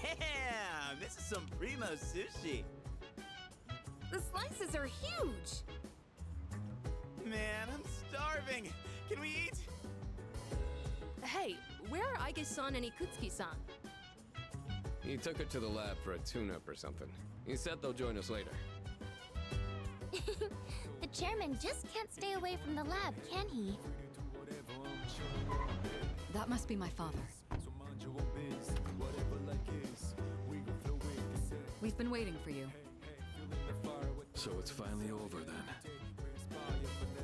Damn, this is some primo sushi. The slices are huge! Man, I'm starving. Can we eat? Hey, where are Aige-san and Ikutsuki-san? He took her to the lab for a tune-up or something. He said they'll join us later. The chairman just can't stay away from the lab, can he? That must be my father. We've been waiting for you. So it's finally over then.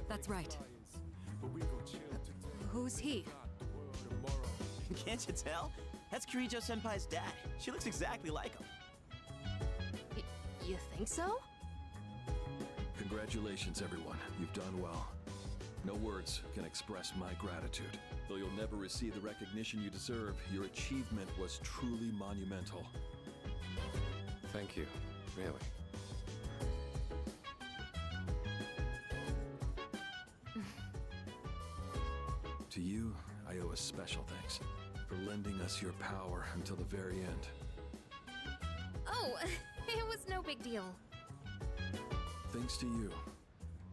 That's right. Who's he? Can't you tell? That's Kirijo Senpai's dad. She looks exactly like him. You think so? Congratulations, everyone. You've done well. No words can express my gratitude. Though you'll never receive the recognition you deserve, your achievement was truly monumental. Thank you, really. To you, I owe a special thanks for lending us your power until the very end. Oh, it was no big deal. Thanks to you,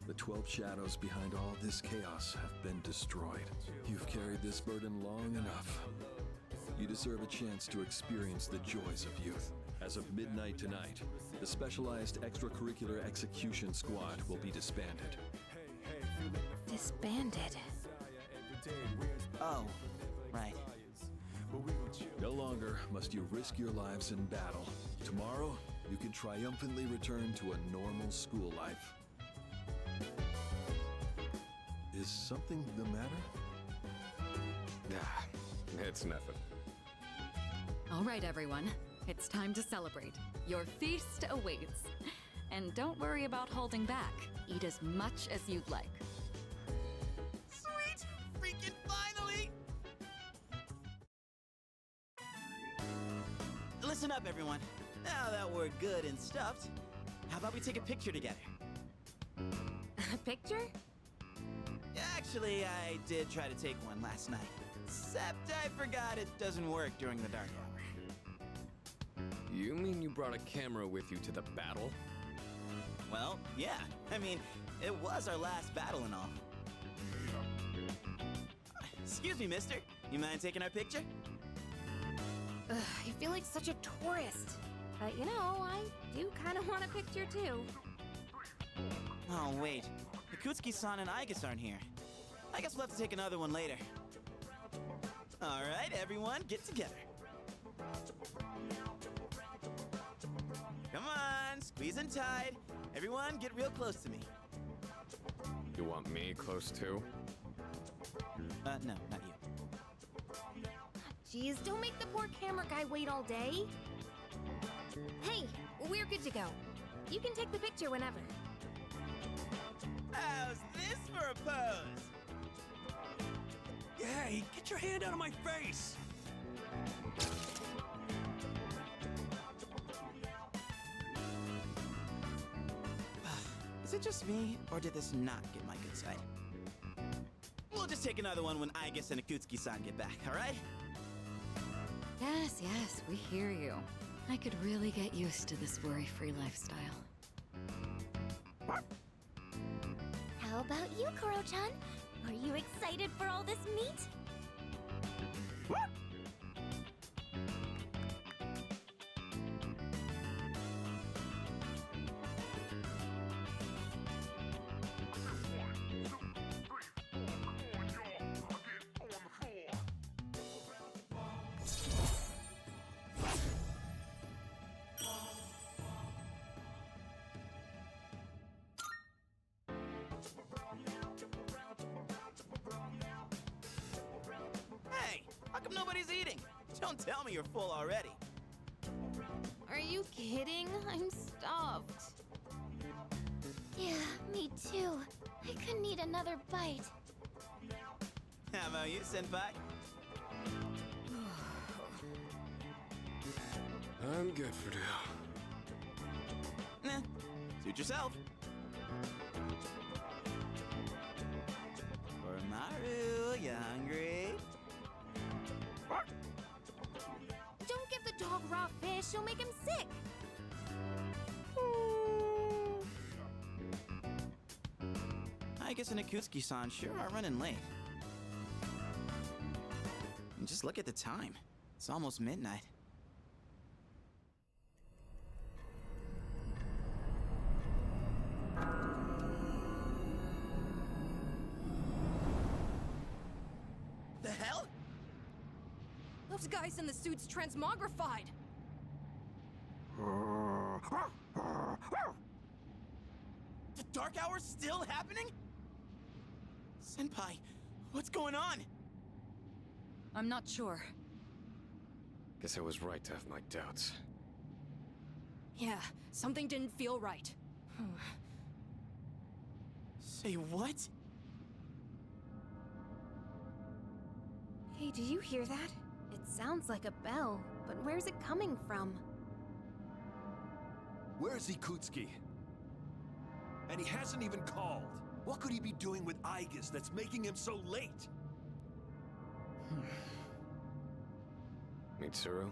the 12 shadows behind all this chaos have been destroyed. You've carried this burden long enough. You deserve a chance to experience the joys of youth. As of midnight tonight, the Specialized Extracurricular Execution Squad will be disbanded. Disbanded. Oh, right. No longer must you risk your lives in battle. Tomorrow, you can triumphantly return to a normal school life. Is something the matter? Ah, it's nothing. All right, everyone. It's time to celebrate. Your feast awaits. And don't worry about holding back. Eat as much as you'd like. Sweet! Freaking finally! Listen up, everyone. Now that we're good and stuffed, how about we take a picture together? A picture? Actually, I did try to take one last night. Except I forgot it doesn't work during the dark hour. You mean you brought a camera with you to the battle? Well, yeah. I mean, it was our last battle and all. Excuse me, mister. You mind taking our picture? I feel like such a tourist. But you know, I do kind of want a picture too. Oh, wait. Ikutsuki-san and Aige aren't here. I guess we'll have to take another one later. All right, everyone, get together. Come on, squeeze in tight. Everyone, get real close to me. You want me close too? No, not you. Jeez, don't make the poor camera guy wait all day. Hey, we're good to go. You can take the picture whenever. How's this for a pose? Hey, get your hand out of my face! Is it just me, or did this not get my good side? We'll just take another one when Aige and Ikutsuki-san get back, all right? Yes, yes, we hear you. I could really get used to this worry-free lifestyle. How about you, Koro-chan? Are you excited for all this meat? Hey, how come nobody's eating? Don't tell me you're full already. Are you kidding? I'm stuffed. Yeah, me too. I couldn't eat another bite. How about you, Senpai? I'm good for now. Nah, suit yourself. Oromaru, you hungry? Don't give the dog raw fish, you'll make him sick. I guess Akutsuki-san sure are running late. And just look at the time. It's almost midnight. The hell? Those guys in the suits transmogrified. The Dark Hour's still happening? Senpai, what's going on? I'm not sure. Guess I was right to have my doubts. Yeah, something didn't feel right. Say what? Hey, do you hear that? It sounds like a bell, but where's it coming from? Where's Ikutsuki? And he hasn't even called. What could he be doing with Aigis that's making him so late? Mitsuru?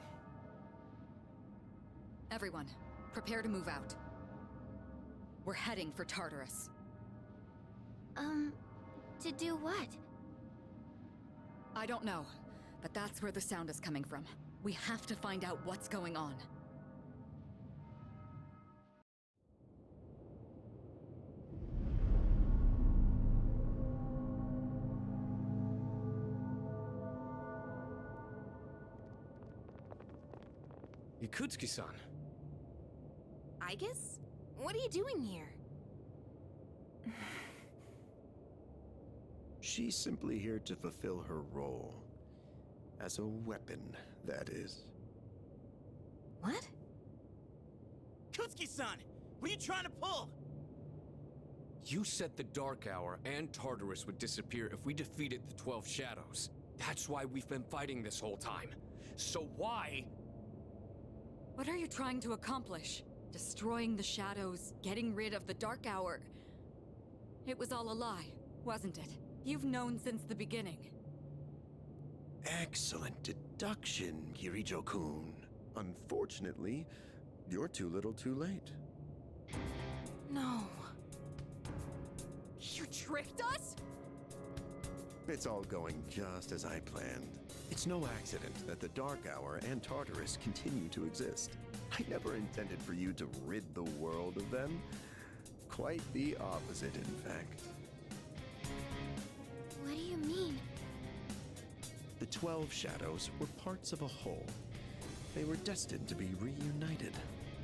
Everyone, prepare to move out. We're heading for Tartarus. To do what? I don't know, but that's where the sound is coming from. We have to find out what's going on. Ikutsuki-san. Aigis? What are you doing here? She's simply here to fulfill her role. As a weapon, that is. What? Kutsuki-san, what are you trying to pull? You said the Dark Hour and Tartarus would disappear if we defeated the 12 Shadows. That's why we've been fighting this whole time. So why? What are you trying to accomplish? Destroying the shadows, getting rid of the Dark Hour. It was all a lie, wasn't it? You've known since the beginning. Excellent deduction, Kirijo-kun. Unfortunately, you're too little too late. No. You tricked us? It's all going just as I planned. It's no accident that the Dark Hour and Tartarus continue to exist. I never intended for you to rid the world of them. Quite the opposite, in fact. What do you mean? The 12 Shadows were parts of a whole. They were destined to be reunited.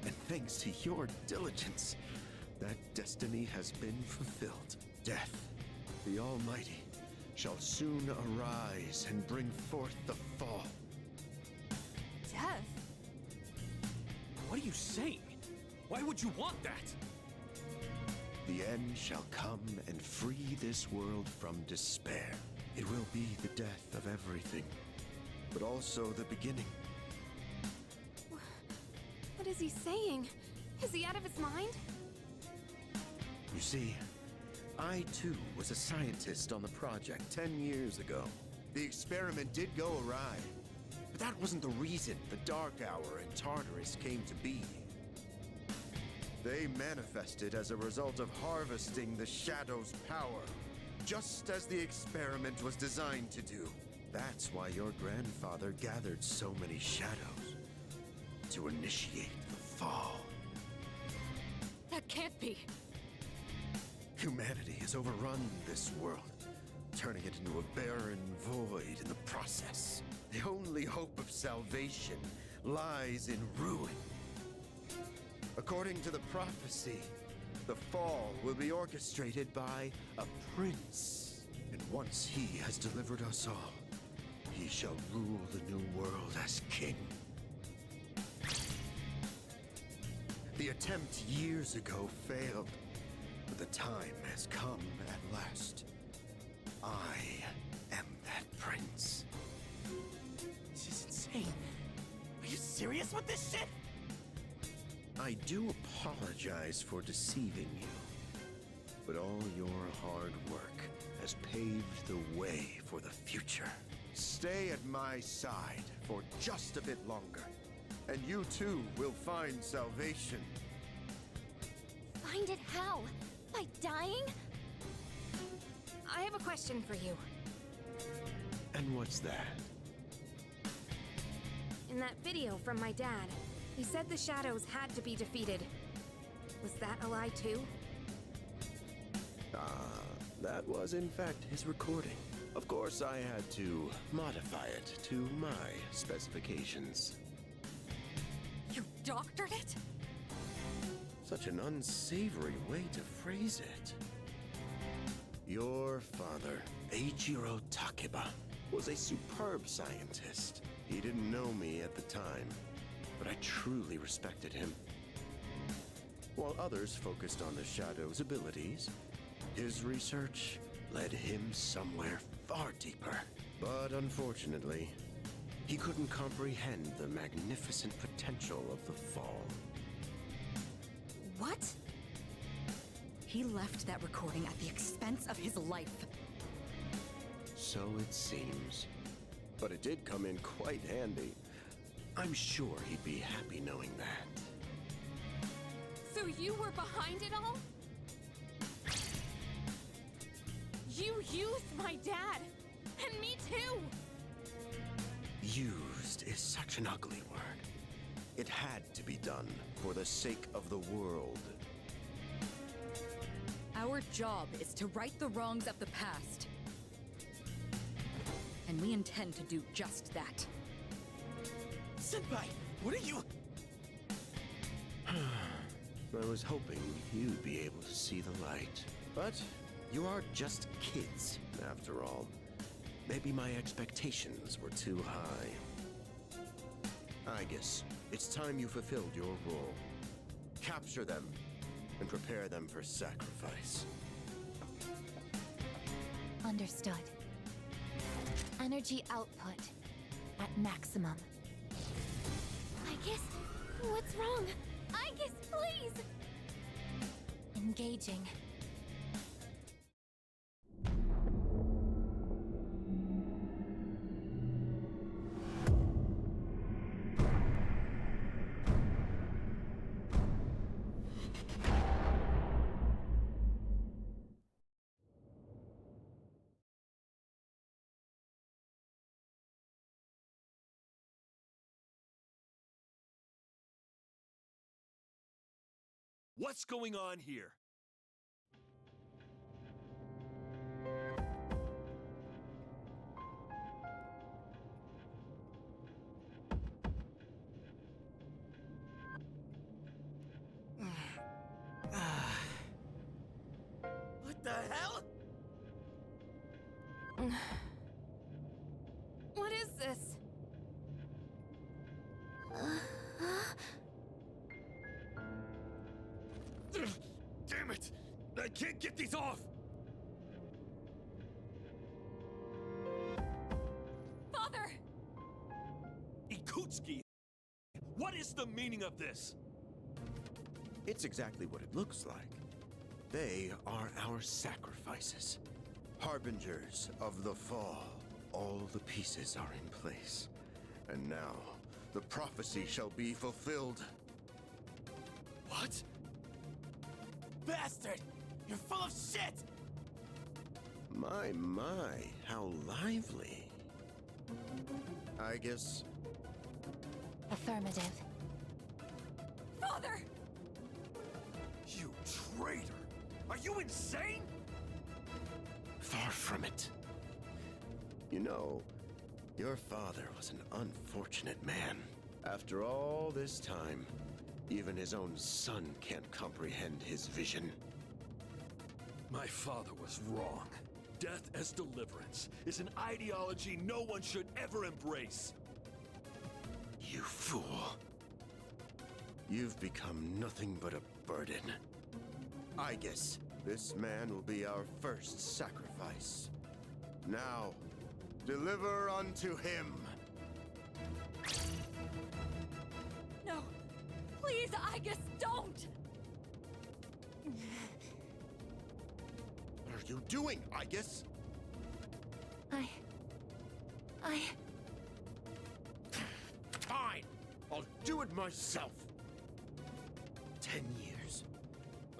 And thanks to your diligence, that destiny has been fulfilled. Death, the Almighty, shall soon arise and bring forth the fall. Death? What are you saying? Why would you want that? The end shall come and free this world from despair. It will be the death of everything, but also the beginning. What is he saying? Is he out of his mind? You see, I too was a scientist on the project 10 years ago. The experiment did go awry, but that wasn't the reason the Dark Hour and Tartarus came to be. They manifested as a result of harvesting the Shadow's power, just as the experiment was designed to do. That's why your grandfather gathered so many shadows, to initiate the fall. That can't be. Humanity has overrun this world, turning it into a barren void in the process. The only hope of salvation lies in ruin. According to the prophecy, the fall will be orchestrated by a prince. And once he has delivered us all, he shall rule the new world as king. The attempt years ago failed, but the time has come at last. I am that prince. This is insane. Are you serious with this shit? I do apologize for deceiving you, but all your hard work has paved the way for the future. Stay at my side for just a bit longer, and you too will find salvation. Find it how? By dying? I have a question for you. And what's that? In that video from my dad, he said the shadows had to be defeated. Was that a lie too? That was in fact his recording. Of course, I had to modify it to my specifications. You doctored it? Such an unsavory way to phrase it. Your father, Eiichiro Takeba, was a superb scientist. He didn't know me at the time, but I truly respected him. While others focused on the Shadow's abilities, his research led him somewhere far deeper. But unfortunately, he couldn't comprehend the magnificent potential of the Fall. What? He left that recording at the expense of his life. So it seems. But it did come in quite handy. I'm sure he'd be happy knowing that. So you were behind it all? You used my dad! And me too! Used is such an ugly word. It had to be done for the sake of the world. Our job is to right the wrongs of the past. And we intend to do just that. Senpai, what are you... I was hoping you'd be able to see the light. But you are just kids, after all. Maybe my expectations were too high. I guess it's time you fulfilled your role. Capture them and prepare them for sacrifice. Understood. Energy output at maximum. Aigis, what's wrong? Aigis, please! Engaging. What's going on here? What the hell? What is this? Damn it! I can't get these off! Father! Ikutsuki! What is the meaning of this? It's exactly what it looks like. They are our sacrifices. Harbingers of the Fall. All the pieces are in place. And now, the prophecy shall be fulfilled. What? bastard! You're full of shit! My, how lively. I guess Affirmative. Father! You traitor! Are you insane? far from it. You know, your father was an unfortunate man. After all this time, even his own son can't comprehend his vision. My father was wrong. Death as deliverance is an ideology no one should ever embrace. You fool. You've become nothing but a burden. I guess this man will be our first sacrifice. Now, deliver unto him. No. Please, Aigis, don't! What are you doing, Aigis? Fine! I'll do it myself. 10 years.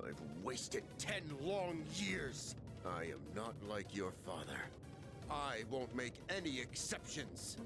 I've wasted 10 long years. I am not like your father. I won't make any exceptions.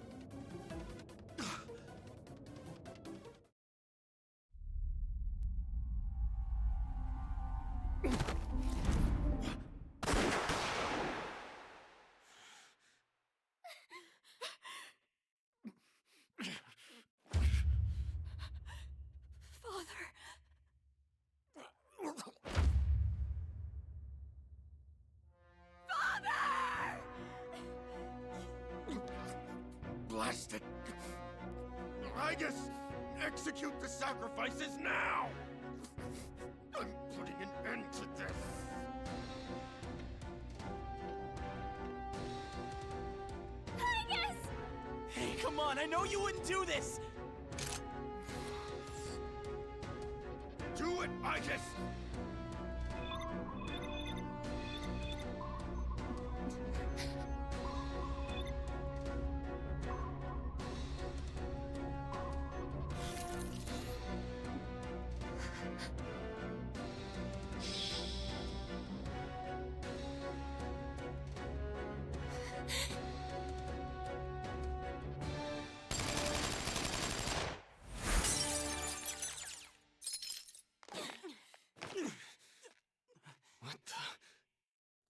Blast it! Aigis, execute the sacrifices now! I'm putting an end to this! Aigis! Hey, come on, I know you wouldn't do this! Do it, Aigis!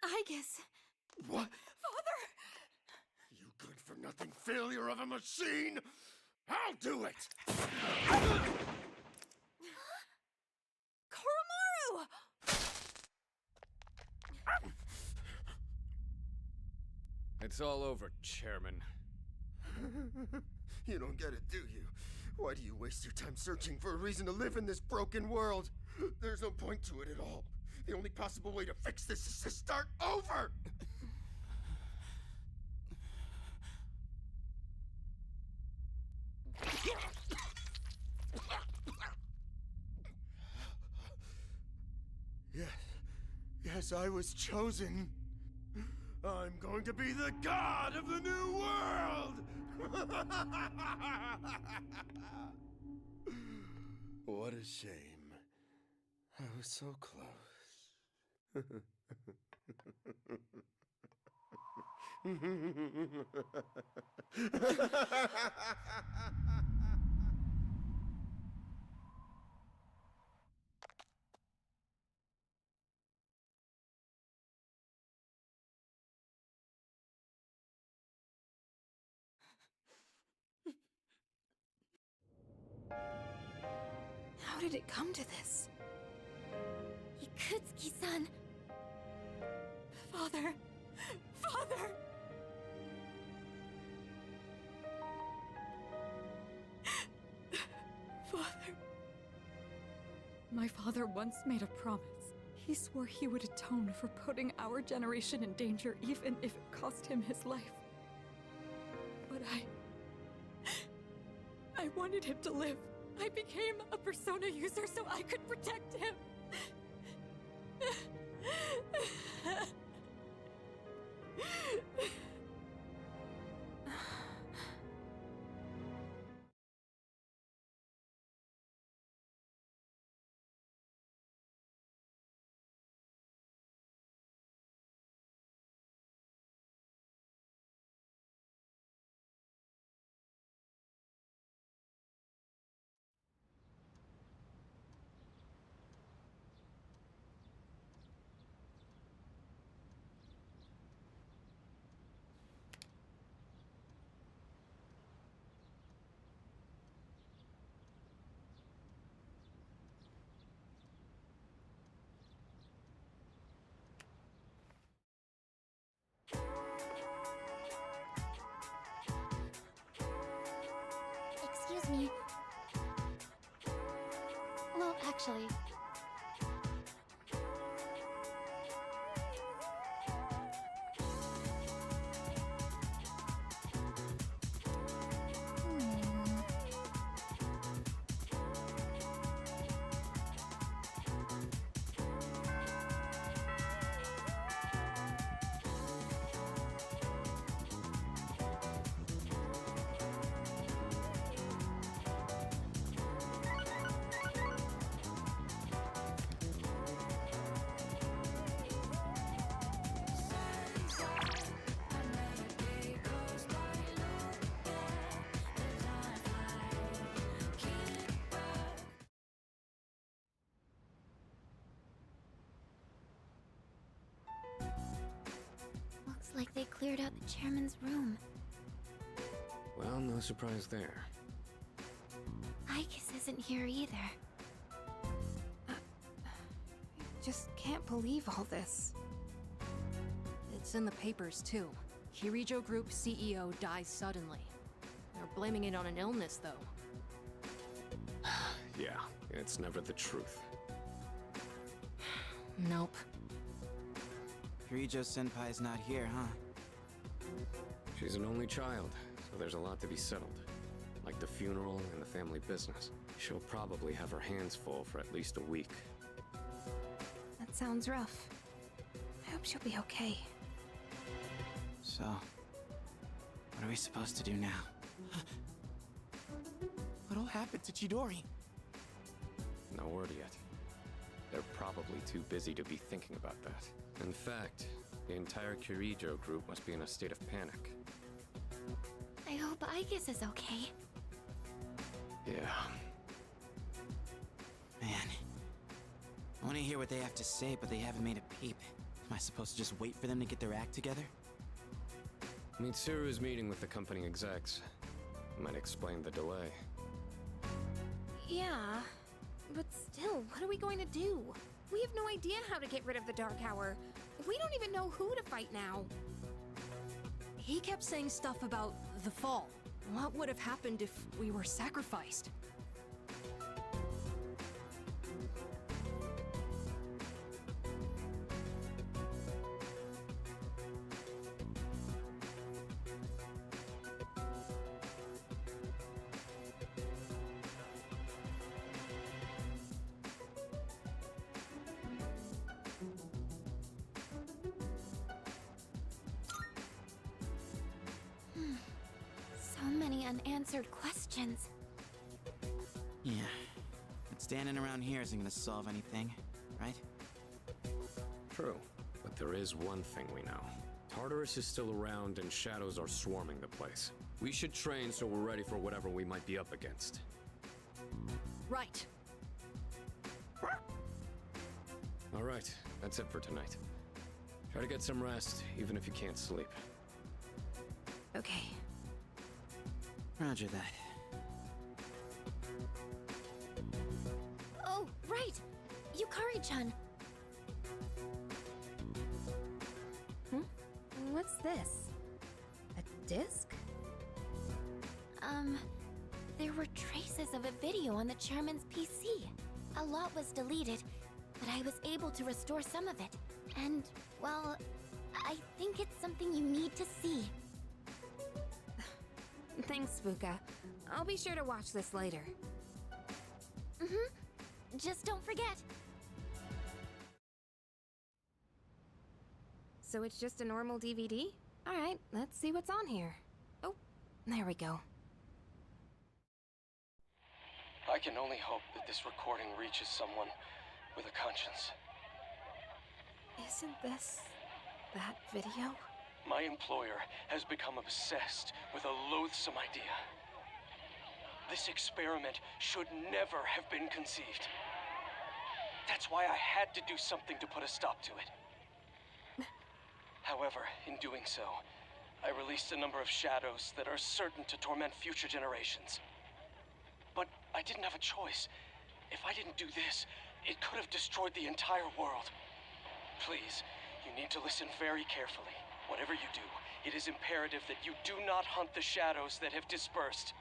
Aigis! What? Father! You good-for-nothing failure of a machine! I'll do it! Koromaru! It's all over, Chairman. You don't get it, do you? Why do you waste your time searching for a reason to live in this broken world? There's no point to it at all. The only possible way to fix this is to start over! Yes, I was chosen. I'm going to be the god of the new world! What a shame. I was so close. How did it come to this? Ikutsuki-san! Father! Father! Father. My father once made a promise. He swore he would atone for putting our generation in danger even if it cost him his life. But I wanted him to live. I became a Persona user so I could protect him. actually. Looks like they cleared out the chairman's room. Well, no surprise there. Icus isn't here either. Just can't believe all this. It's in the papers, too. Kirijo Group CEO dies suddenly. They're blaming it on an illness, though. Yeah, it's never the truth. Nope. Kirijo Senpai's not here, huh? She's an only child, so there's a lot to be settled. Like the funeral and the family business. She'll probably have her hands full for at least a week. That sounds rough. I hope she'll be okay. So, what are we supposed to do now? What'll happen to Chidori? No word yet. They're probably too busy to be thinking about that. In fact, the entire Kirijo group must be in a state of panic. I hope Icus is okay. Yeah. Man, I want to hear what they have to say, but they haven't made a peep. Am I supposed to just wait for them to get their act together? Mitsuru is meeting with the company execs. Might explain the delay. Yeah, but still, what are we going to do? We have no idea how to get rid of the Dark Hour. We don't even know who to fight now. He kept saying stuff about the fall. What would have happened if we were sacrificed? So many unanswered questions. Yeah. But standing around here isn't gonna solve anything, right? True. But there is one thing we know. Tartarus is still around and shadows are swarming the place. We should train so we're ready for whatever we might be up against. Right. All right, that's it for tonight. Try to get some rest, even if you can't sleep. Okay. Roger that. Oh, right! Yukari-chan! What's this? A disc? There were traces of a video on the chairman's PC. A lot was deleted, but I was able to restore some of it. And, well, I think it's something you need to see. Thanks, Fuka. I'll be sure to watch this later. Just don't forget. So it's just a normal DVD? Alright, let's see what's on here. Oh, there we go. I can only hope that this recording reaches someone with a conscience. Isn't this that video? My employer has become obsessed with a loathsome idea. This experiment should never have been conceived. That's why I had to do something to put a stop to it. However, in doing so, I released a number of shadows that are certain to torment future generations. But I didn't have a choice. If I didn't do this, it could have destroyed the entire world. Please, you need to listen very carefully. Whatever you do, it is imperative that you do not hunt the shadows that have dispersed.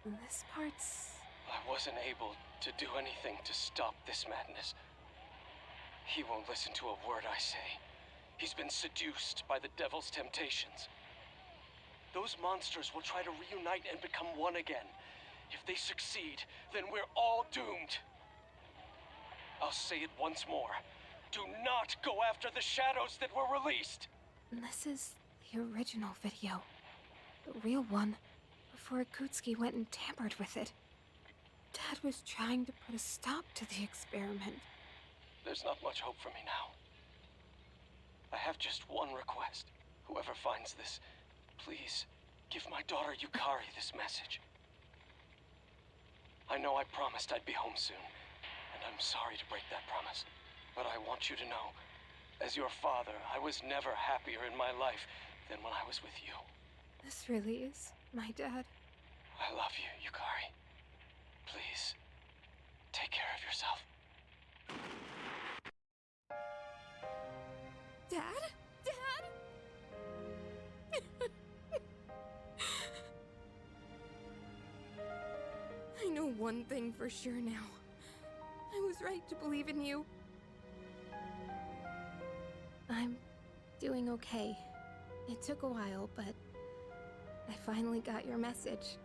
This part's I wasn't able to do anything to stop this madness. He won't listen to a word I say. He's been seduced by the devil's temptations. Those monsters will try to reunite and become one again. If they succeed, then we're all doomed. I'll say it once more. Do not go after the shadows that were released! This is the original video. The real one, before Akutsuki went and tampered with it. Dad was trying to put a stop to the experiment. There's not much hope for me now. I have just one request. Whoever finds this, please give my daughter Yukari this message. I know I promised I'd be home soon, and I'm sorry to break that promise. But I want you to know, as your father, I was never happier in my life than when I was with you. This really is my dad. I love you, Yukari. Please, take care of yourself. Dad? Dad? I know one thing for sure now. I was right to believe in you. I'm doing okay. It took a while, but I finally got your message.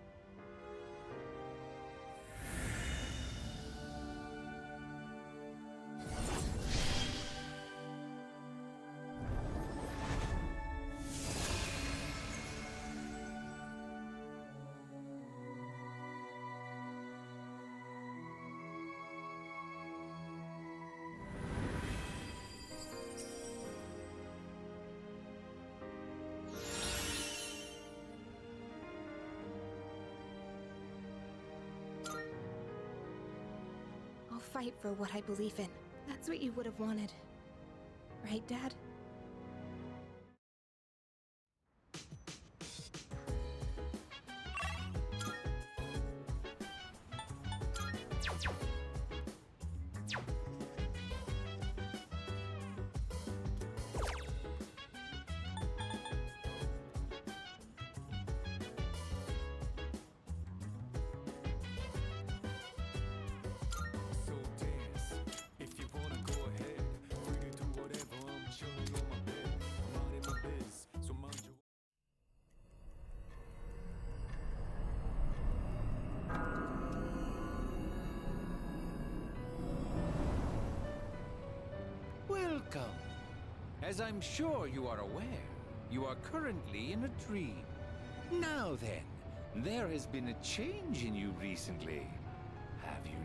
Fight for what I believe in. That's what you would have wanted. Right, Dad? Welcome. As I'm sure you are aware, you are currently in a dream. Now then, there has been a change in you recently. Have you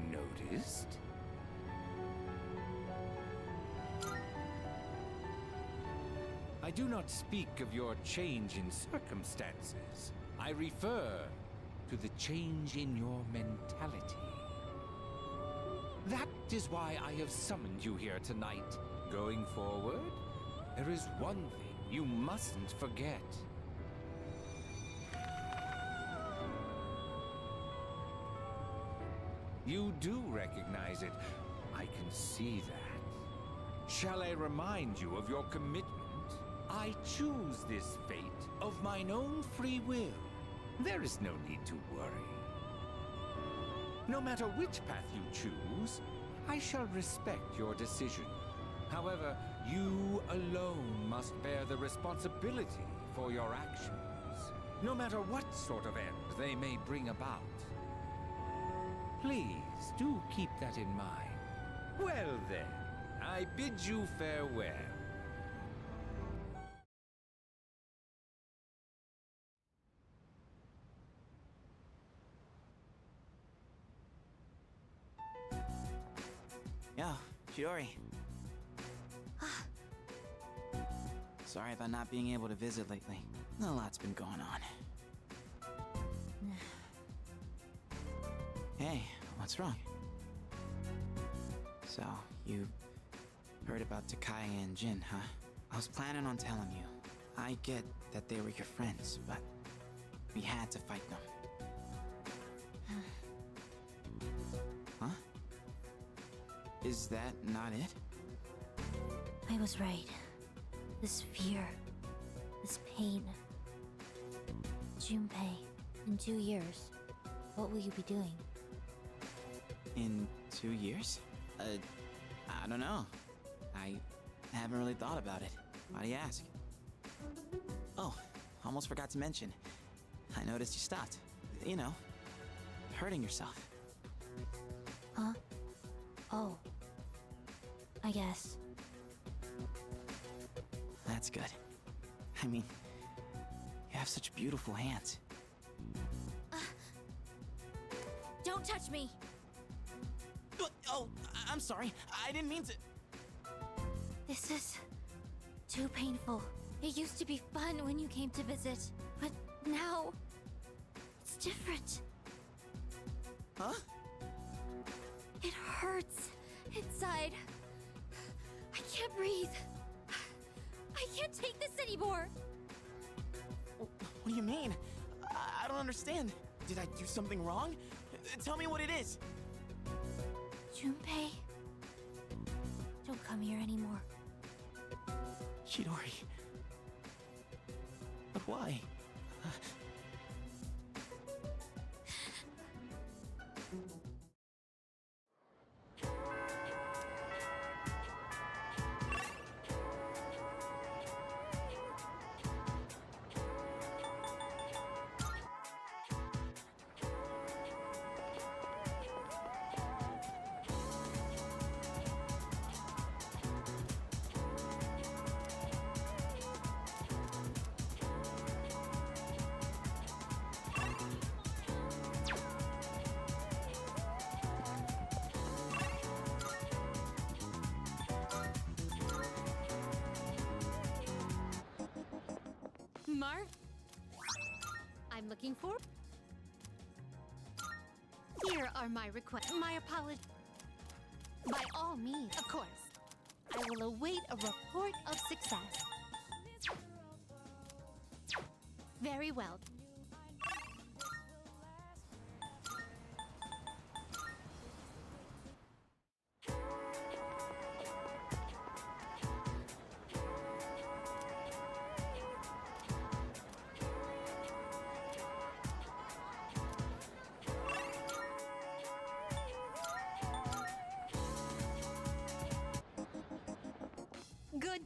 noticed? I do not speak of your change in circumstances. I refer to the change in your mentality. That is why I have summoned you here tonight. Going forward, there is one thing you mustn't forget. You do recognize it. I can see that. Shall I remind you of your commitment? I choose this fate of mine own free will. There is no need to worry. No matter which path you choose, I shall respect your decision. However, you alone must bear the responsibility for your actions, no matter what sort of end they may bring about. Please do keep that in mind. Well then, I bid you farewell. Yo, Shiori. Sorry about not being able to visit lately. A lot's been going on. Hey, what's wrong? So, you heard about Takai and Jin, huh? I was planning on telling you. I get that they were your friends, but we had to fight them. Huh? Is that not it? I was right. This fear, this pain. Junpei, in 2 years, what will you be doing? In 2 years? I don't know. I haven't really thought about it. Why do you ask? Oh, almost forgot to mention. I noticed you stopped. You know, hurting yourself. Huh? Oh. I guess. That's good. I mean, you have such beautiful hands. Don't touch me! Oh, I'm sorry. I didn't mean to. This is too painful. It used to be fun when you came to visit, but now it's different. Huh? It hurts inside. I can't breathe. I can't take this anymore. What do you mean? I don't understand. Did I do something wrong? Tell me what it is. Junpei, don't come here anymore. Chidori. But why? Marv? I'm looking for... Here are my requests. My apologies. By all means, of course. I will await a report of success. Very well. Good.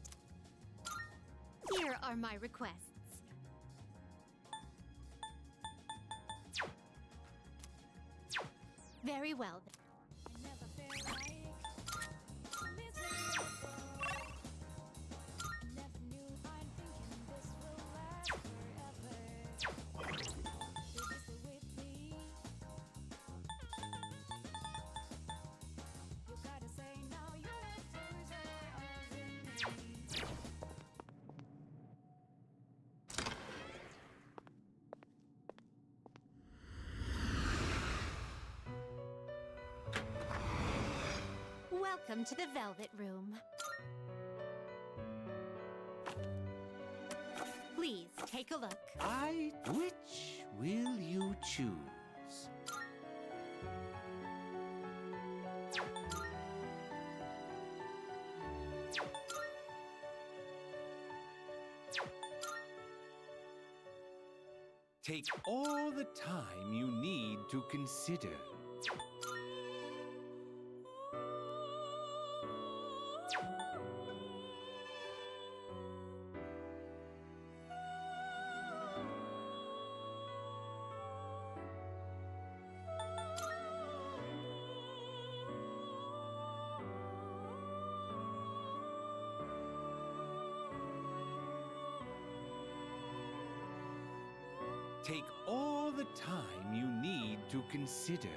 Here are my requests. Very well. Welcome to the Velvet Room. Please take a look. Which will you choose? Take all the time you need to consider. Take all the time you need to consider.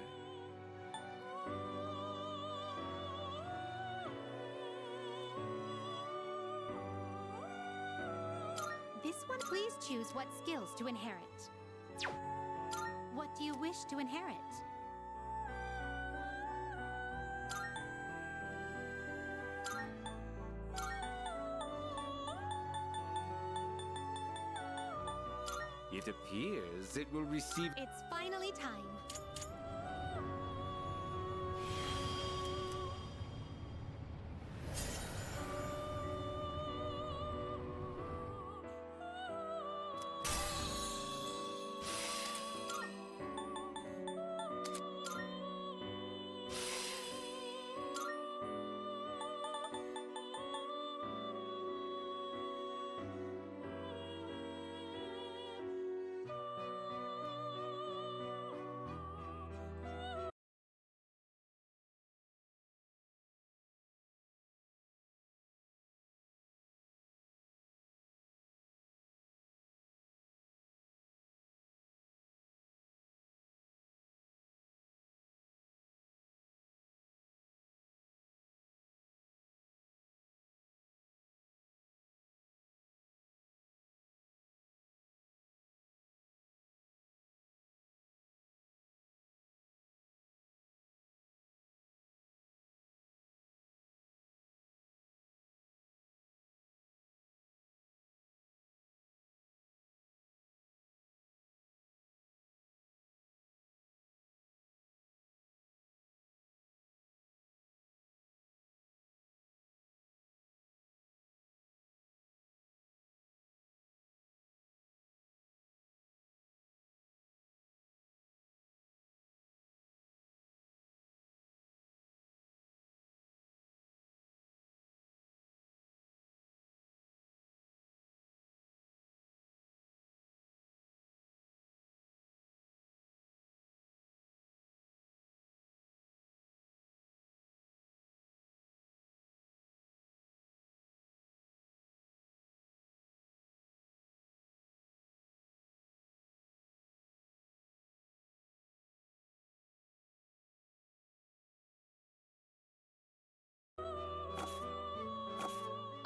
This one, please choose what skills to inherit. What do you wish to inherit? It appears it will receive... It's finally time.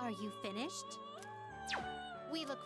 Are you finished? We look...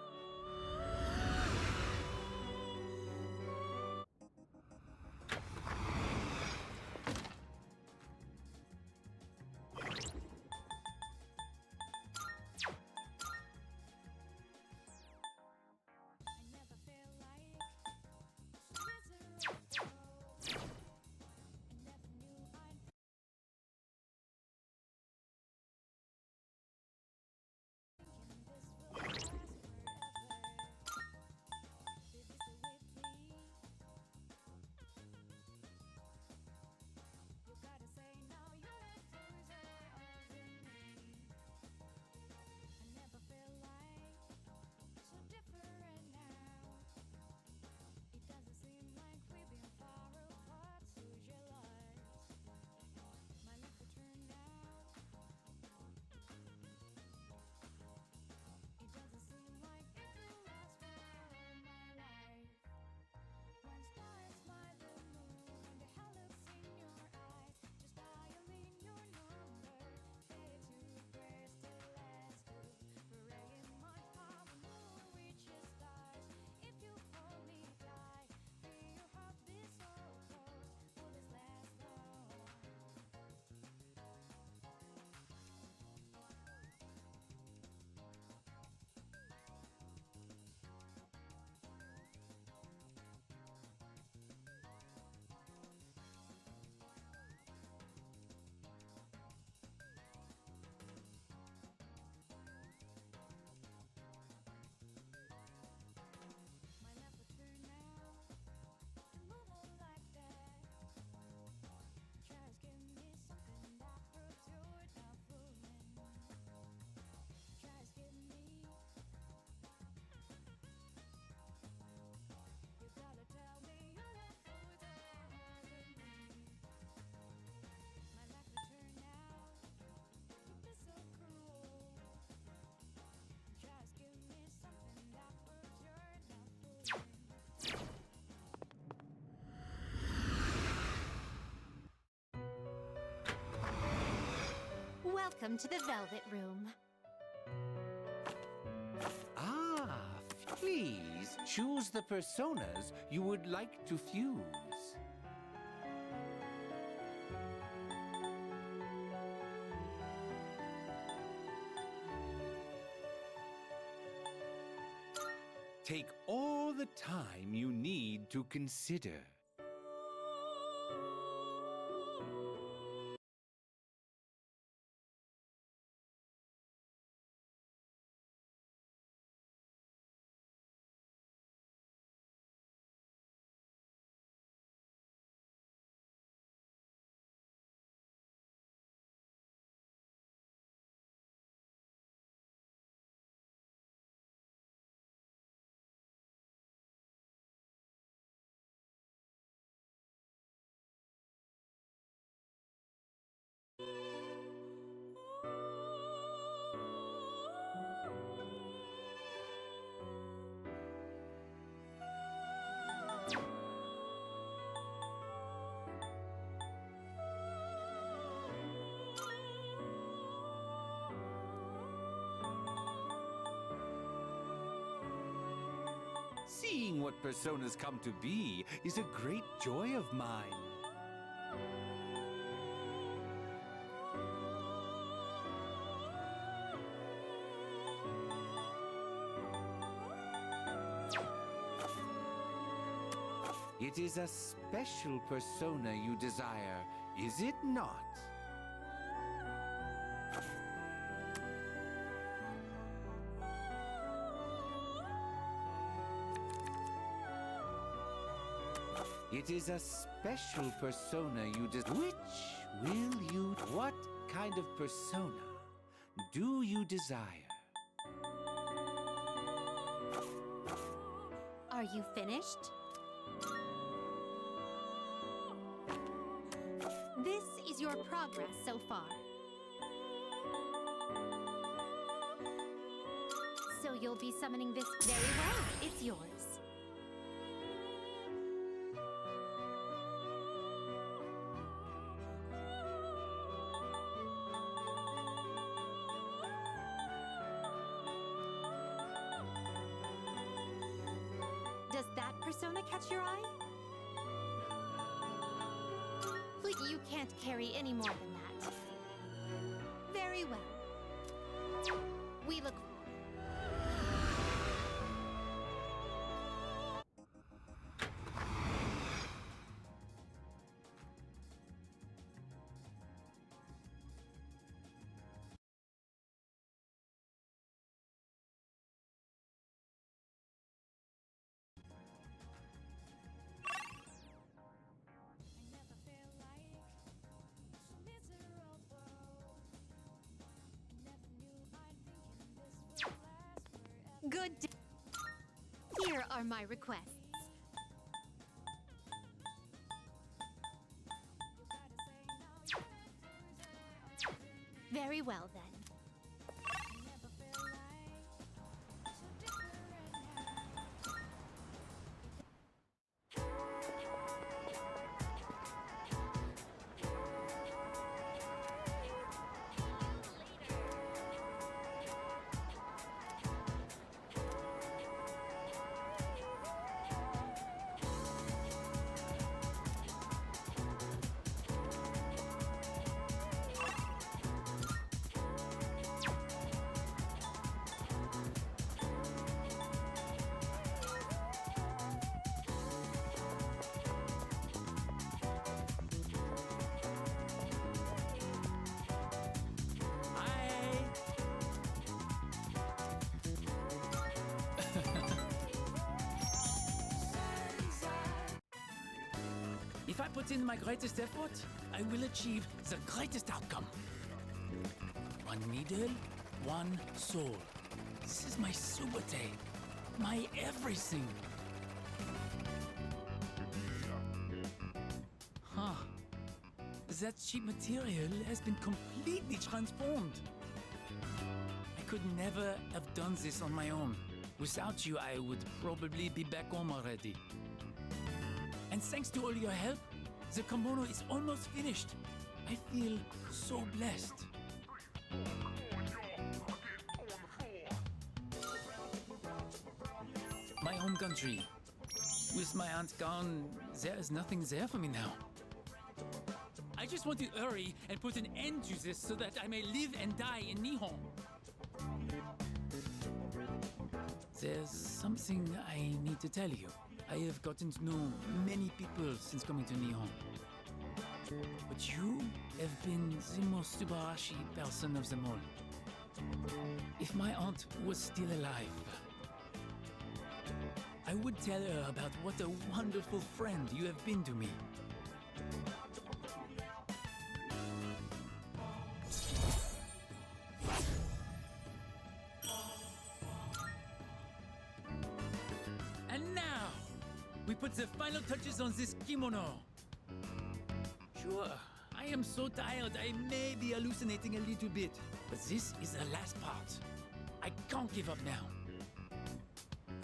Welcome to the Velvet Room. Ah, please choose the personas you would like to fuse. Take all the time you need to consider. Seeing what personas come to be is a great joy of mine. It is a special persona you desire, is it not? It is a special persona you Which will you... What kind of persona do you desire? Are you finished? This is your progress so far. So you'll be summoning this very well. It's yours. persona catch your eye? You can't carry any more than that. Very well. We look Good. Here are my requests. Very well then. If I put in my greatest effort, I will achieve the greatest outcome. One needle, one soul. This is my subate, my everything. Huh. That cheap material has been completely transformed. I could never have done this on my own. Without you, I would probably be back home already. And thanks to all your help, the kimono is almost finished. I feel so blessed. My home country. With my aunt gone, there is nothing there for me now. I just want to hurry and put an end to this so that I may live and die in Nihon. There's something I need to tell you. I have gotten to know many people since coming to Nihon. But you have been the most Subarashi person of them all. If my aunt was still alive, I would tell her about what a wonderful friend you have been to me. And now, we put the final touches on this kimono. Sure, I am so tired I may be hallucinating a little bit, but this is the last part. I can't give up now.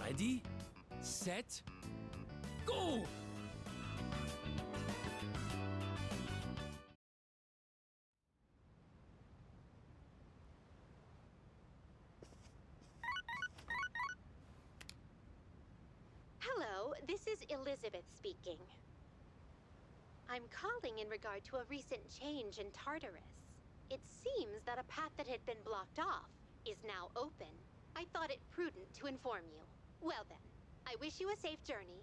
Ready? Set, go! Hello, this is Elizabeth speaking. I'm calling in regard to a recent change in Tartarus. It seems that a path that had been blocked off is now open. I thought it prudent to inform you. Well then, I wish you a safe journey.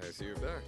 I see you're back.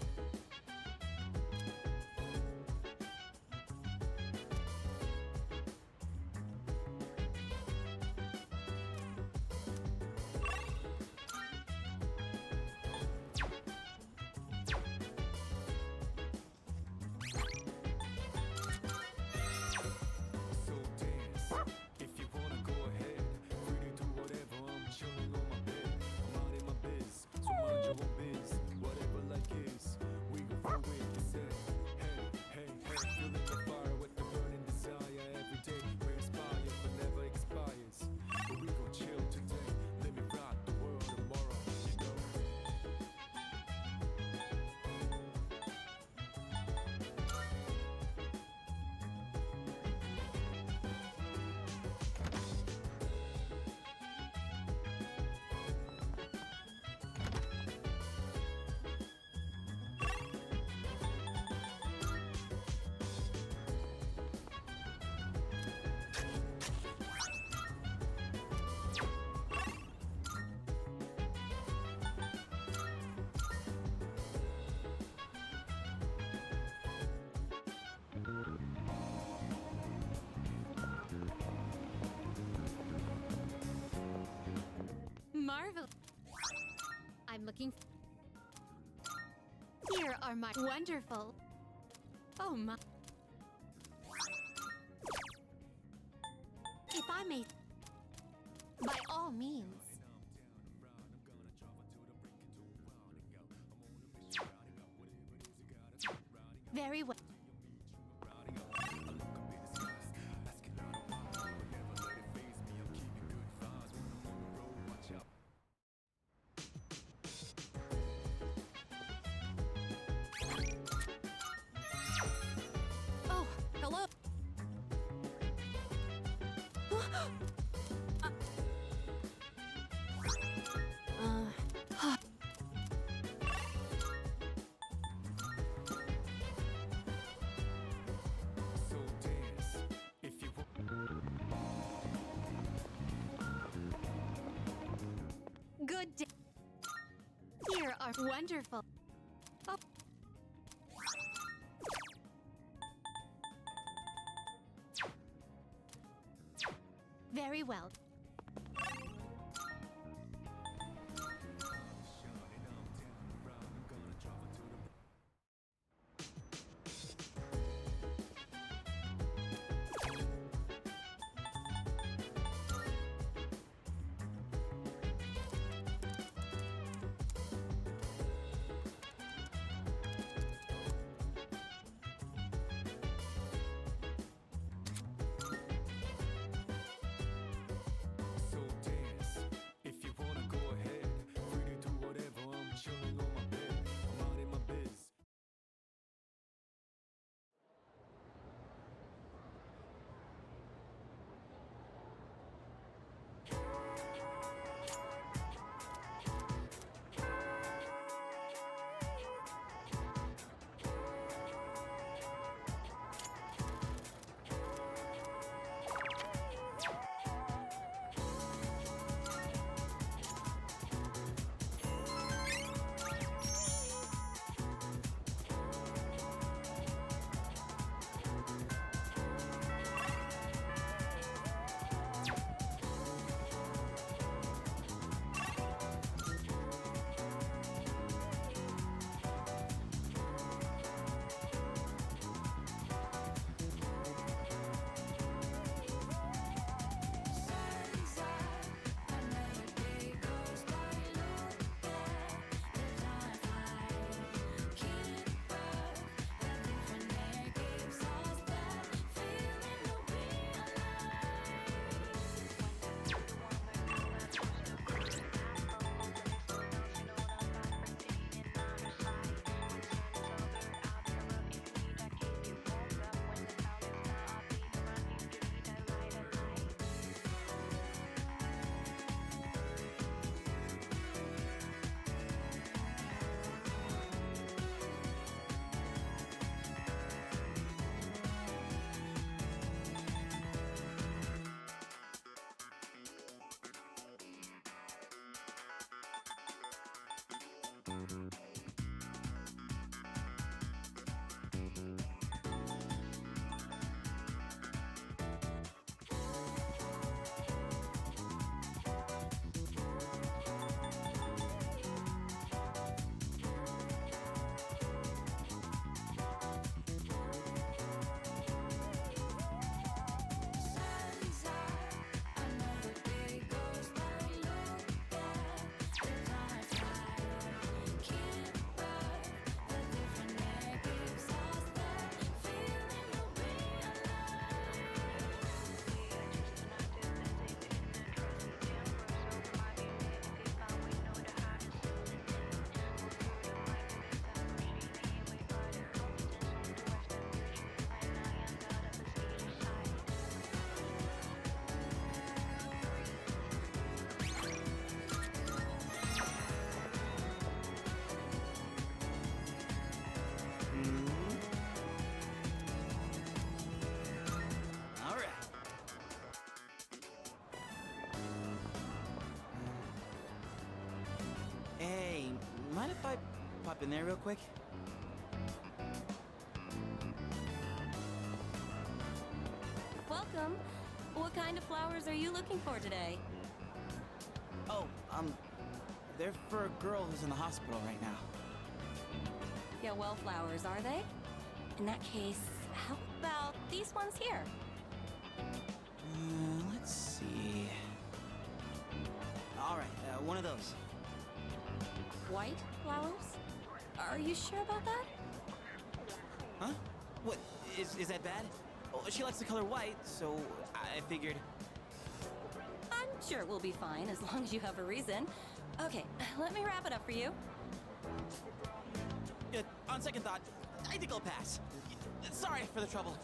Marvelous. I'm looking. Here are my wonderful. Oh my. If I may. By all means. Very well. Oh, hello. Good day. Here are wonderful. Oh. Very well. Mind if I pop in there real quick? Welcome. What kind of flowers are you looking for today? Oh, they're for a girl who's in the hospital right now. Yeah, wallflowers, are they? In that case, how about these ones here? Let's see. All right, one of those. White flowers? Are you sure about that? Huh? What, is that bad? Oh, she likes the color white, so I figured... I'm sure we'll be fine as long as you have a reason. Okay, let me wrap it up for you. On second thought, I think I'll pass. Sorry for the trouble.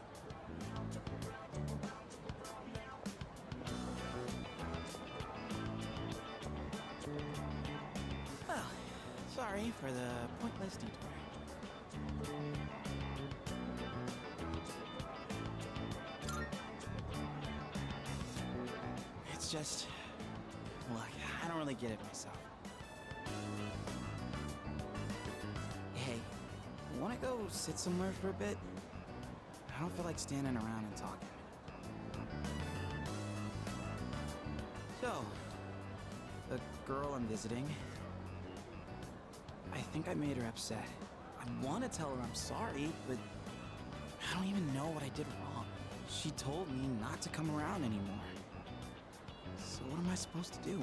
Well, sorry for the pointless detour. It's just... Look, I don't really get it myself. Hey, wanna go sit somewhere for a bit? I don't feel like standing around and talking. So, the girl I'm visiting, I think I made her upset. I want to tell her I'm sorry, but I don't even know what I did wrong. She told me not to come around anymore. So what am I supposed to do?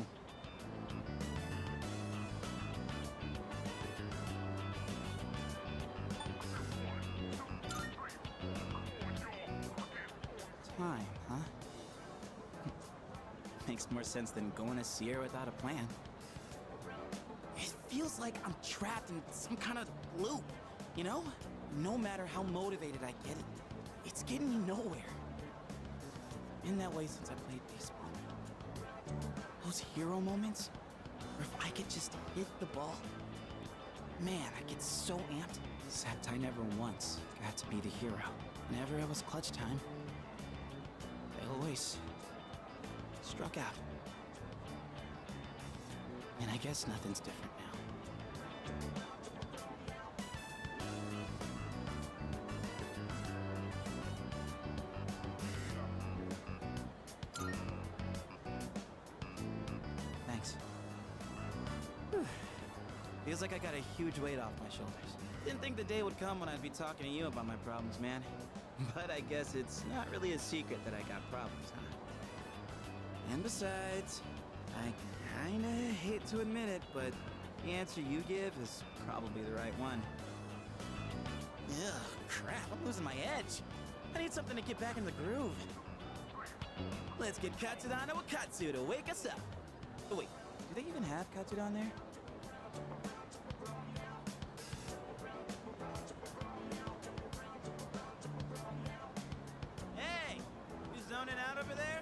Time, huh? Makes more sense than going to see her without a plan. It feels like I'm trapped in some kind of loop, you know? No matter how motivated I get, it's getting me nowhere. Been that way since I played baseball. Those hero moments, where if I could just hit the ball, man, I get so amped. Except I never once got to be the hero. Whenever it was clutch time, I always struck out. And I guess nothing's different now. Thanks. Whew. Feels like I got a huge weight off my shoulders. Didn't think the day would come when I'd be talking to you about my problems, man. But I guess it's not really a secret that I got problems, huh? And besides, I kinda hate to admit it, but the answer you give is probably the right one. Ugh, crap, I'm losing my edge. I need something to get back in the groove. Let's get Katsudan to Wakatsu to wake us up. Oh wait, do they even have Katsudan there? Hey! You zoning out over there?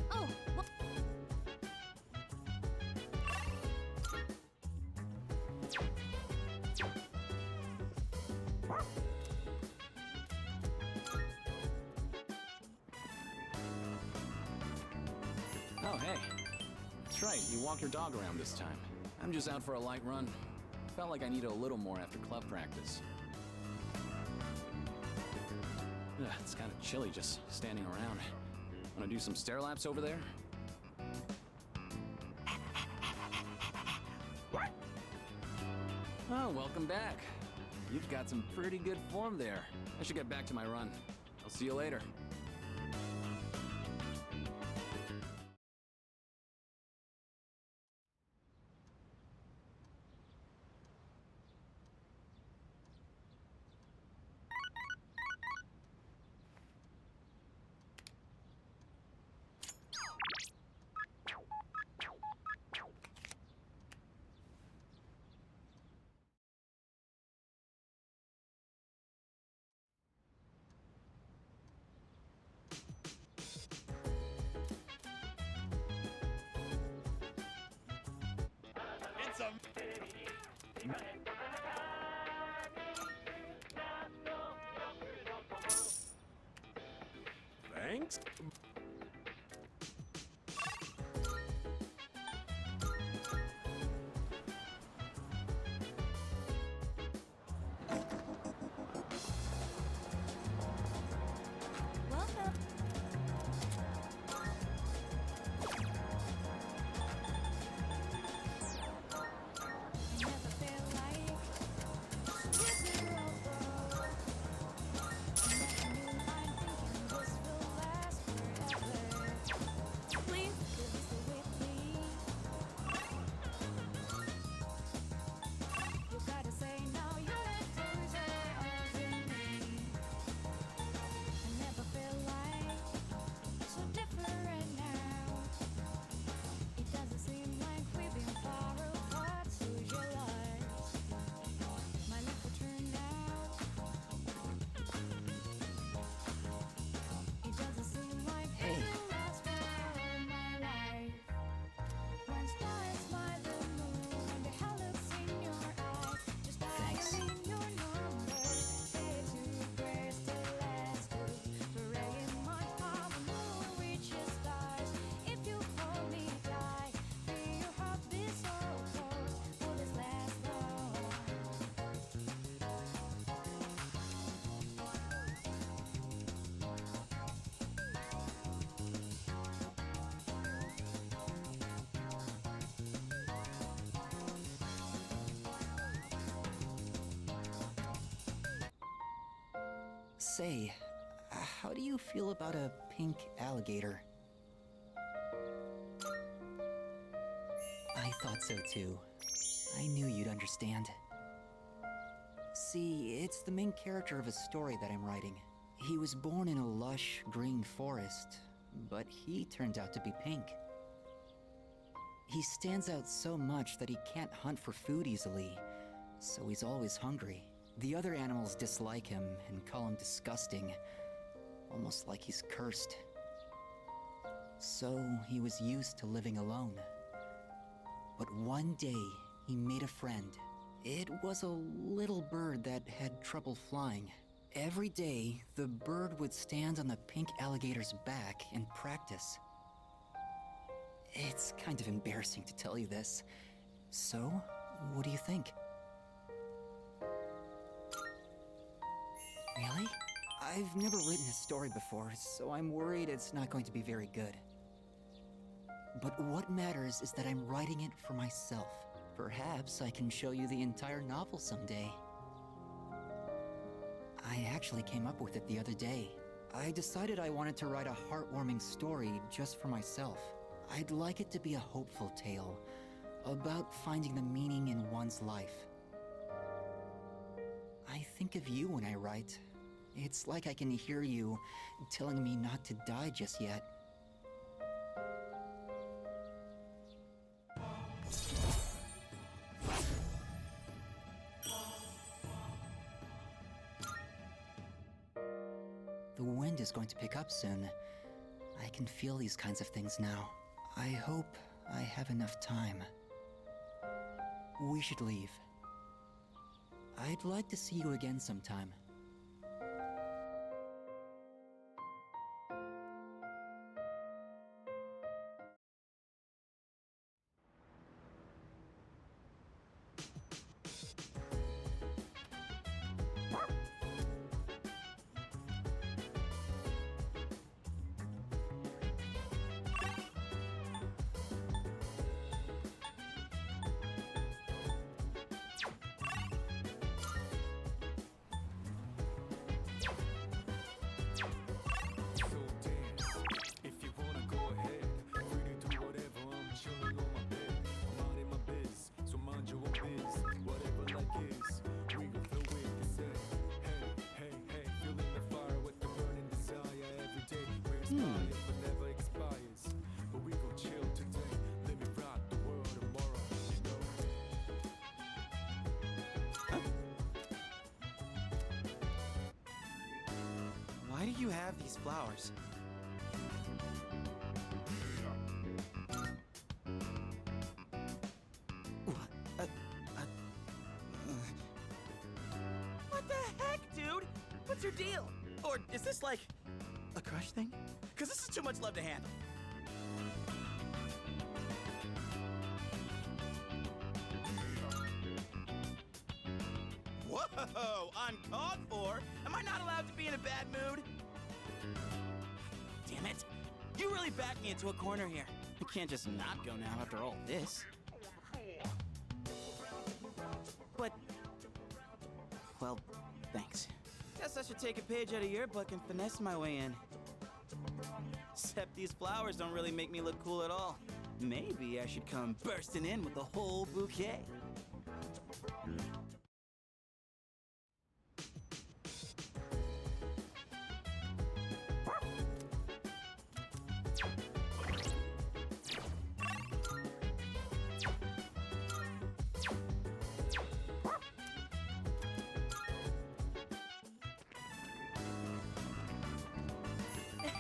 Oh, well, Oh, hey. That's right, you walked your dog around this time. I'm just out for a light run. Felt like I needed a little more after club practice. Ugh, it's kind of chilly just standing around. Wanna do some stair laps over there? Oh, welcome back. You've got some pretty good form there. I should get back to my run. I'll see you later. Thanks. Say, how do you feel about a pink alligator? I thought so too. I knew you'd understand. See, it's the main character of a story that I'm writing. He was born in a lush, green forest, but he turned out to be pink. He stands out so much that he can't hunt for food easily, so he's always hungry. The other animals dislike him and call him disgusting, almost like he's cursed. So he was used to living alone. But one day, he made a friend. It was a little bird that had trouble flying. Every day, the bird would stand on the pink alligator's back and practice. It's kind of embarrassing to tell you this. So, what do you think? Really? I've never written a story before, so I'm worried it's not going to be very good. But what matters is that I'm writing it for myself. Perhaps I can show you the entire novel someday. I actually came up with it the other day. I decided I wanted to write a heartwarming story just for myself. I'd like it to be a hopeful tale about finding the meaning in one's life. I think of you when I write. It's like I can hear you telling me not to die just yet. The wind is going to pick up soon. I can feel these kinds of things now. I hope I have enough time. We should leave. I'd like to see you again sometime. Why do you have these flowers? What the heck, dude? What's your deal? Or is this like a crush thing? Because this is too much love to handle. Whoa! Uncalled for? Am I not allowed to be in a bad mood? Damn it! You really backed me into a corner here. I can't just not go now after all this. But... well, thanks. Guess I should take a page out of your book and finesse my way in. Except these flowers don't really make me look cool at all. Maybe I should come bursting in with the whole bouquet.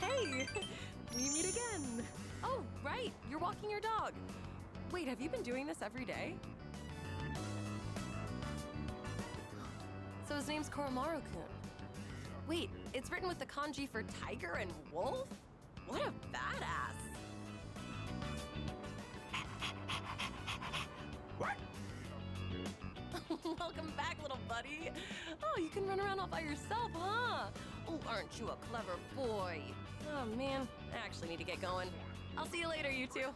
Hey! We meet again! Oh, right! You're walking your dog! Wait, have you been doing this every day? So his name's Koromaru-kun. Wait, it's written with the kanji for tiger and wolf? What a badass! Welcome back, little buddy. Oh, you can run around all by yourself, huh? Oh, aren't you a clever boy? Oh, man, I actually need to get going. I'll see you later, you two.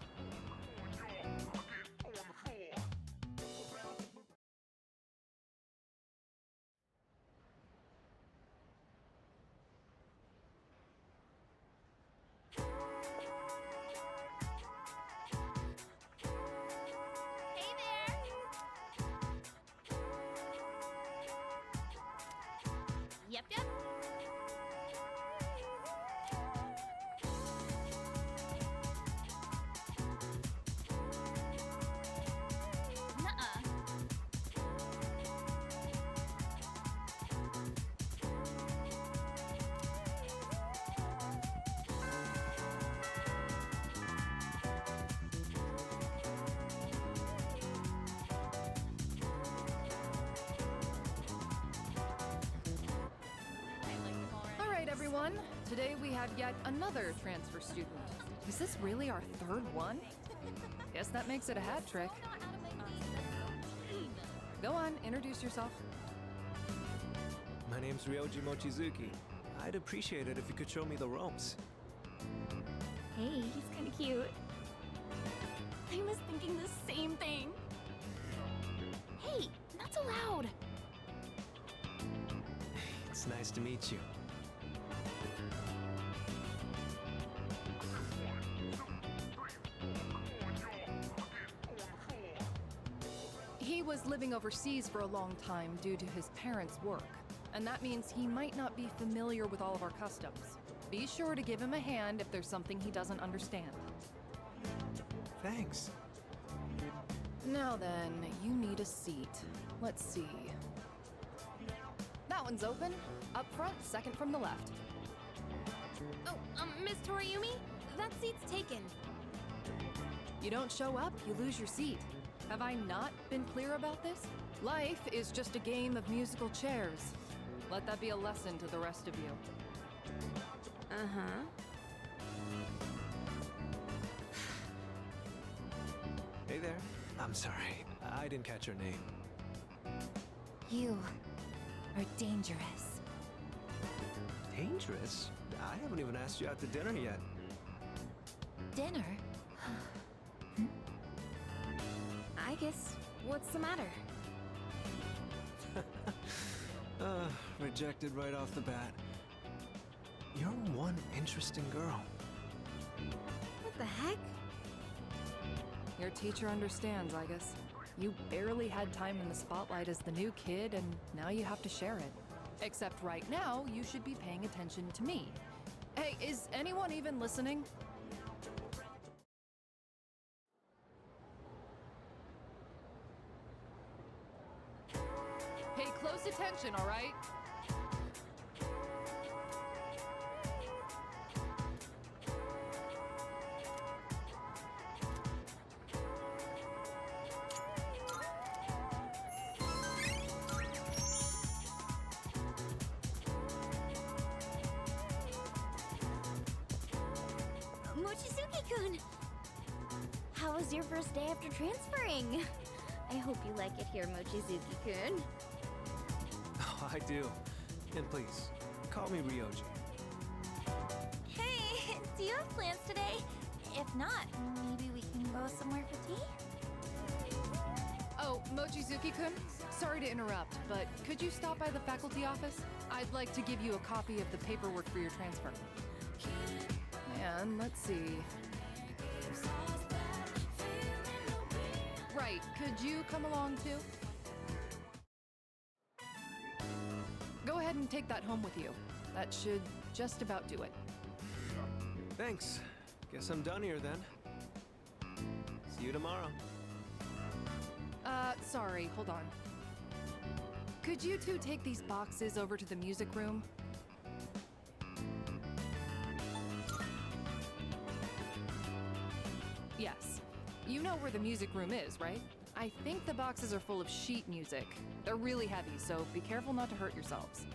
everyone. Today we have yet another transfer student. Is this really our third one? Guess that makes it a hat trick. Go on, introduce yourself. My name's Ryoji Mochizuki. I'd appreciate it if you could show me the ropes. Hey, he's kind of cute. I was thinking the same thing. Hey, not so loud. It's nice to meet you. He was living overseas for a long time due to his parents' work, and that means he might not be familiar with all of our customs. Be sure to give him a hand if there's something he doesn't understand. Thanks. Now then, you need a seat. Let's see. That one's open. Up front, second from the left. Oh, Miss Toriumi? That seat's taken. You don't show up, you lose your seat. Have I not been clear about this? Life is just a game of musical chairs. Let that be a lesson to the rest of you. Uh-huh. Hey there. I'm sorry. I didn't catch your name. You are dangerous. Dangerous? I haven't even asked you out to dinner yet. Dinner? I guess, what's the matter? Rejected right off the bat. You're one interesting girl. What the heck? Your teacher understands, I guess. You barely had time in the spotlight as the new kid, and now you have to share it. Except right now, you should be paying attention to me. Hey, is anyone even listening? Pay close attention, all right? Mochizuki-kun! How was your first day after transferring? I hope you like it here, Mochizuki-kun. Oh, I do. And please, call me Ryoji. Hey, do you have plans today? If not, maybe we can go somewhere for tea? Oh, Mochizuki-kun, sorry to interrupt, but could you stop by the faculty office? I'd like to give you a copy of the paperwork for your transfer. And let's see. Right, could you come along too? Go ahead and take that home with you. That should just about do it. Thanks. Guess I'm done here then. See you tomorrow. Sorry, hold on. Could you two take these boxes over to the music room? Yes. You know where the music room is, right? I think the boxes are full of sheet music. They're really heavy, so be careful not to hurt yourselves.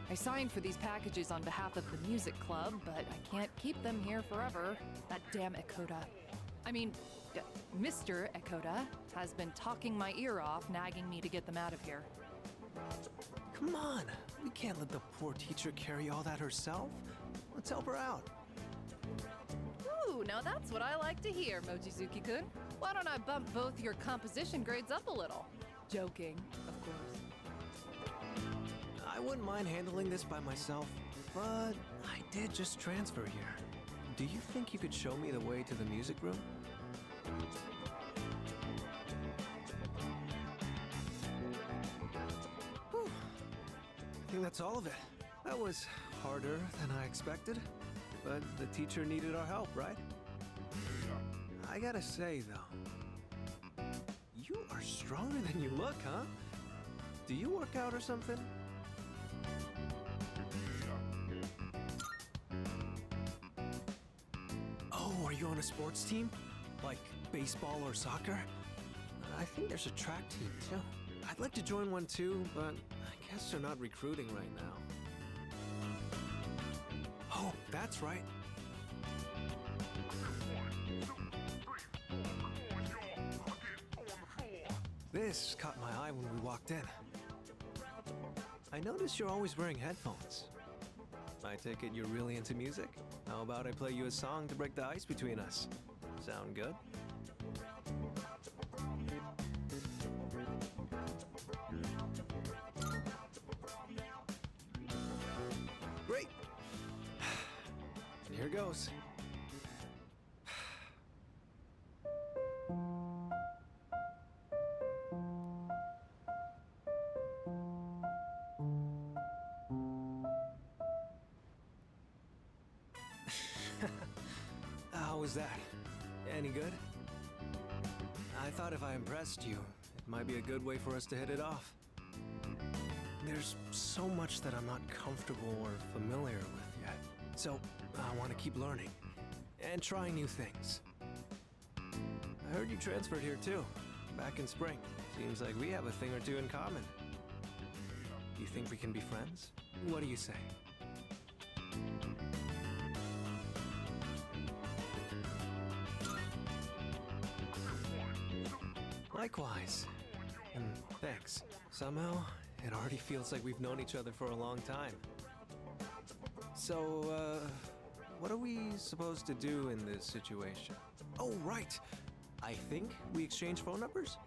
I signed for these packages on behalf of the music club, but I can't keep them here forever. That damn Ekoda. I mean, Mr. Ekoda has been talking my ear off, nagging me to get them out of here. Come on. We can't let the poor teacher carry all that herself. Let's help her out. Ooh, now that's what I like to hear, Mochizuki-kun. Why don't I bump both your composition grades up a little? Joking, of course. I wouldn't mind handling this by myself, but I did just transfer here. Do you think you could show me the way to the music room? Whew. I think that's all of it. That was harder than I expected, but the teacher needed our help, right? I gotta say, though, you are stronger than you look, huh? Do you work out or something? Oh, are you on a sports team? Like baseball or soccer? I think there's a track team, too. I'd like to join one, too, but I guess they're not recruiting right now. Oh, that's right. This caught my eye when we walked in. I noticed you're always wearing headphones. I take it you're really into music? How about I play you a song to break the ice between us? Sound good? Great! And here goes. How was that? Any good? I thought if I impressed you, it might be a good way for us to hit it off. There's so much that I'm not comfortable or familiar with yet, so I want to keep learning and trying new things. I heard you transferred here too, back in spring. Seems like we have a thing or two in common. You think we can be friends? What do you say? Likewise. And thanks. Somehow, it already feels like we've known each other for a long time. So, what are we supposed to do in this situation? Oh, right! I think we exchange phone numbers?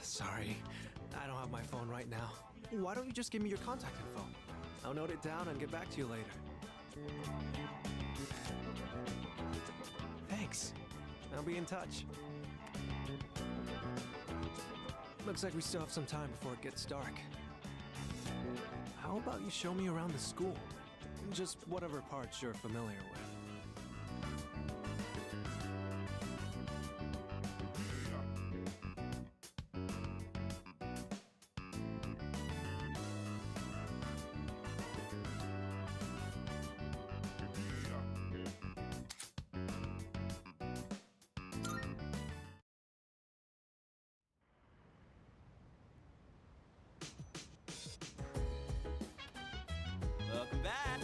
Sorry, I don't have my phone right now. Why don't you just give me your contact info? I'll note it down and get back to you later. Thanks. I'll be in touch. Looks like we still have some time before it gets dark. How about you show me around the school? Just whatever parts you're familiar with. Welcome back.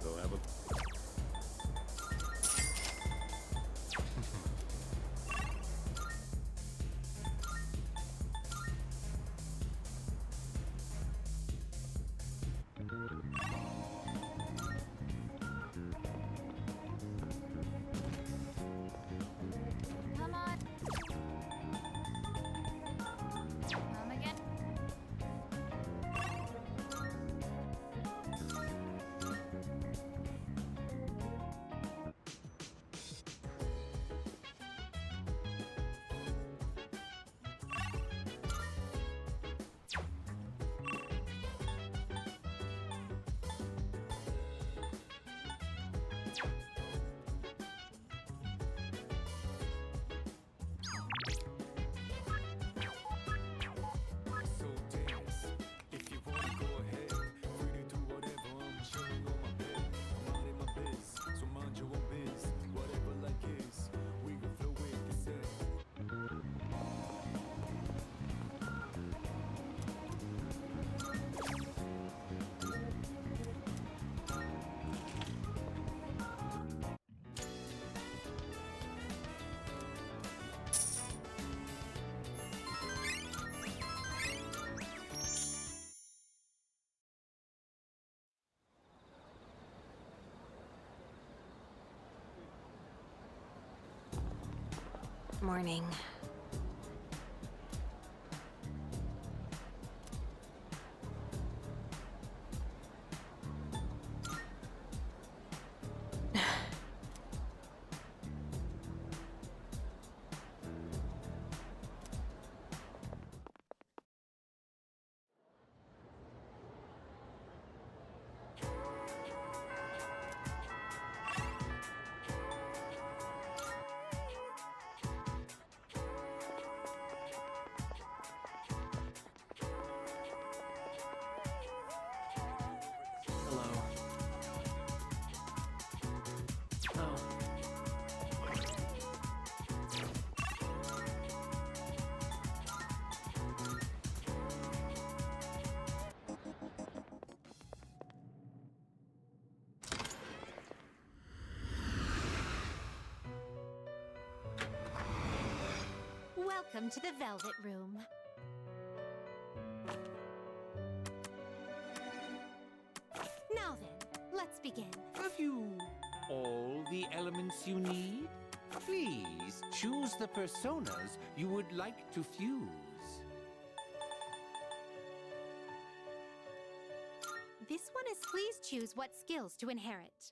Go have a... Come on. Come again. So dance. If you wanna go ahead, free to do whatever. I'm chilling on my bed. I'm minding my biz, so mind your own biz. Whatever like is, we gon' flow with the set. Morning. Welcome to the Velvet Room. Now then, let's begin. Have you all the elements you need? Please choose the personas you would like to fuse. This one is please choose what skills to inherit.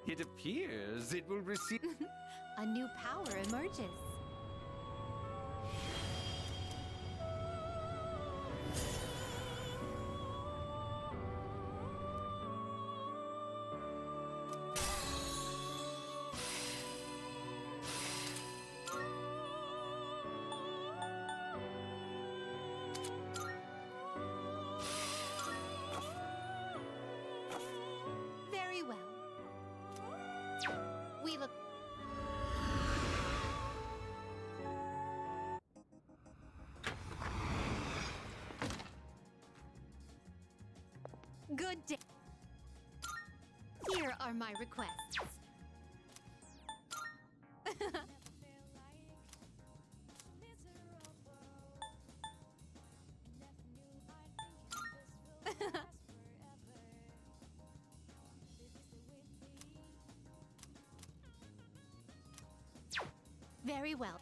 It appears it will receive... A new power emerges. Very well. We look... Good day. Here are my requests. Very well.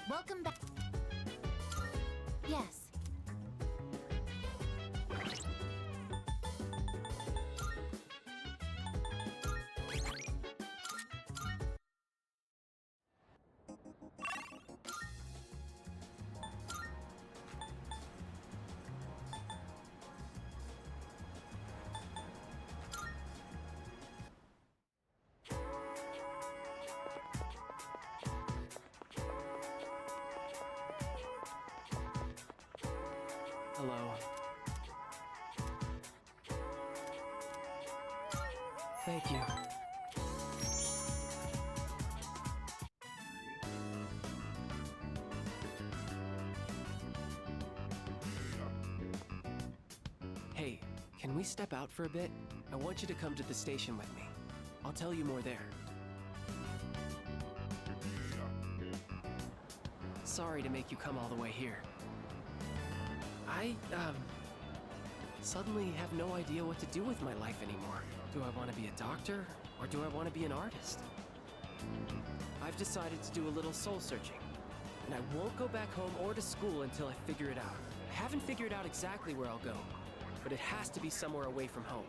Welcome back. Yes. Hello. Thank you. Hey, can we step out for a bit? I want you to come to the station with me. I'll tell you more there. Sorry to make you come all the way here. I, suddenly have no idea what to do with my life anymore. Do I want to be a doctor, or do I want to be an artist? I've decided to do a little soul searching, and I won't go back home or to school until I figure it out. I haven't figured out exactly where I'll go, but it has to be somewhere away from home.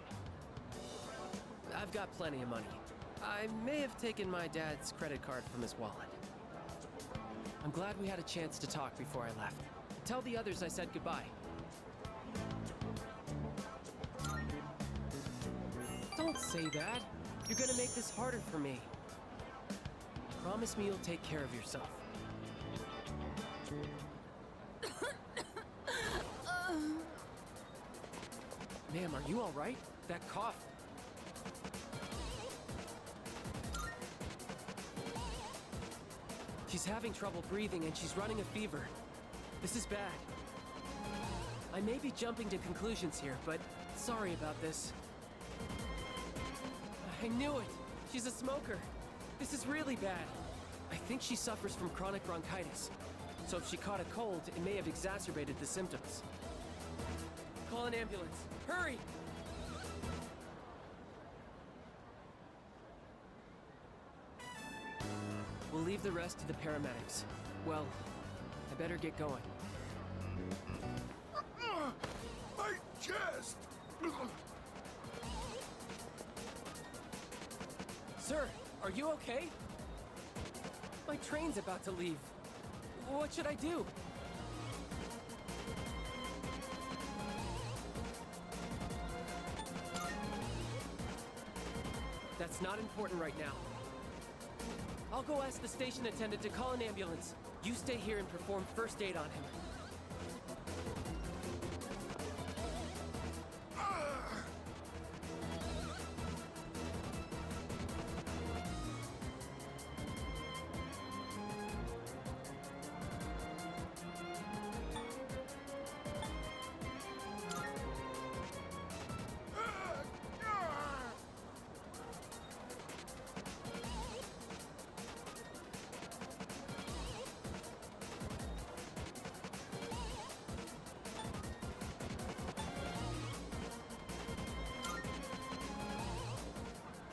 I've got plenty of money. I may have taken my dad's credit card from his wallet. I'm glad we had a chance to talk before I left. Tell the others I said goodbye. Don't say that. You're gonna make this harder for me. Promise me you'll take care of yourself. Ma'am, are you all right? That cough. She's having trouble breathing and she's running a fever. This is bad. I may be jumping to conclusions here, but sorry about this. I knew it! She's a smoker. This is really bad. I think she suffers from chronic bronchitis. So if she caught a cold, it may have exacerbated the symptoms. Call an ambulance. Hurry! We'll leave the rest to the paramedics. Well, I better get going. My chest! Sir, are you okay? My train's about to leave. What should I do? That's not important right now. I'll go ask the station attendant to call an ambulance. You stay here and perform first aid on him.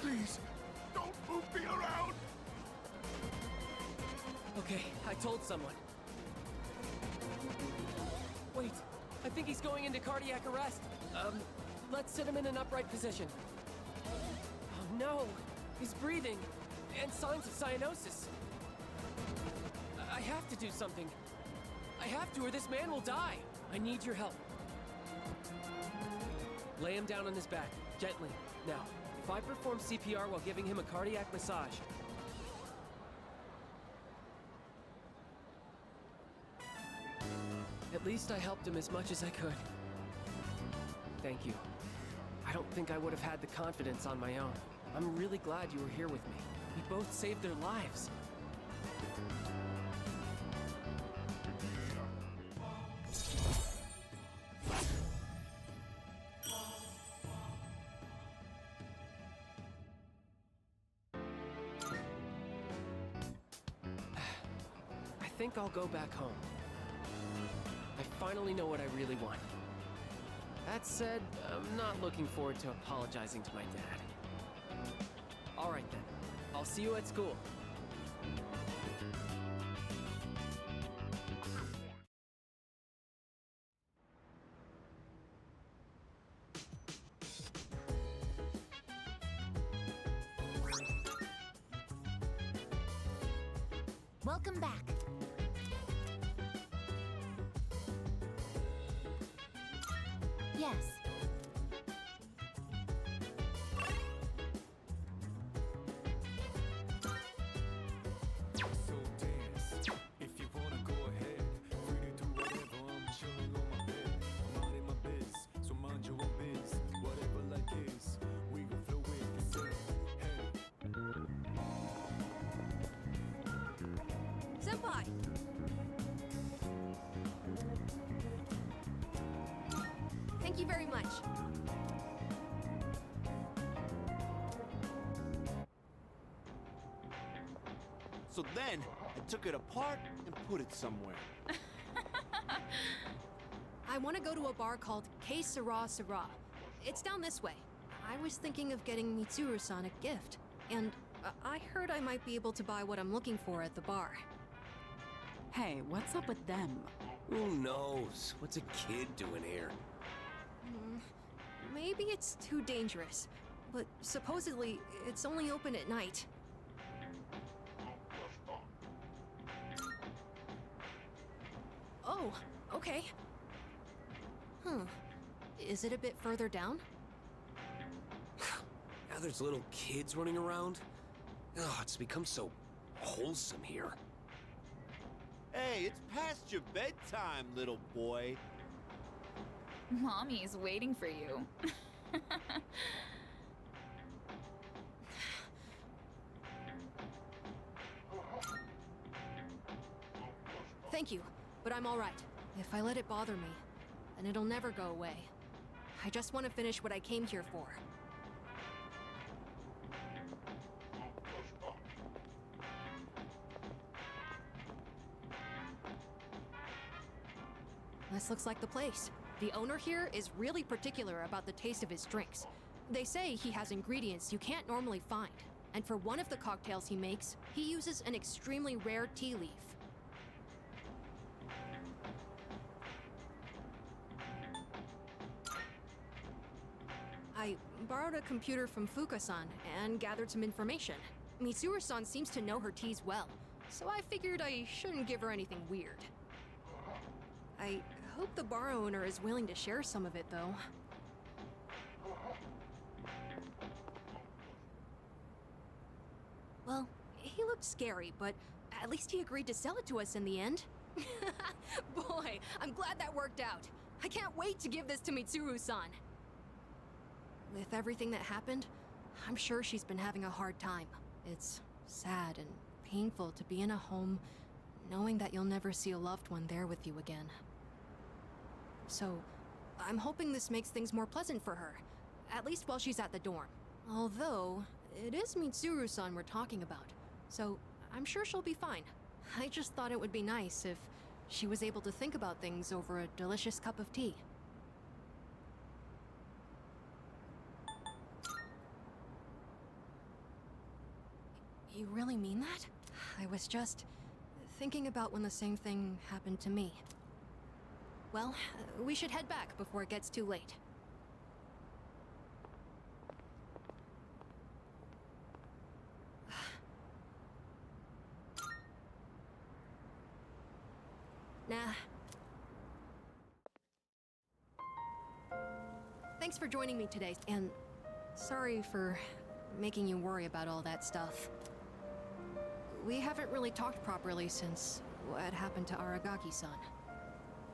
Please, don't move me around! Okay, I told someone. Wait, I think he's going into cardiac arrest. Let's sit him in an upright position. Oh no, he's breathing, and signs of cyanosis. I have to do something. I have to, or this man will die. I need your help. Lay him down on his back, gently. Now, if I perform CPR while giving him a cardiac massage. At least I helped him as much as I could. Thank you. I don't think I would have had the confidence on my own. I'm really glad you were here with me. We both saved their lives. I think I'll go back home. I finally know what I really want. That said, I'm not looking forward to apologizing to my dad. All right then. I'll see you at school. Welcome back. Yes. So dance, if you wanna go ahead. Free to do whatever, I'm chilling on my bed. I'm minding my biz, so mind your own biz. Whatever like is, we gon' flow with the hey. Senpai! Thank you very much. So then, I took it apart and put it somewhere. I want to go to a bar called K Sara Sara. It's down this way. I was thinking of getting Mitsuru-san a gift, and I heard I might be able to buy what I'm looking for at the bar. Hey, what's up with them? Who knows? What's a kid doing here? Maybe it's too dangerous, but supposedly it's only open at night. Oh, okay. Is it a bit further down? Now there's little kids running around. Oh, it's become so wholesome here. Hey, it's past your bedtime, little boy. Mommy's waiting for you. Thank you, but I'm all right. If I let it bother me, then it'll never go away. I just want to finish what I came here for. This looks like the place. The owner here is really particular about the taste of his drinks. They say he has ingredients you can't normally find. And for one of the cocktails he makes, he uses an extremely rare tea leaf. borrowed a computer from Fuka-san and gathered some information. Mitsuru-san seems to know her T's well, so I figured I shouldn't give her anything weird. I hope the bar owner is willing to share some of it, though. Well, he looked scary, but at least he agreed to sell it to us in the end. Boy, I'm glad that worked out. I can't wait to give this to Mitsuru-san. With everything that happened, I'm sure she's been having a hard time. It's sad and painful to be in a home knowing that you'll never see a loved one there with you again. So, I'm hoping this makes things more pleasant for her, at least while she's at the dorm. Although, it is Mitsuru-san we're talking about, so I'm sure she'll be fine. I just thought it would be nice if she was able to think about things over a delicious cup of tea. You really mean that? I was just thinking about when the same thing happened to me. Well, we should head back before it gets too late. Nah. Thanks for joining me today, and sorry for making you worry about all that stuff. We haven't really talked properly since what happened to Aragaki-san.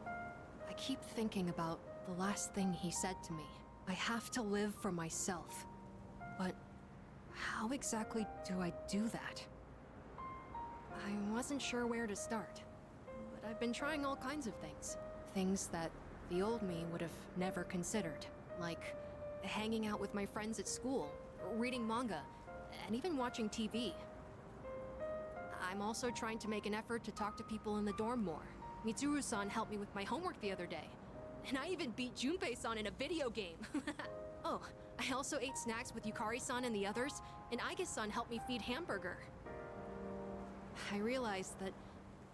I keep thinking about the last thing he said to me. I have to live for myself. But how exactly do I do that? I wasn't sure where to start. But I've been trying all kinds of things. Things that the old me would have never considered. Like hanging out with my friends at school, reading manga, and even watching TV. I'm also trying to make an effort to talk to people in the dorm more. Mitsuru-san helped me with my homework the other day. And I even beat Junpei-san in a video game. Oh, I also ate snacks with Yukari-san and the others, and Aigis-san helped me feed Hamburger. I realized that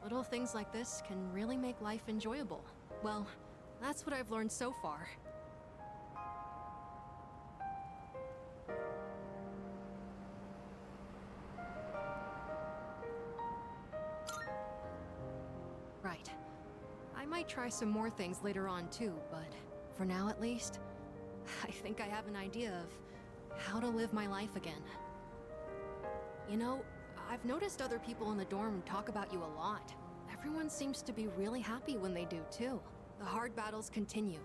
little things like this can really make life enjoyable. Well, that's what I've learned so far. Right. I might try some more things later on too, but for now at least, I think I have an idea of how to live my life again. You know, I've noticed other people in the dorm talk about you a lot. Everyone seems to be really happy when they do too. The hard battles continue,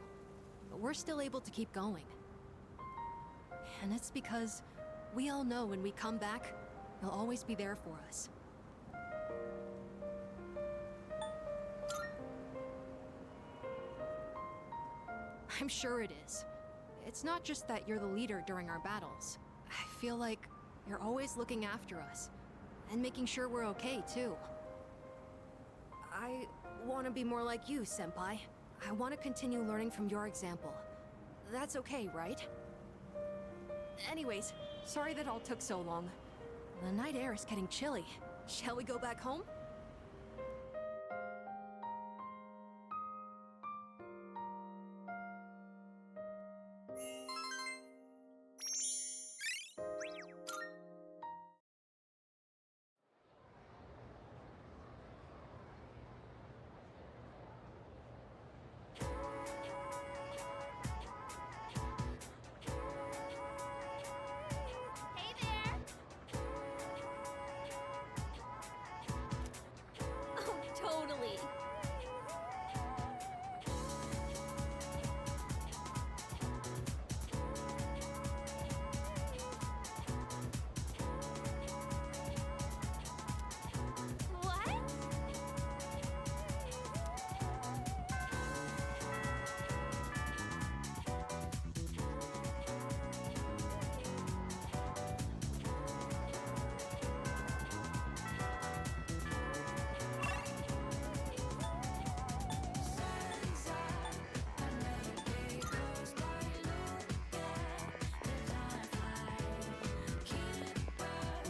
but we're still able to keep going. And it's because we all know when we come back, you'll always be there for us. I'm sure it is. It's not just that you're the leader during our battles. I feel like you're always looking after us, and making sure we're okay, too. I want to be more like you, Senpai. I want to continue learning from your example. That's okay, right? Anyways, sorry that all took so long. The night air is getting chilly. Shall we go back home? Hey there! Oh, totally. What?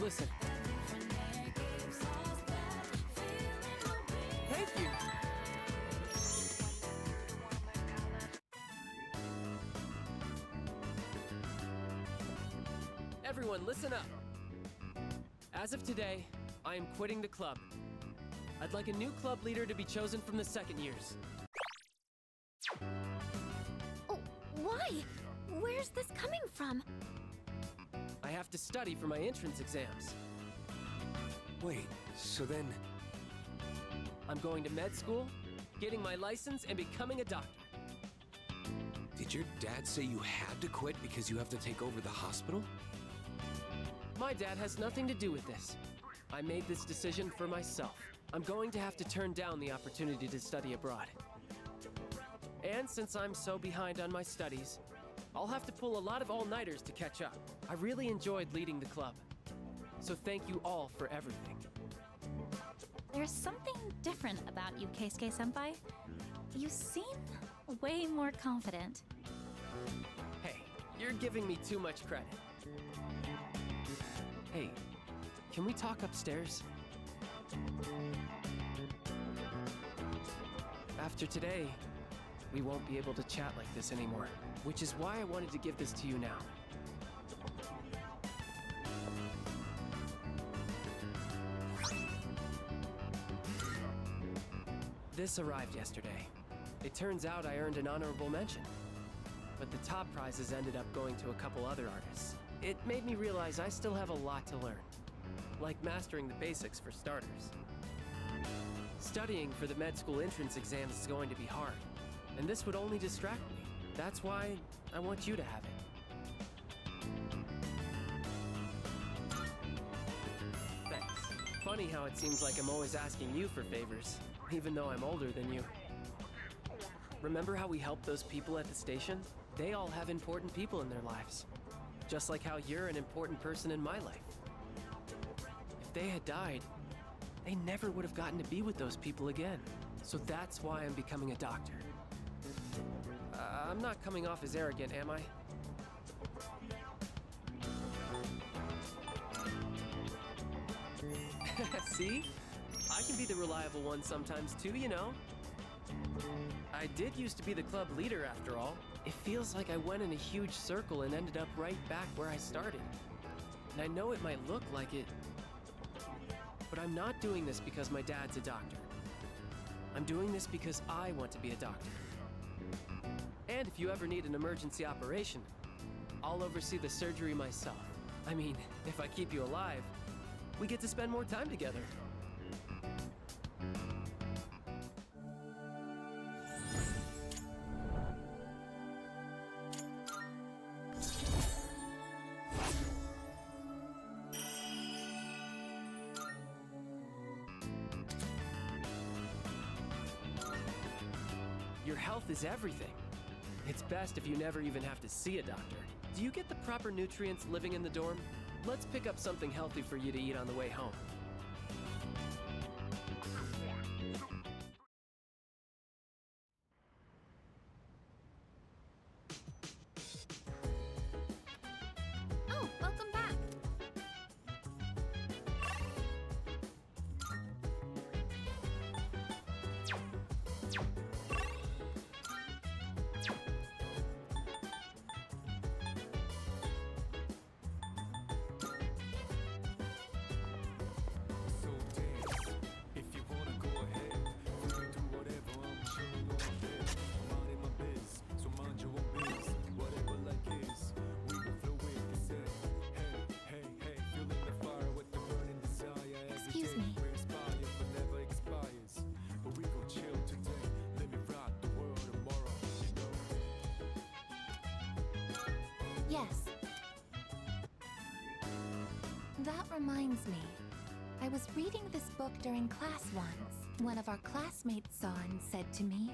Listen. Thank you. everyone, listen up. As of today, I am quitting the club. I'd like a new club leader to be chosen from the second years. Oh, why? Where's this coming from? I have to study for my entrance exams. Wait, so then... I'm going to med school, getting my license, and becoming a doctor. Did your dad say you had to quit because you have to take over the hospital? My dad has nothing to do with this. I made this decision for myself. I'm going to have to turn down the opportunity to study abroad. And since I'm so behind on my studies, I'll have to pull a lot of all-nighters to catch up. I really enjoyed leading the club. So thank you all for everything. There's something different about you, Keisuke-senpai. You seem way more confident. Hey, you're giving me too much credit. Hey, can we talk upstairs? After today, we won't be able to chat like this anymore, which is why I wanted to give this to you now. This arrived yesterday. It turns out I earned an honorable mention, but the top prizes ended up going to a couple other artists. It made me realize I still have a lot to learn, like mastering the basics for starters. Studying for the med school entrance exams is going to be hard, and this would only distract me. That's why I want you to have it. Thanks. Funny how it seems like I'm always asking you for favors, even though I'm older than you. Remember how we helped those people at the station? They all have important people in their lives. Just like how you're an important person in my life. If they had died, they never would have gotten to be with those people again. So that's why I'm becoming a doctor. I'm not coming off as arrogant, am I? See? I can be the reliable one sometimes too, you know? I did used to be the club leader after all. It feels like I went in a huge circle and ended up right back where I started. And I know it might look like it, but I'm not doing this because my dad's a doctor. I'm doing this because I want to be a doctor. And if you ever need an emergency operation, I'll oversee the surgery myself. I mean, if I keep you alive, we get to spend more time together. Your health is everything. It's best if you never even have to see a doctor. Do you get the proper nutrients living in the dorm? Let's pick up something healthy for you to eat on the way home. Oh, welcome back. Excuse me. Yes. That reminds me. I was reading this book during class once. One of our classmates saw and said to me,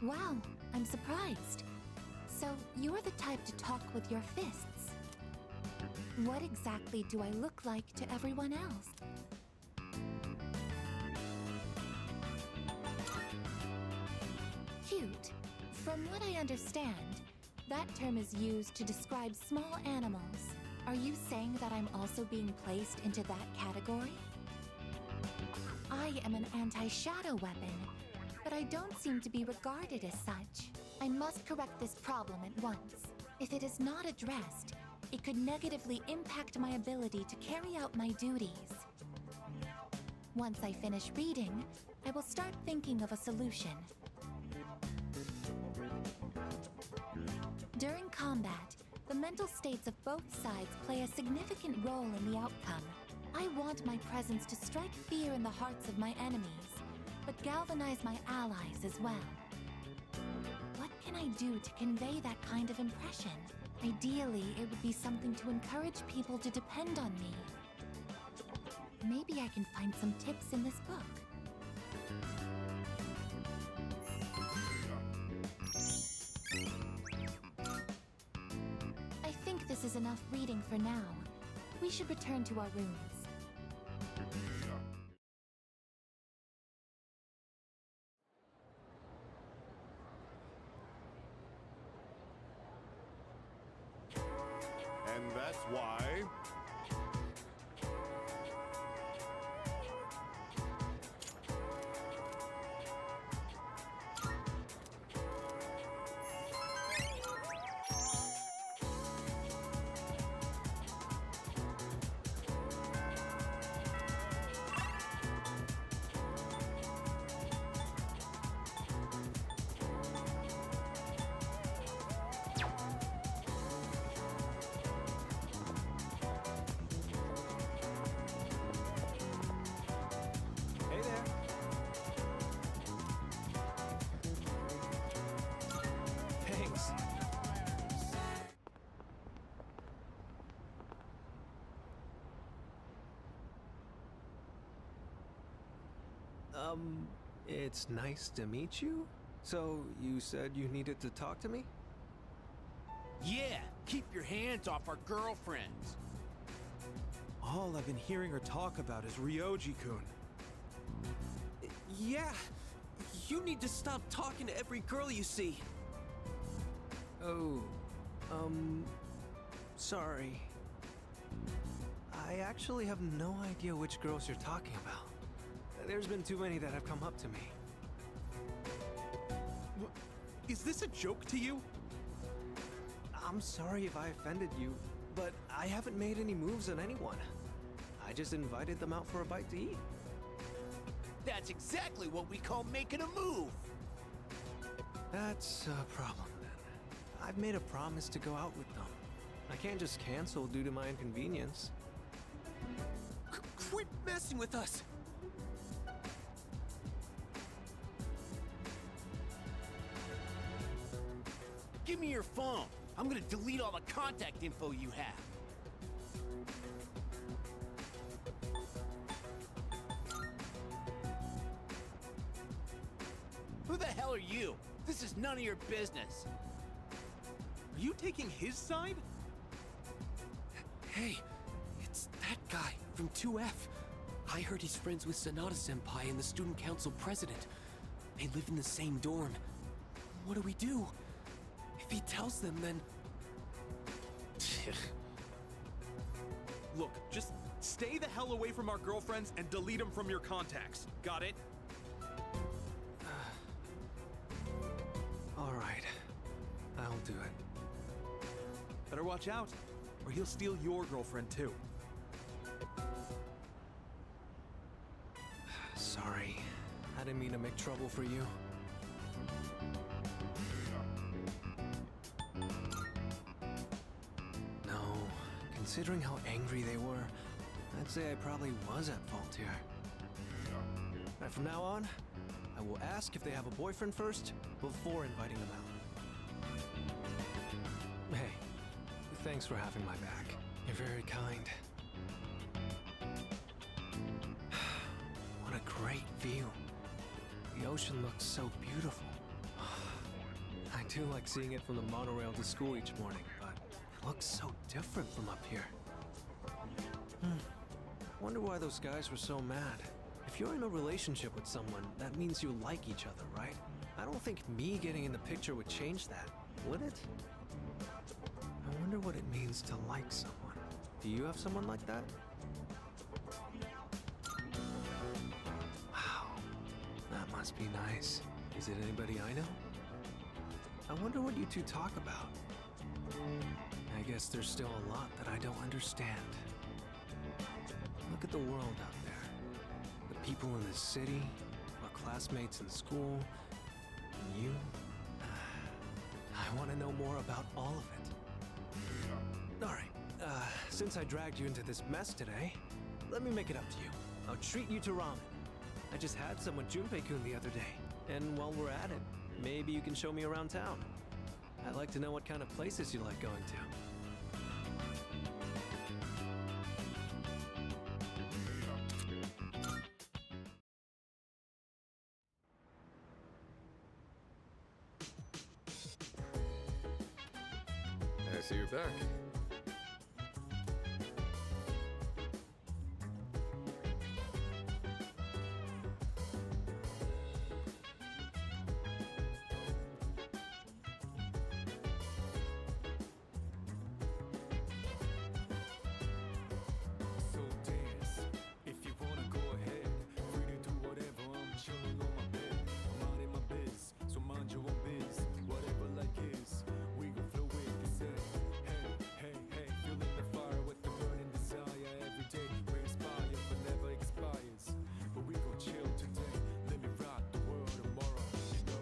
"Wow, I'm surprised. So you're the type to talk with your fists. What exactly do I look like to everyone else?" Cute. From what I understand, that term is used to describe small animals. Are you saying that I'm also being placed into that category? I am an anti-shadow weapon, but I don't seem to be regarded as such. I must correct this problem at once. If it is not addressed, it could negatively impact my ability to carry out my duties. Once I finish reading, I will start thinking of a solution. During combat, the mental states of both sides play a significant role in the outcome. I want my presence to strike fear in the hearts of my enemies, but galvanize my allies as well. What can I do to convey that kind of impression? Ideally, it would be something to encourage people to depend on me. Maybe I can find some tips in this book. I think this is enough reading for now. We should return to our rooms. And that's why... Hey there. Thanks. It's nice to meet you. So, you said you needed to talk to me? Yeah, keep your hands off our girlfriends. All I've been hearing her talk about is Ryoji-kun. Yeah, you need to stop talking to every girl you see. Oh, sorry. I actually have no idea which girls you're talking about. There's been too many that have come up to me. Is this a joke to you? I'm sorry if I offended you, but I haven't made any moves on anyone. I just invited them out for a bite to eat. That's exactly what we call making a move. That's a problem then. I've made a promise to go out with them. I can't just cancel due to my inconvenience. Quit messing with us! Give me your phone. I'm gonna delete all the contact info you have. Who the hell are you? This is none of your business. Are you taking his side? Hey, it's that guy from 2F. I heard he's friends with Sonata-senpai and the student council president. They live in the same dorm. What do we do? If he tells them, then... Look, just stay the hell away from our girlfriends and delete them from your contacts. Got it? All right, I'll do it. Better watch out, or he'll steal your girlfriend too. Sorry, I didn't mean to make trouble for you. No, considering how angry they were, I'd say I probably was at fault here. Right, from now on, I will ask if they have a boyfriend first before inviting them out. Hey, thanks for having my back. You're very kind. What a great view. The ocean looks so beautiful. I do like seeing it from the monorail to school each morning, but it looks so different from up here. Wonder why those guys were so mad. If you're in a relationship with someone, that means you like each other, right? I don't think me getting in the picture would change that, would it? I wonder what it means to like someone. Do you have someone like that? Wow, that must be nice. Is it anybody I know? I wonder what you two talk about. I guess there's still a lot that I don't understand. Look at the world out there. The people in the city, our classmates in school, and you. I want to know more about all of it. Alright, since I dragged you into this mess today, let me make it up to you. I'll treat you to ramen. I just had some with Junpei-kun the other day. And while we're at it, maybe you can show me around town. I'd like to know what kind of places you like going to. I see you're back. So dance, if you wanna go ahead. Free to do whatever, I'm chilling on my bed. I'm minding my biz, so mind your own biz. Whatever like is, we gon' flow with this head. Hey, hey, hey, feeling the fire with the burning desire. Every day we inspire, but never expires. But we gon' chill today, let me rock the world tomorrow, you know.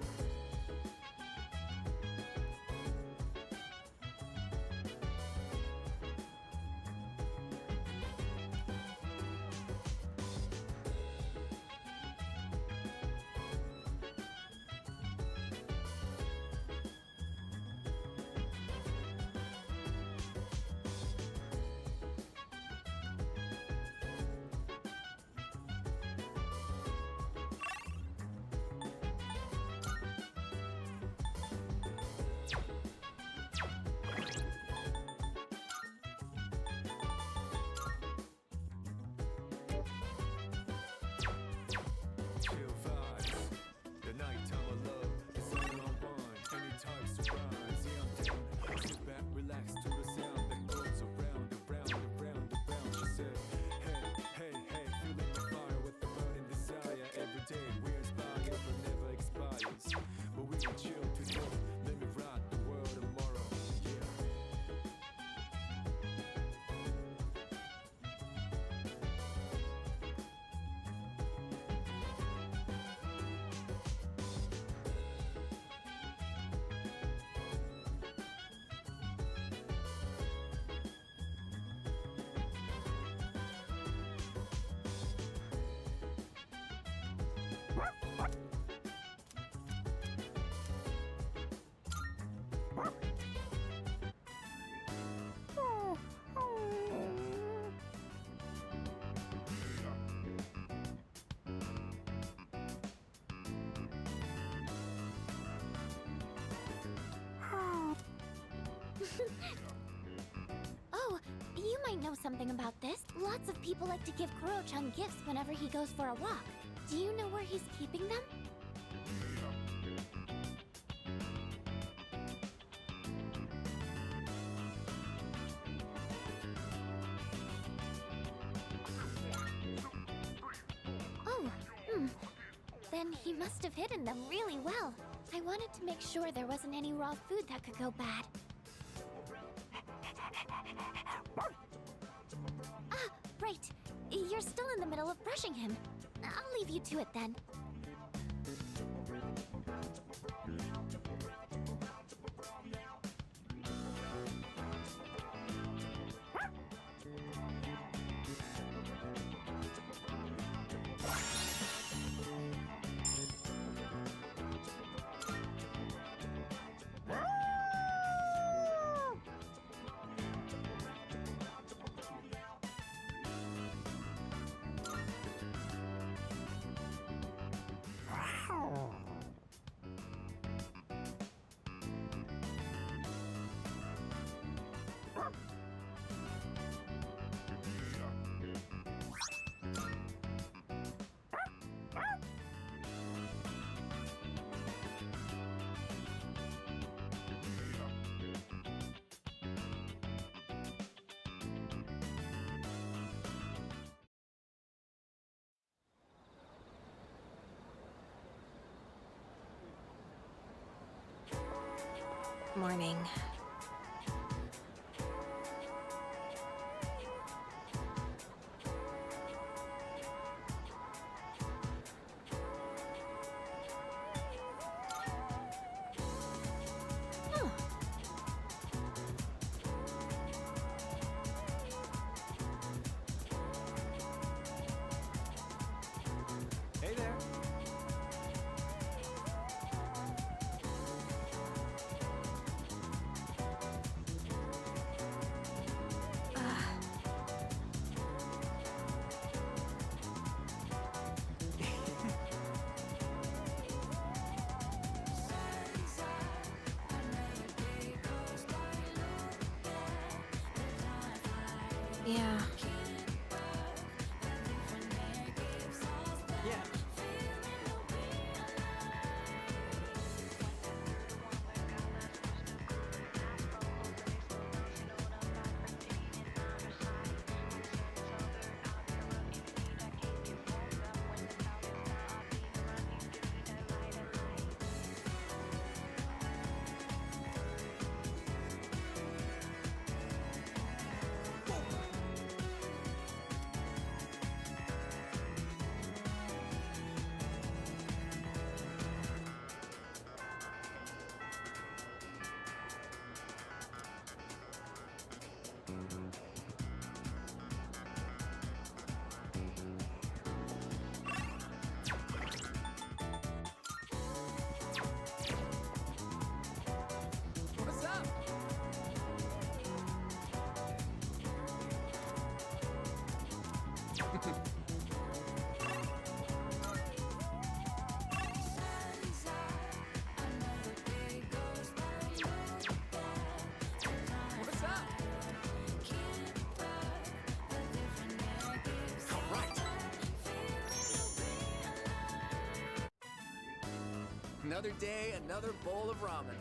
Chill vibes, the nighttime of love is all I want. Any type surprise, yeah I'm down. Sit back, relax to the sound that goes around, around, around, around. She said, hey, hey, hey, feeling the fire with the burning desire. Every day we inspire, but never expires. But we can chill today, let me rock the world tomorrow, yeah. Oh, you might know something about this. Lots of people like to give Kuro-chan gifts whenever he goes for a walk. Do you know where he's keeping them? Oh, Then he must have hidden them really well. I wanted to make sure there wasn't any raw food that could go bad. Ah, right. You're still in the middle of brushing him. I'll leave you to it then. Morning. Yeah. Yeah. What's up? What's up? All right. Another day, another bowl of ramen.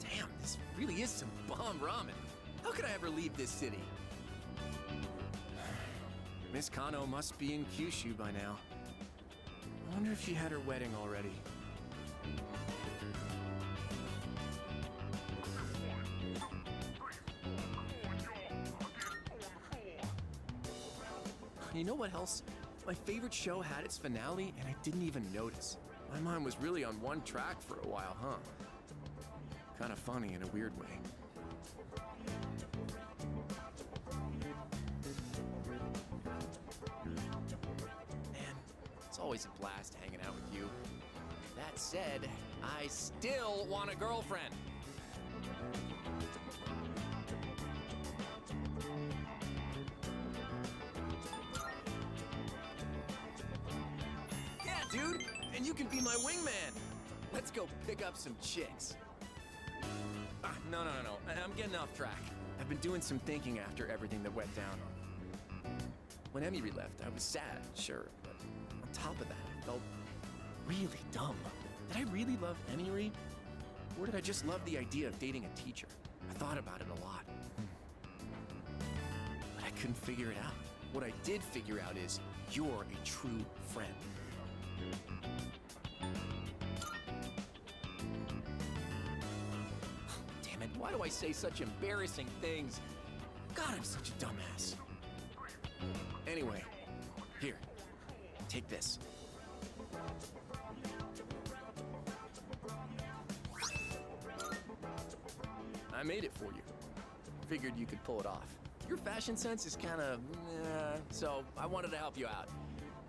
Damn, this really is some bomb ramen. How could I ever leave this city? Miss Kano must be in Kyushu by now. I wonder if she had her wedding already. You know what else? My favorite show had its finale and I didn't even notice. My mind was really on one track for a while, huh? Kind of funny in a weird way. Man, it's always a blast hanging out with you. That said, I still want a girlfriend. Yeah, dude, and you can be my wingman. Let's go pick up some chicks. No. I'm getting off track. I've been doing some thinking after everything that went down. When Emiri left, I was sad, sure, but on top of that, I felt really dumb. Did I really love Emiri? Or did I just love the idea of dating a teacher? I thought about it a lot. But I couldn't figure it out. What I did figure out is you're a true friend. Damn it, why do I say such embarrassing things? God, I'm such a dumbass. Anyway, here, take this. I made it for you. Figured you could pull it off. Your fashion sense is kind of, so I wanted to help you out.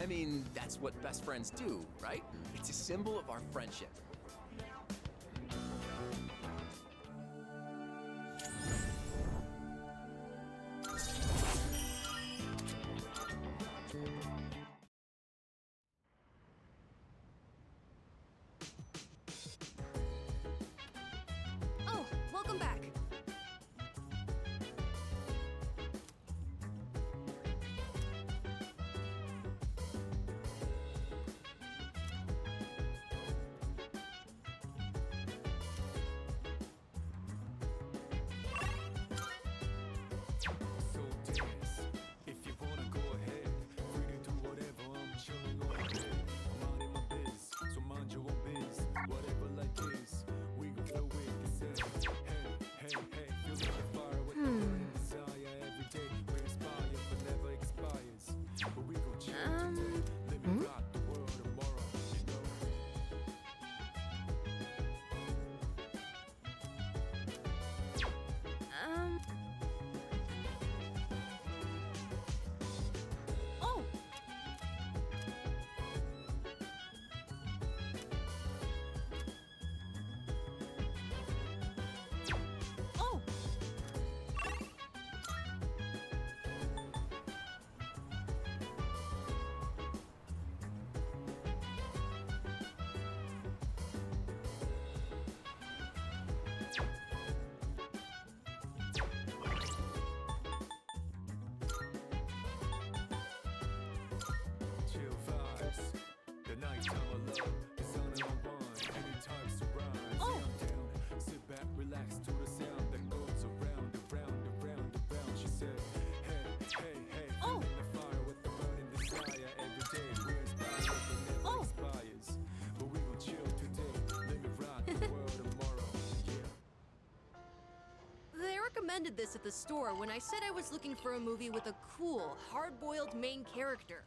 I mean, that's what best friends do, right? It's a symbol of our friendship. Oh, welcome back. So dance. If you wanna go ahead, free to do whatever. I'm chilling on my bed. I'm minding my biz, so mind your own biz. Whatever like this, we gon' flow with this. Hey, recommended this at the store when I said I was looking for a movie with a cool, hard-boiled main character.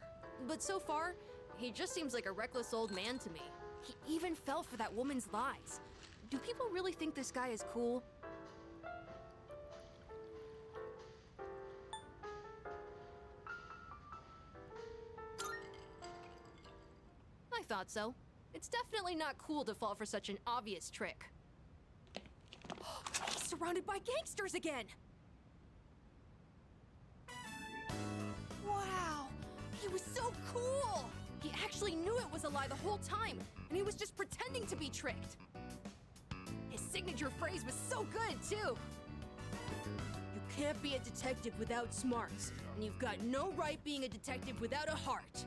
But so far, he just seems like a reckless old man to me. He even fell for that woman's lies. Do people really think this guy is cool? I thought so. It's definitely not cool to fall for such an obvious trick. He's surrounded by gangsters again! Wow! He was so cool! He actually knew it was a lie the whole time, and he was just pretending to be tricked. His signature phrase was so good, too. You can't be a detective without smarts, and you've got no right being a detective without a heart.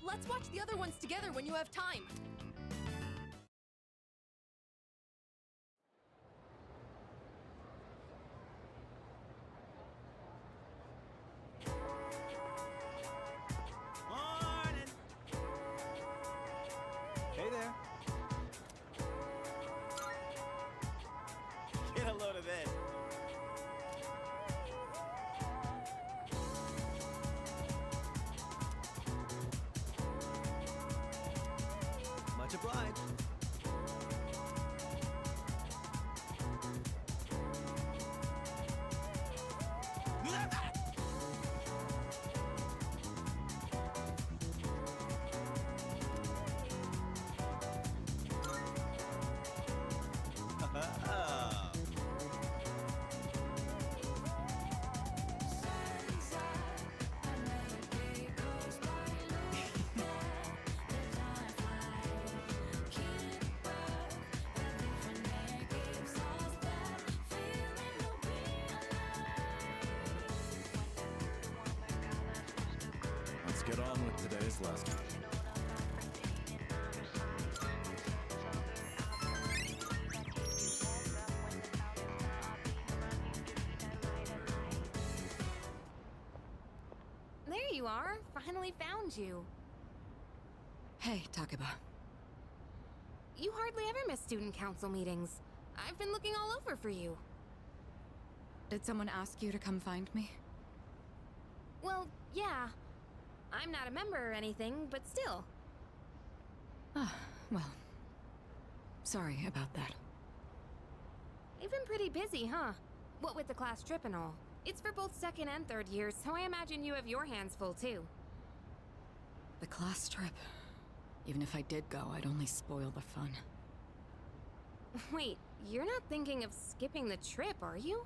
Let's watch the other ones together when you have time. Morning! Hey there. Get a load of this. Much obliged. Let's get on with today's lesson. There you are. Finally found you. Hey, Takeba. You hardly ever miss student council meetings. I've been looking all over for you. Did someone ask you to come find me? Well, yeah. I'm not a member or anything, but still. Ah, well. Sorry about that. You've been pretty busy, huh? What with the class trip and all. It's for both second and third years, so I imagine you have your hands full too. The class trip. Even if I did go, I'd only spoil the fun. Wait, you're not thinking of skipping the trip, are you?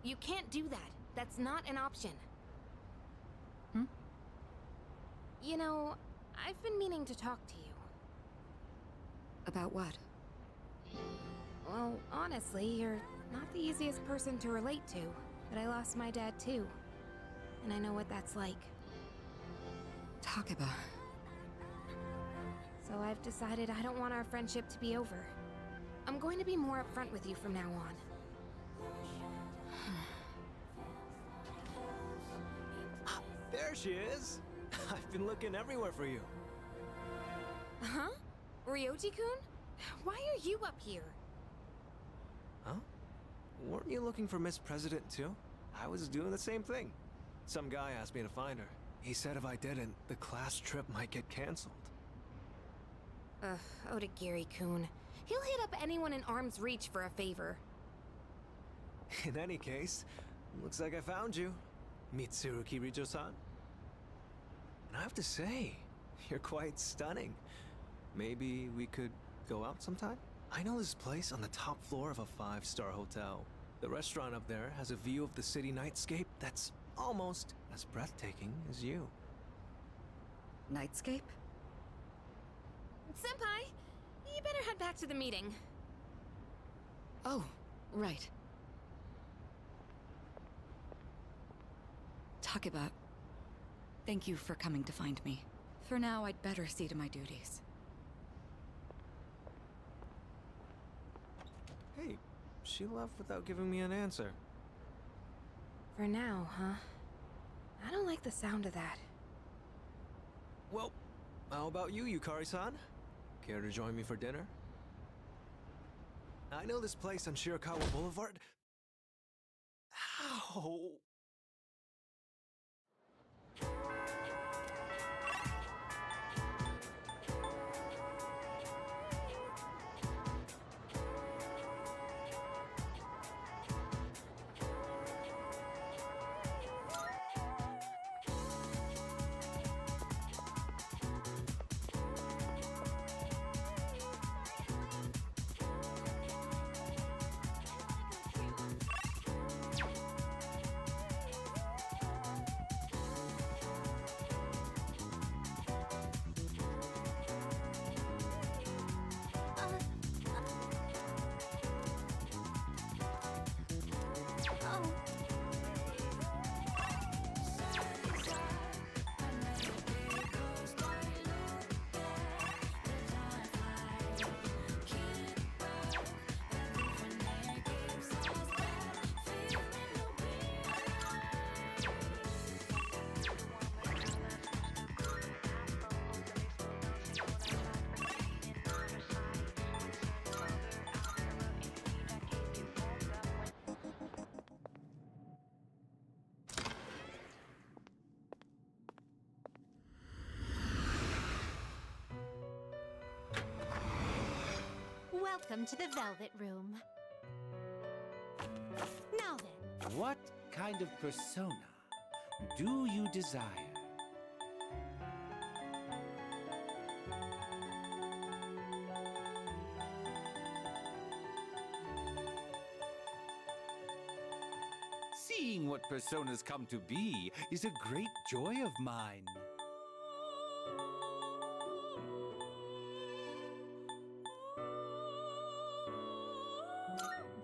You can't do that. That's not an option. Hmm? You know, I've been meaning to talk to you. About what? Well, honestly, you're not the easiest person to relate to, but I lost my dad too. And I know what that's like. Takeba. So I've decided I don't want our friendship to be over. I'm going to be more upfront with you from now on. There she is. I've been looking everywhere for you. Huh? Ryoji-kun? Why are you up here? Huh? Weren't you looking for Miss President too? I was doing the same thing. Some guy asked me to find her. He said if I didn't, the class trip might get canceled. Ugh, Odagiri-kun. He'll hit up anyone in arm's reach for a favor. In any case, looks like I found you, Mitsuru Kirijo-san. And I have to say, you're quite stunning. Maybe we could go out sometime? I know this place on the top floor of a 5-star hotel. The restaurant up there has a view of the city nightscape that's almost as breathtaking as you. Nightscape? Senpai, you better head back to the meeting. Oh, right. Takeba, thank you for coming to find me. For now, I'd better see to my duties. Hey, she left without giving me an answer. For now, huh? I don't like the sound of that. Well, how about you, Yukari-san? Care to join me for dinner? I know this place on Shirakawa Boulevard. Ow! Welcome to the Velvet Room. Now then. What kind of persona do you desire? Seeing what personas come to be is a great joy of mine.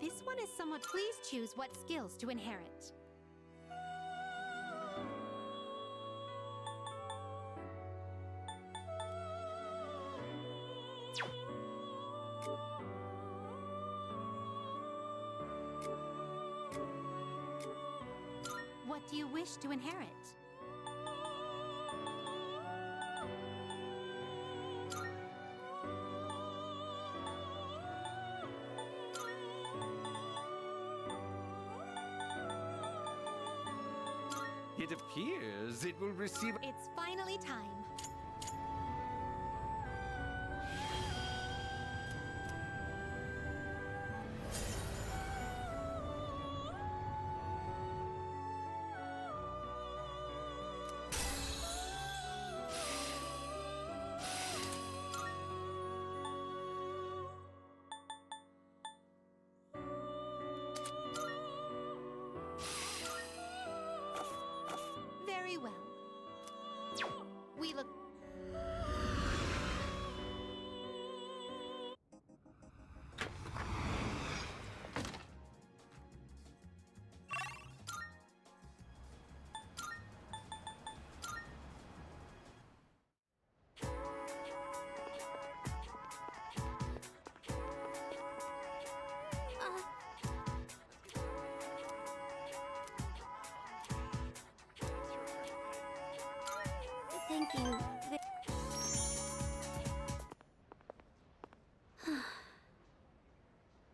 This one is somewhat. Please choose what skills to inherit. What do you wish to inherit? It appears it will receive. It's finally time. Very well. We look. Thank you.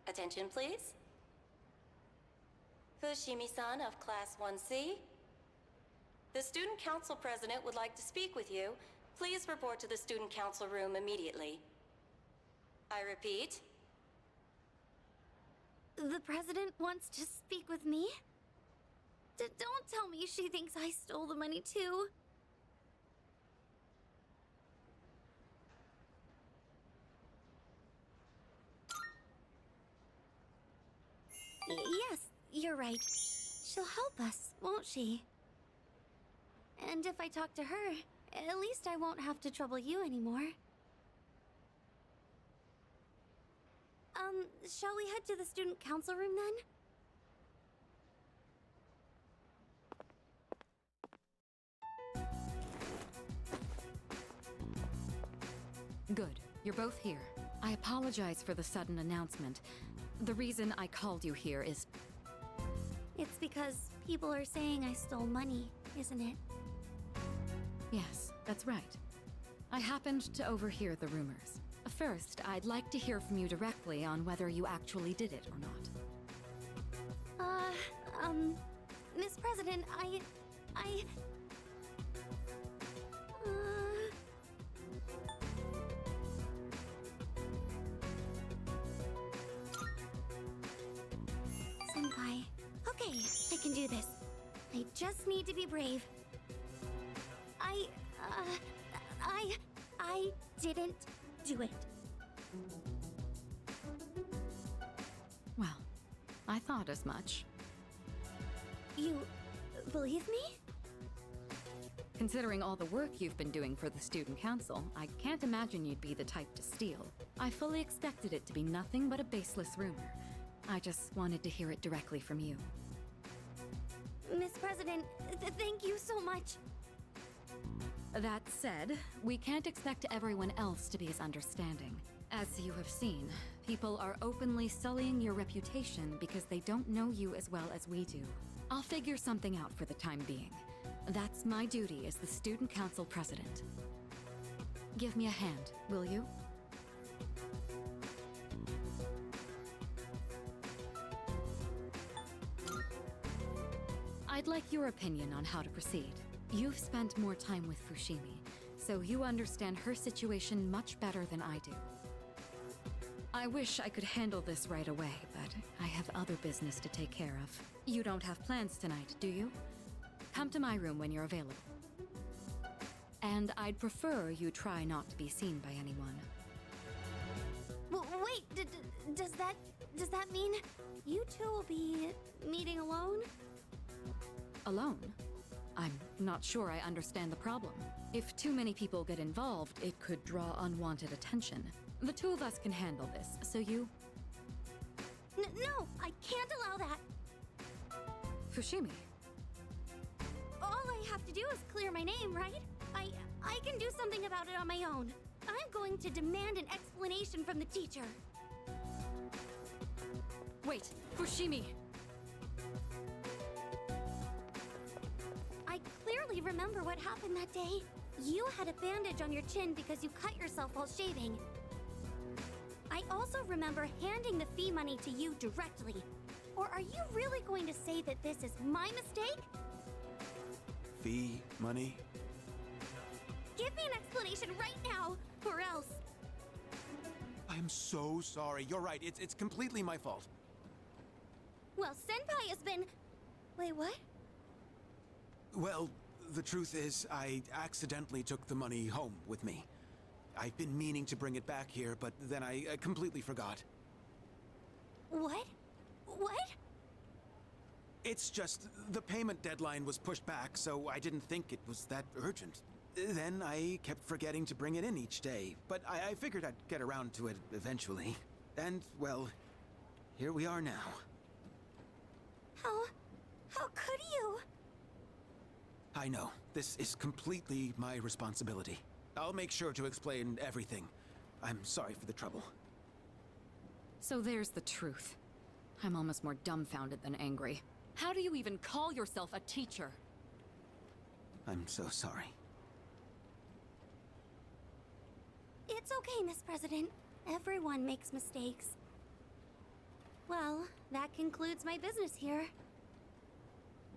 Attention, please. Fushimi-san of Class 1C. The Student Council President would like to speak with you. Please report to the Student Council room immediately. I repeat. The president wants to speak with me? Don't tell me she thinks I stole the money too. Yes, you're right. She'll help us, won't she? And if I talk to her, at least I won't have to trouble you anymore. Shall we head to the student council room then? Good. You're both here. I apologize for the sudden announcement. The reason I called you here is... It's because people are saying I stole money, isn't it? Yes, that's right. I happened to overhear the rumors. First, I'd like to hear from you directly on whether you actually did it or not. Miss President, Senpai. Okay, I can do this. I just need to be brave. I didn't do it. Well, I thought as much. You believe me? Considering all the work you've been doing for the Student Council, I can't imagine you'd be the type to steal. I fully expected it to be nothing but a baseless rumor. I just wanted to hear it directly from you. Miss President, thank you so much. That said, we can't expect everyone else to be as understanding. As you have seen, people are openly sullying your reputation because they don't know you as well as we do. I'll figure something out for the time being. That's my duty as the Student Council President. Give me a hand, will you? I'd like your opinion on how to proceed. You've spent more time with Fushimi, so you understand her situation much better than I do. I wish I could handle this right away, but I have other business to take care of. You don't have plans tonight, do you? Come to my room when you're available. And I'd prefer you try not to be seen by anyone. Wait, does that mean you two will be meeting alone? Alone? I'm not sure I understand the problem. If too many people get involved, it could draw unwanted attention. The two of us can handle this, so you... No, I can't allow that. Fushimi. All I have to do is clear my name, right? I can do something about it on my own. I'm going to demand an explanation from the teacher. Wait, Fushimi! I clearly remember what happened that day. You had a bandage on your chin because you cut yourself while shaving. I also remember handing the fee money to you directly. Or are you really going to say that this is my mistake? Fee? Money? Give me an explanation right now, or else. I'm so sorry. You're right. It's completely my fault. Well, Senpai has been... Wait, what? Well, the truth is, I accidentally took the money home with me. I've been meaning to bring it back here, but then I completely forgot. What? What? It's just, the payment deadline was pushed back, so I didn't think it was that urgent. Then I kept forgetting to bring it in each day, but I figured I'd get around to it eventually. And, well, here we are now. How could you? I know. This is completely my responsibility. I'll make sure to explain everything. I'm sorry for the trouble. So there's the truth. I'm almost more dumbfounded than angry. How do you even call yourself a teacher? I'm so sorry. It's okay, Miss President. Everyone makes mistakes. Well, that concludes my business here.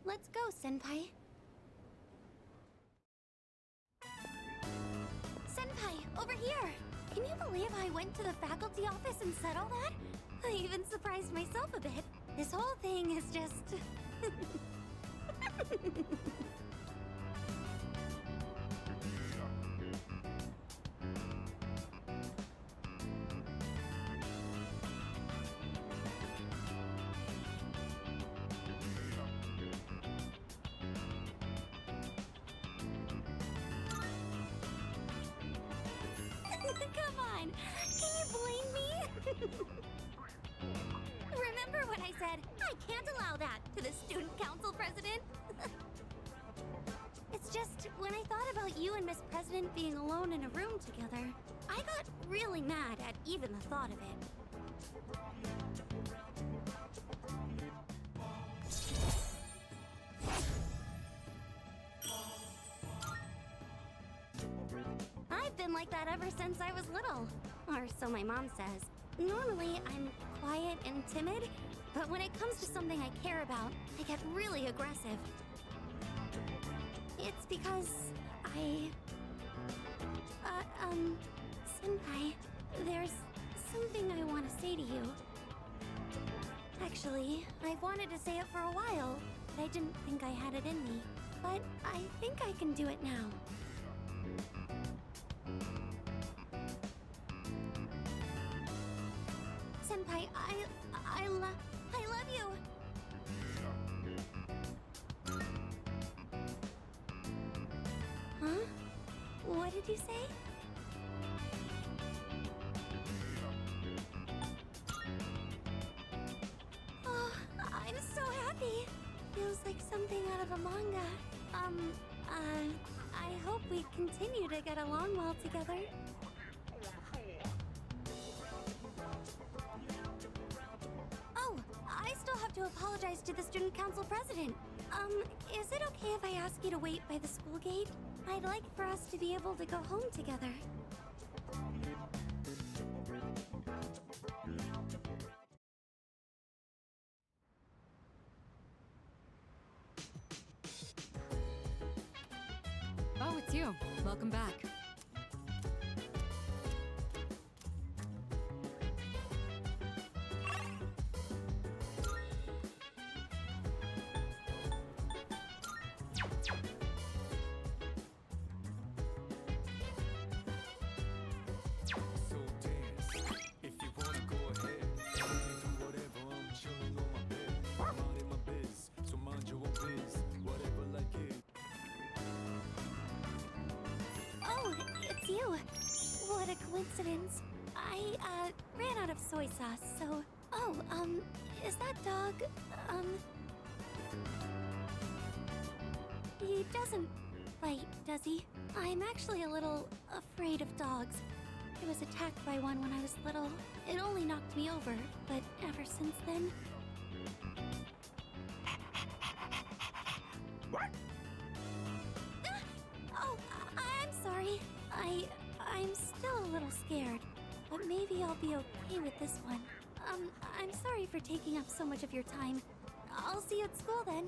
Let's go, Senpai. Senpai, over here! Can you believe I went to the faculty office and said all that? I even surprised myself a bit. This whole thing is just... Come on! Can you blame me? Remember when I said, I can't allow that to the student council president? It's just, when I thought about you and Miss President being alone in a room together, I got really mad at even the thought of it. I've been been like that ever since I was little. Or so my mom says. Normally, I'm quiet and timid, but when it comes to something I care about, I get really aggressive. It's because Senpai, there's something I want to say to you. Actually, I've wanted to say it for a while, but I didn't think I had it in me. But I think I can do it now. Senpai, I love you! Huh? What did you say? Oh, I'm so happy. Feels like something out of a manga. I hope we continue to get along well together. Oh, I still have to apologize to the student council president. Is it okay if I ask you to wait by the school gate? I'd like for us to be able to go home together. Oh, it's you. Welcome back. Oh, it's you. What a coincidence. I, ran out of soy sauce, so... Oh, is that dog, He doesn't bite, does he? I'm actually a little afraid of dogs. I was attacked by one when I was little. It only knocked me over, but ever since then... What? Oh, I'm sorry. I'm still a little scared, but maybe I'll be okay with this one. I'm sorry for taking up so much of your time. I'll see you at school then.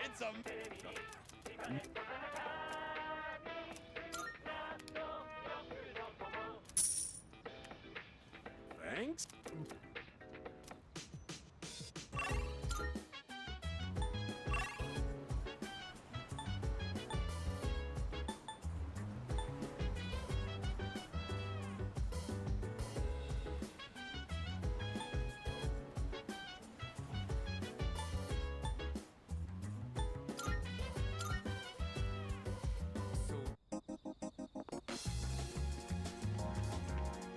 It's a... Thanks.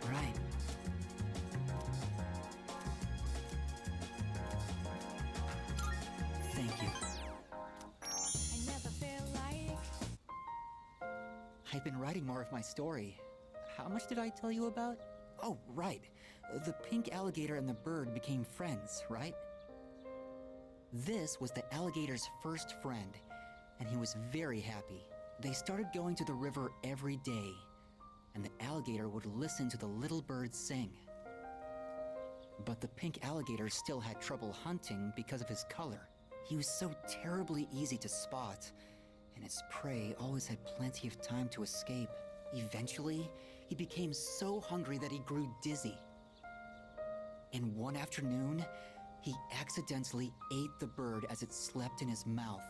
Right. Thank you. I never feel like I've been writing more of my story. How much did I tell you about? Oh, right. The pink alligator and the bird became friends, right? This was the alligator's first friend, and he was very happy. They started going to the river every day, and the alligator would listen to the little bird sing. But the pink alligator still had trouble hunting because of his color. He was so terribly easy to spot, and his prey always had plenty of time to escape. Eventually, he became so hungry that he grew dizzy. And one afternoon, he accidentally ate the bird as it slept in his mouth.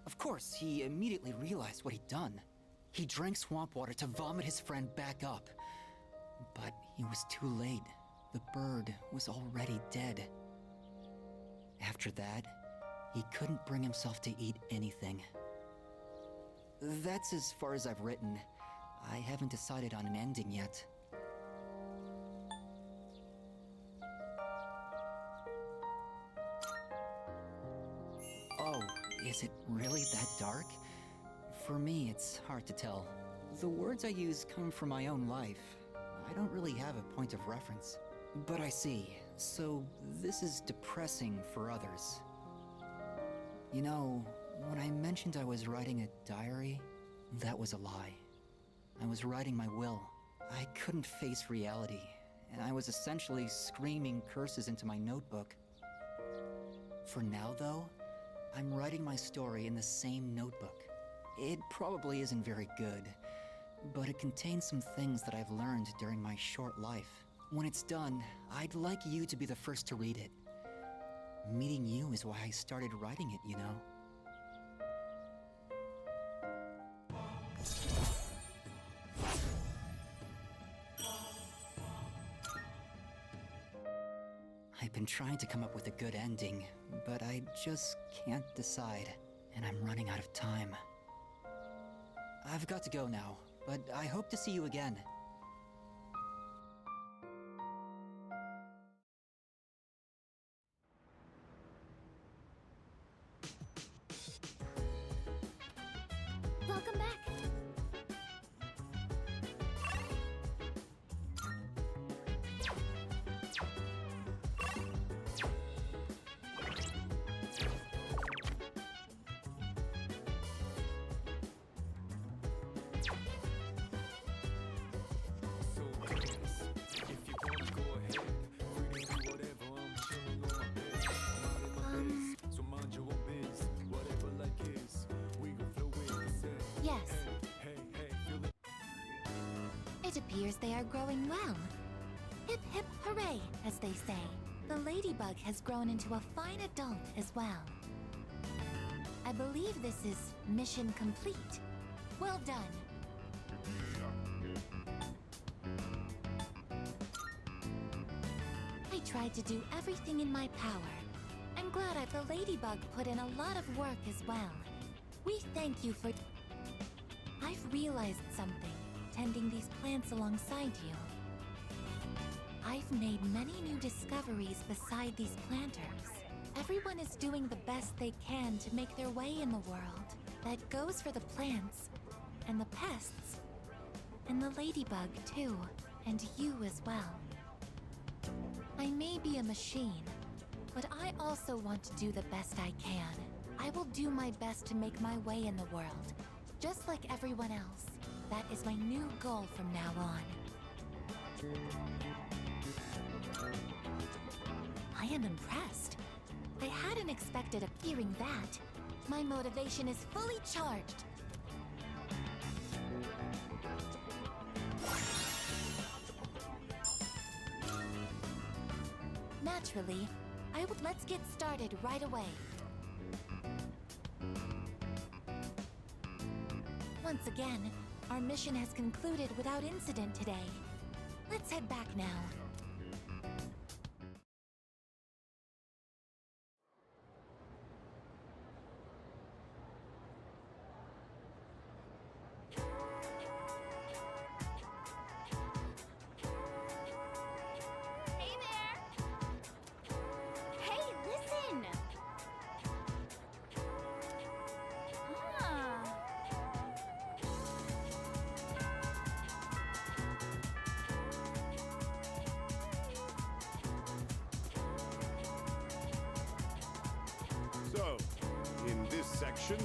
Of course, he immediately realized what he'd done. He drank swamp water to vomit his friend back up. But he was too late. The bird was already dead. After that, he couldn't bring himself to eat anything. That's as far as I've written. I haven't decided on an ending yet. Oh, is it really that dark? For me, it's hard to tell. The words I use come from my own life. I don't really have a point of reference. But I see. So, this is depressing for others. You know, when I mentioned I was writing a diary, that was a lie. I was writing my will. I couldn't face reality, and I was essentially screaming curses into my notebook. For now, though, I'm writing my story in the same notebook. It probably isn't very good, but it contains some things that I've learned during my short life. When it's done, I'd like you to be the first to read it. Meeting you is why I started writing it, you know? I've been trying to come up with a good ending, but I just can't decide, and I'm running out of time. I've got to go now, but I hope to see you again. Welcome back. Yes. It appears they are growing well. Hip hip hooray, as they say. The ladybug has grown into a fine adult as well. I believe this is mission complete. Well done. I tried to do everything in my power. I'm glad the ladybug put in a lot of work as well. We thank you for... I've realized something, tending these plants alongside you. I've made many new discoveries beside these planters. Everyone is doing the best they can to make their way in the world. That goes for the plants, and the pests, and the ladybug too, and you as well. I may be a machine, but I also want to do the best I can. I will do my best to make my way in the world, just like everyone else. That is my new goal from now on. I am impressed. I hadn't expected hearing that. My motivation is fully charged. Naturally, let's get started right away. Once again, our mission has concluded without incident today. Let's head back now. Hey there! Hey, listen! So, in this section,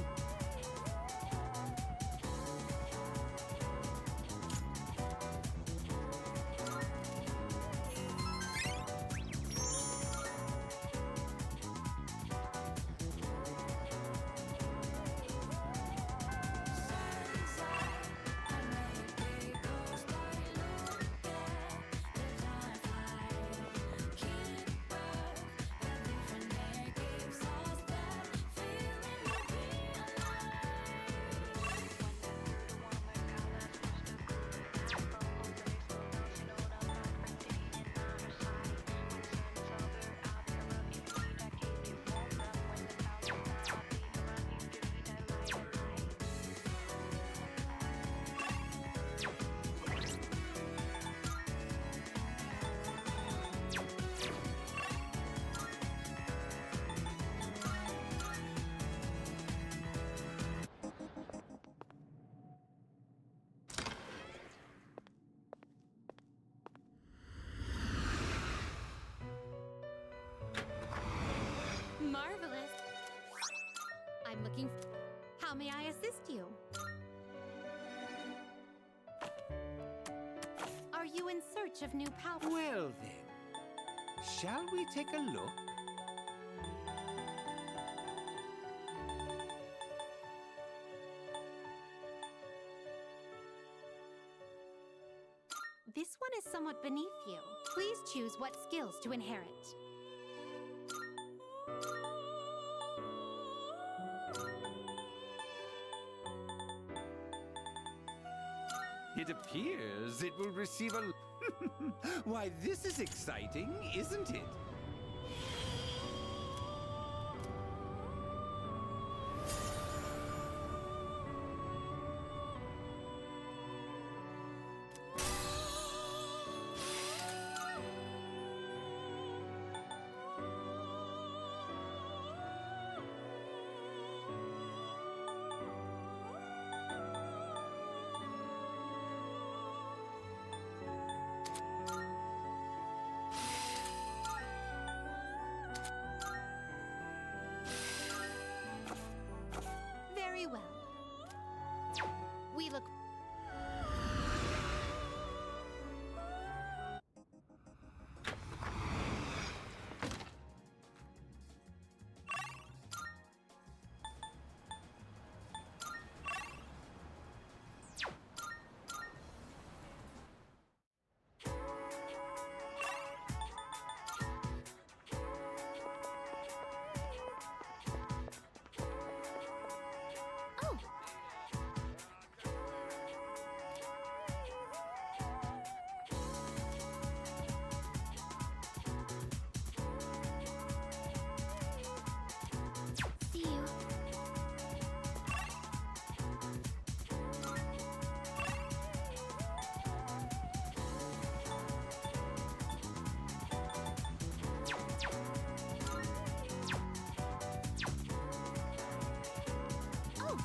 may I assist you? Are you in search of new power? Well then, shall we take a look? This one is somewhat beneath you. Please choose what skills to inherit. It appears it will receive a... Why, this is exciting, isn't it? Very well. We look... See you. Oh!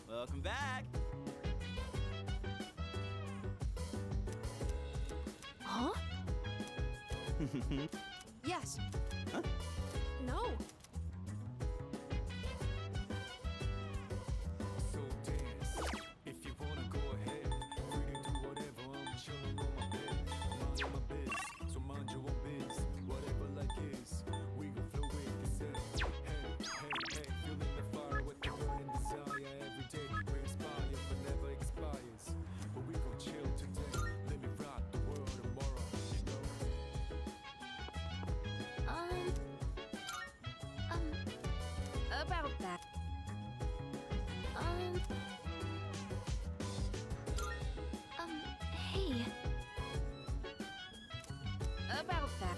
Welcome back. Huh? Yes. Huh? No. So dance. If you wanna go ahead, free to do whatever. I'm chilling on my bed, minding my biz. So mind your own biz, whatever like is. We gon' flow with the set. Hey, hey, hey, feeling the fire with the burning desire. Every day we inspire, but never expires. But we gon' chill today. Let me rock the world tomorrow. You know. About that. Hey. About that.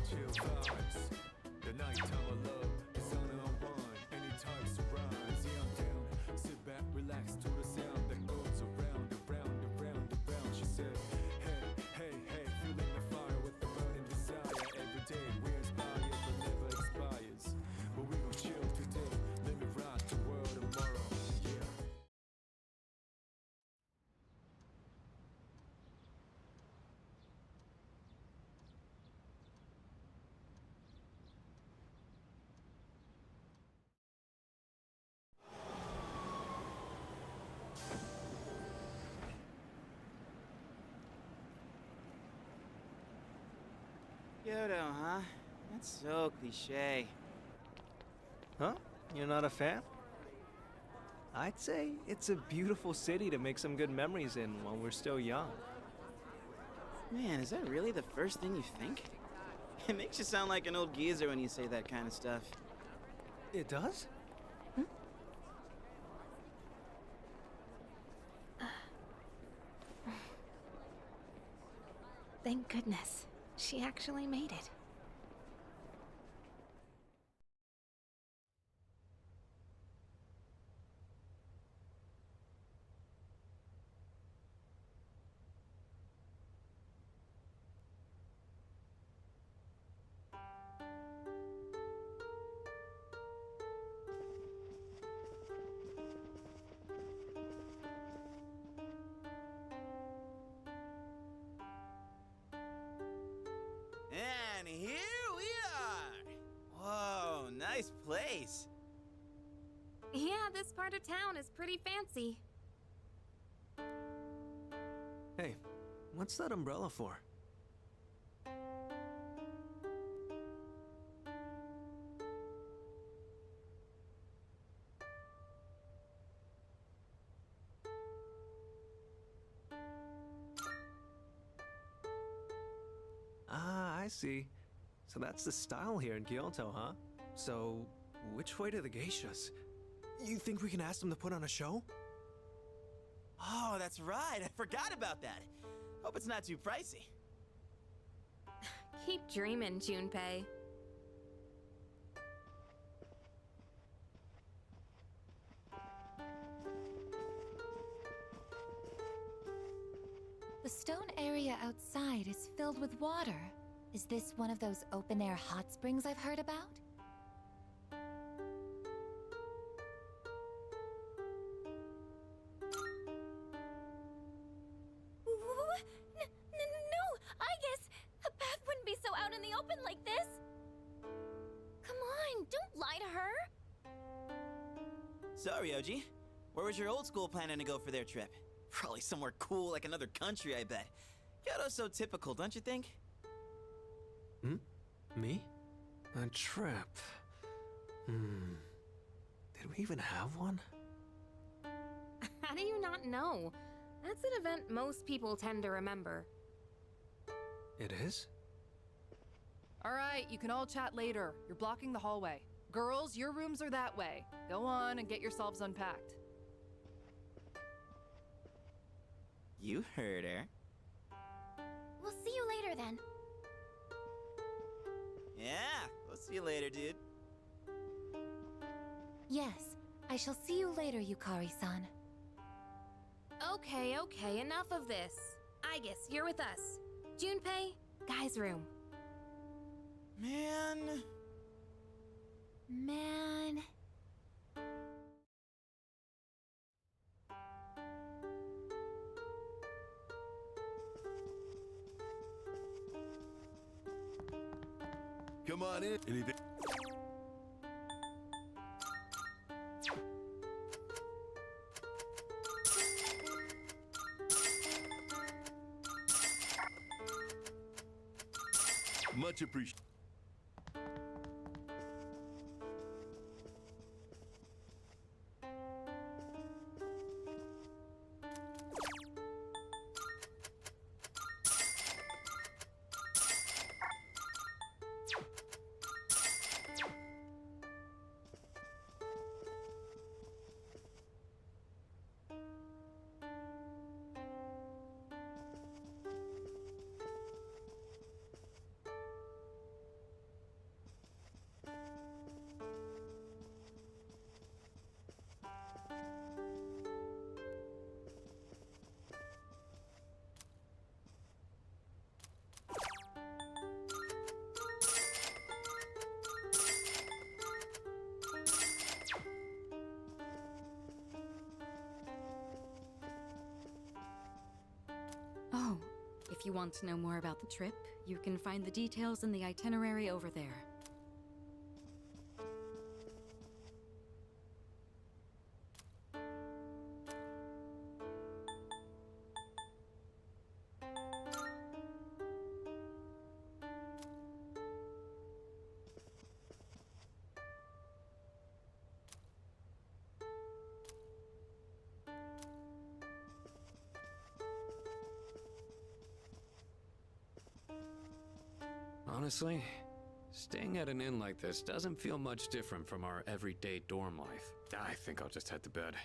Chill vibes. The nighttime of love, the sun unwind. Anytime surprise, yeah, I'm down. Sit back, relax to the sound that goes around, around, around, around. She said, hey, hey, hey, feeling the fire with the burning desire. Every day we inspire, but never expires. But we gon' chill today. Let me rock the world tomorrow. Yeah. Kyoto, huh? That's so cliche. Huh? You're not a fan? I'd say it's a beautiful city to make some good memories in while we're still young. Man, is that really the first thing you think? It makes you sound like an old geezer when you say that kind of stuff. It does? Thank goodness. She actually made it. And here we are! Whoa, nice place. Yeah, this part of town is pretty fancy. Hey, what's that umbrella for? Ah, I see. So that's the style here in Kyoto, huh? So, which way to the geishas? You think we can ask them to put on a show? Oh, that's right. I forgot about that. Hope it's not too pricey. Keep dreaming, Junpei. The stone area outside is filled with water. Is this one of those open-air hot springs I've heard about? No, I guess a bath wouldn't be so out in the open like this. Come on, don't lie to her. So, Ryoji, where was your old school planning to go for their trip? Probably somewhere cool like another country, I bet. Kyoto's so typical, don't you think? Me? A trip? Did we even have one? How do you not know? That's an event most people tend to remember. It is? All right, you can all chat later. You're blocking the hallway. Girls, your rooms are that way. Go on and get yourselves unpacked. You heard her. We'll see you later then. Yeah, we'll see you later, dude. Yes, I shall see you later, Yukari-san. Okay, enough of this. I guess you're with us. Junpei, guy's room. Man. Come on in. Anything? Much appreciated. Oh, if you want to know more about the trip, you can find the details in the itinerary over there. Honestly, staying at an inn like this doesn't feel much different from our everyday dorm life. I think I'll just head to bed.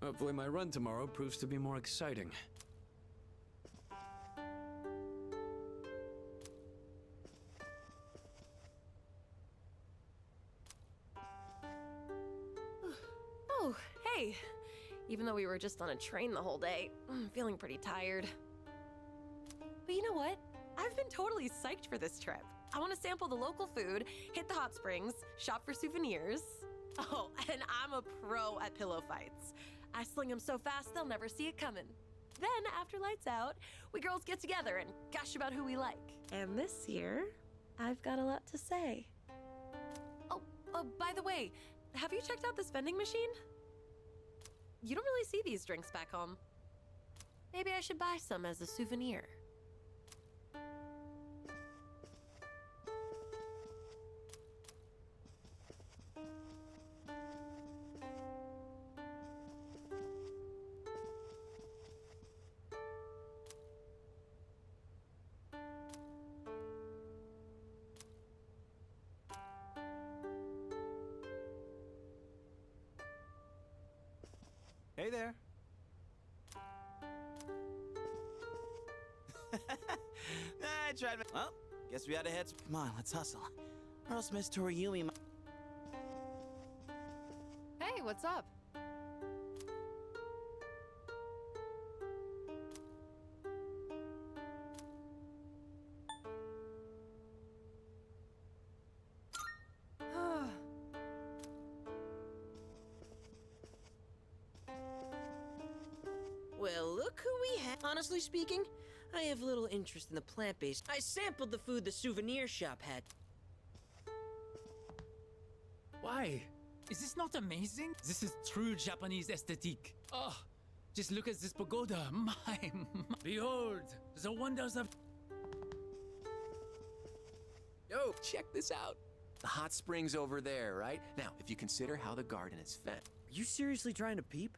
Hopefully my run tomorrow proves to be more exciting. Oh, hey. Even though we were just on a train the whole day, I'm feeling pretty tired. But you know what? I've been totally psyched for this trip. I want to sample the local food, hit the hot springs, shop for souvenirs. Oh, and I'm a pro at pillow fights. I sling them so fast they'll never see it coming. Then, after lights out, we girls get together and gush about who we like. And this year, I've got a lot to say. Oh, by the way, have you checked out this vending machine? You don't really see these drinks back home. Maybe I should buy some as a souvenir. Hey there. I tried. Well, guess we gotta head. Come on, let's hustle. Or else Miss Toriumi might. Hey, what's up? Well, look who we have. Honestly speaking, I have little interest in the plant-based. I sampled the food the souvenir shop had. Why? Is this not amazing? This is true Japanese aesthetic. Oh, just look at this pagoda. Behold, the wonders of... Yo, check this out. The hot springs over there, right? Now, if you consider how the garden is fed. Are you seriously trying to peep?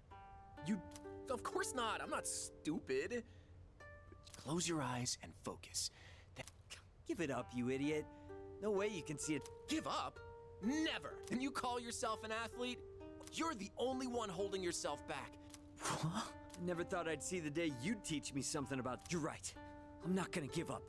You... Of course not. I'm not stupid. But close your eyes and focus. Give it up, you idiot. No way you can see it. Give up? Never. And you call yourself an athlete? You're the only one holding yourself back. I never thought I'd see the day you'd teach me something about... You're right. I'm not gonna give up.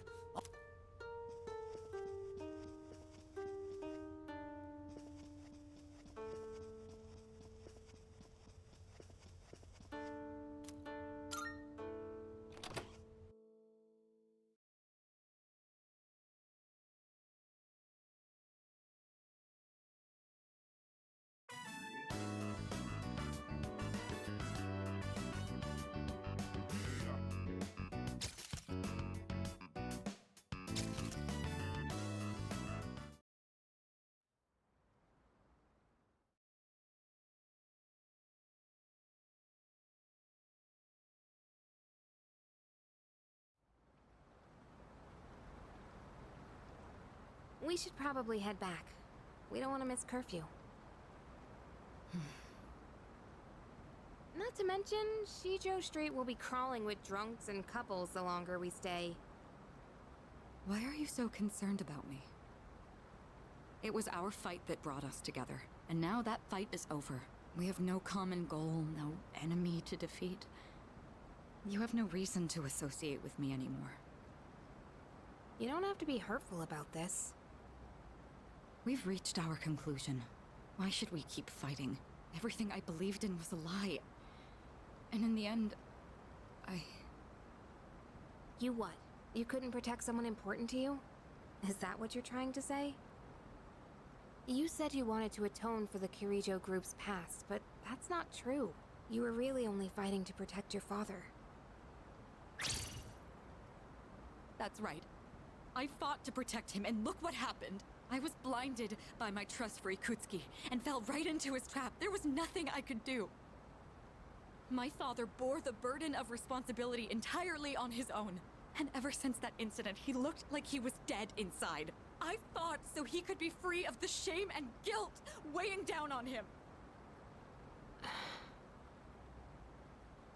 We should probably head back. We don't want to miss curfew. Not to mention, Shijo Street will be crawling with drunks and couples the longer we stay. Why are you so concerned about me? It was our fight that brought us together, and now that fight is over. We have no common goal, no enemy to defeat. You have no reason to associate with me anymore. You don't have to be hurtful about this. We've reached our conclusion. Why should we keep fighting? Everything I believed in was a lie. And in the end, You what? You couldn't protect someone important to you? Is that what you're trying to say? You said you wanted to atone for the Kirijo group's past, but that's not true. You were really only fighting to protect your father. That's right. I fought to protect him, and look what happened. I was blinded by my trust for Ikutsuki, and fell right into his trap. There was nothing I could do. My father bore the burden of responsibility entirely on his own. And ever since that incident, he looked like he was dead inside. I fought so he could be free of the shame and guilt weighing down on him.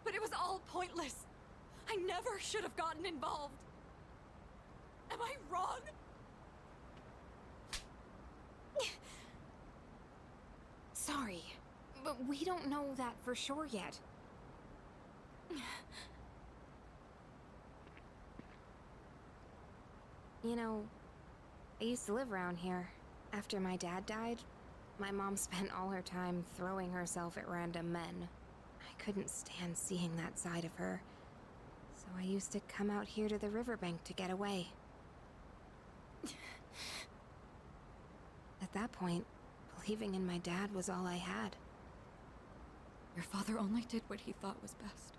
But it was all pointless. I never should have gotten involved. Am I wrong? sorry, but we don't know that for sure yet. You know, I used to live around here. After my dad died, my mom spent all her time throwing herself at random men. I couldn't stand seeing that side of her, so I used to come out here to the riverbank to get away. At that point, believing in my dad was all I had. Your father only did what he thought was best.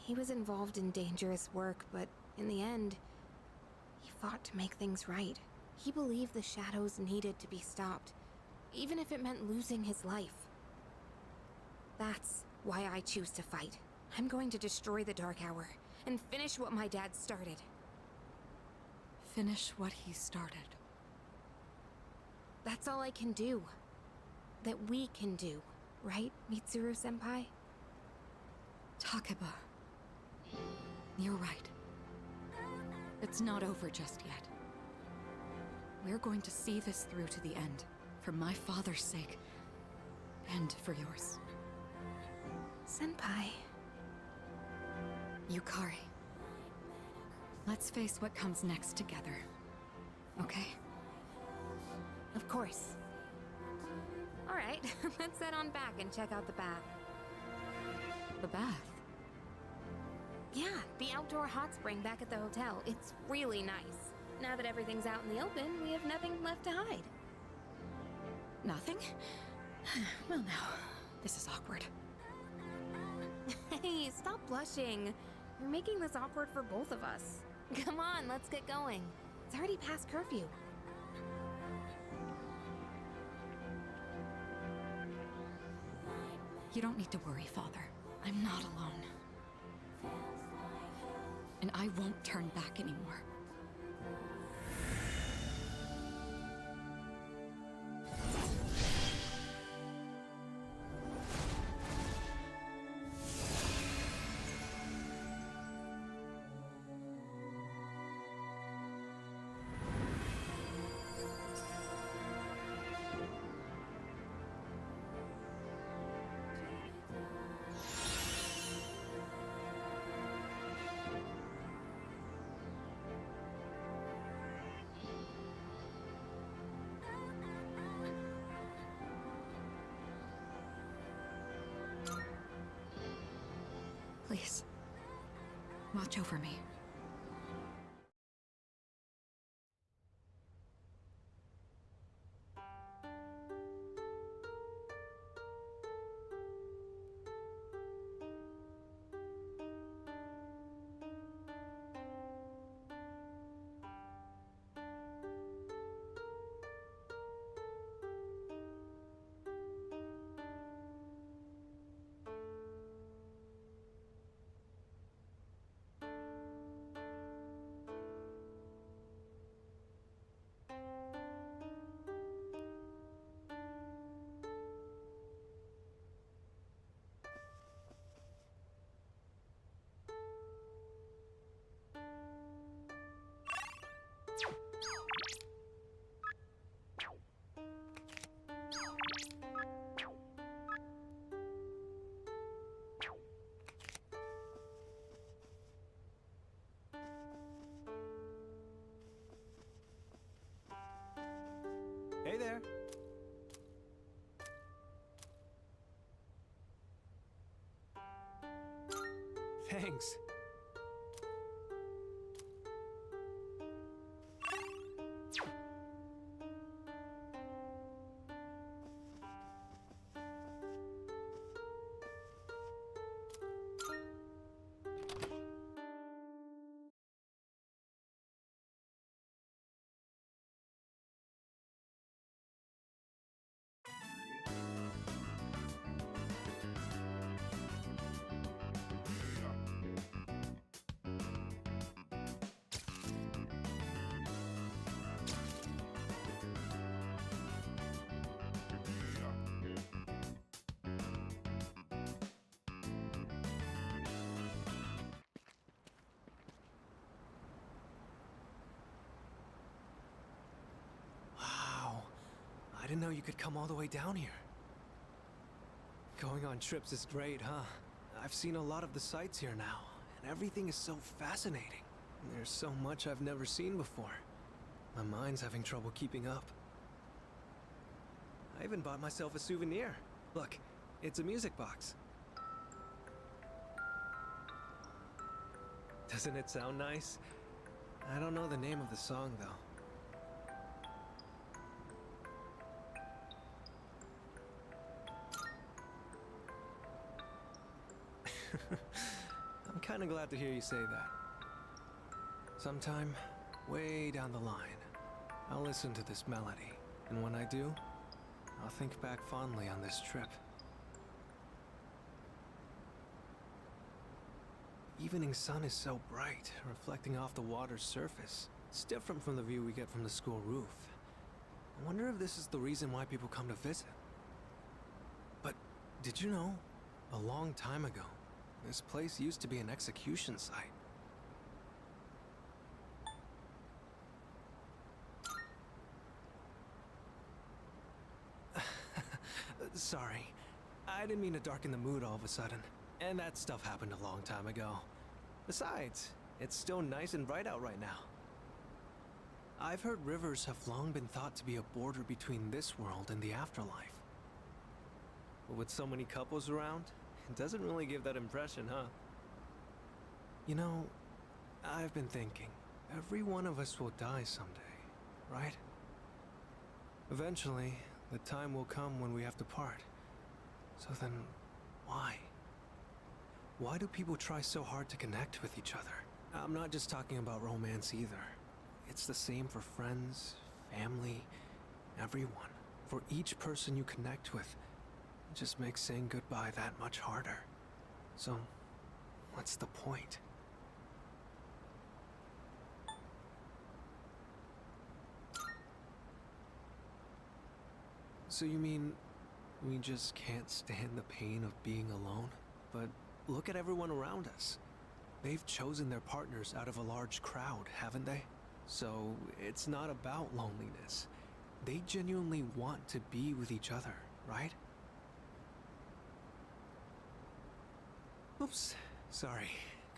He was involved in dangerous work, but in the end, he fought to make things right. He believed the shadows needed to be stopped, even if it meant losing his life. That's why I choose to fight. I'm going to destroy the Dark Hour and finish what my dad started. Finish what he started. That's all I can do. That we can do, right, Mitsuru-senpai? Takeba. You're right. It's not over just yet. We're going to see this through to the end, for my father's sake, and for yours. Senpai. Yukari. Let's face what comes next together. Okay? Of course. Alright, let's head on back and check out the bath. The bath? Yeah, the outdoor hot spring back at the hotel. It's really nice. Now that everything's out in the open, we have nothing left to hide. Nothing? Well now, this is awkward. Hey, stop blushing. You're making this awkward for both of us. Come on, let's get going. It's already past curfew. You don't need to worry, Father. I'm not alone. And I won't turn back anymore. Please, watch over me. Hey there. Thanks. I didn't know you could come all the way down here. Going on trips is great, huh? I've seen a lot of the sights here now, and everything is so fascinating. There's so much I've never seen before. My mind's having trouble keeping up. I even bought myself a souvenir. Look, it's a music box. Doesn't it sound nice? I don't know the name of the song, though. I'm kind of glad to hear you say that. Sometime, way down the line, I'll listen to this melody, and when I do, I'll think back fondly on this trip. Evening sun is so bright, reflecting off the water's surface. It's different from the view we get from the school roof. I wonder if this is the reason why people come to visit. But did you know, a long time ago, this place used to be an execution site. Sorry, I didn't mean to darken the mood all of a sudden. And that stuff happened a long time ago. Besides, it's still nice and bright out right now. I've heard rivers have long been thought to be a border between this world and the afterlife. But with so many couples around, it doesn't really give that impression, huh? You know, I've been thinking, every one of us will die someday, right? Eventually, the time will come when we have to part. So then, why? Why do people try so hard to connect with each other? I'm not just talking about romance either. It's the same for friends, family, everyone. For each person you connect with, it just makes saying goodbye that much harder. So, what's the point? So you mean we just can't stand the pain of being alone? But look at everyone around us. They've chosen their partners out of a large crowd, haven't they? So it's not about loneliness. They genuinely want to be with each other, right? Oops, sorry.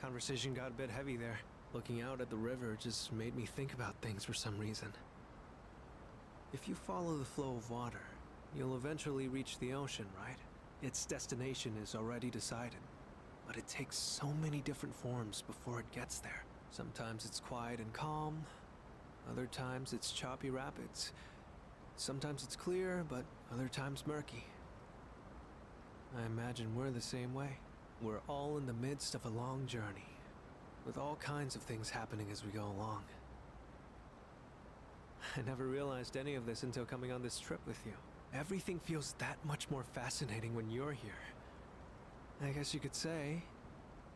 Conversation got a bit heavy there. Looking out at the river just made me think about things for some reason. If you follow the flow of water, you'll eventually reach the ocean, right? Its destination is already decided, but it takes so many different forms before it gets there. Sometimes it's quiet and calm, other times it's choppy rapids. Sometimes it's clear, but other times murky. I imagine we're the same way. We're all in the midst of a long journey, with all kinds of things happening as we go along. I never realized any of this until coming on this trip with you. Everything feels that much more fascinating when you're here. I guess you could say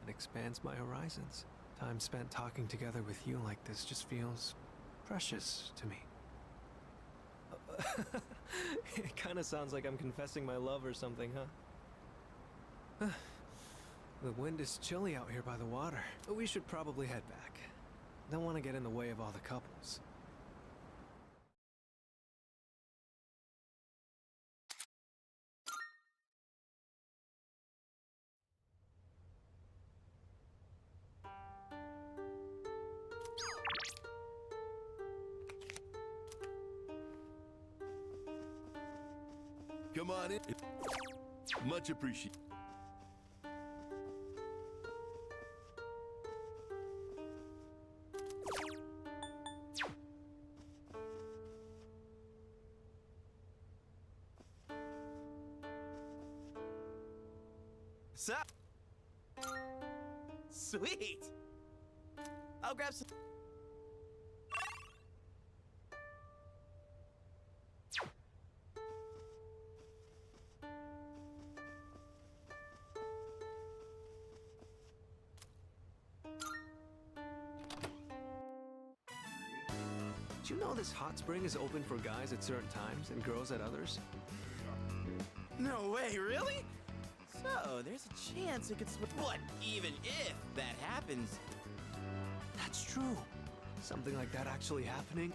it expands my horizons. Time spent talking together with you like this just feels precious to me. It kind of sounds like I'm confessing my love or something, huh? The wind is chilly out here by the water, but we should probably head back. Don't want to get in the way of all the couples. Come on in. Much appreciated. Sup? Sweet! I'll grab some. Did you know this hot spring is open for guys at certain times and girls at others? No way, really? So, there's a chance it could But even if that happens... That's true. Something like that actually happening?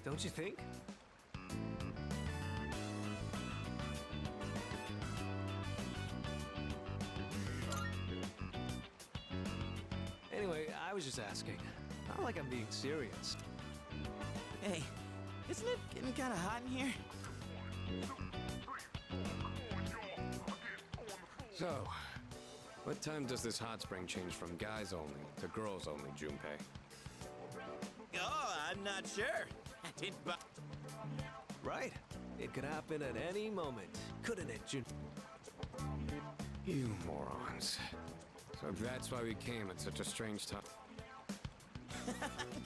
Don't you think? was just asking. Not like I'm being serious. Hey, isn't it getting kind of hot in here? So, what time does this hot spring change from guys only to girls only, Junpei? Oh, I'm not sure. I didn't buy. Right. It could happen at any moment, couldn't it, Jun? You morons. So that's why we came at such a strange time.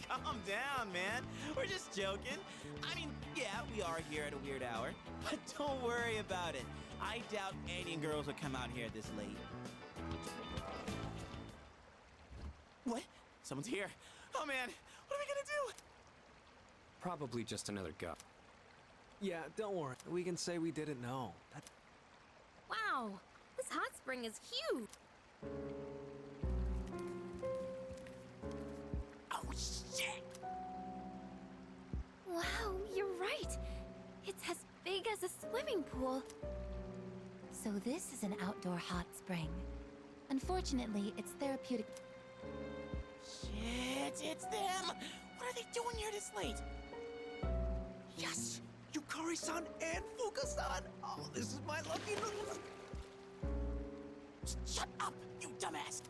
Calm down, man. We're just joking. I mean, yeah, we are here at a weird hour. But don't worry about it. I doubt any girls will come out here this late. What? Someone's here. Oh, man. What are we gonna do? Probably just another guy. Yeah, don't worry. We can say we didn't know. Wow, this hot spring is huge. Oh, shit! Wow, you're right. It's as big as a swimming pool. So this is an outdoor hot spring. Unfortunately, it's therapeutic. Shit, it's them! What are they doing here this late? Yes! Yukari-san and Fuka-san! Oh, this is my lucky move! Shut up, you dumbass!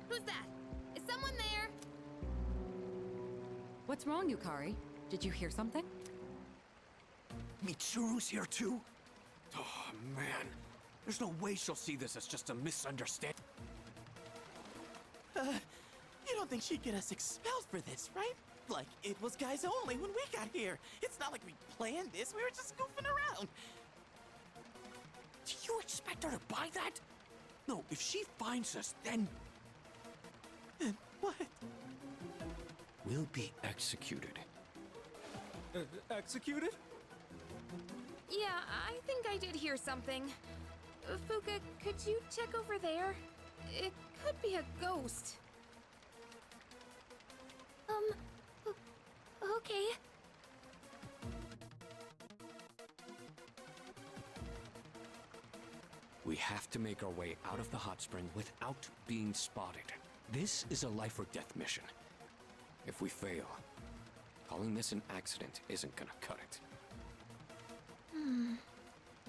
Who's that? Is someone there? What's wrong, Yukari? Did you hear something? Mitsuru's here too? Oh, man. There's no way she'll see this as just a misunderstanding. You don't think she'd get us expelled for this, right? Like, it was guys only when we got here. It's not like we planned this, we were just goofing around. Do you expect her to buy that? No, if she finds us, then... Then what? We'll be executed. Executed? Yeah, I think I did hear something. Fuka, could you check over there? It could be a ghost. Okay. We have to make our way out of the hot spring without being spotted. This is a life or death mission. If we fail, calling this an accident isn't gonna cut it.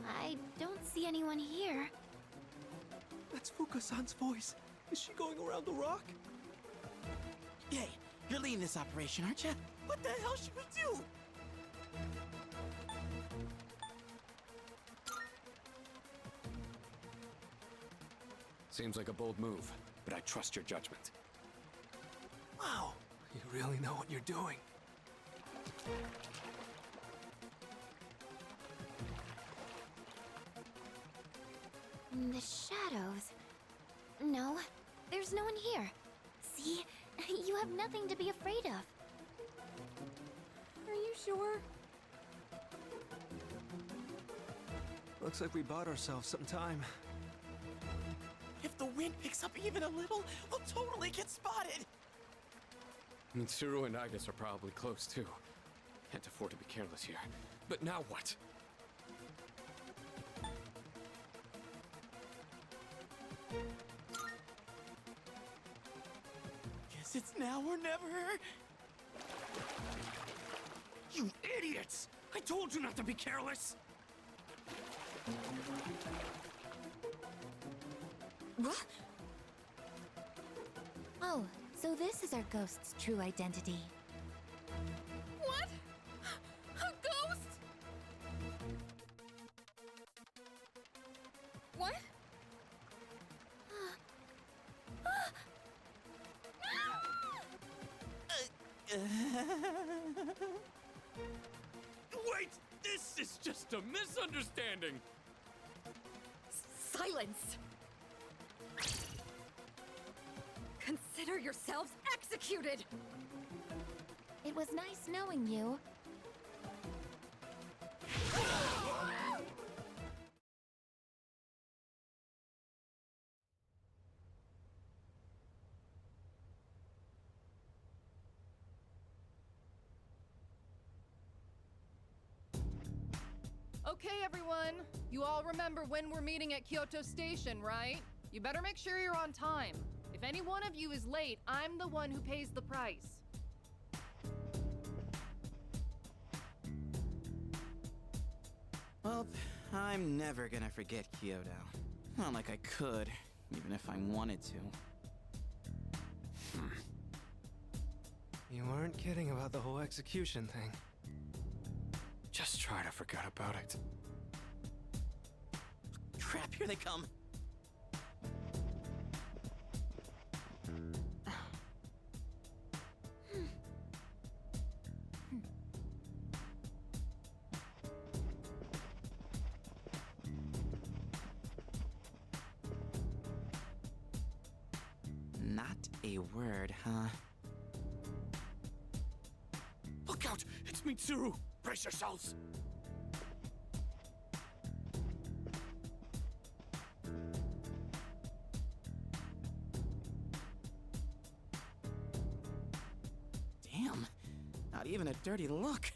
I don't see anyone here. That's Fuka-san's voice. Is she going around the rock? Hey, you're leading this operation, aren't you? What the hell should we do? Seems like a bold move, but I trust your judgment. Wow, you really know what you're doing. The shadows. No, there's no one here. See? You have nothing to be afraid of. Are you sure? Looks like we bought ourselves some time. If the wind picks up even a little, we'll totally get spotted! Mitsuru and Aigis are probably close, too. Can't afford to be careless here. But now what? Guess it's now or never. You idiots! I told you not to be careless! What? Oh, so this is our ghost's true identity. What? A ghost? What? Wait! This is just a misunderstanding! Silence! Consider yourselves executed! It was nice knowing you. Okay, everyone. You all remember when we're meeting at Kyoto Station, right? You better make sure you're on time. If any one of you is late, I'm the one who pays the price. Well, I'm never gonna forget Kyoto. Not like I could, even if I wanted to. You weren't kidding about the whole execution thing. Just try to forget about it. Crap, here they come. Not a word, huh? Look out! It's Mitsuru! Brace yourselves! Damn, not even a dirty look.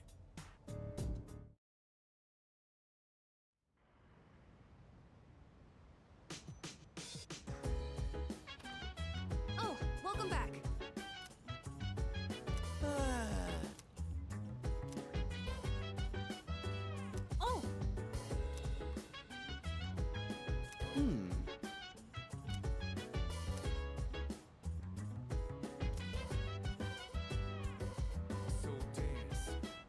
Oh, welcome back. Oh! So dance.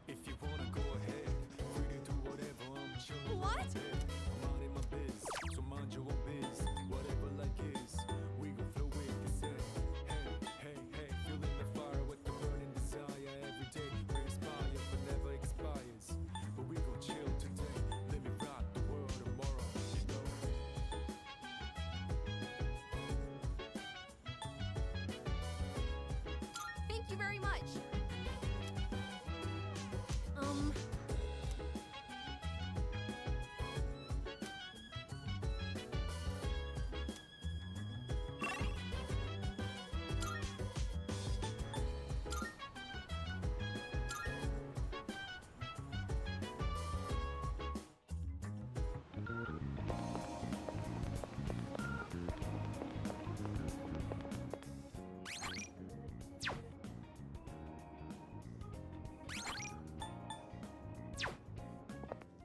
If you wanna go ahead, free to do whatever. I'm chilling. What? I'm out in my biz, so mind your own biz. Whatever like is, we gon' flow with this end. Hey, hey, hey, feeling the fire with the burning desire. Every day we inspire, but never expires. But we gon' chill today. Let me rock the world tomorrow. You know. Thank you very much.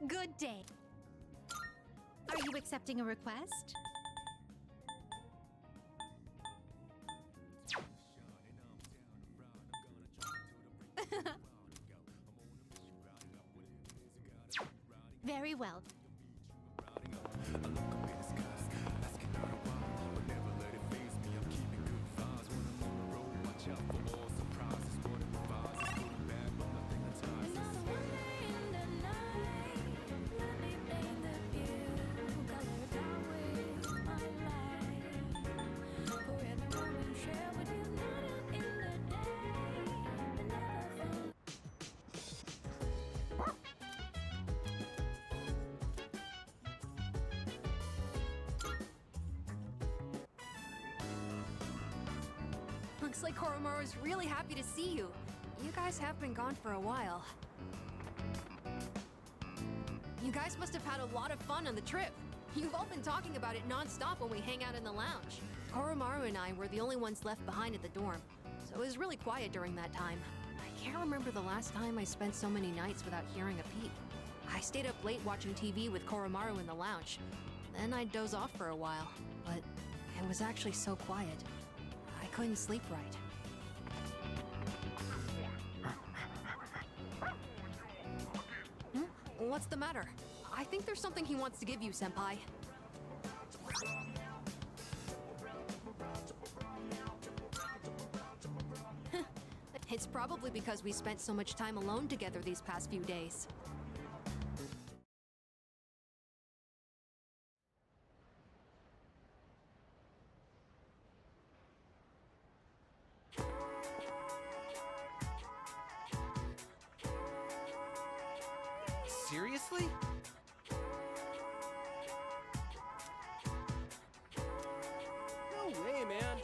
Good day. Are you accepting a request? Very well. Looks like Koromaru's really happy to see you. You guys have been gone for a while. You guys must have had a lot of fun on the trip. You've all been talking about it non-stop when we hang out in the lounge. Koromaru and I were the only ones left behind at the dorm, so it was really quiet during that time. I can't remember the last time I spent so many nights without hearing a peep. I stayed up late watching TV with Koromaru in the lounge. Then I'd doze off for a while, but it was actually so quiet. I couldn't sleep right. What's the matter? I think there's something he wants to give you, Senpai. It's probably because we spent so much time alone together these past few days. Seriously? No way, man.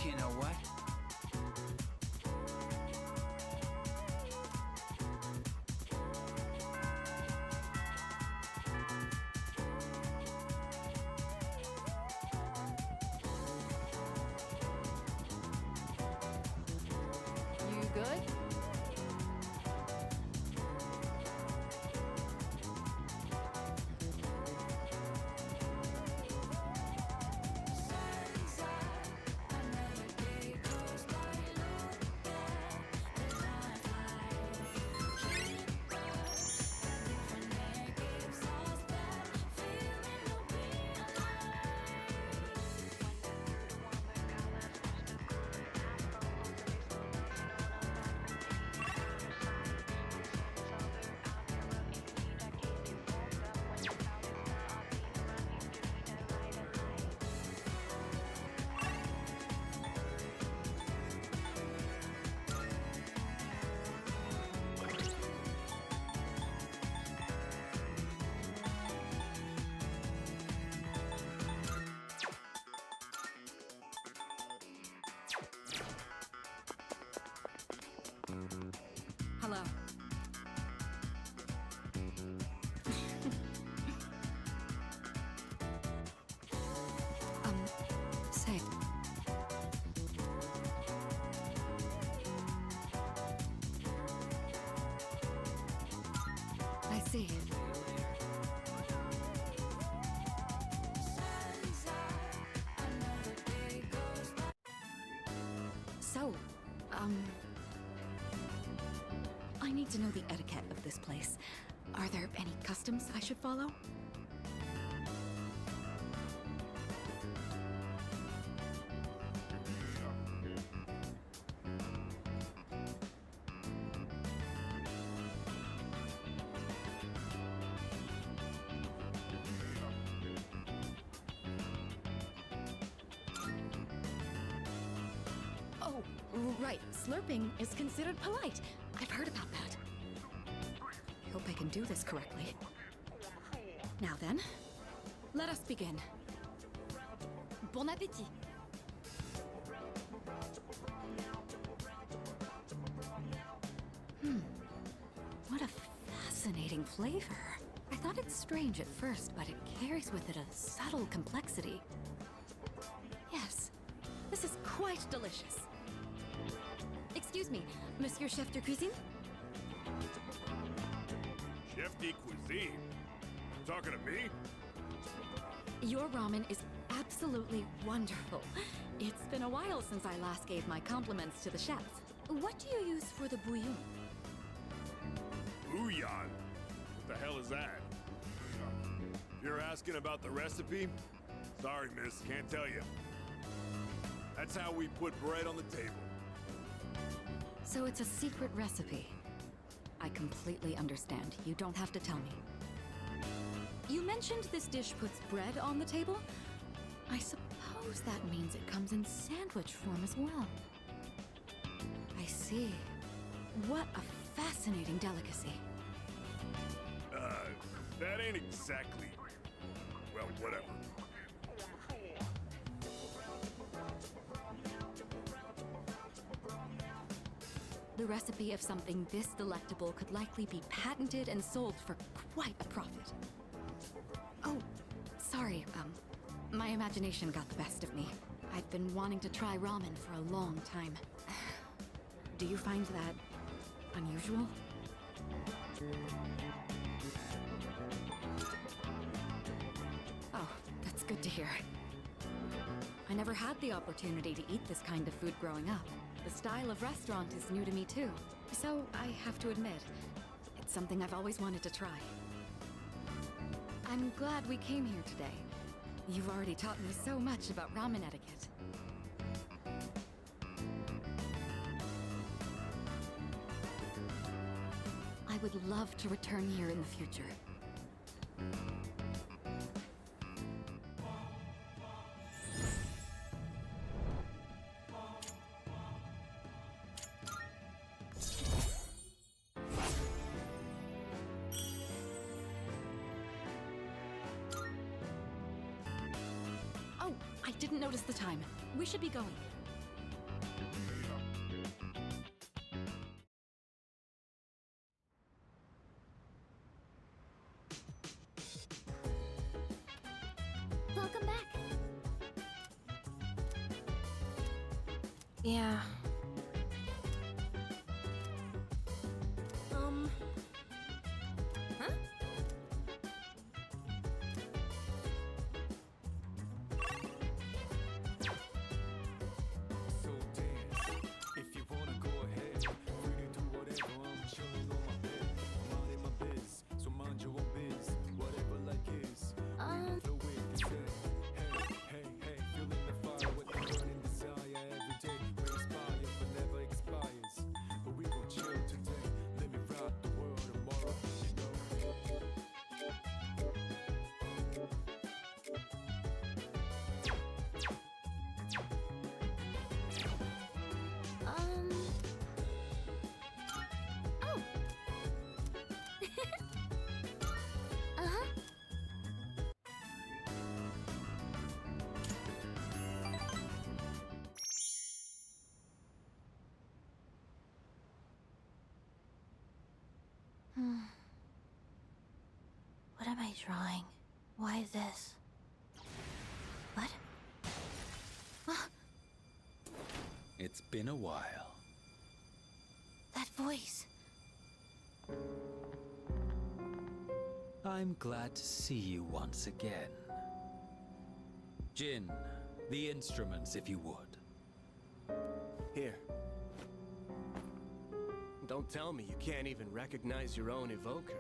You know what? good? Hello. Say. I see. So, I need to know the etiquette of this place. Are there any customs I should follow? Oh, right. Slurping is considered polite. I've heard about that. I hope I can do this correctly. Now then, let us begin. Bon appétit! What a fascinating flavor. I thought it's strange at first, but it carries with it a subtle complexity. Yes, this is quite delicious. Excuse me, Monsieur Chef de Cuisine? Chef de cuisine? Talking to me? Your ramen is absolutely wonderful. It's been a while since I last gave my compliments to the chef. What do you use for the bouillon? Bouillon? What the hell is that? You're asking about the recipe? Sorry, miss, can't tell you. That's how we put bread on the table. So it's a secret recipe. I completely understand. You don't have to tell me. You mentioned this dish puts bread on the table? I suppose that means it comes in sandwich form as well. I see. What a fascinating delicacy. That ain't exactly... Well, whatever. The recipe of something this delectable could likely be patented and sold for quite a profit. Oh, sorry, my imagination got the best of me. I've been wanting to try ramen for a long time. Do you find that unusual? Oh, that's good to hear. I never had the opportunity to eat this kind of food growing up. The style of restaurant is new to me too. So I have to admit, it's something I've always wanted to try. I'm glad we came here today. You've already taught me so much about ramen etiquette. I would love to return here in the future. Oh, I didn't notice the time. We should be going. Welcome back. Yeah. am I drawing? Why this? What? It's been a while. That voice. I'm glad to see you once again. Jin, the instruments, if you would. Here. Don't tell me you can't even recognize your own evoker.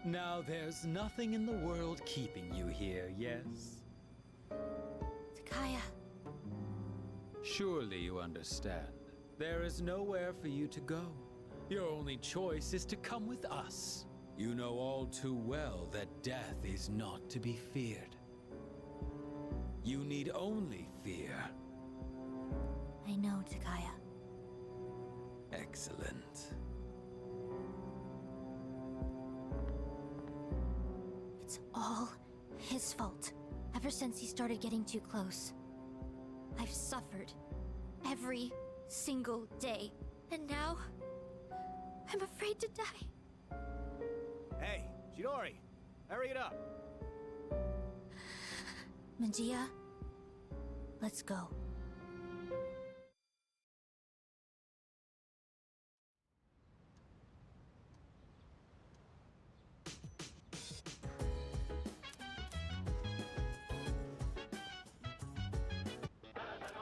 Now there's nothing in the world keeping you here, yes? Takaya. Surely you understand. There is nowhere for you to go. Your only choice is to come with us. You know all too well that death is not to be feared. You need only fear. I know, Takaya. Excellent. It's all his fault. Ever since he started getting too close. I've suffered every single day. And now, I'm afraid to die. Hey, Chidori, hurry it up. Manjia, let's go.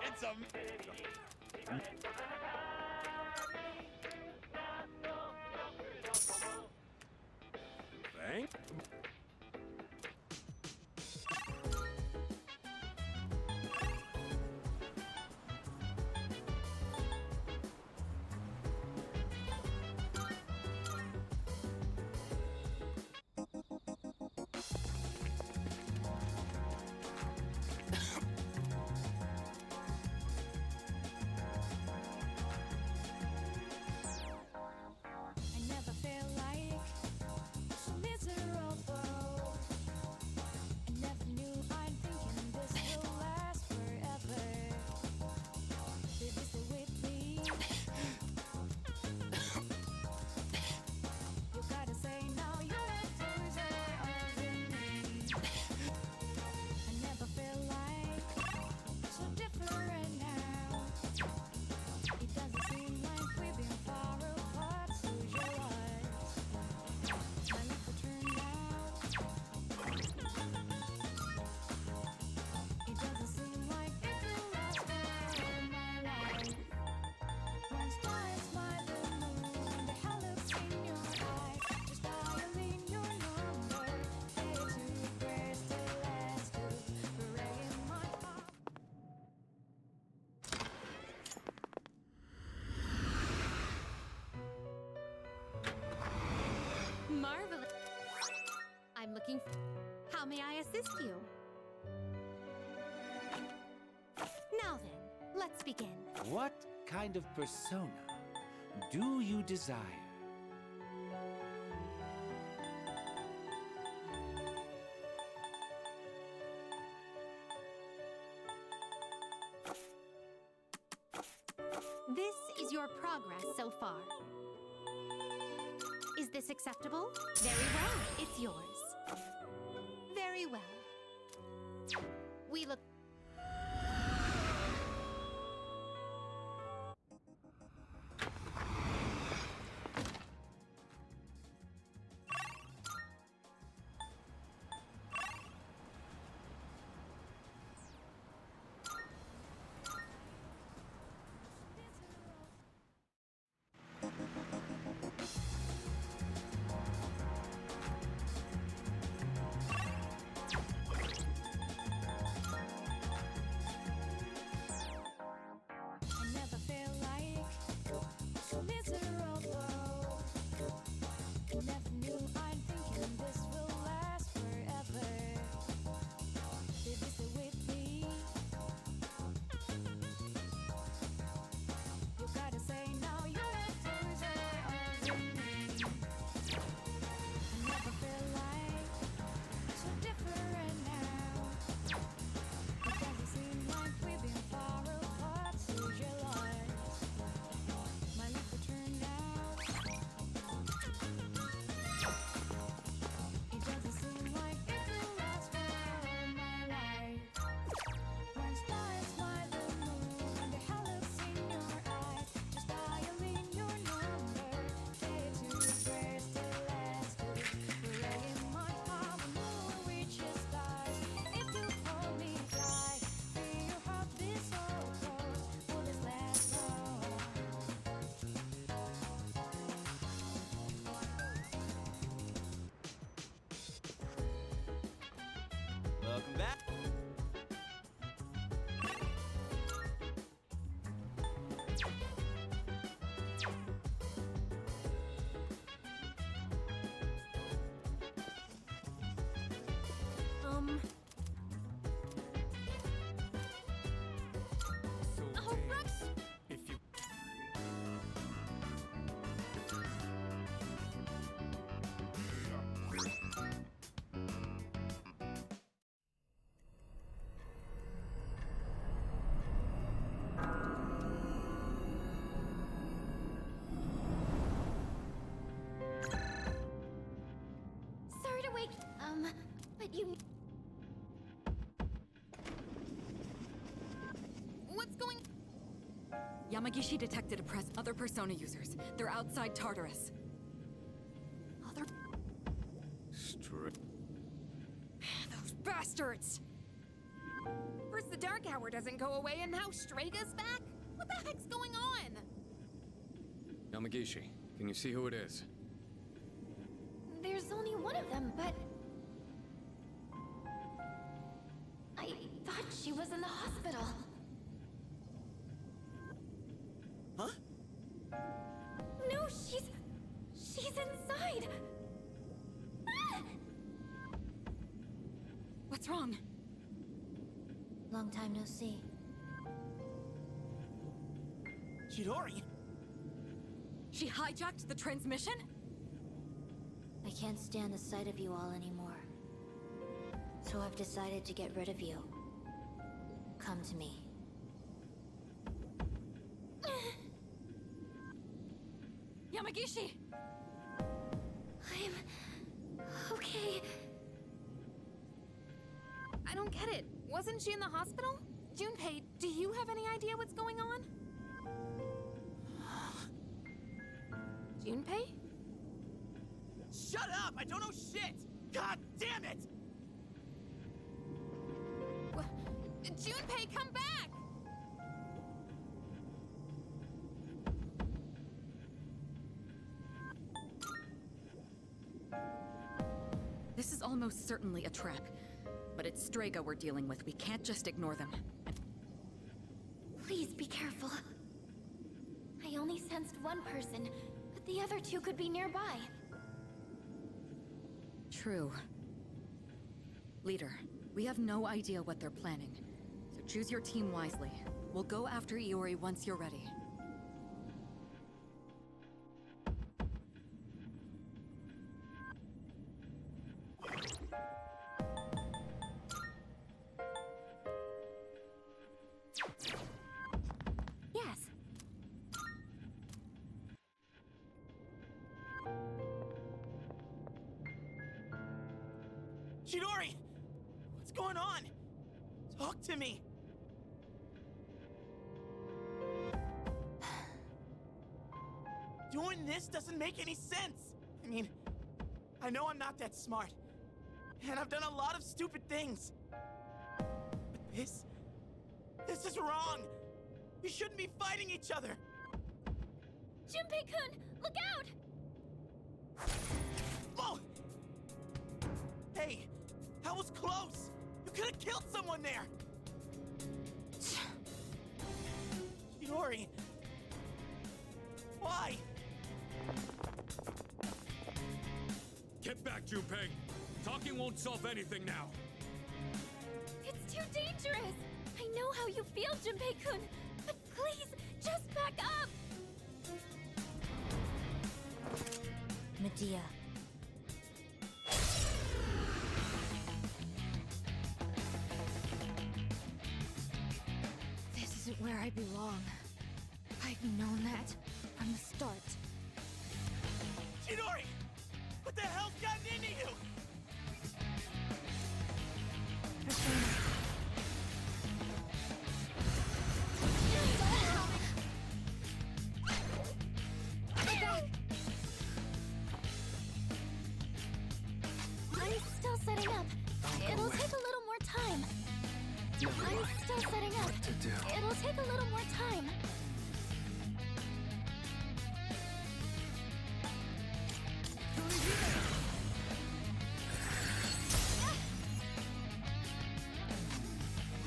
It's a... Thank? I never felt like so miserable. I never knew I'm thinking this will last forever. Baby, stay with me. You gotta say now you're a closer over me. I never felt like so different now. It doesn't seem like we've been far apart, so you're right. My life will turn out. It doesn't seem like it will last all my life. One star is my blue moon, the hell looks in your eye. Just dialing your number, day to press the last two, breaking my heart. Marvelous. I'm looking for... How may I assist you? Now then, let's begin. What kind of persona do you desire? This is your progress so far. Is this acceptable? Very well, it's yours. Very well. We look... Oh, Rex! If you Sorry to wake. But you. What's going... Yamagishi detected other Persona users. They're outside Tartarus. Other... Those bastards! First the Dark Hour doesn't go away, and now Strega's back? What the heck's going on? Yamagishi, can you see who it is? There's only one of them, but. I thought she was in the hospital. Huh? No, she's inside. Ah! What's wrong? Long time no see. Chidori? She hijacked the transmission? I can't stand the sight of you all anymore. So I've decided to get rid of you. Come to me. Yamagishi! I'm... okay. I don't get it. Wasn't she in the hospital? Junpei, do you have any idea what's going on? Junpei? Shut up! I don't know shit! God damn it! Junpei, come back! This is almost certainly a trap. But it's Strega we're dealing with. We can't just ignore them. Please be careful. I only sensed one person, but the other two could be nearby. True. Leader, we have no idea what they're planning. So choose your team wisely. We'll go after Iori once you're ready. Yes. Chidori! What's going on? Talk to me! Doing this doesn't make any sense! I mean, I know I'm not that smart. And I've done a lot of stupid things. But this is wrong! You shouldn't be fighting each other! Junpei-kun, look out! Whoa! Hey, that was close! You could have killed someone there! Chidori! Why? Get back, Junpei! Talking won't solve anything now! It's too dangerous! I know how you feel, Junpei-kun, but please, just back up! Medea. This isn't where I belong. I've known that from the start. Chidori! What the hell's gotten into you? I'm still setting up. It'll take a little more time. I'm still setting up. It'll take a little more time.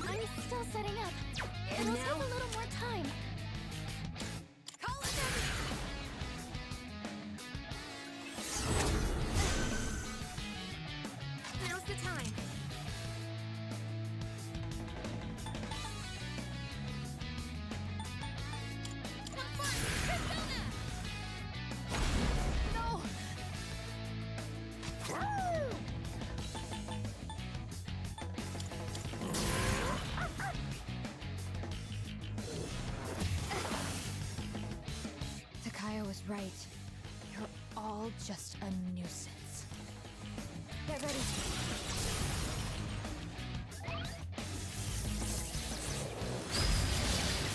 I'm still setting up. It'll take a little more time. Call it in! Now's the time. Get ready.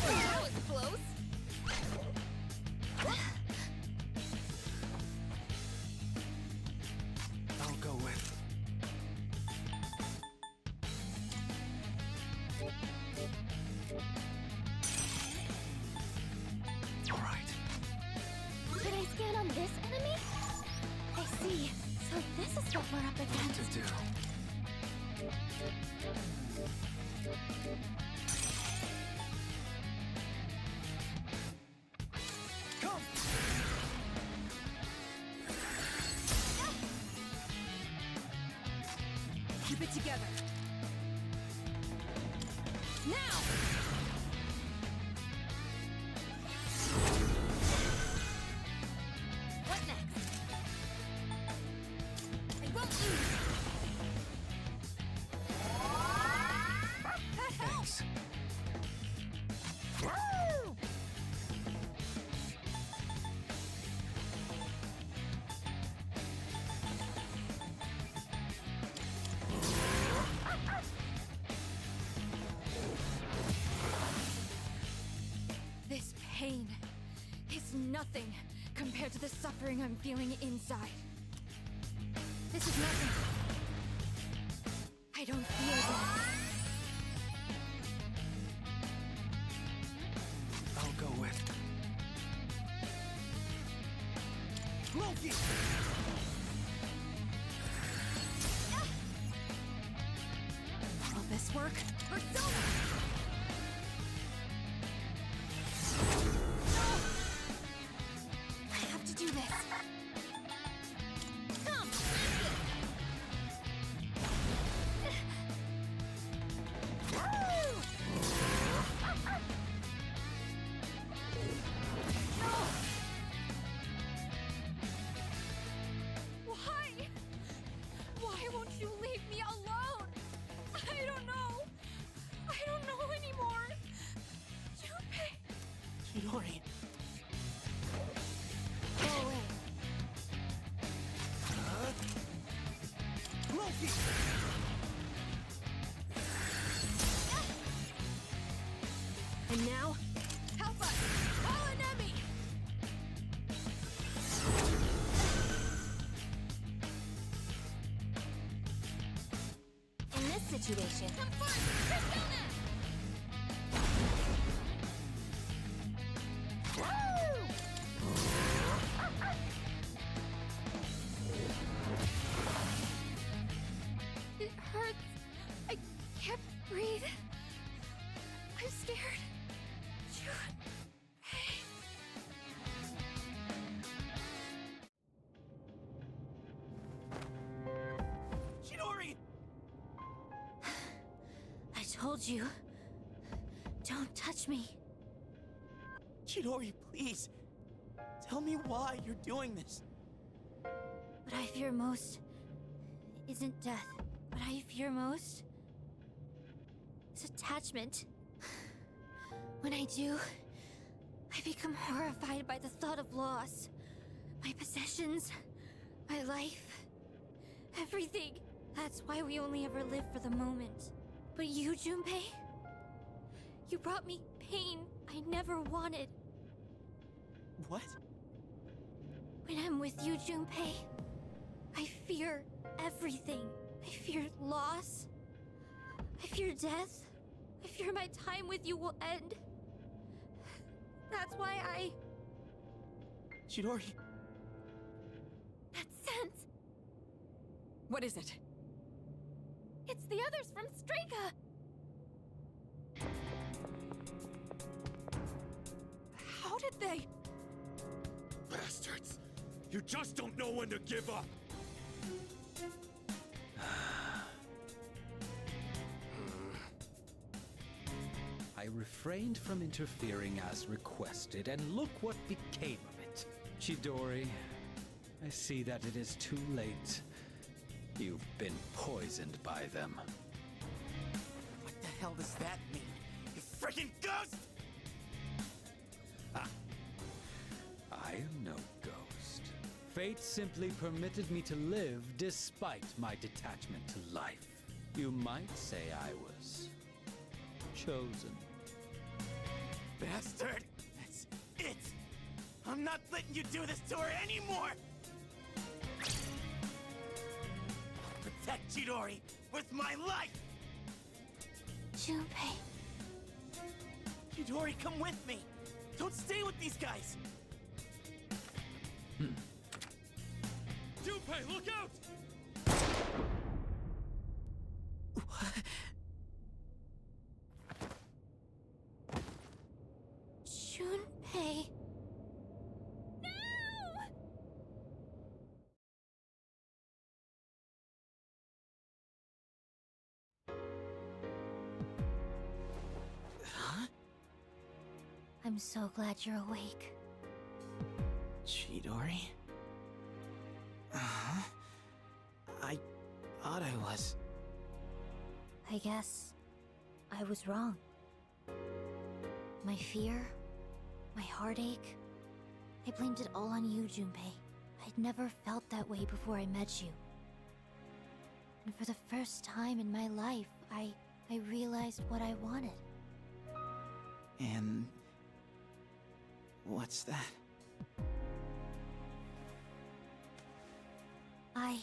That was close. I'll go with. All right. Should I scan on this enemy? I see. So this is what we're up against. To do. Come! Keep it together. Now! What next? I won't lose. Thanks. This pain is nothing compared to the suffering I'm feeling inside. This is nothing. I don't feel that. I'll go with. Loki! Will this work? Persona! I have to do this. Come! Why? Why won't you leave me alone? I don't know. I don't know anymore. Junpei. Chidori. Go away. Loki! And now, Help us! Call an enemy! In this situation, It hurts. I can't breathe. I'm scared. Junpei. Chidori! I told you. Don't touch me. Chidori, please. Tell me why you're doing this. What I fear most isn't death. What I fear most is attachment. When I do, I become horrified by the thought of loss. My possessions, my life, everything. That's why we only ever live for the moment. But you, Junpei, you brought me pain I never wanted. What? When I'm with you, Junpei, I fear everything. I fear loss. I fear death. I fear my time with you will end. That's why I... Chidori. That scent! What is it? It's the others from Strika! How did they... Bastards! You just don't know when to give up! I refrained from interfering as requested, and look what became of it. Chidori, I see that it is too late. You've been poisoned by them. What the hell does that mean? You freaking ghost! I am no ghost. Fate simply permitted me to live despite my detachment to life. You might say I was chosen. Bastard! That's it! I'm not letting you do this to her anymore! I'll protect Chidori with my life! Junpei. Chidori, come with me! Don't stay with these guys! Junpei, look out! Junpei. Huh? I'm so glad you're awake. Chidori? Uh-huh. I thought I was. I guess I was wrong. My fear, my heartache, I blamed it all on you, Junpei. I'd never felt that way before I met you. And for the first time in my life, I realized what I wanted. And what's that? I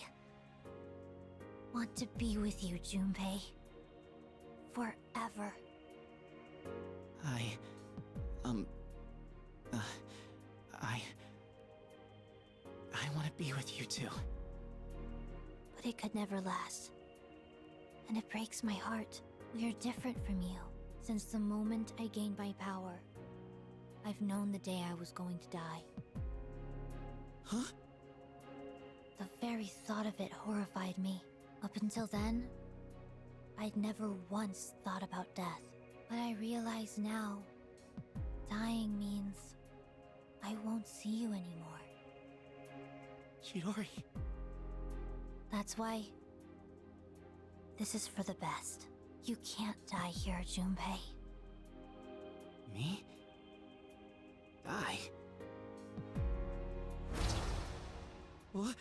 want to be with you, Junpei. Forever. I want to be with you too. But it could never last. And it breaks my heart. We are different from you. Since the moment I gained my power, I've known the day I was going to die. Huh? The very thought of it horrified me. Up until then, I'd never once thought about death. But I realize now, dying means I won't see you anymore. Chidori. That's why this is for the best. You can't die here, Junpei. Me? Die? What?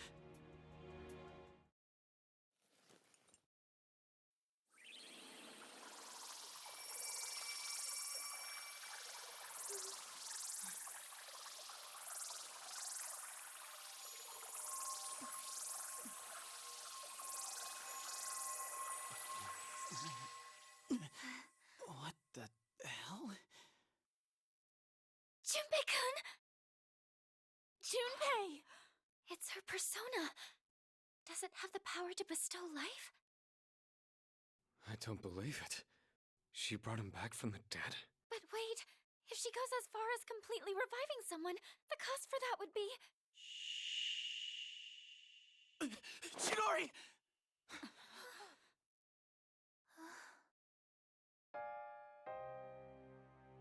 What the hell? Junpei-kun! Junpei! It's her persona. Does it have the power to bestow life? I don't believe it. She brought him back from the dead? But wait, if she goes as far as completely reviving someone, the cost for that would be... Chidori!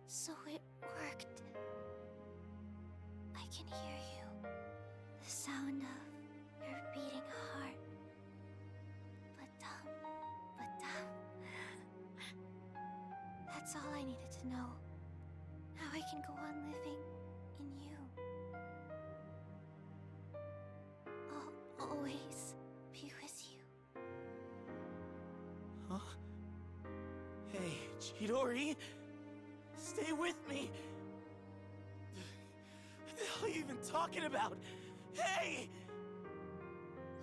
So it worked. I can hear you. The sound of your beating heart. But that's all I needed to know. Now I can go on living in you. I'll always be with you. Huh? Hey, Chidori! Stay with me! What the hell are you even talking about? Hey!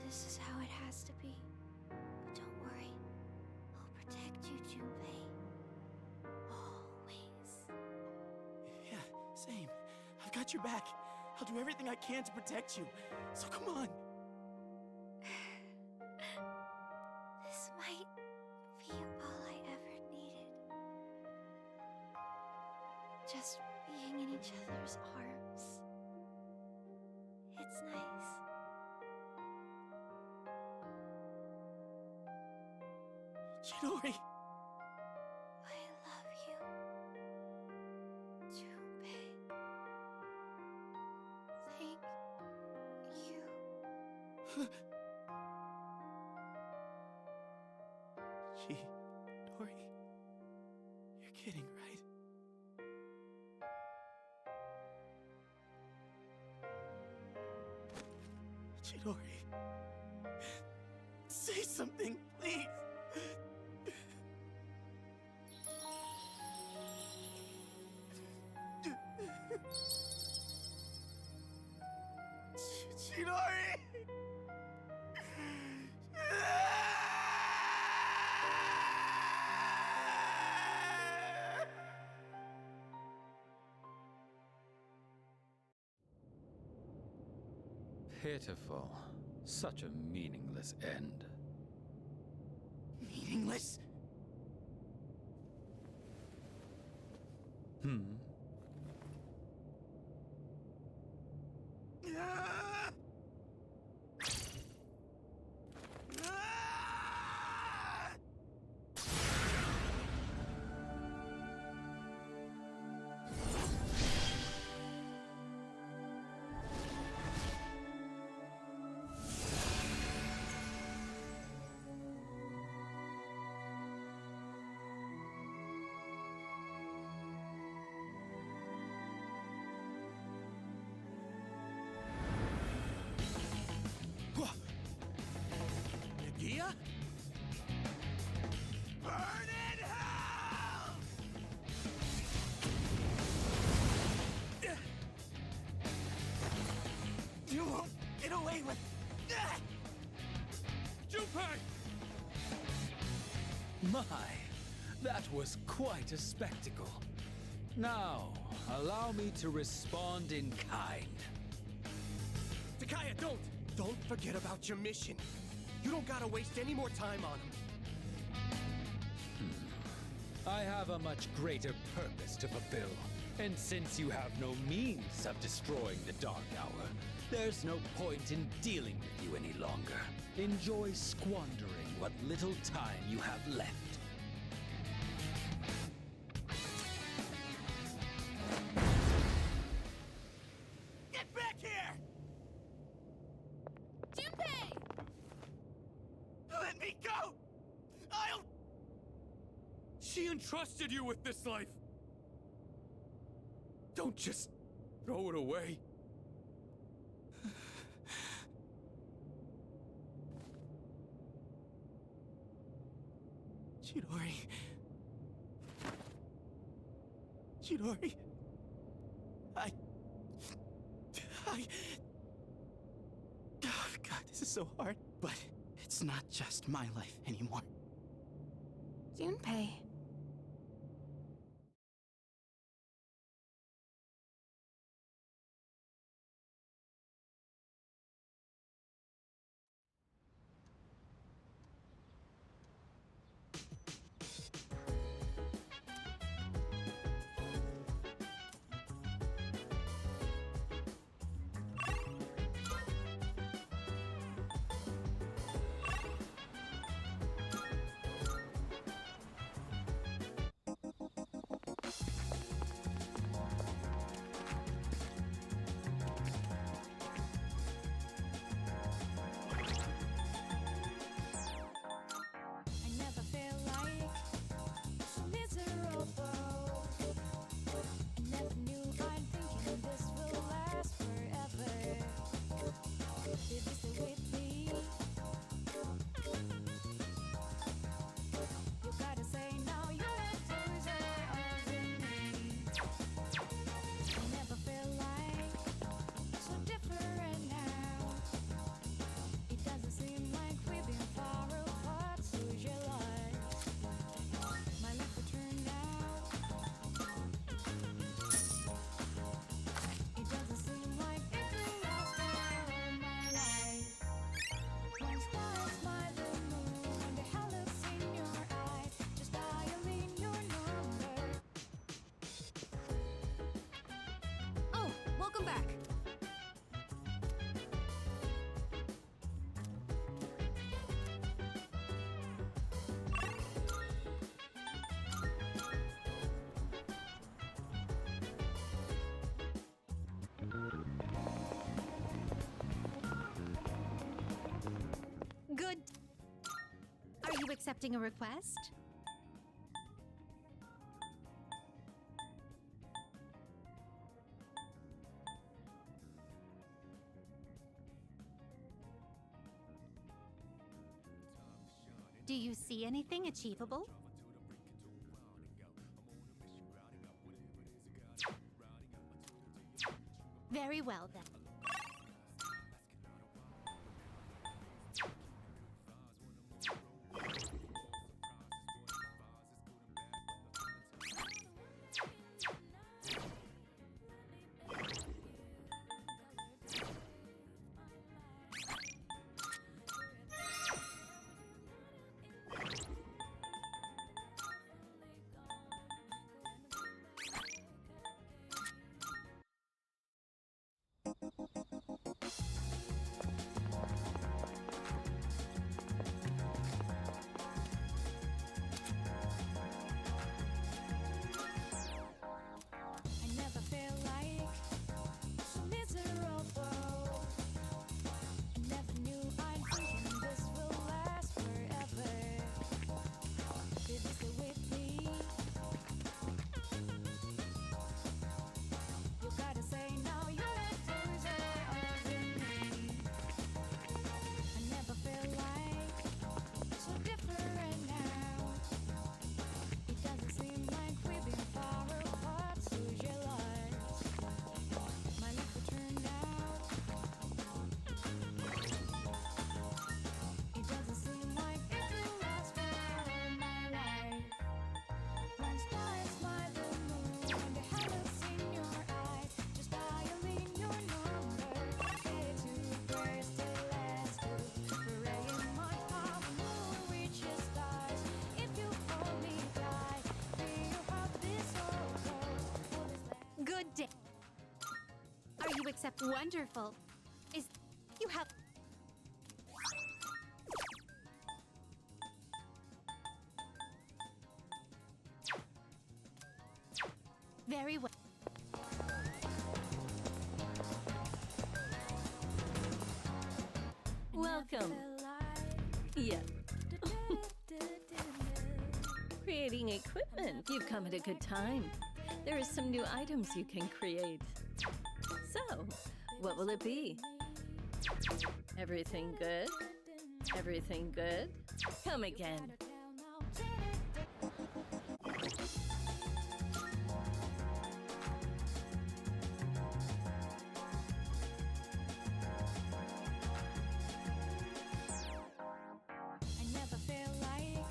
This is how it has to be. But don't worry. I'll protect you, Junpei. Always. Yeah, same. I've got your back. I'll do everything I can to protect you. So come on. This might be all I ever needed. Just being in each other's arms. It's nice. Chidori! I love you. Junpei. Thank you. Chidori. You're kidding, right? Chidori. Say something, please. Chidori! Pitiful. Such a meaningless end. Meaningless? Nagia? Burn in hell! You won't get away with that! Junpei! My, that was quite a spectacle. Now, allow me to respond in kind. Takaya, don't! Don't forget about your mission. You don't gotta waste any more time on him. I have a much greater purpose to fulfill. And since you have no means of destroying the Dark Hour, there's no point in dealing with you any longer. Enjoy squandering what little time you have left. Get back here! Junpei! Let me go! I'll... She entrusted you with this life. Don't just throw it away. Chidori. Chidori. I... Oh, God, this is so hard. But it's not just my life anymore. Junpei. I never felt like so miserable. I never knew I'm thinking this will last forever. Baby, stay with me. You gotta say now you let yours are in me. I never felt like so different now. It doesn't seem like we've been far apart, so jealous. My life will turn out. It doesn't seem like it will last for all my life. One star smile the moon, and the hell looks in your eye. Just dial in your number. Oh, welcome back. Good. Are you accepting a request? Do you see anything achievable? Very well then. I never felt like so miserable. I never knew I'm thinking this will last forever. Baby, stay with me. You gotta say now you're a loser over me. I never felt like so different now. It doesn't seem like we've been far apart, so jealous. My life will turn out. It doesn't seem like it will last for all my life. One star is by the moon, the heavens in your eyes, just dialing your number. Get to press the last two, praying my heart will reach the stars. If you hold me tight, feel how this all goes. Good day. Are you accept? Wonderful. Is you have? Very well. Welcome. Yeah. Creating equipment. You've come at a good time. There are some new items you can create. So, what will it be? Everything good? Everything good? Come again. I never felt like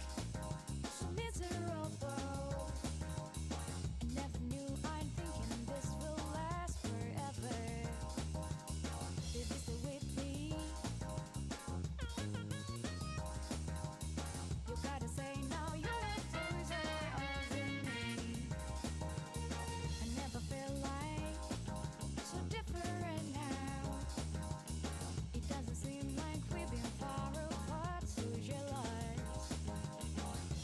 so miserable. I never knew I'm thinking this will last forever. Baby, stay with me. You gotta say now you're a loser over me. I never felt like so different now. It doesn't seem like we've been far apart, so jealous.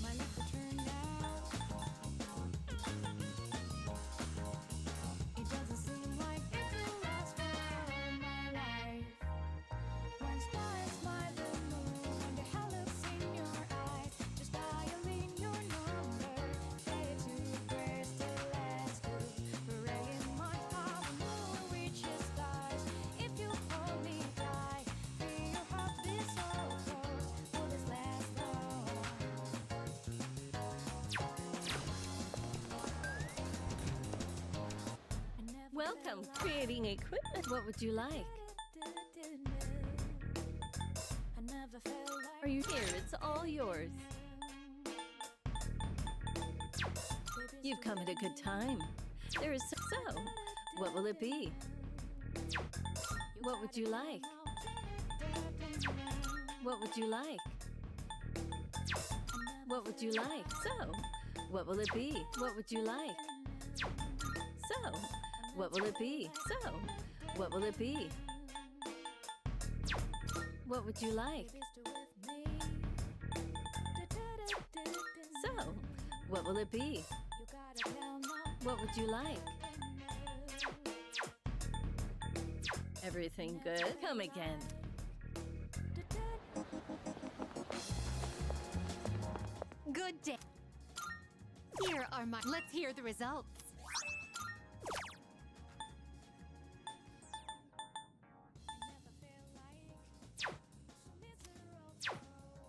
My life will turn out. It doesn't seem like it will last for all my life. One star is by the moon, the heavens in your eyes, just dialing your number. Ready to press the last two, praying my heart will reach the stars. If you hold me tight, feel how this all goes. Will this last long? Welcome. Creating equipment. What would you like? I never felt like Are you here? It's all yours. You've come at a good time. There is so. What will it be? What would you like? What would you like? What would you like? So, what will it be? What would you like? So, what will it be? So, what will it be? What would you like? So, what will it be? What would you like? Everything good? Come again. Good day. Here are my. Let's hear the results.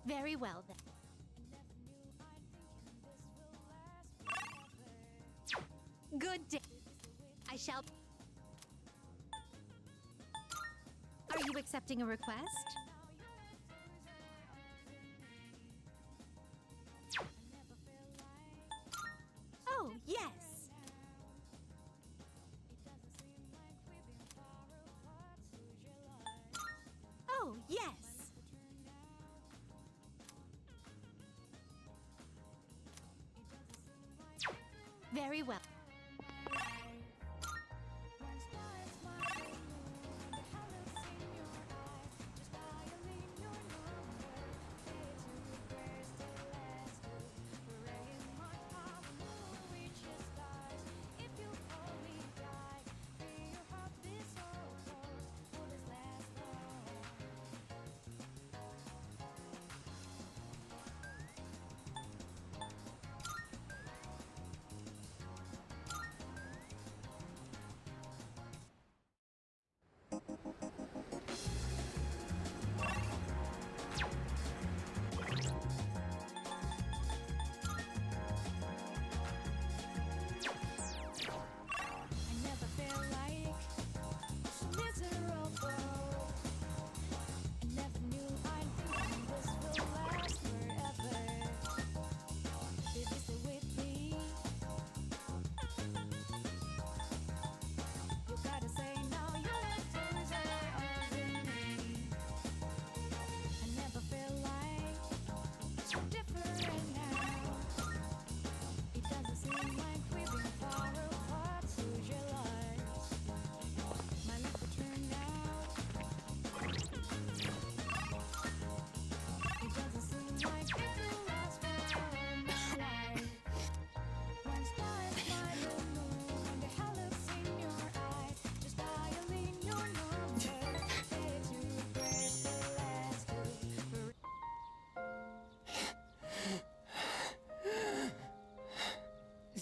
Very well then. Good day. I shall. Are you accepting a request? Oh, yes. Oh, yes. Very well.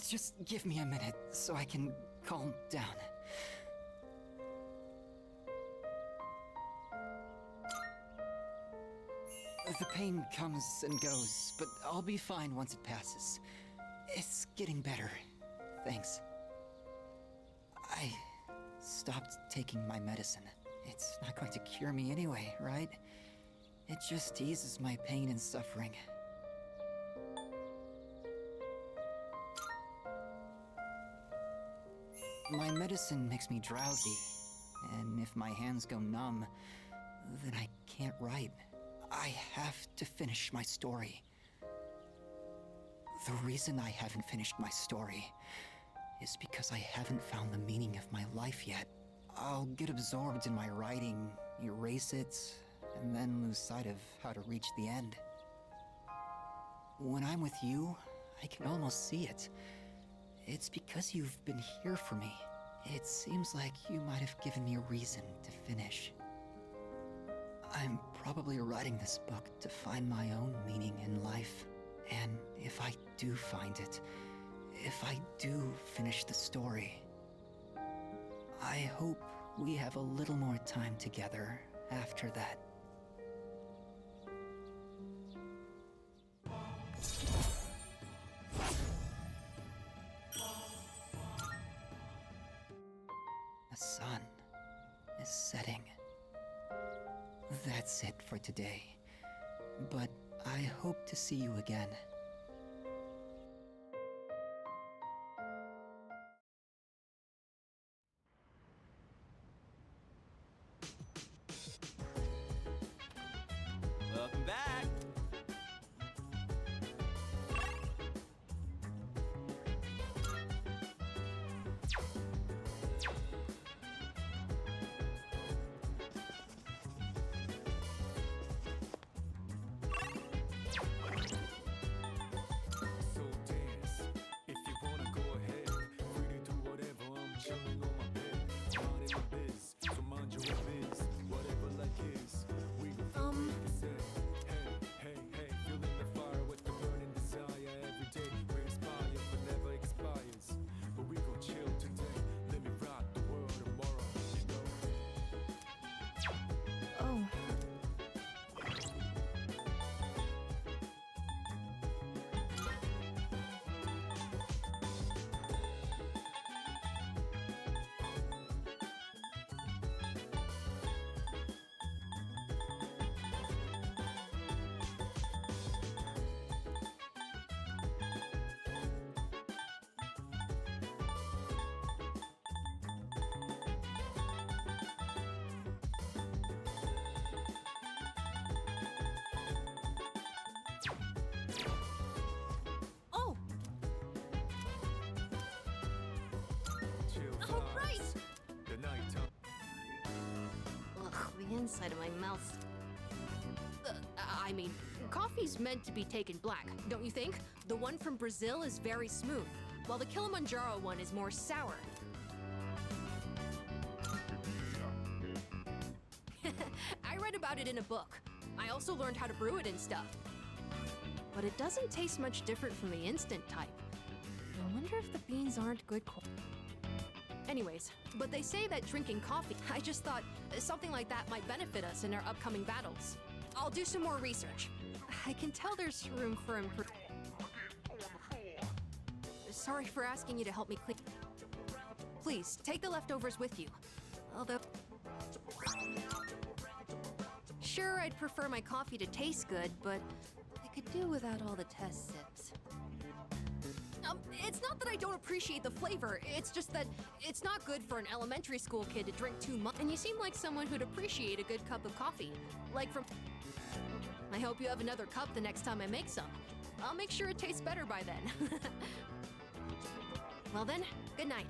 Just give me a minute so I can calm down. The pain comes and goes, but I'll be fine once it passes. It's getting better. Thanks. I stopped taking my medicine. It's not going to cure me anyway, right? It just eases my pain and suffering. My medicine makes me drowsy, and if my hands go numb, then I can't write. I have to finish my story. The reason I haven't finished my story is because I haven't found the meaning of my life yet. I'll get absorbed in my writing, erase it, and then lose sight of how to reach the end. When I'm with you, I can almost see it. It's because you've been here for me. It seems like you might have given me a reason to finish. I'm probably writing this book to find my own meaning in life. And if I do find it, if I do finish the story, I hope we have a little more time together after that. The sun is setting. That's it for today. But I hope to see you again. Welcome back! inside of my mouth. I mean, coffee's meant to be taken black, don't you think? The one from Brazil is very smooth, while the Kilimanjaro one is more sour. I read about it in a book. I also learned how to brew it and stuff. But it doesn't taste much different from the instant type. I wonder if the beans aren't good quality. Anyways, but they say that drinking coffee, I just thought something like that might benefit us in our upcoming battles. I'll do some more research. I can tell there's room for improvement. Sorry for asking you to help me clean. Please, take the leftovers with you. Although... Sure, I'd prefer my coffee to taste good, but I could do without all the test sips. It's not that I don't appreciate the flavor, it's just that it's not good for an elementary school kid to drink too much. And you seem like someone who'd appreciate a good cup of coffee. Like from... I hope you have another cup the next time I make some. I'll make sure it tastes better by then. Well then, good night.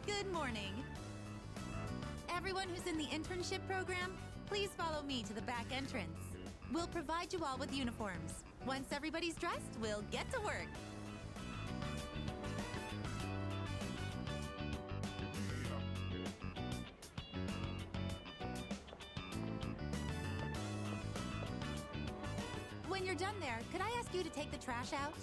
Good morning. Everyone who's in the internship program, please follow me to the back entrance. We'll provide you all with uniforms. Once everybody's dressed, we'll get to work. When you're done there, could I ask you to take the trash out?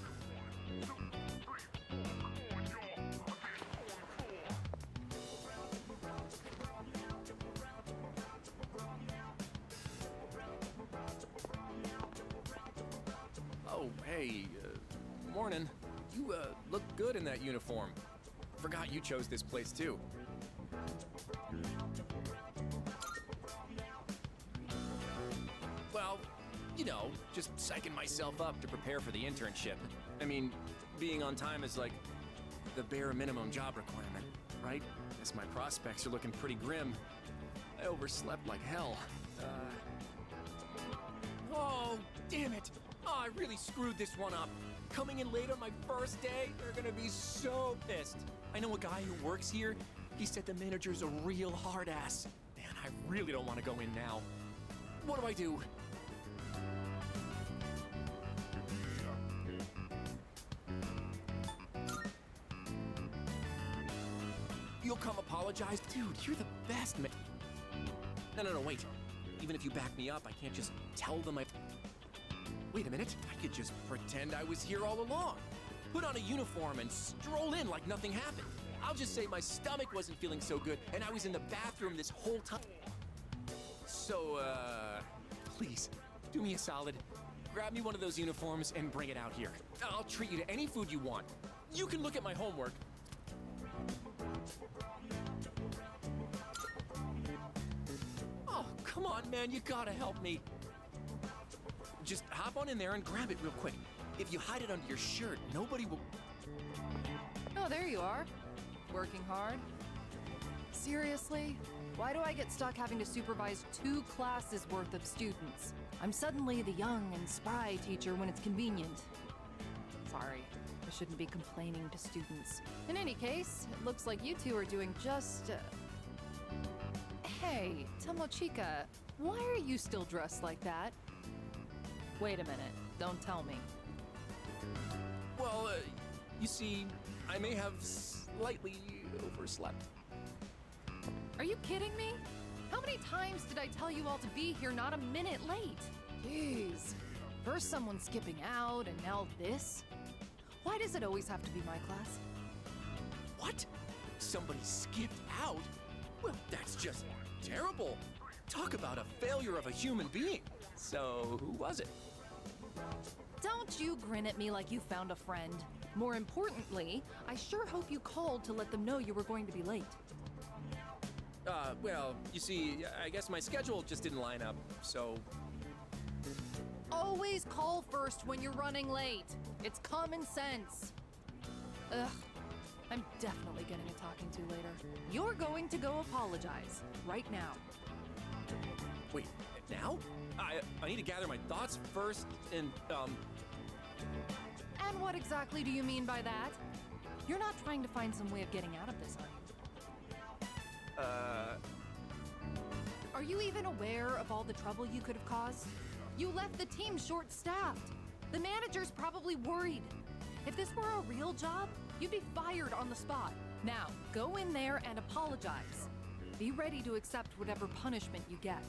Oh, hey, morning. You, look good in that uniform. Forgot you chose this place, too. You know, just psyching myself up to prepare for the internship. I mean, being on time is like the bare minimum job requirement, right? Guess my prospects are looking pretty grim. I overslept like hell. Oh, damn it! Oh, I really screwed this one up. Coming in late on my first day, they're gonna be so pissed. I know a guy who works here. He said the manager's a real hard ass. Man, I really don't want to go in now. What do I do? You'll come apologize? Dude, you're the best, man. No, wait. Even if you back me up, I can't just tell them I... Wait a minute. I could just pretend I was here all along. Put on a uniform and stroll in like nothing happened. I'll just say my stomach wasn't feeling so good and I was in the bathroom this whole time. So, please, do me a solid. Grab me one of those uniforms and bring it out here. I'll treat you to any food you want. You can look at my homework. Oh, come on, man, you gotta help me. Just hop on in there and grab it real quick. If you hide it under your shirt, nobody will... Oh, there you are. Working hard. Seriously? Why do I get stuck having to supervise 2 classes worth of students? I'm suddenly the young and spry teacher when it's convenient. Sorry, I shouldn't be complaining to students. In any case, it looks like you two are doing just... Hey, Tomochika, why are you still dressed like that? Wait a minute, don't tell me. Well, you see, I may have slightly overslept. Are you kidding me? How many times did I tell you all to be here not a minute late? Jeez. First someone skipping out, and now this? Why does it always have to be my class? What? Somebody skipped out? Well, that's just terrible. Talk about a failure of a human being. So, who was it? Don't you grin at me like you found a friend. More importantly, I sure hope you called to let them know you were going to be late. Well, you see, I guess my schedule just didn't line up, so... Always call first when you're running late. It's common sense. Ugh. I'm definitely getting a talking to later. You're going to go apologize. Right now. Wait, now? I need to gather my thoughts first and, And what exactly do you mean by that? You're not trying to find some way of getting out of this, are you? Are you even aware of all the trouble you could have caused? You left the team short-staffed. The manager's probably worried. If this were a real job, you'd be fired on the spot. Now, go in there and apologize. Be ready to accept whatever punishment you get.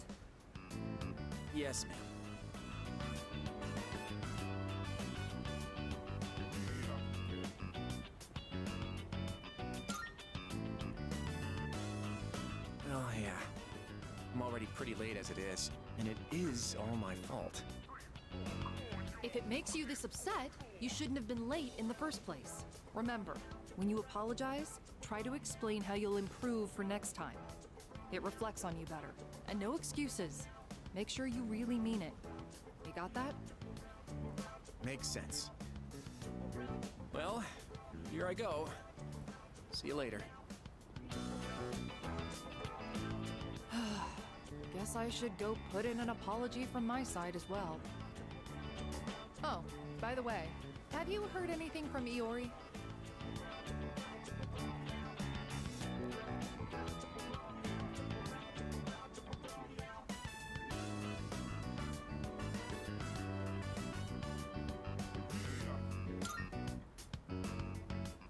Yes, ma'am. Oh, yeah. I'm already pretty late as it is, and it is all my fault. If it makes you this upset, you shouldn't have been late in the first place. Remember, when you apologize, try to explain how you'll improve for next time. It reflects on you better. And no excuses. Make sure you really mean it. You got that? Makes sense. Well, here I go. See you later. Guess I should go put in an apology from my side as well. Oh, by the way, have you heard anything from Iori?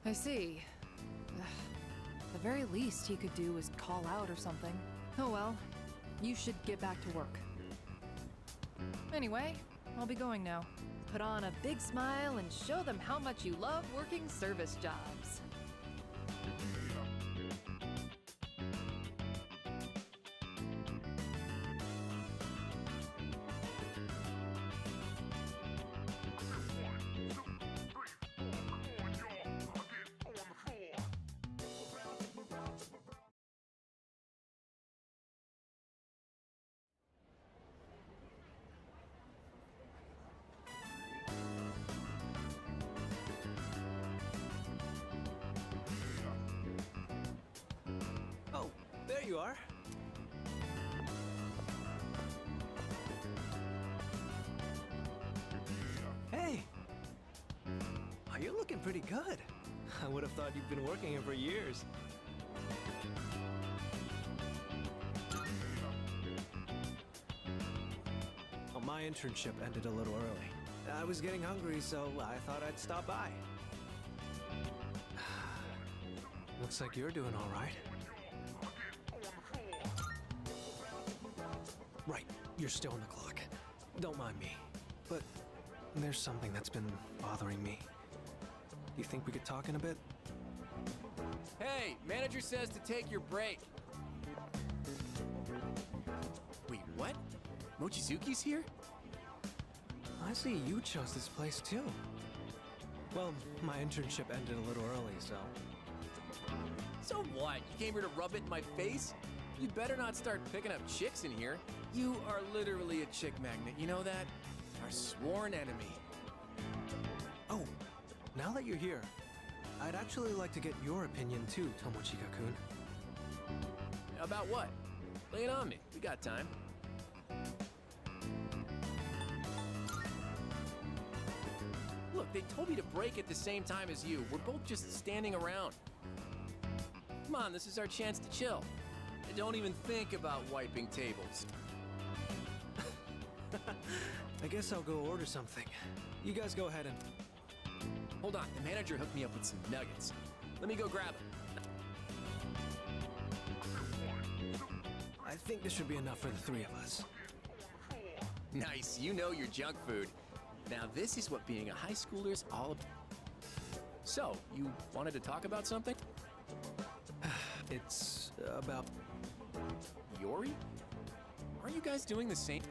I see. The very least he could do is call out or something. Oh well, you should get back to work. Anyway, I'll be going now. Put on a big smile and show them how much you love working service jobs. you are. Hey! Oh, you're looking pretty good. I would have thought you've been working here for years. Well, my internship ended a little early. I was getting hungry, so I thought I'd stop by. Looks like you're doing all right. Right, you're still on the clock. Don't mind me. But there's something that's been bothering me. You think we could talk in a bit? Hey, manager says to take your break. Wait, what? Mochizuki's here? I see you chose this place too. Well, my internship ended a little early, so... So what? You came here to rub it in my face? You better not start picking up chicks in here. You are literally a chick magnet, you know that? Our sworn enemy. Oh, now that you're here, I'd actually like to get your opinion too, Tomochika-kun. About what? Lay it on me. We got time. Look, they told me to break at the same time as you. We're both just standing around. Come on, this is our chance to chill. And don't even think about wiping tables. I guess I'll go order something. You guys go ahead and... Hold on, the manager hooked me up with some nuggets. Let me go grab them. I think this should be enough for the three of us. Nice, you know your junk food. Now this is what being a high schooler's all about. So, you wanted to talk about something? It's about... Yori? Are you guys doing the same?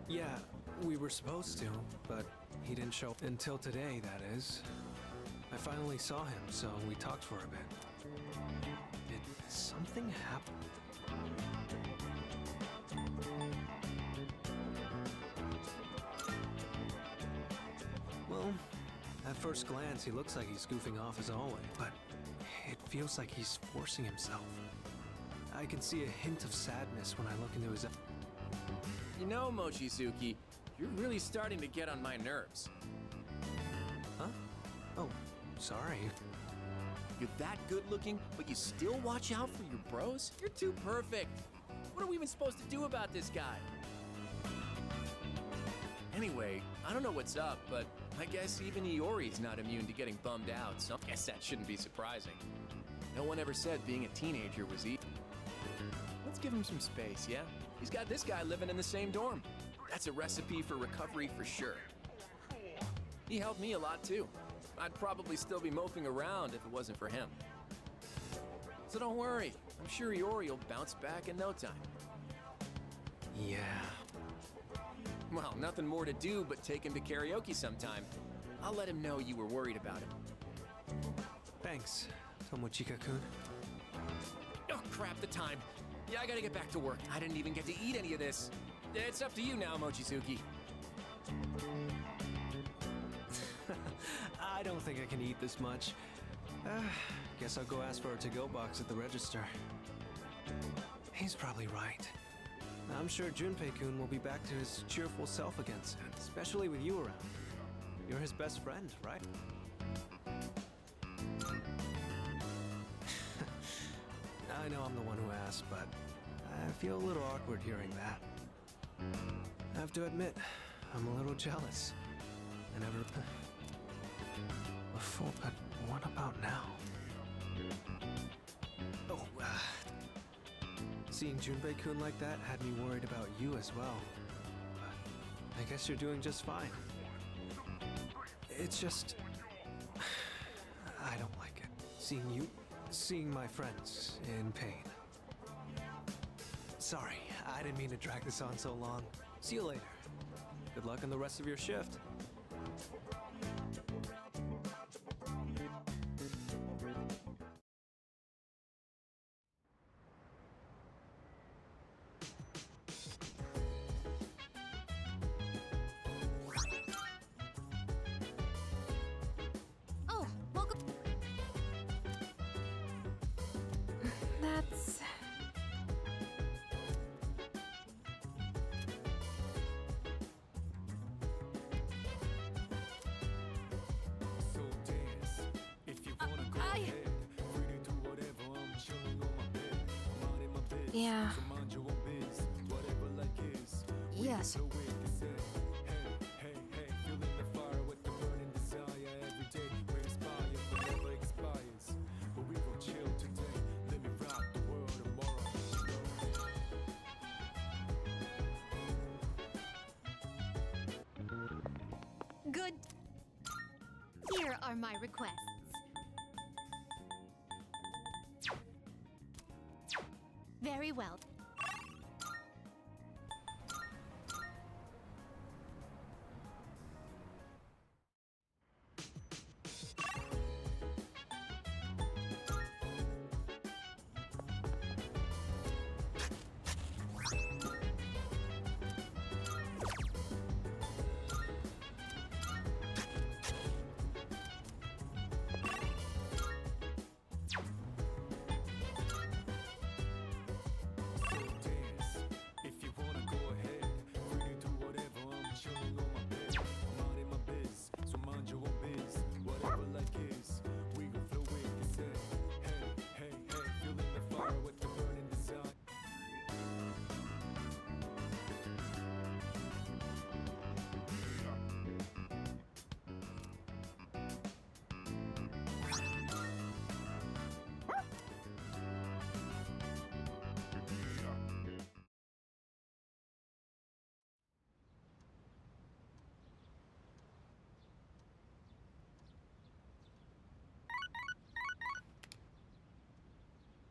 Yeah, we were supposed to, but he didn't show up until today, that is. I finally saw him, so we talked for a bit. Did something happen? Well, at first glance, he looks like he's goofing off as always, but it feels like he's forcing himself. I can see a hint of sadness when I look into his... You know, Mochizuki, you're really starting to get on my nerves. Huh? Oh, sorry. You're that good looking, but you still watch out for your bros? You're too perfect. What are we even supposed to do about this guy? Anyway, I don't know what's up, but I guess even Iori's not immune to getting bummed out, so I guess that shouldn't be surprising. No one ever said being a teenager was easy. Let's give him some space, yeah? He's got this guy living in the same dorm. That's a recipe for recovery for sure. He helped me a lot too. I'd probably still be moping around if it wasn't for him. So don't worry, I'm sure Iori will bounce back in no time. Yeah. Well, nothing more to do but take him to karaoke sometime. I'll let him know you were worried about him. Thanks, Tomochika-kun. Oh, crap, the time. Yeah, I gotta get back to work. I didn't even get to eat any of this. It's up to you now, Mochizuki. I don't think I can eat this much. Guess I'll go ask for a to-go box at the register. He's probably right. I'm sure Junpei-kun will be back to his cheerful self again soon, especially with you around. You're his best friend, right? I know I'm the one who asked, but I feel a little awkward hearing that. I have to admit, I'm a little jealous. I never... Before, but what about now? Oh, seeing Junpei-kun like that had me worried about you as well. But I guess you're doing just fine. It's just... I don't like it. Seeing my friends in pain. Sorry, I didn't mean to drag this on so long. See you later. Good luck on the rest of your shift. Oh, welcome. That's Yeah. Yes. Good. Here are my requests. Very well.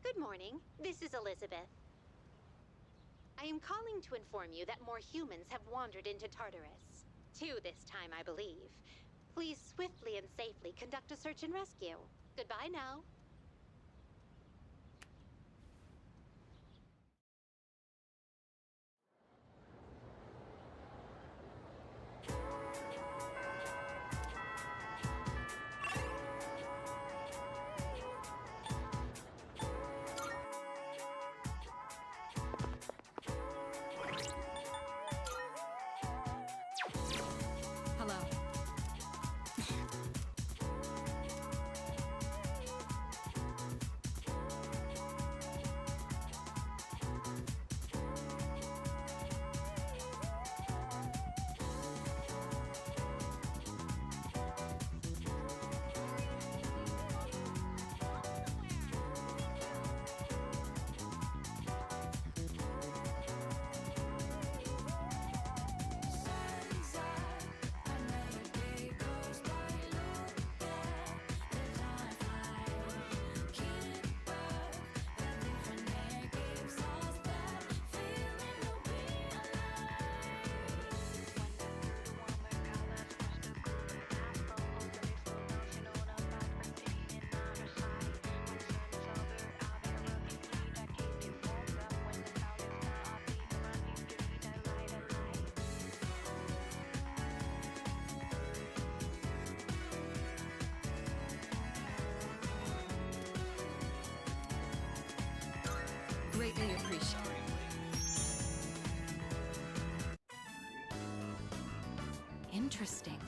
Good morning. This is Elizabeth. I am calling to inform you that more humans have wandered into Tartarus. 2 this time, I believe. Please swiftly and safely conduct a search and rescue. Goodbye now. Hello. Greatly appreciated. Interesting.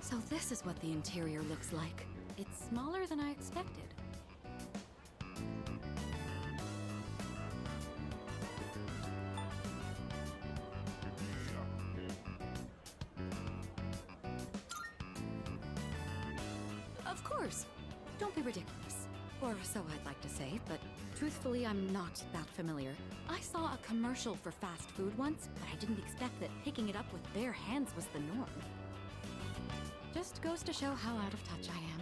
So this is what the interior looks like. It's smaller than I expected. Of course. Don't be ridiculous. Or so I'd like to say, but truthfully, I'm not that familiar. I saw a commercial for fast food once, but I didn't expect that picking it up with bare hands was the norm. Just goes to show how out of touch I am.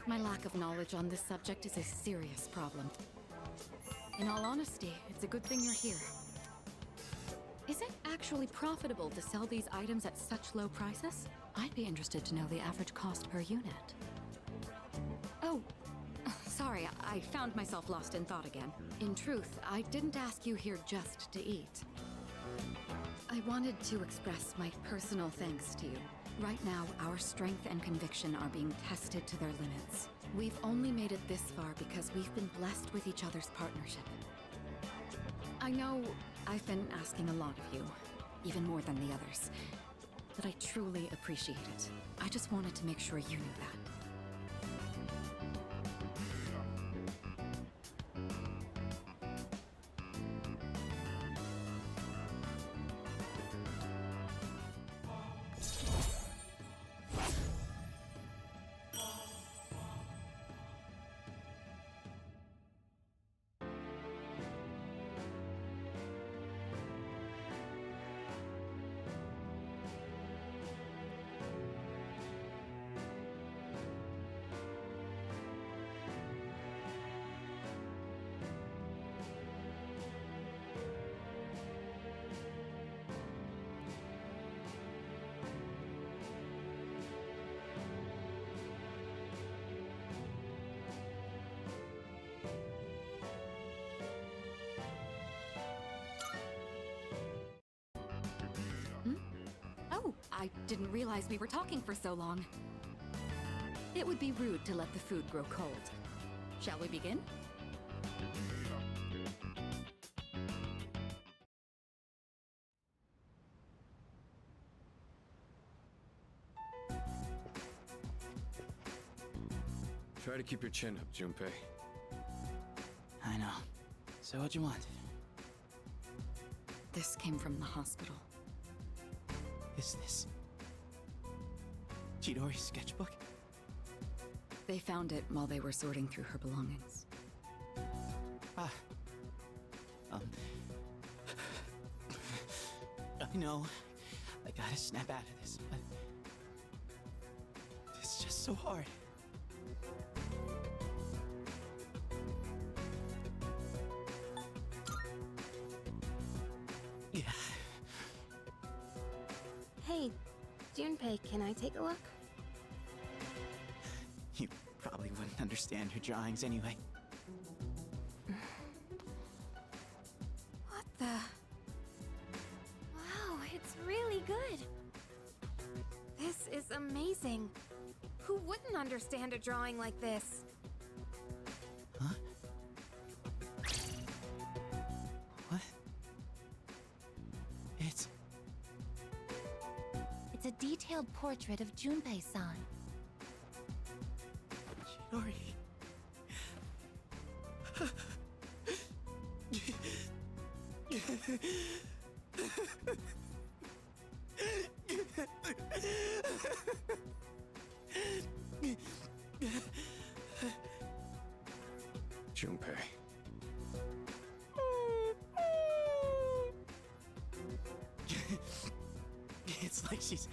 My lack of knowledge on this subject is a serious problem. In all honesty, it's a good thing you're here. Is it actually profitable to sell these items at such low prices? I'd be interested to know the average cost per unit. Oh, sorry, I found myself lost in thought again. In truth, I didn't ask you here just to eat. I wanted to express my personal thanks to you. Right now, our strength and conviction are being tested to their limits. We've only made it this far because we've been blessed with each other's partnership. I know I've been asking a lot of you, even more than the others, but I truly appreciate it. I just wanted to make sure you knew that. I didn't realize we were talking for so long. It would be rude to let the food grow cold. Shall we begin? Try to keep your chin up, Junpei. I know. So what'd you want? This came from the hospital. Is this Chidori's sketchbook? They found it while they were sorting through her belongings. Ah. I know. I gotta snap out of this, but it's just so hard. Yeah. Hey, Junpei, can I take a look? You probably wouldn't understand her drawings anyway. What the? Wow, it's really good. This is amazing. Who wouldn't understand a drawing like this? Huh? What? It's a detailed portrait of Junpei-san. Chidori. Junpei. It's like she's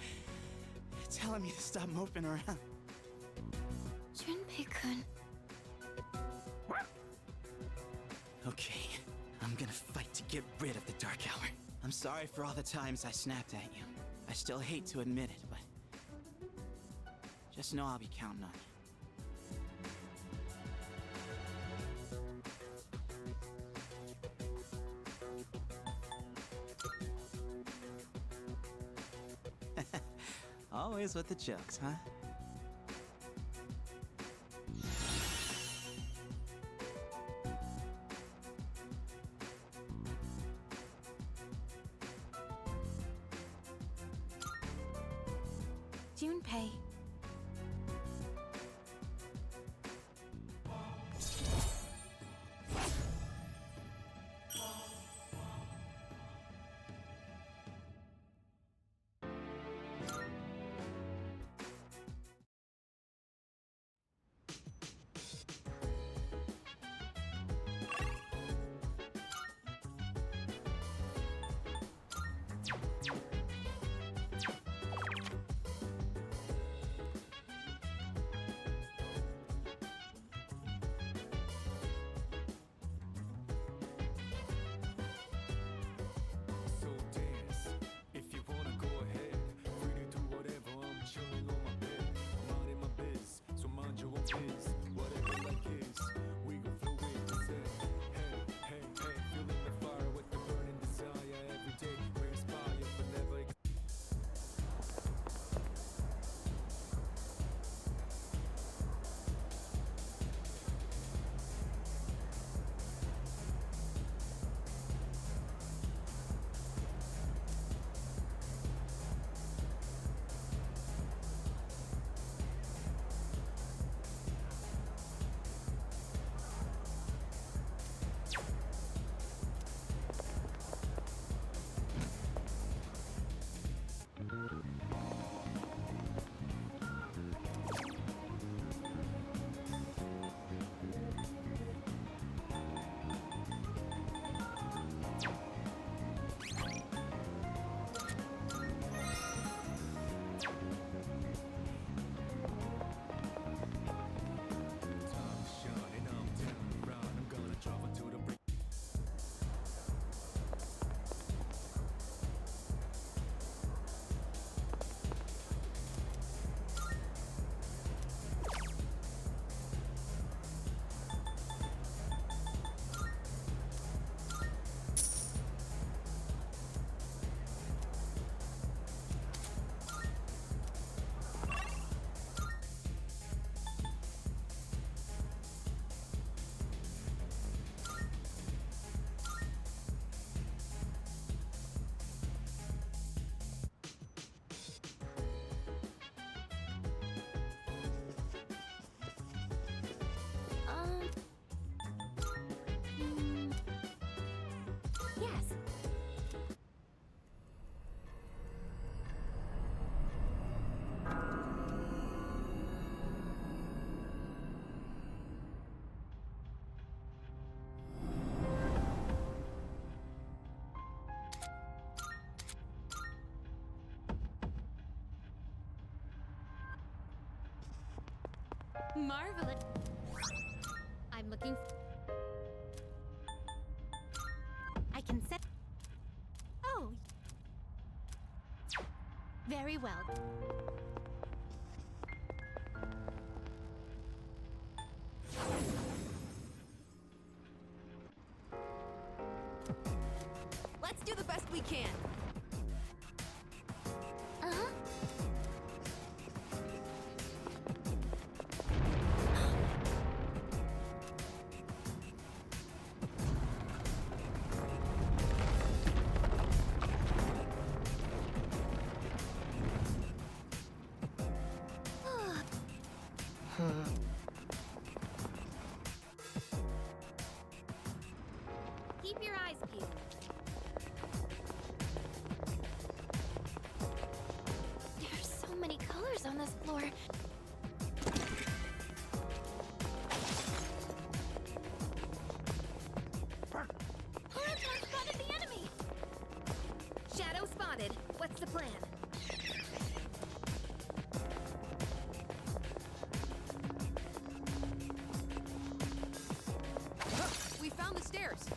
telling me to stop moping around. Junpei-kun. Okay, I'm gonna fight to get rid of the Dark Hour. I'm sorry for all the times I snapped at you. I still hate to admit it, but just know I'll be counting on you. Always with the jokes, huh? Junpei. Marvelous. I'm looking. I can set. Oh. Very well. Let's do the best we can. Uh-huh. Keep your eyes peeled. There's so many colors on this floor. Horizon spotted the enemy! Shadow spotted. What's the plan? We found the stairs.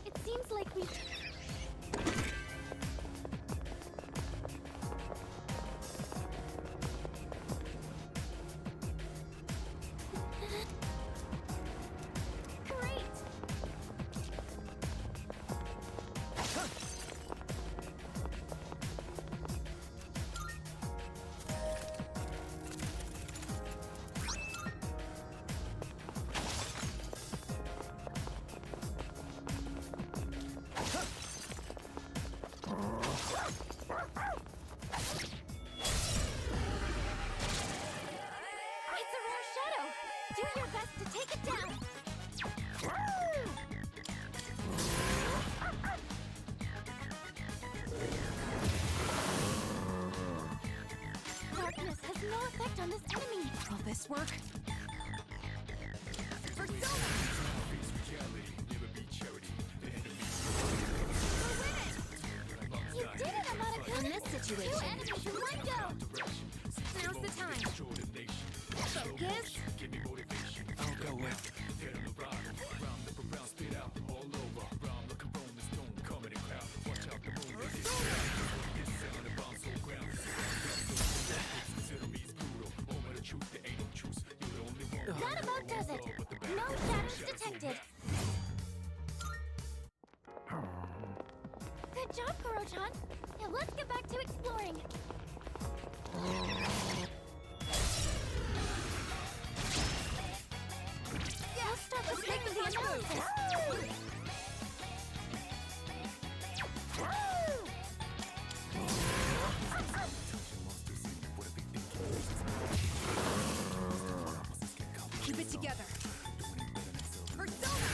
It seems like we... Great! It's a rare shadow! Do your best to take it down! Darkness has no effect on this enemy! Will this work? You did it, Amonica! In this situation, 2 enemies in one go! now's the time. Focus. I'll go with. That about does it! No shadows detected! Good job, Kuro-chan! Now let's get back to exploring! I'll start with making the analysis! Keep it together. Persona!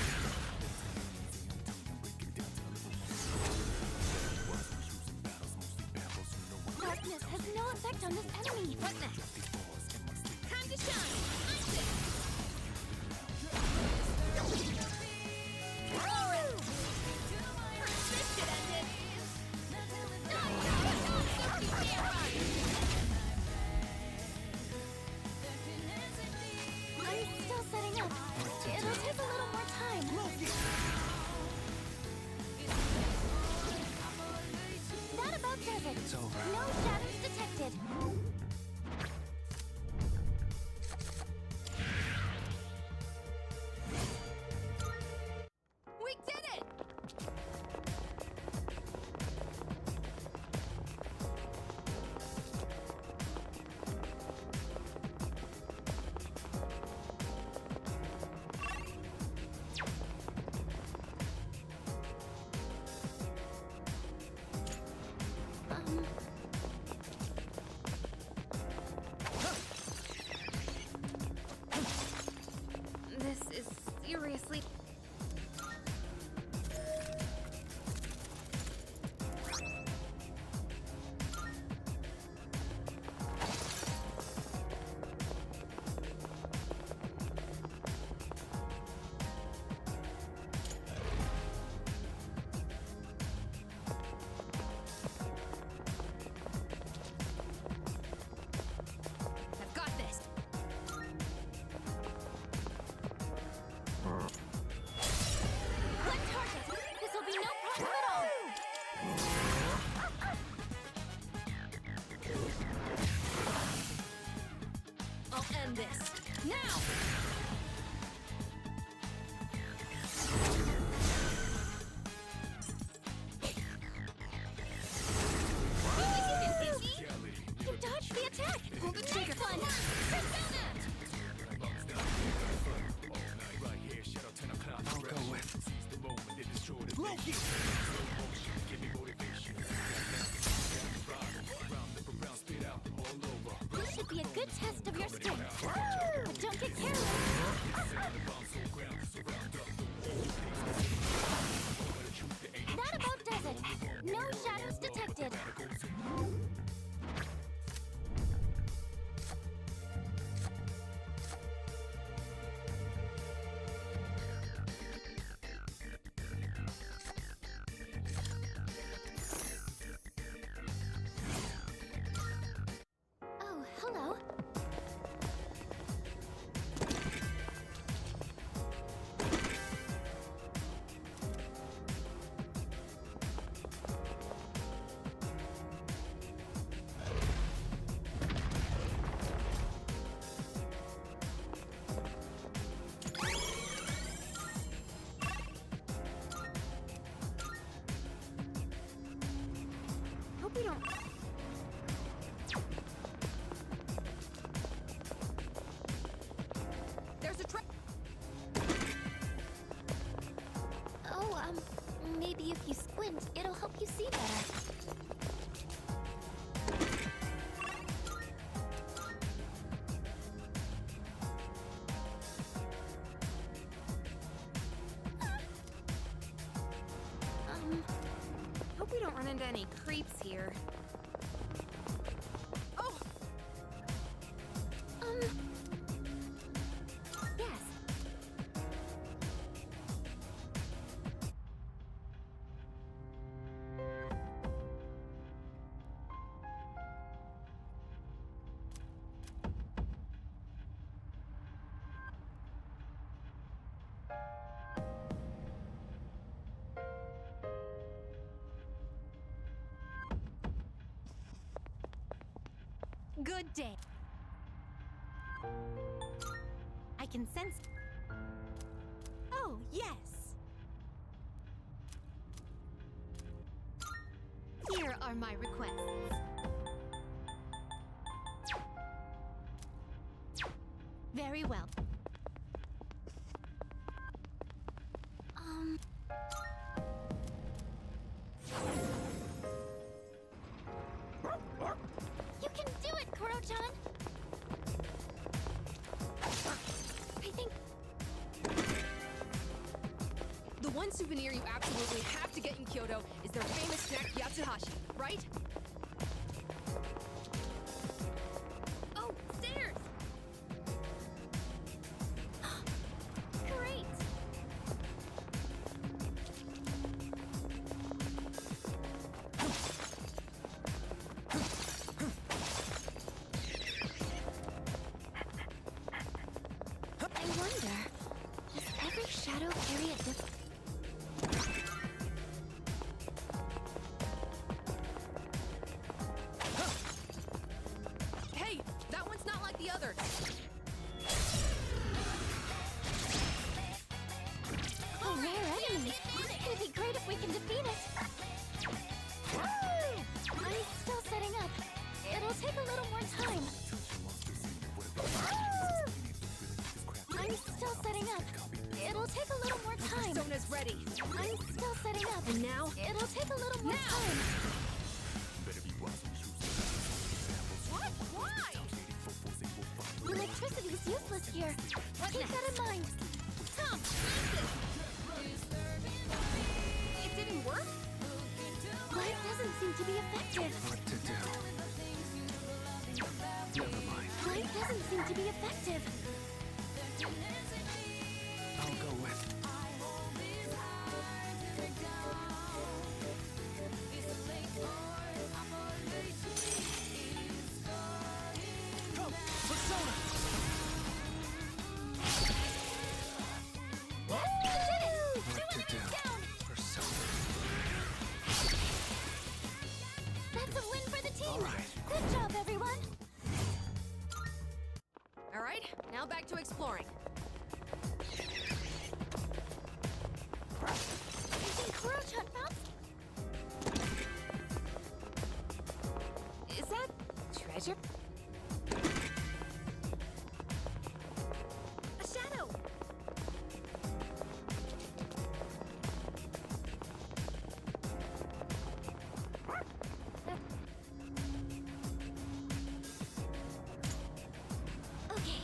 Darkness has no effect on this enemy! What next? Time to shine! Persisted ended! I'm still setting up. It'll take a little more time. That about does it. It's over. No shadows detected. We did it! end this. Now! You dodged the attack! Pull the trigger! One! Persona! I'll go with Loki! This should be a good test of your strength. But don't get careless. That about does it. No shadows detected. Oh, hello. Hope we don't. There's a trap. Oh, maybe if you squint, it'll help you see better. Hope we don't run into any creeps here. Oh! Yes. Good day. I can sense. Oh, yes. Here are my requests. Very well. You can do it, Koro-chan! I think... The one souvenir you absolutely have to get in Kyoto is their famous snack Yatsuhashi, right? Oh, stairs! Great! I wonder, does every shadow carry a different... Hey, that one's not like the others. A rare enemy! It'd be great if we can defeat it! I'm still setting up. It'll take a little more time. I'm still setting up. It'll take a little more time. Persona's ready. I'm still setting up. And now? It'll take a little more time. What? Why? Electricity's useless here. Keep that in mind. Tom, it didn't work? Light doesn't seem to be effective. what to do. Never mind. Light doesn't seem to be effective. I'll go with Persona! what to do. Persona. That's a win for the team. All right. Good job, everyone. Alrighty. Now back to exploring. I think Kuro-chan found... Is that treasure? A shadow! Okay.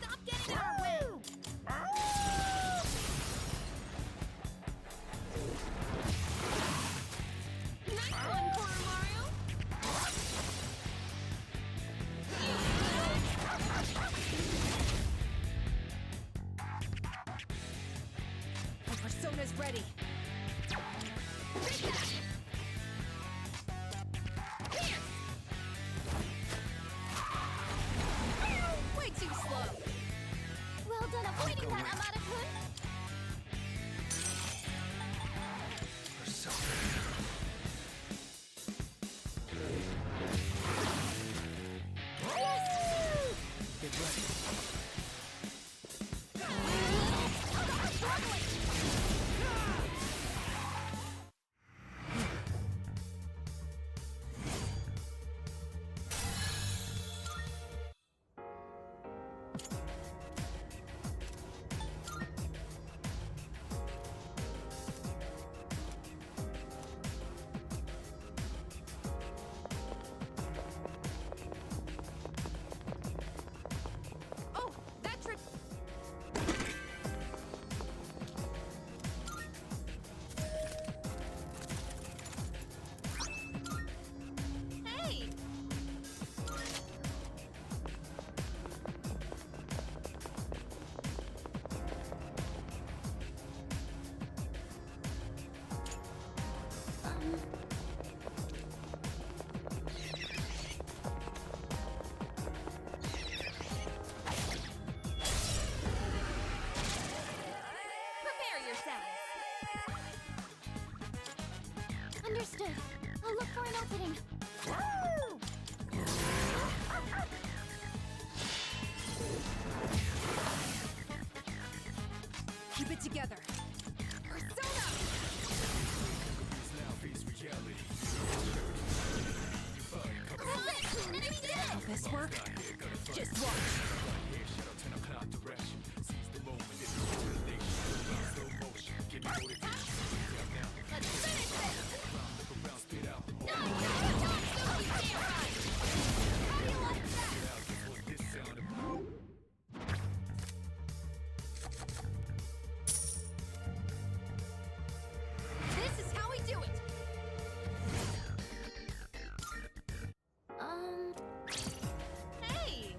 Stop getting in our way! Nice one, Koromaru! My persona's ready. Take that! Way too slow. Well done avoiding that, Amada-kun! Yes! Get ready. Oh, that trip. Hey! Prepare yourselves! Understood. I'll look for an opening. Keep it together. Persona! That's it! We did it! Will this work? Just watch. Let's finish this! No! Don't Suki Samurai! How do you like that? This is how we do it. Hey!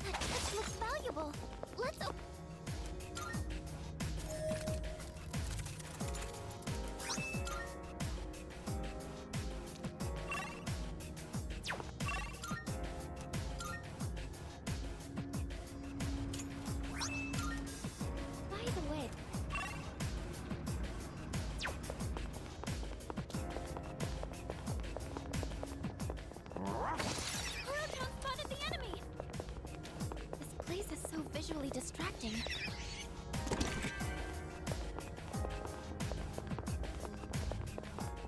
That touch looks valuable. Let's By the way, Kuro-chan spotted the enemy! This place is so visually distracting.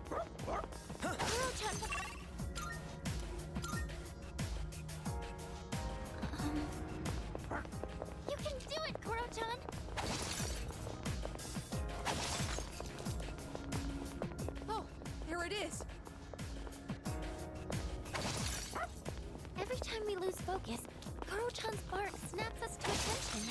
Kuro-chan... You can do it, Kuro-chan! Oh, there it is. Every time we lose focus, Kuro-chan's bark snaps us to attention.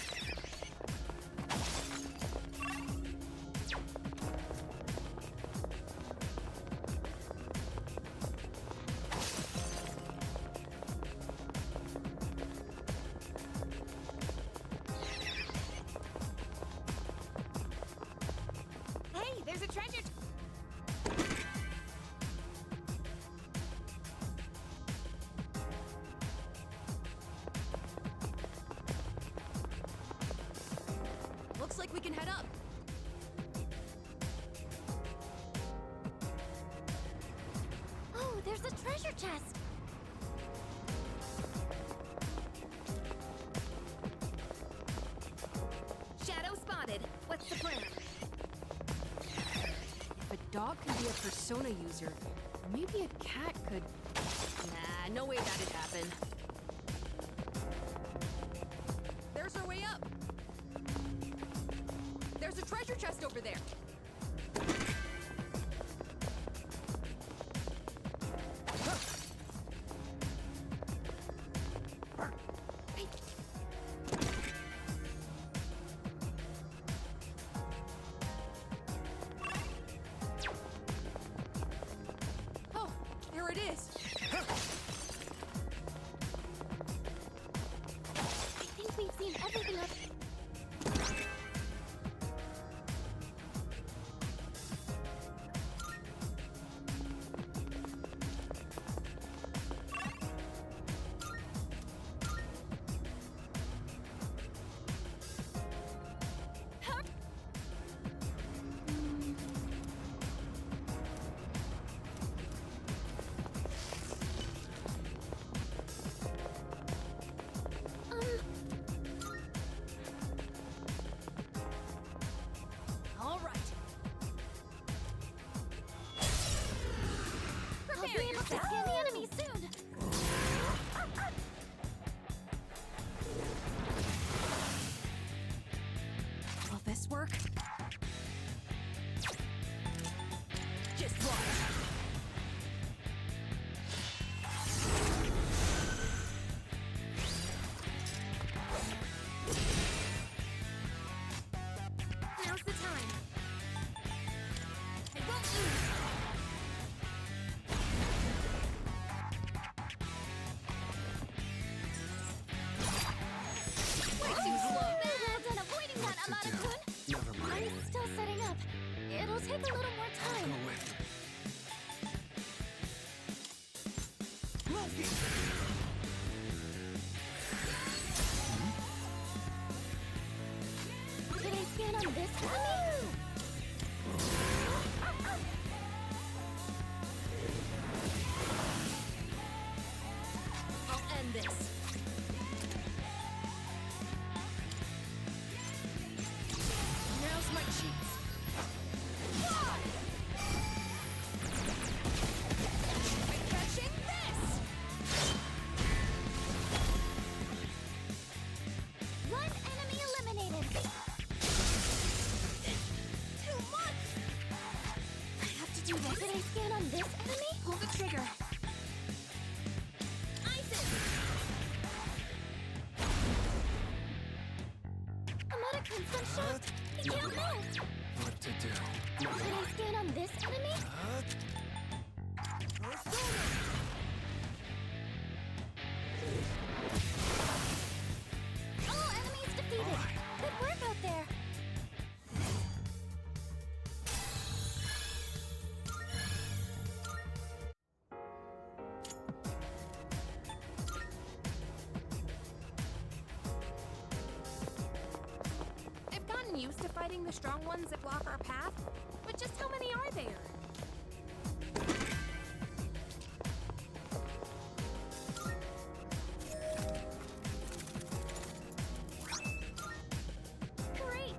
Hey, there's a treasure. like we can head up. Oh, there's a treasure chest. Shadow spotted. What's the plan? If a dog can be a Persona user, maybe a cat could... Nah, no way that'd happen. There's our way up. There's a treasure chest over there. Oh, there it is. I think we've seen everything up. All right. I'll be able to scan the enemy soon. Will this work? Just watch. Now's the time. I won't lose. Way too slow. Well done avoiding that, Amada-kun. Never mind. I'm still setting up. It'll take a little more time. Go with it. Did I scan on this enemy? I'll end this. Now's my chance. I'm catching this! One enemy eliminated. Too much! I have to do this. Did I scan on this enemy? Pull the trigger. Amada-kun, some shot. He can't move. What to do? Did I scan on this enemy? All enemies defeated. Good work out there. I've gotten used to fighting the strong ones that block our path, but just how many are there? Great.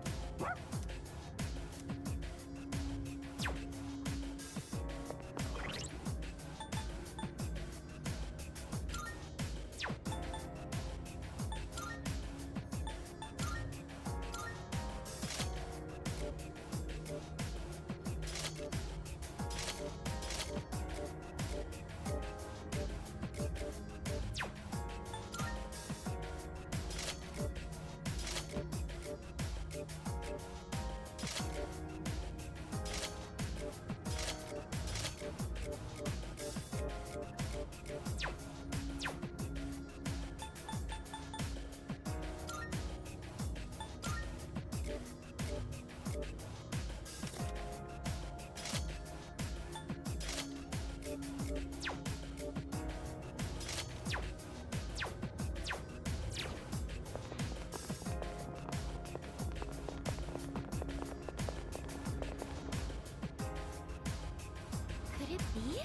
me?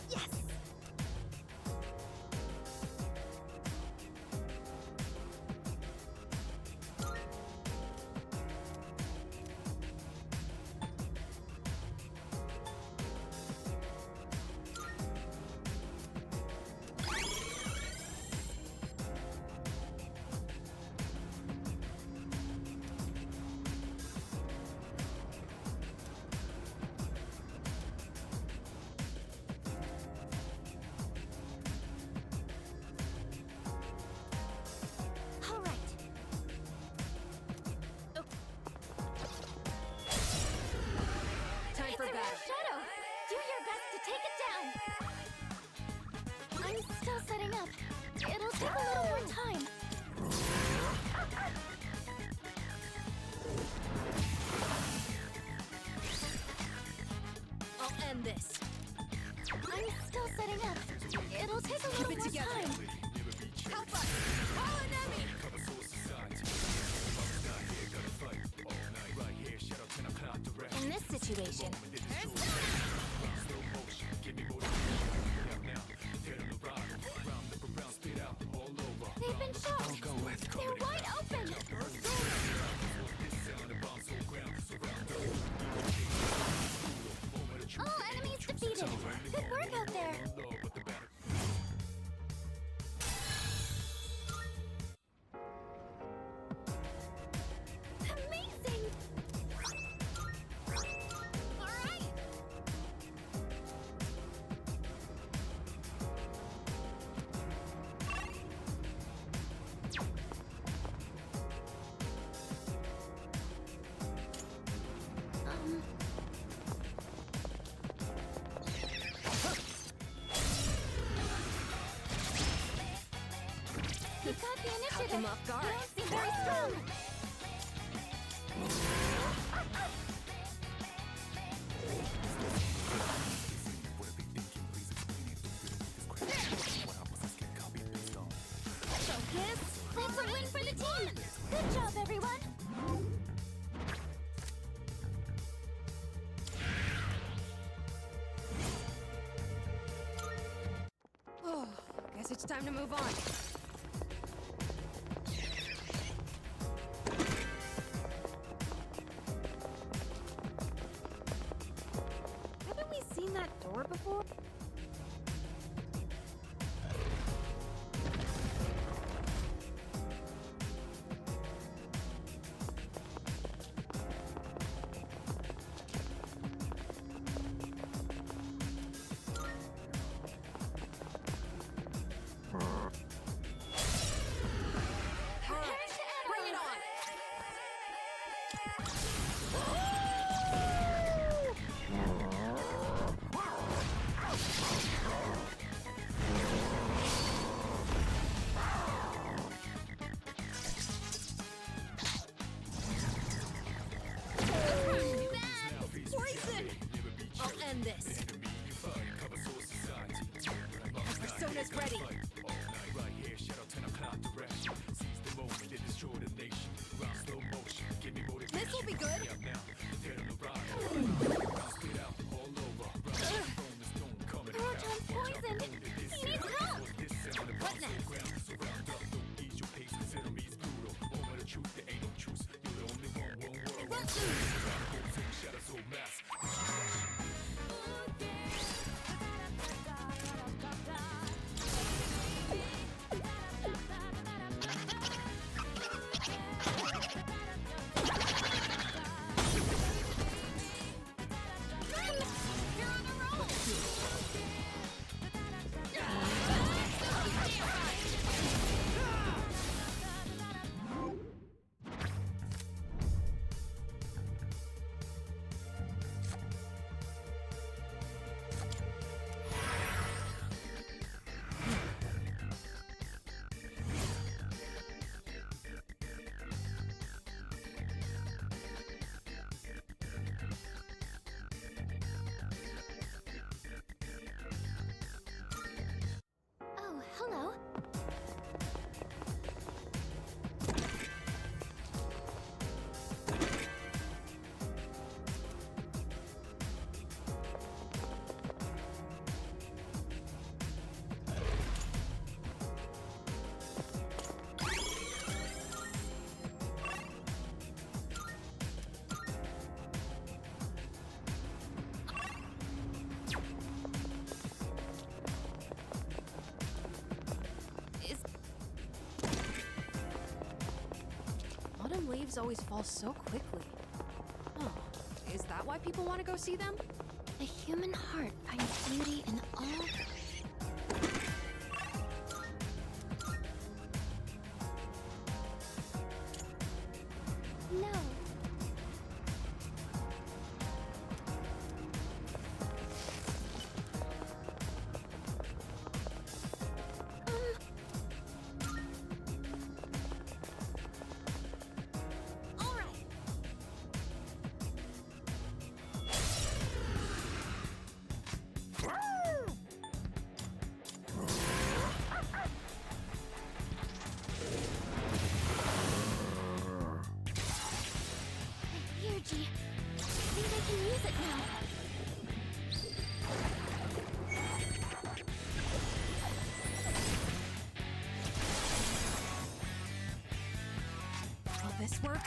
Yes! All right. Time It's for a rare battle. shadow. Do your best to take it down. I'm still setting up. It'll take a little more time. I'll end this. I'm still setting up. It'll take a Keep little it more together. time. Help us! Call an enemy! In this situation, they've been shot. They're wide open. All enemies defeated. Good work out there. Amazing. All right. You got the initiative. Caught them off guard. You don't seem very strong. Focus. That's a win for the team. Good job, everyone. Oh, guess it's time to move on. Haven't we seen that door before? Bring it on! Poison! I'll end this. Persona's ready. This will be good. Rotom's poisoned. He needs help. What next? You're on a roll. movies always fall so quickly. Oh, is that why people want to go see them? The human heart finds beauty in all. No. All right. Here, G. I think I can use it now. Will this work?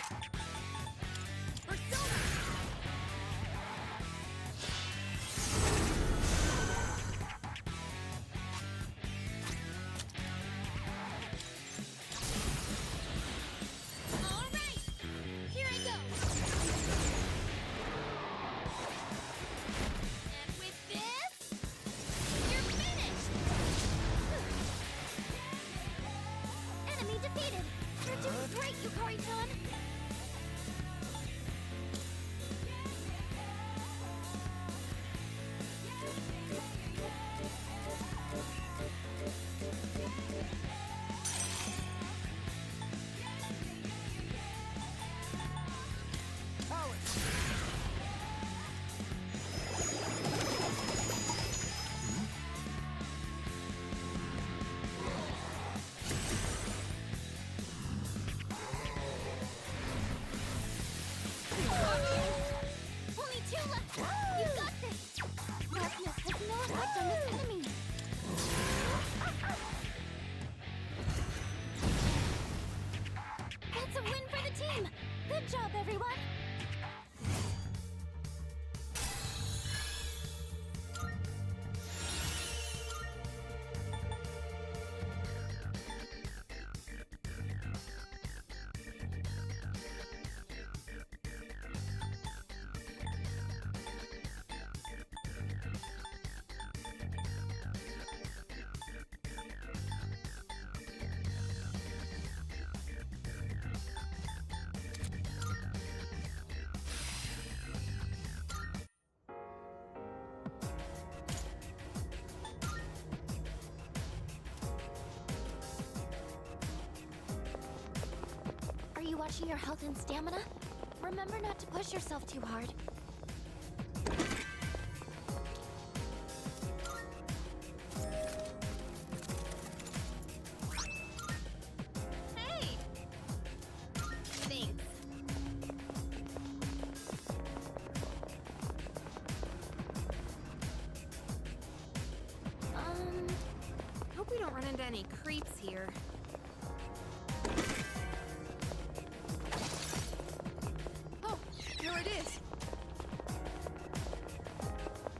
All right, here I go. And with this, you're finished. Enemy defeated. You're doing great, Yukari-chan. Only 2 left. You got this. Darkness has no effect on this enemy. That's a win for the team. Good job, everyone. Are you watching your health and stamina? Remember not to push yourself too hard. Hey! Thanks. Hope we don't run into any creeps here. Oh, here it is.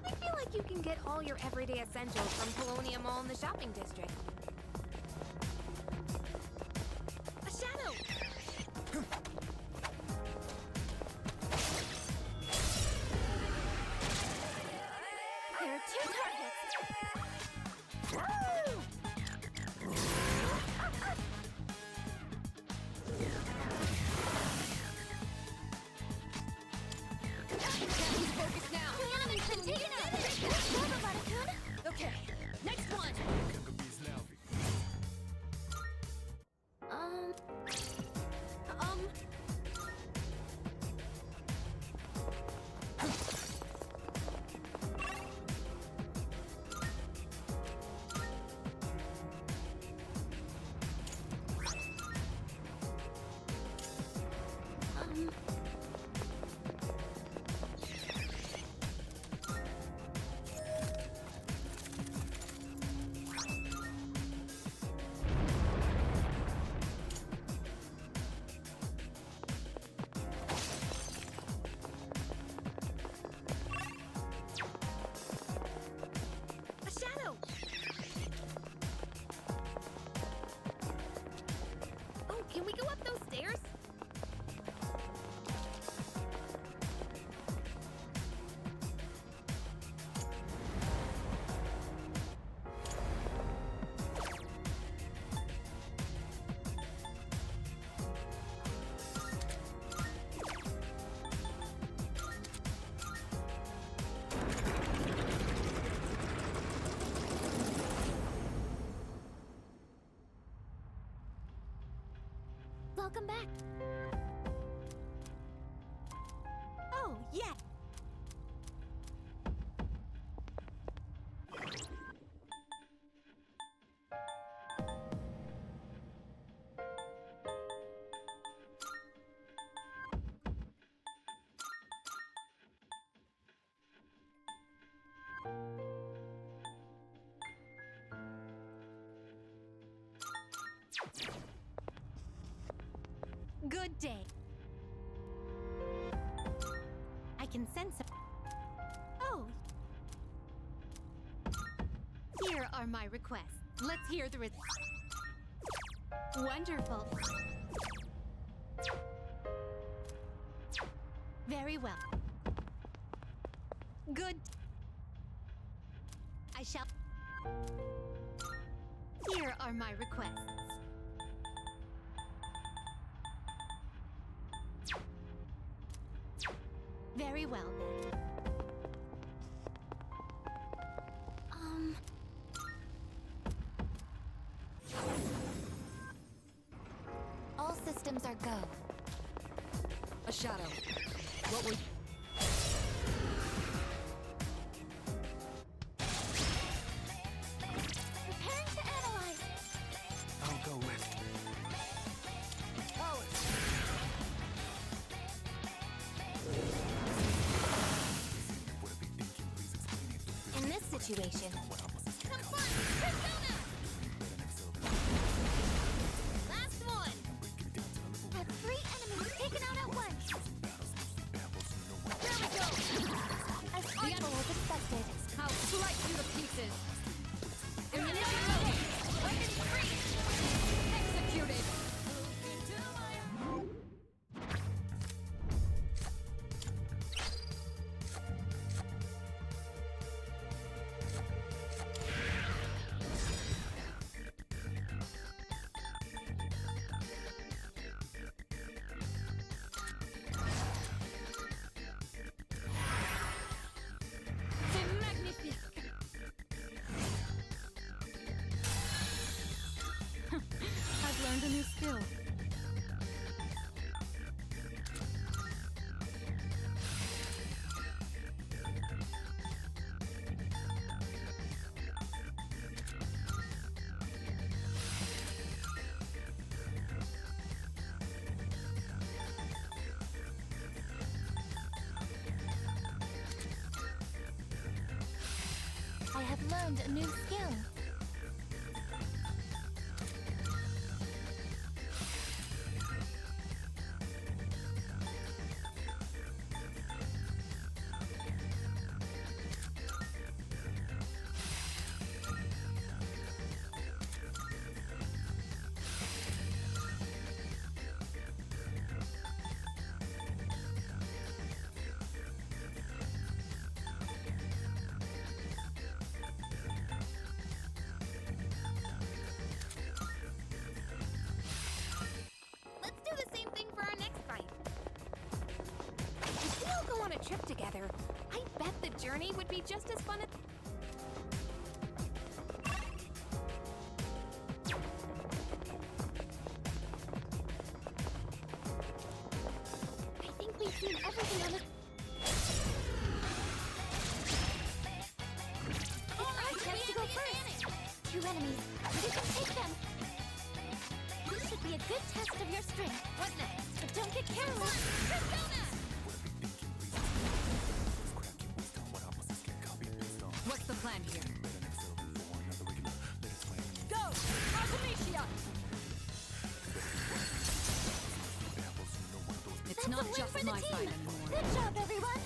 I feel like you can get all your everyday essentials from Paulownia Mall in the shopping district. A shadow! There are 2 targets. Focus now. The enemy's been taken out. Over, Buttercoon. Okay, next one. Welcome back. Oh, yeah. Good day. I can sense it. Oh. Here are my requests. Let's hear the Wonderful. Very well. Good. I shall. Here are my requests. Very well, then. All systems are go. A shadow. What were Preparing to analyze. I'll go with. In this situation. Confront Persona! Last one! Have 3 enemies taken out at once! There we go! As artful as expected. I'll slice you to pieces. Weapon free! Executed. C'est magnifique! I've learned a new skill. I have learned a new skill. Let's do the same thing for our next fight. If we all go on a trip together, I bet the journey would be just as fun as... I think we've seen everything on the... It's our chance to go first! 2 enemies. You can take them! This should be a good test of your strength. What next? But don't get careless. Persona! What's the plan here? Go! Artemisia! It's That's not a win just for the my team. fight anymore. Good job, everyone!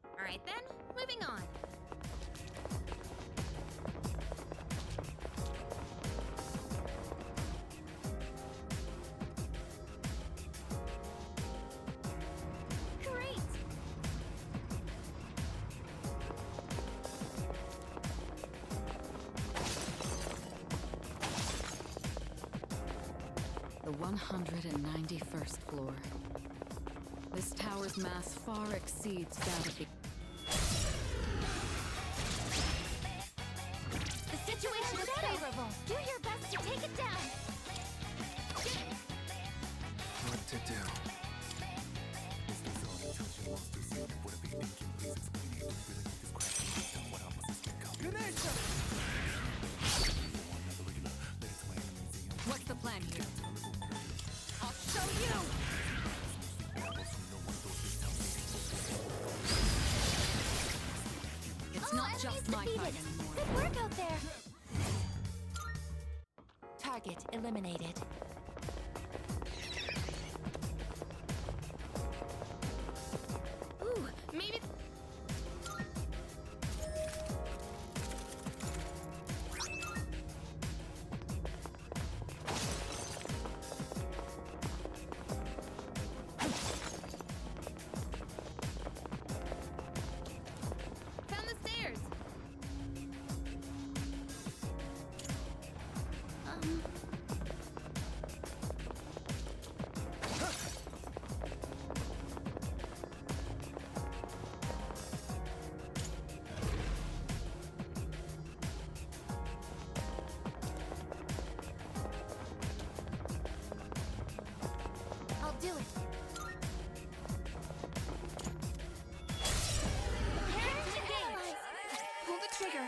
All right then, moving on. Great! The 191st floor. This tower's mass far exceeds that of the... situation is favorable. Do your best to take it down. What to do? Ganesha! What's the plan here? I'll show you! It's not just my fight anymore. Good work out there. Target eliminated. Ooh, maybe. Found the stairs. I'll do it. Pull the trigger.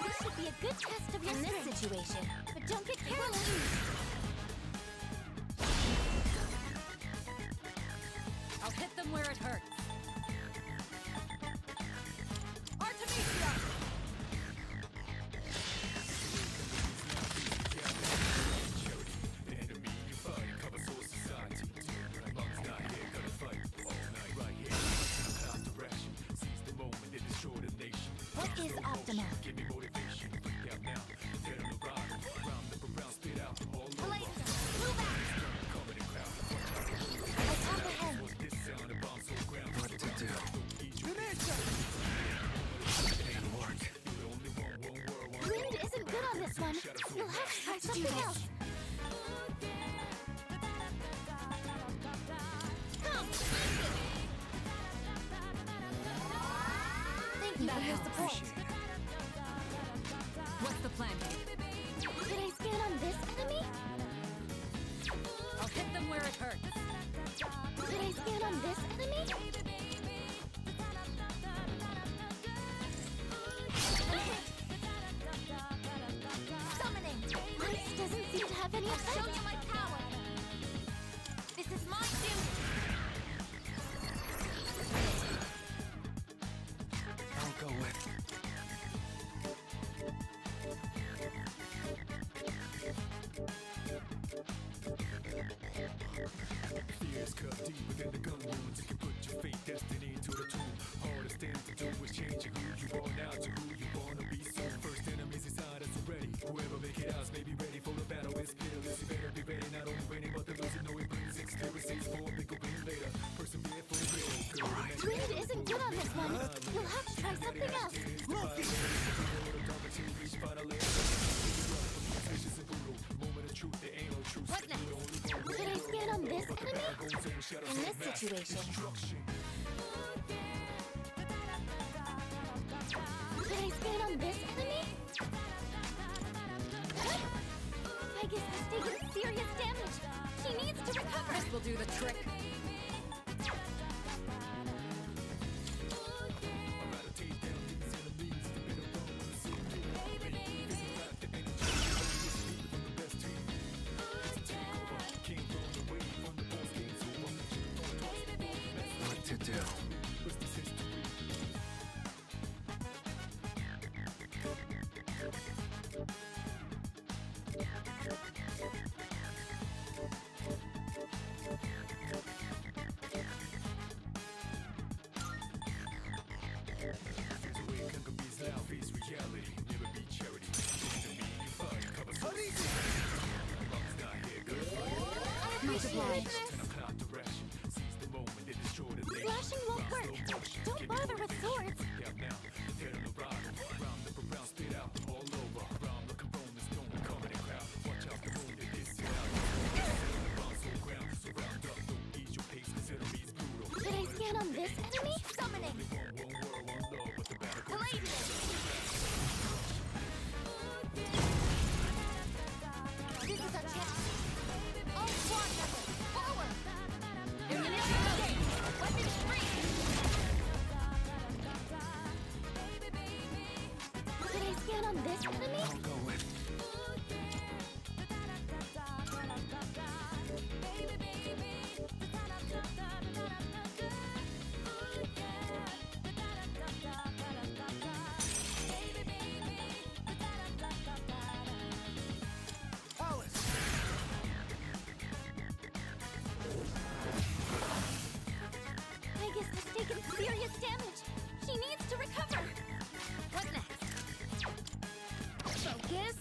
This should be a good test of your In this strength. situation. But don't get careless. I'll hit them where it hurts. Artemisia! What is optimal? Move out. Attack ahead. What to do? Ganesha! Didn't work. Wind isn't good on this one. You'll have to try something else. Come. Thank you for your support. Appreciate it. What's the plan here? Should I scan on this enemy? I'll hit them where it hurts. Should I scan on this enemy? Summoning! Ice doesn't seem to have any effect. Show you my power! This is my duty! I'll go with. Fears cut deep within the gun wounds. You can put your fate, destiny to the tomb. Hardest thing to do is change who you are now to who you wanna be soon. First enemies inside us already. Whoever make it out may be ready for the battle. It's peerless. You better be ready. Not only winning, but the losing. No, it brings experiences for a bigger win later. Persevere for the real. Wind isn't good on this one. You'll have to try something else. What next? Should I scan on this enemy? In this situation. Should I scan on this enemy? I guess he's taking serious damage. He needs to recover. This will do the trick. What to do? Slashing won't work. Don't bother with swords. Should I scan on this enemy? Summoning. Blade. Enemy? I'll go with. Pegasus has taken serious damage. She needs to recover. What next? Focus.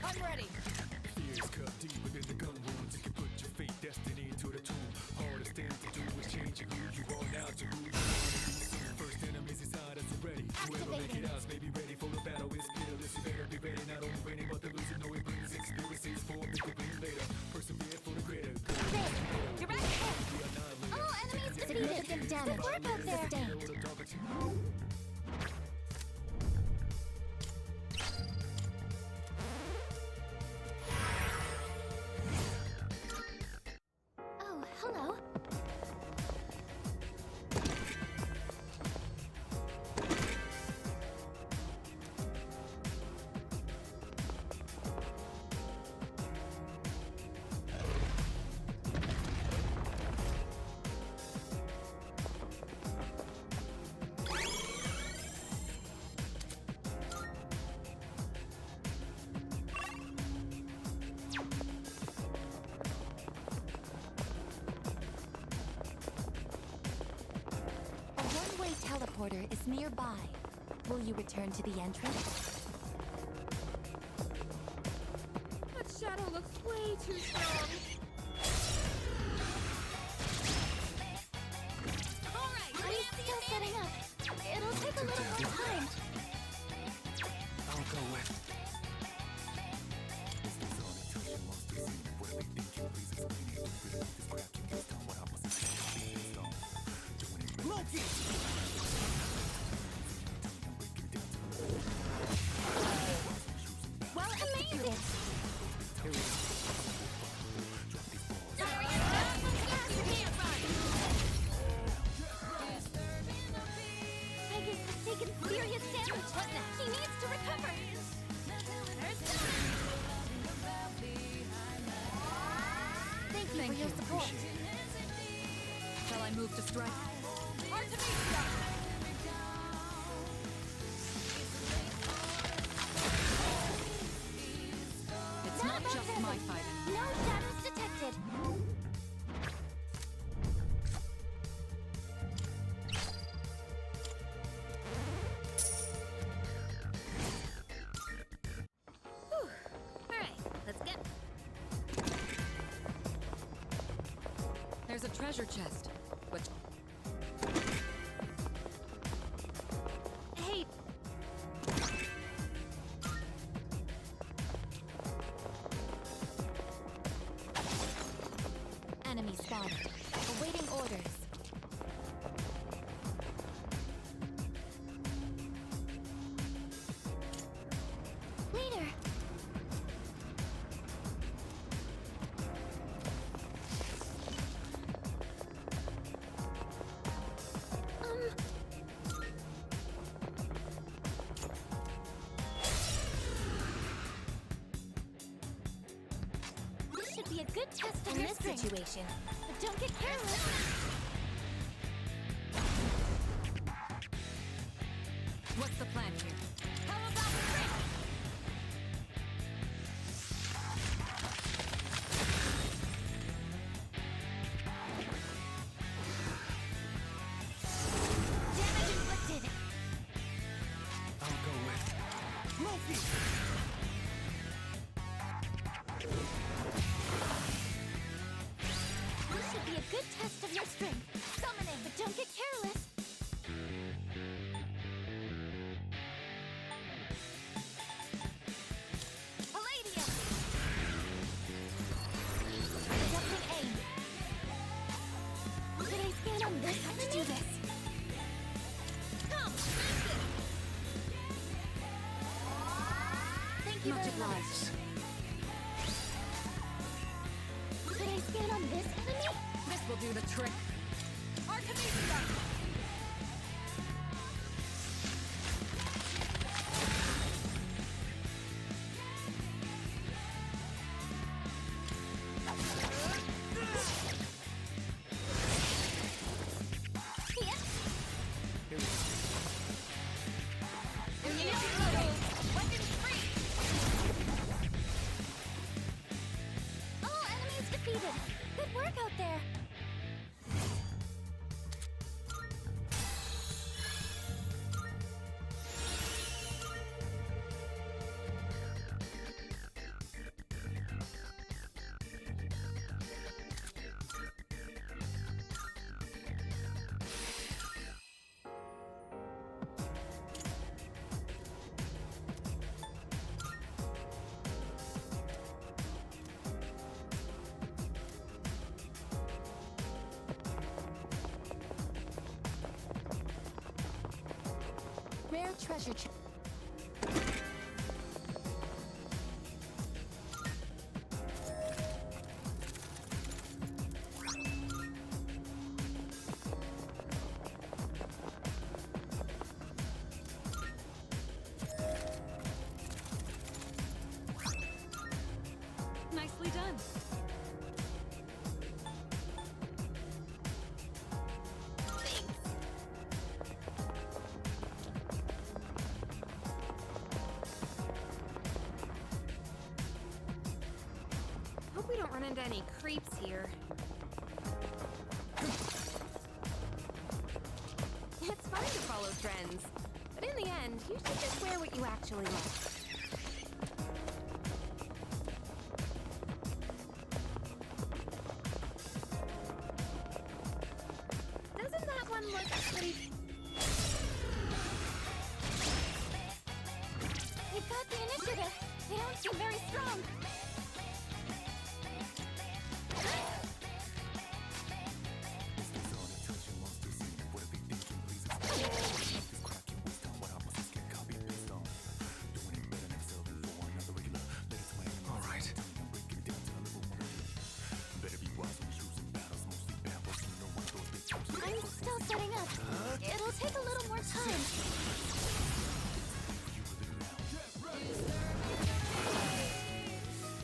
I'm ready. Fears cut deep within the gun wounds. You can put your fate, destiny to the tomb. Hardest thing to do is changing who you are now to who you want to be soon. First enemies inside us already. Whoever make it out may be ready for the battle. It's peerless. You better be ready. Not only ready, but the losing. No, it brings experiences for a bigger win later. Persevere for the greater good. You're back. All enemies defeated. Damage. Good work out there. Sustained. Oh, hello. A one-way teleporter is nearby. Will you return to the entrance? That shadow looks way too strong. Alright, we're still setting up. It'll take a little more time. I'll go with. Is this all they touch and most to see? What are they thinking? Please explain it. This crap can get done. What I was Loki! Well, amazing! Pegasus has taken serious damage. She needs to recover. Thank you for your support. Shall I move to strike? It's not just my fighting. No shadows detected. Alright, let's get. There's a treasure chest. But Hey, Enemy spotted. Awaiting orders. Leader! This should be a good test of In your this strength. situation, But don't get careless. what's the plan here? How about trick? Damage inflicted. I'll go with. Loki! This should be a good test of your strength. Summoning, but don't get careless. Palladium! Adjusting aim. Should I scan on this? Have to do this. Come, active! Thank you Much very much. obliged. Should I scan on this enemy? This will do the trick. Artemisia! that treasure chest. Nicely done. Hope we don't run into any creeps here. It's fine to follow trends, but in the end, you should just wear what you actually like. Doesn't that one look pretty? We've got the initiative. They don't seem very strong. All right. I'm still setting up. It'll take a little more time.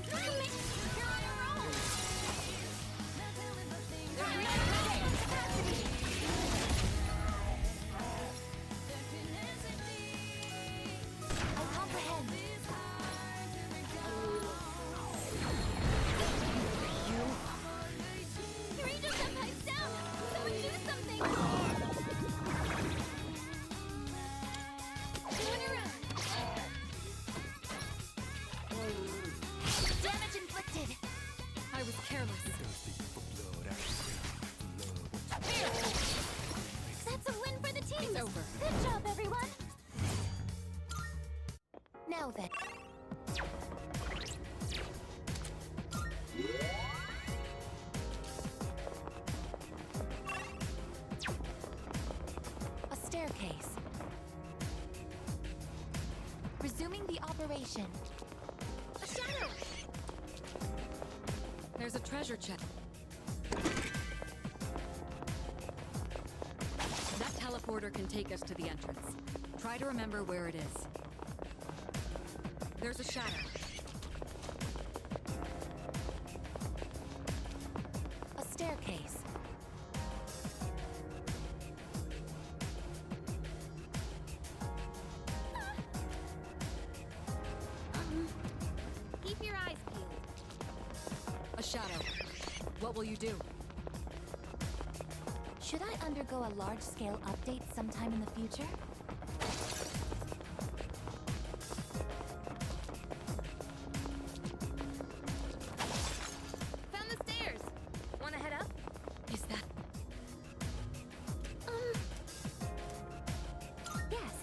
You're on a roll. There's no capacity. I comprehend. Kirito Senpai's down! Someone do something! Turn around! Damage inflicted! I was careless. That's a win for the team! It's over. Good job, everyone! Now then. A staircase. Resuming the operation. A shadow! There's a treasure chest. That teleporter can take us to the entrance. Try to remember where it is. There's a shadow. A staircase. Keep your eyes peeled. A shadow. What will you do? Should I undergo a large-scale update sometime in the future? Found the stairs. Wanna head up? Is that... Yes.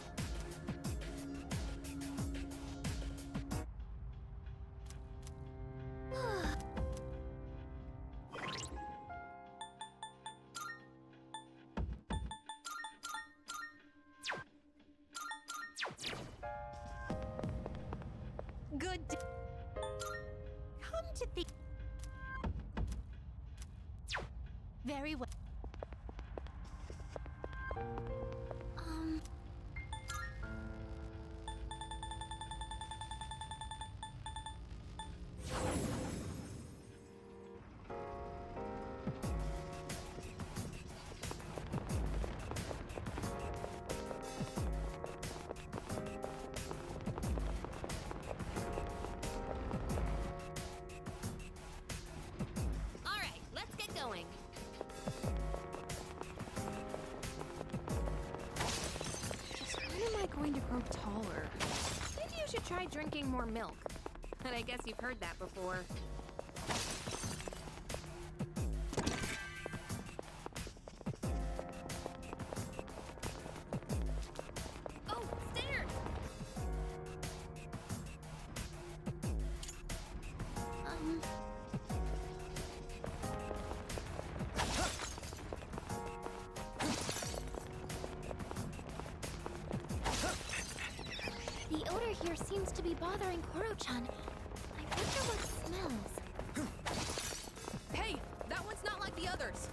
Good day. Come to think. Very well. All right, let's get going. When am I going to grow taller? Maybe you should try drinking more milk. But I guess you've heard that before. Oh, stairs! here seems to be bothering Koro-chan. I wonder what smells. Hey, that one's not like the others.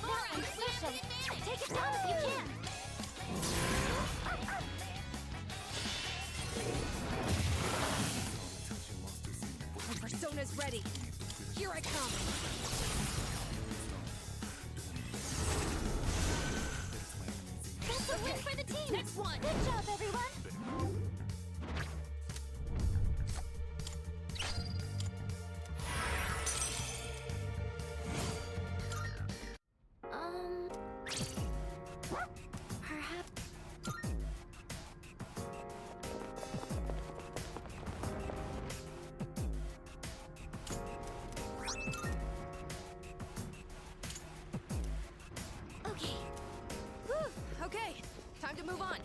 Alright, Lucio, take it down if you can. My persona's ready. Here I come. That's a win for the team! Next one! Good job, everyone! Perhaps... Okay. Whew, okay, time to move on.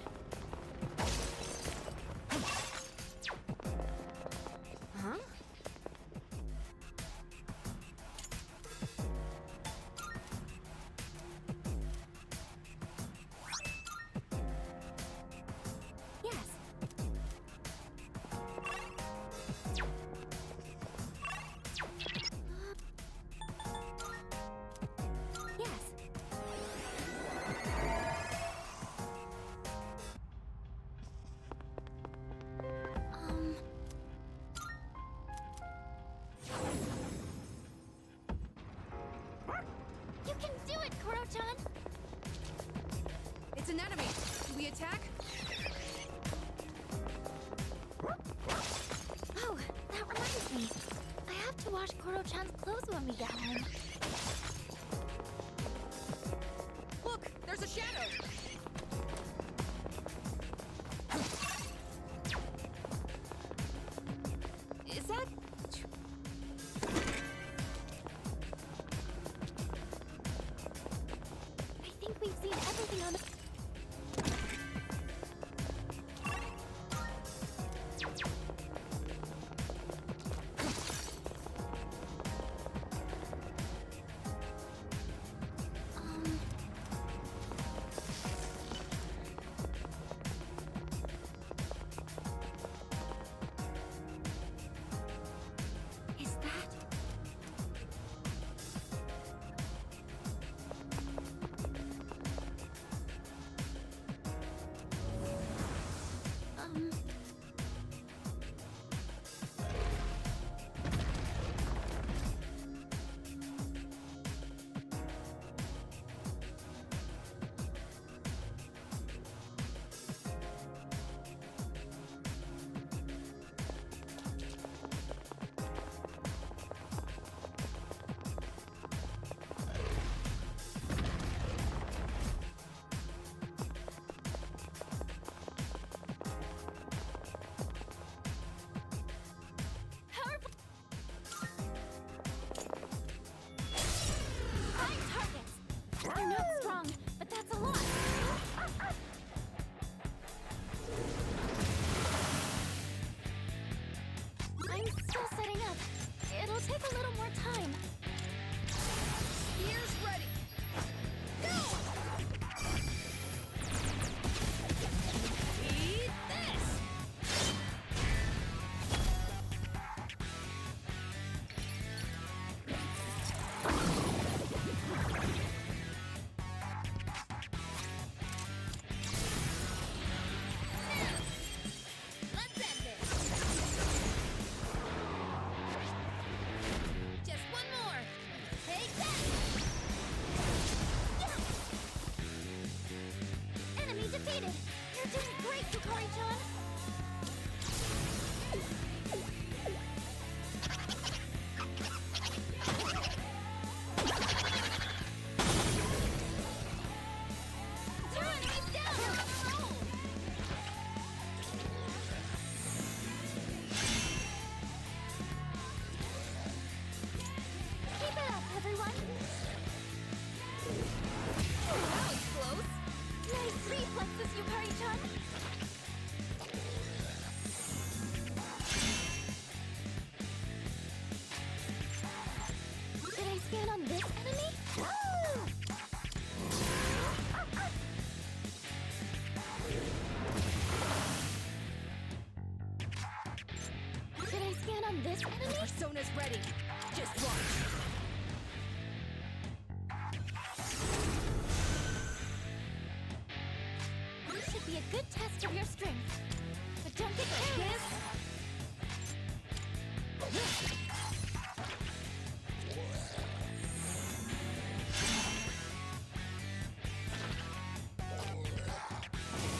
Huh? Yes. Yes. You can do it, Koro-chan! It's an enemy. Do we attack? Oh, that reminds me. I have to wash Koro-chan's clothes when we get home. Look, there's a shadow. Is that... I think we've seen everything on the... good test of your strength. But don't get careless.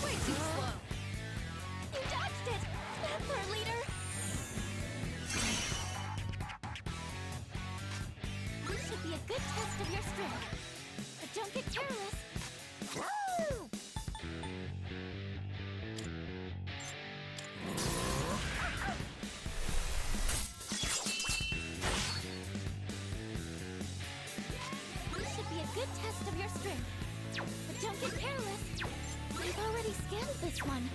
Way too slow. You dodged it! That's our leader! This should be a good test of your strength. But don't get careless. Woo! This should be a good test of your strength. But don't get careless. I've already scanned this one.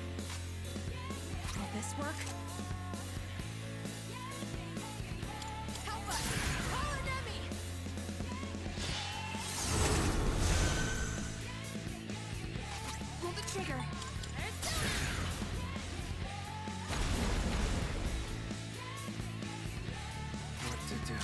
Will this work? Help us! Call an enemy! Pull the trigger. What to do?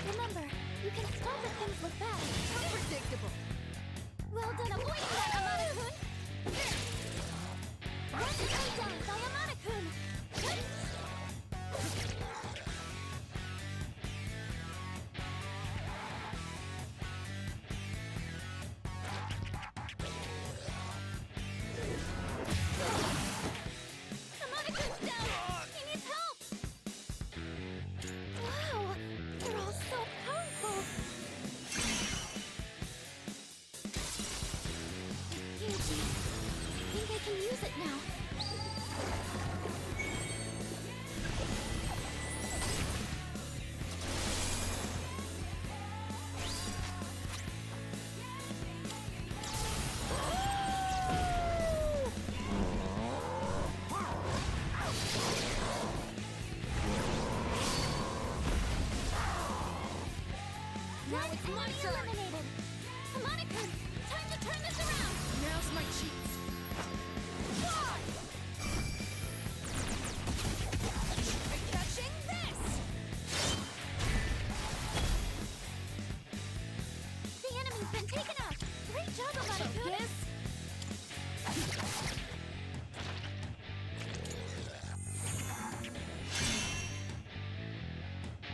Remember, you can stop if things look bad. How predictable. Well done avoiding that, Amana-kun! Run and lay down by Amana-kun! Amana-kun's down! He needs help! Wow, they're all so powerful! Yuji, I think I can use it now. Now it's my Enemy turn. eliminated! Amana-kun, time to turn this around! Now's my chance. Fly! Try catching this! The enemy's been taken out! Great job, Amana-kun! Focus.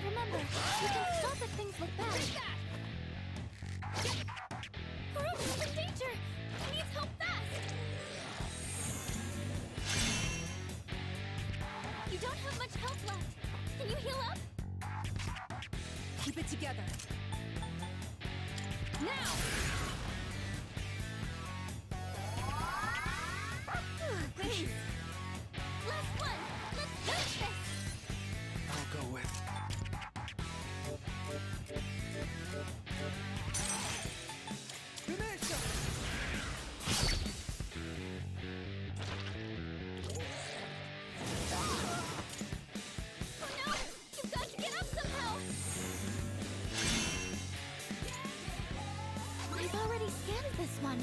Remember, you can stop if things look bad. Kuroko's in danger! He needs help fast! You don't have much health left. Can you heal up? Keep it together. Now! Thanks. Last one! Let's finish this! I'll go with. Finish him! Oh no! You've got to get up somehow! I've already scanned this one.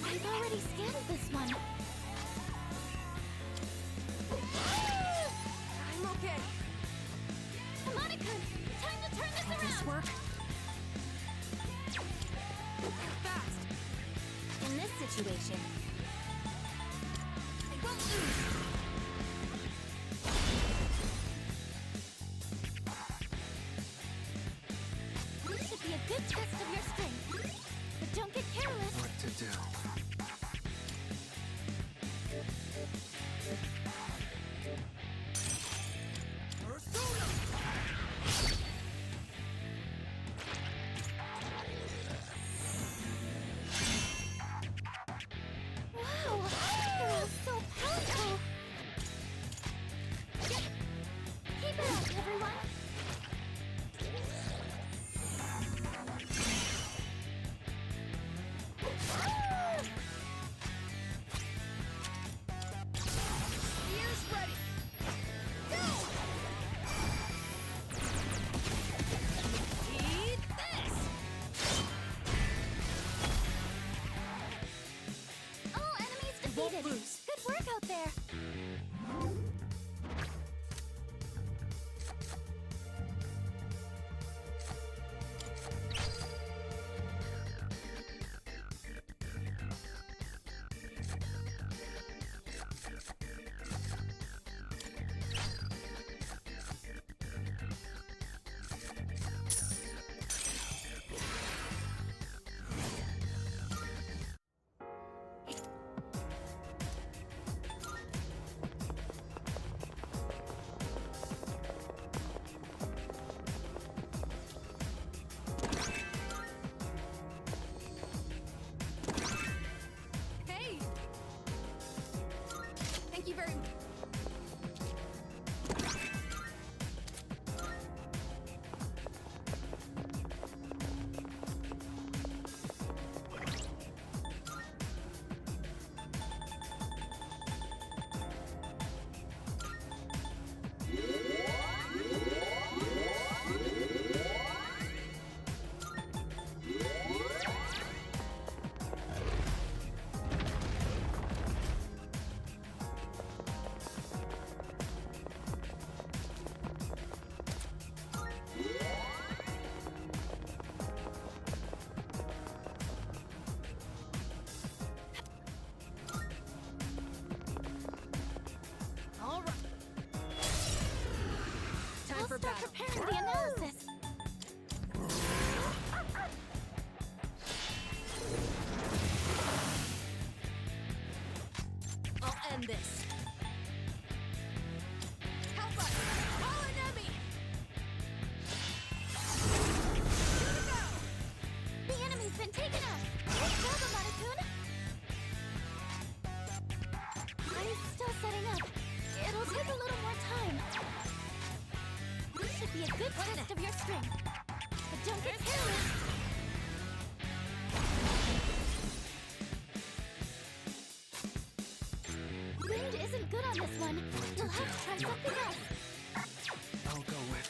I've already scanned this one. I'm okay. Amana-kun, time to turn this around! This work? Fast. In this situation, I won't lose. This should be a good test of your strength. But don't get careless. What to do? Nice work out there. Hey! Thank you very much. All right. Time I'll for start battle. preparing the analysis. I'll end this. Help us! Call an enemy! Here we go! The enemy's been taken out. Nice job, Amada-kun. I'm still setting up. It'll take a little more time. This should be a good test of your strength. But don't get careless. Wind isn't good on this one. You'll have to try something else. I'll go with.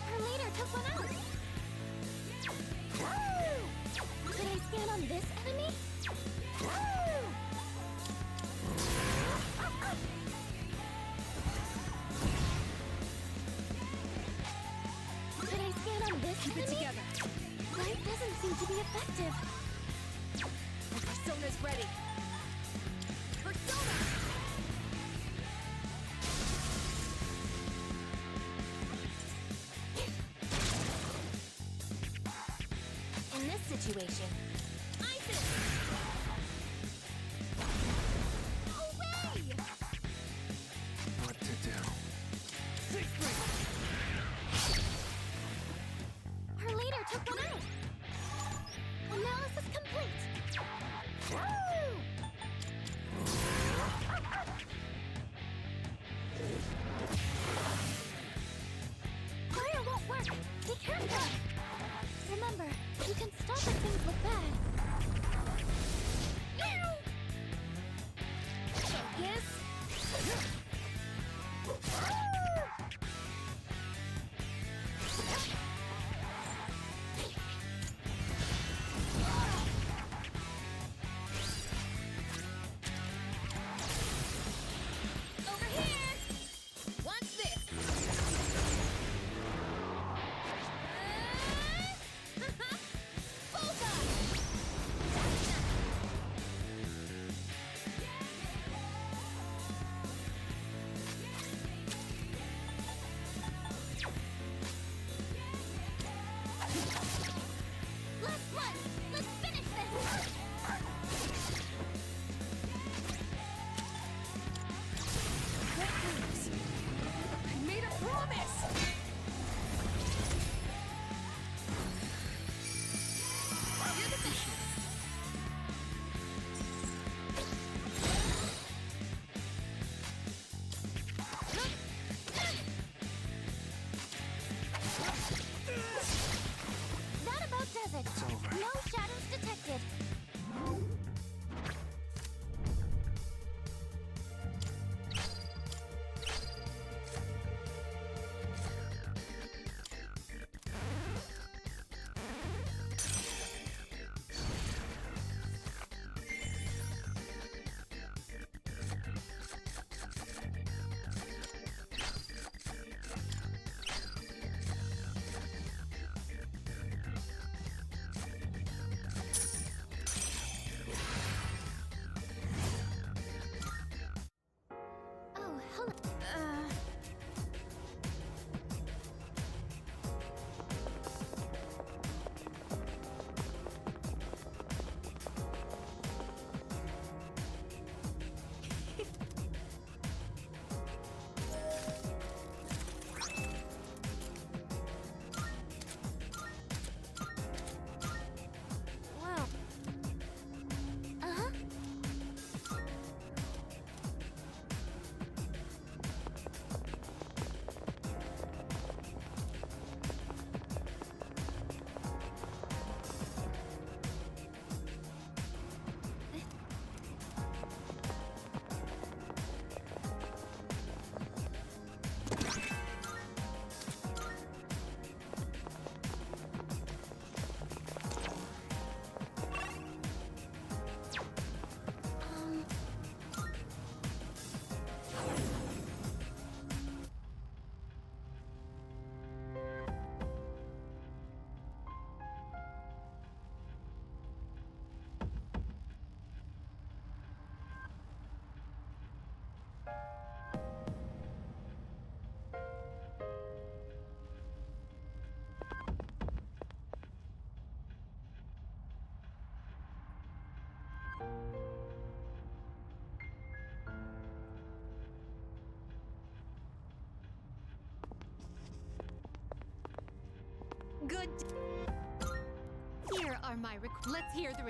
Her leader took one out. Should I scan on this enemy? Should I scan on this Keep it enemy? together. Light doesn't seem to be effective. My persona's ready. Persona! In this situation, Isis! Away! What to do? Her leader took one out. Analysis complete. Fire won't work. Be careful. Remember, you can stop if things look bad. Good. Here are my let's hear the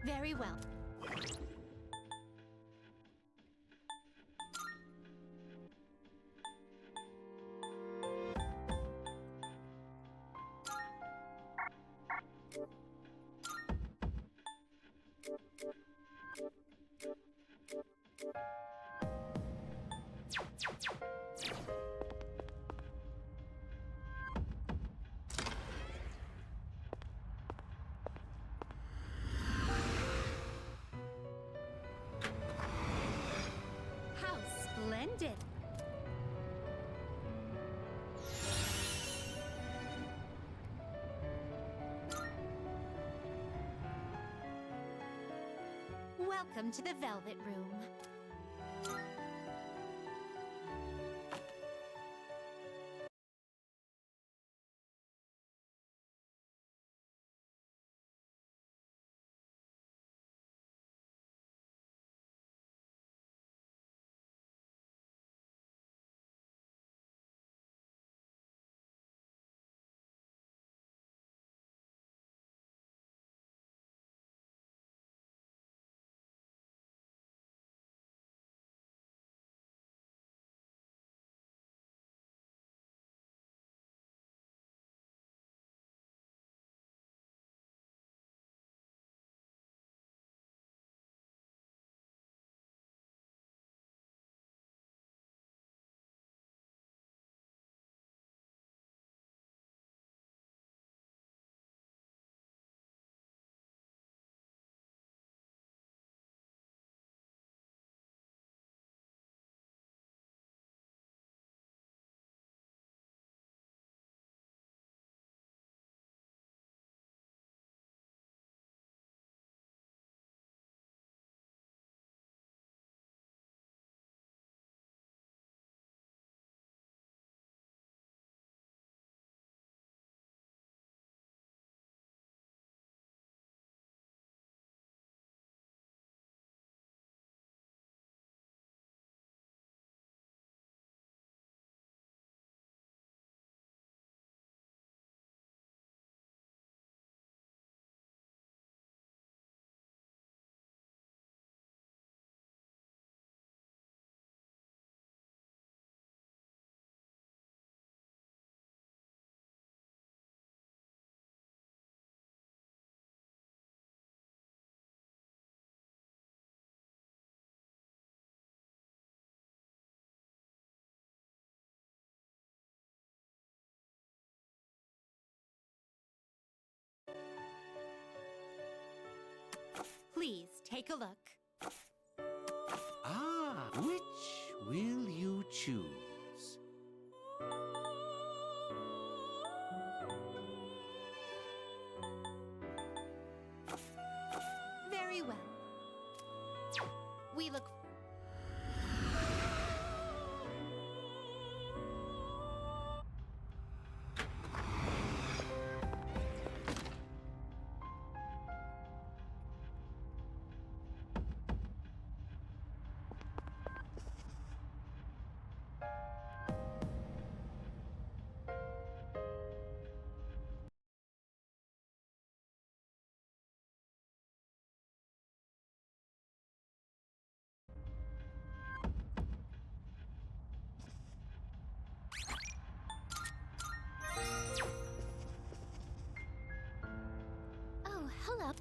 Very well. How splendid! Welcome to the Velvet Room. Please take a look. Ah, which will you choose? Very well. We look. Oh, hello.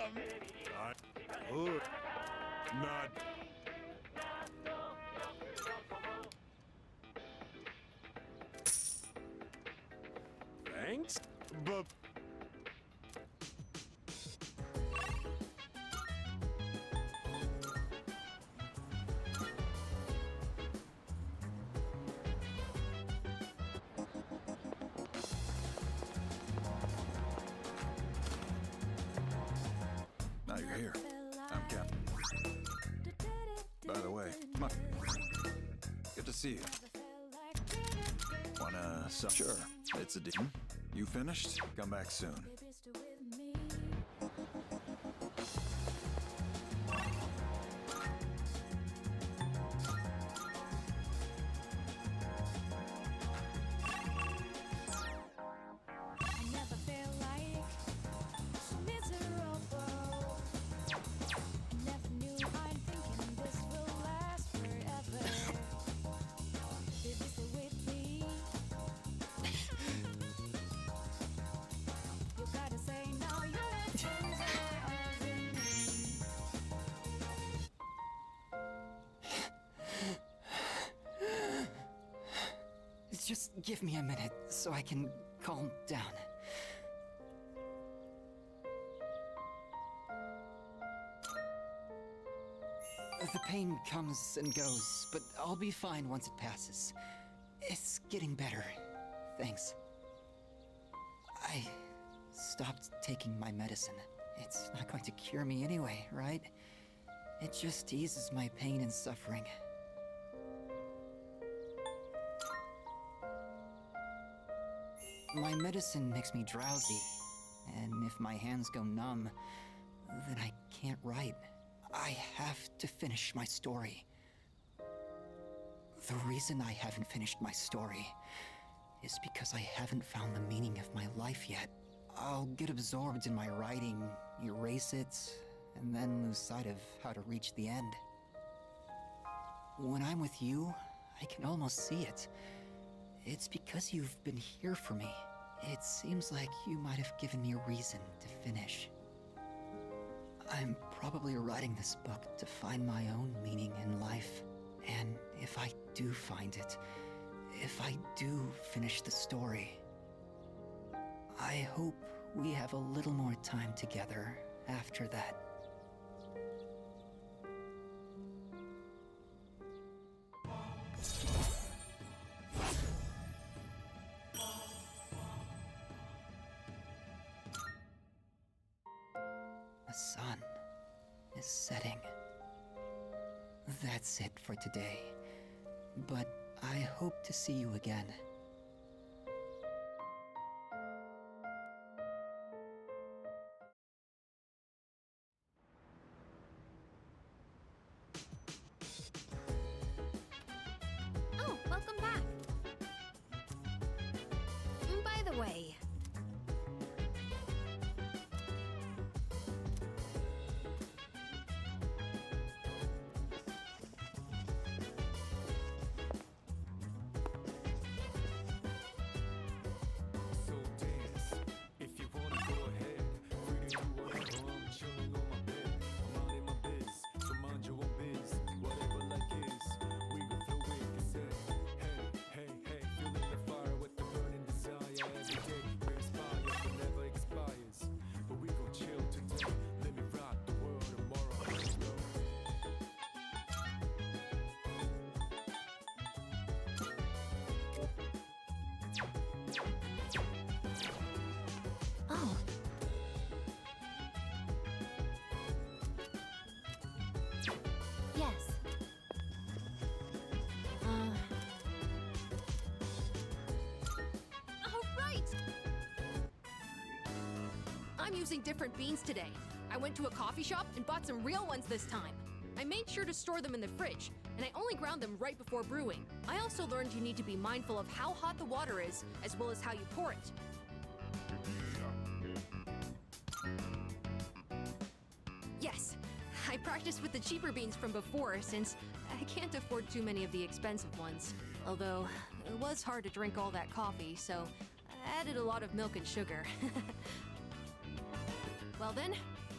awesome! Not. Thanks, but. Now you're here. I'm Captain. By the way, come on. Good to see you. Wanna sup? Sure. It's a deal. You finished? Come back soon. I never felt like miserable. I never knew I'm thinking this will last forever. Baby, stay with me. You gotta say now you're chosen of me. Just give me a minute so I can calm down. The pain comes and goes, but I'll be fine once it passes. It's getting better. Thanks. I stopped taking my medicine. It's not going to cure me anyway, right? It just eases my pain and suffering. My medicine makes me drowsy, and if my hands go numb, then I can't write. I have to finish my story. The reason I haven't finished my story is because I haven't found the meaning of my life yet. I'll get absorbed in my writing, erase it, and then lose sight of how to reach the end. When I'm with you, I can almost see it. It's because you've been here for me. It seems like you might have given me a reason to finish. I'm probably writing this book to find my own meaning in life. And if I do find it, if I do finish the story, I hope we have a little more time together after that. The sun is setting. That's it for today. But I hope to see you again. Oh, welcome back. By the way, So dance, if you wanna go ahead. Free to do whatever, I'm chilling on my bed. I'm minding my biz, so mind your own biz. Whatever like is, we gon' flow with cassette. Hey, hey, hey, feeling the fire with the burning desire. Every day, we inspire, but never expires. But we gon' chill today. Let me rock the world tomorrow. Let's go. Oh. Yes. Oh, right! I'm using different beans today. I went to a coffee shop and bought some real ones this time. I made sure to store them in the fridge, and I only ground them right before brewing. I also learned you need to be mindful of how hot the water is, as well as how you pour it. Yes, I practiced with the cheaper beans from before since I can't afford too many of the expensive ones. Although, it was hard to drink all that coffee, so I added a lot of milk and sugar. Well then,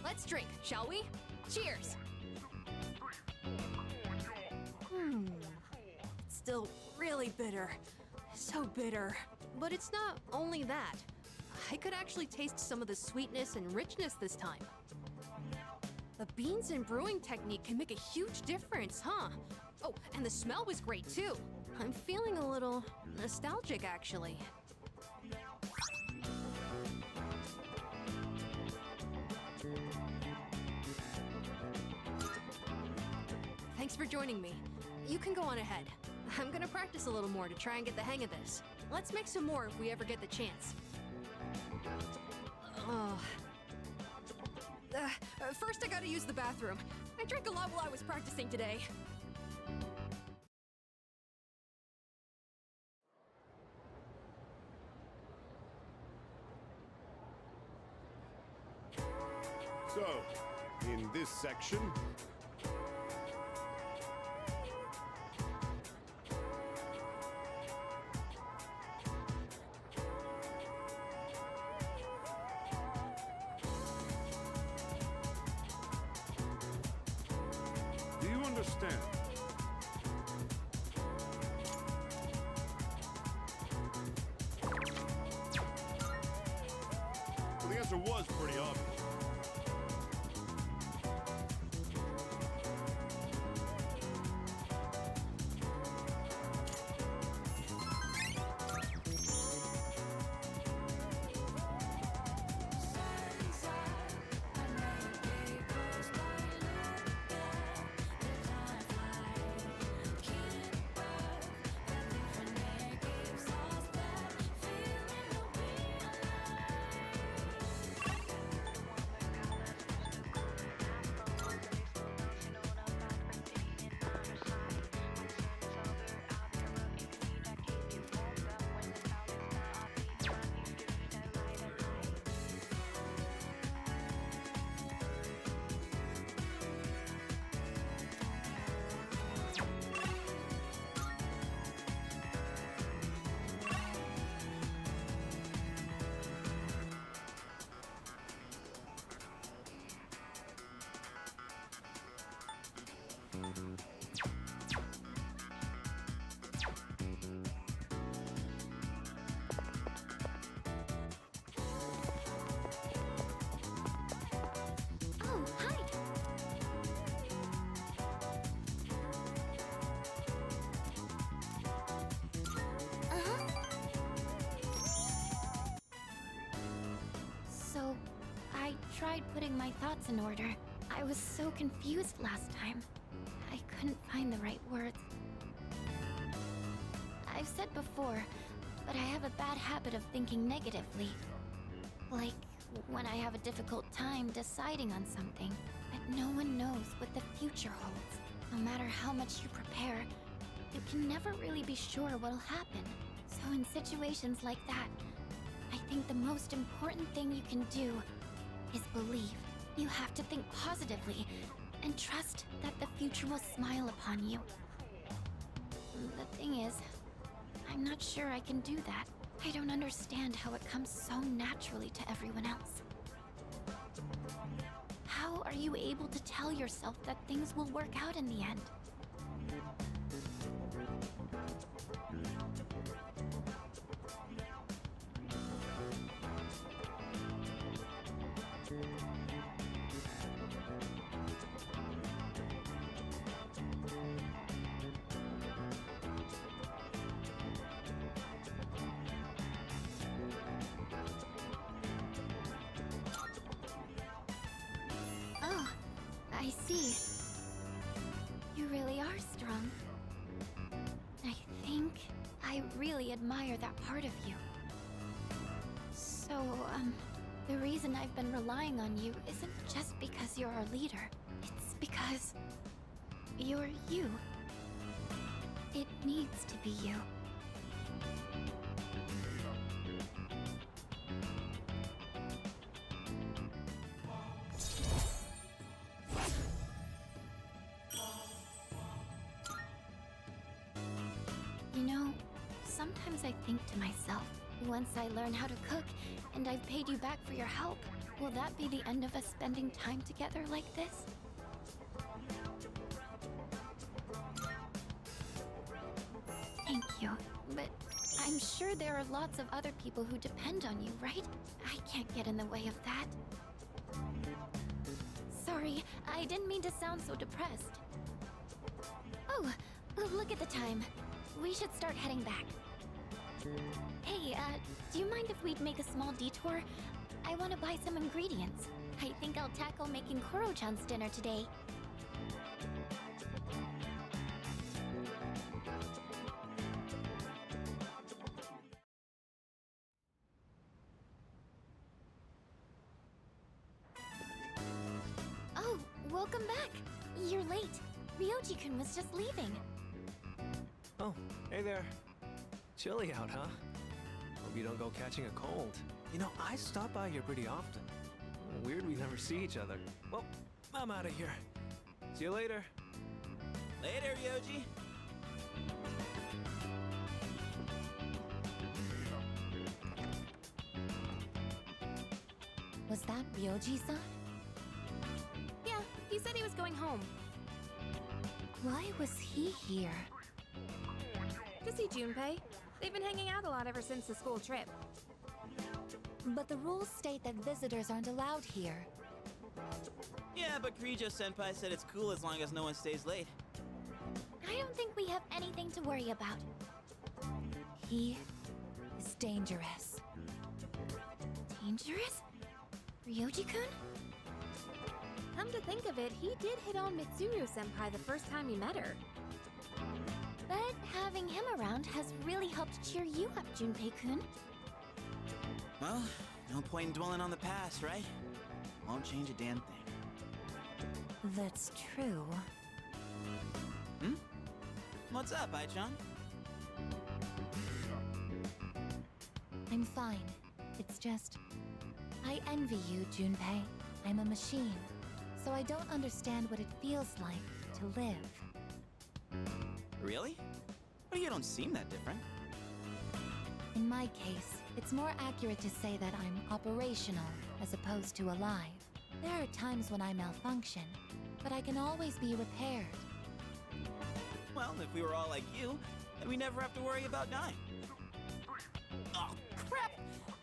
Let's drink, shall we? Cheers! It's still really bitter. So bitter. But it's not only that. I could actually taste some of the sweetness and richness this time. The beans and brewing technique can make a huge difference, huh? Oh, and the smell was great too. I'm feeling a little nostalgic, actually. Thanks for joining me. You can go on ahead. I'm gonna practice a little more to try and get the hang of this. Let's make some more if we ever get the chance. First I gotta use the bathroom. I drank a lot while I was practicing today. So, in this section, do you understand? Well, the answer was pretty obvious. Oh, hi! So, I tried putting my thoughts in order. I was so confused last time. I couldn't find the right words. I've said before, but I have a bad habit of thinking negatively. Like, when I have a difficult time deciding on something, but no one knows what the future holds. No matter how much you prepare, you can never really be sure what'll happen. So in situations like that, I think the most important thing you can do is believe. You have to think positively and trust that the future will smile upon you. The thing is, I'm not sure I can do that. I don't understand how it comes so naturally to everyone else. How are you able to tell yourself that things will work out in the end? Oh, I see. You really are strong. I think I really admire that part of you. So, the reason I've been relying on you isn't just because you're our leader. It's because you're you. It needs to be you. You know, sometimes I think to myself, once I learn how to cook and I've paid you back for your help, Will that be the end of us spending time together like this? Thank you, but I'm sure there are lots of other people who depend on you, right? I can't get in the way of that. Sorry, I didn't mean to sound so depressed. Oh, look at the time. We should start heading back. Hey, do you mind if we'd make a small detour? I want to buy some ingredients. I think I'll tackle making Koro-chan's dinner today. Oh, welcome back. You're late. Ryoji-kun was just leaving. Oh, hey there. Chilly out, huh? Hope you don't go catching a cold. You know, I stop by here pretty often. Weird we never see each other. Well, I'm out of here. See you later. Later, Ryoji. Was that Ryoji-san? Yeah, he said he was going home. Why was he here? To see Junpei. They've been hanging out a lot ever since the school trip. But the rules state that visitors aren't allowed here. Yeah, but Kirijo-senpai said it's cool as long as no one stays late. I don't think we have anything to worry about. He is dangerous. Dangerous? Ryoji-kun? Come to think of it, he did hit on Mitsuru-senpai the first time he met her. But having him around has really helped cheer you up, Junpei-kun. Well, no point in dwelling on the past, right? Won't change a damn thing. That's true. Hmm? What's up, Ai-chan? I'm fine. It's just... I envy you, Junpei. I'm a machine, so I don't understand what it feels like to live. Really? But you don't seem that different. In my case, it's more accurate to say that I'm operational as opposed to alive. There are times when I malfunction, but I can always be repaired. Well, if we were all like you, then we never have to worry about dying. Oh, crap!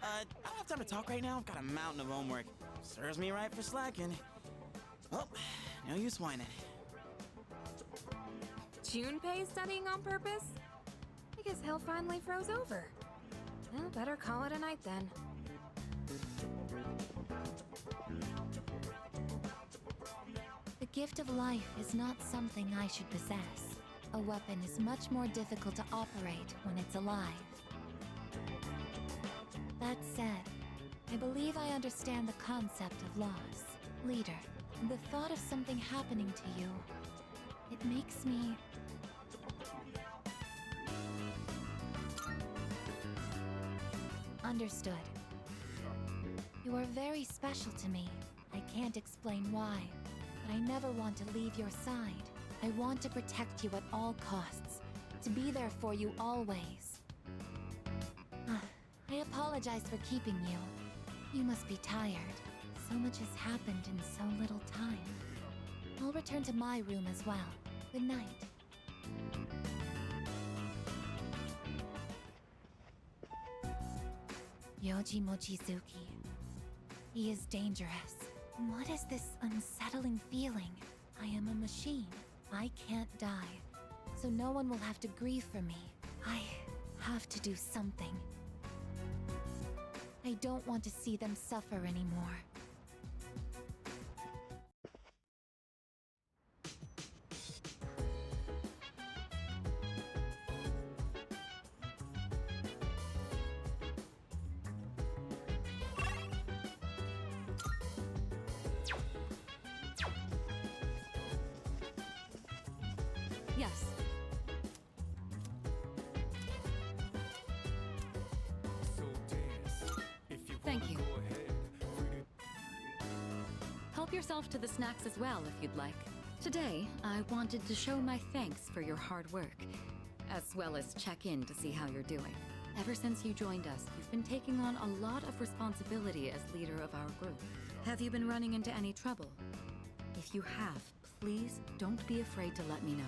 I don't have time to talk right now. I've got a mountain of homework. Serves me right for slacking. Well, no use whining. Junpei studying on purpose? I guess hell finally froze over. Well, better call it a night then. The gift of life is not something I should possess. A weapon is much more difficult to operate when it's alive. That said, I believe I understand the concept of loss. Leader, the thought of something happening to you, it makes me... Understood. You are very special to me. I can't explain why, but I never want to leave your side. I want to protect you at all costs, to be there for you always. I apologize for keeping you. You must be tired. So much has happened in so little time. I'll return to my room as well. Good night. Yoji Mochizuki. He is dangerous. What is this unsettling feeling? I am a machine. I can't die. So no one will have to grieve for me. I have to do something. I don't want to see them suffer anymore. Yes. Thank you. Help yourself to the snacks as well, if you'd like. Today, I wanted to show my thanks for your hard work, as well as check in to see how you're doing. Ever since you joined us, you've been taking on a lot of responsibility as leader of our group. Have you been running into any trouble? If you have, please don't be afraid to let me know.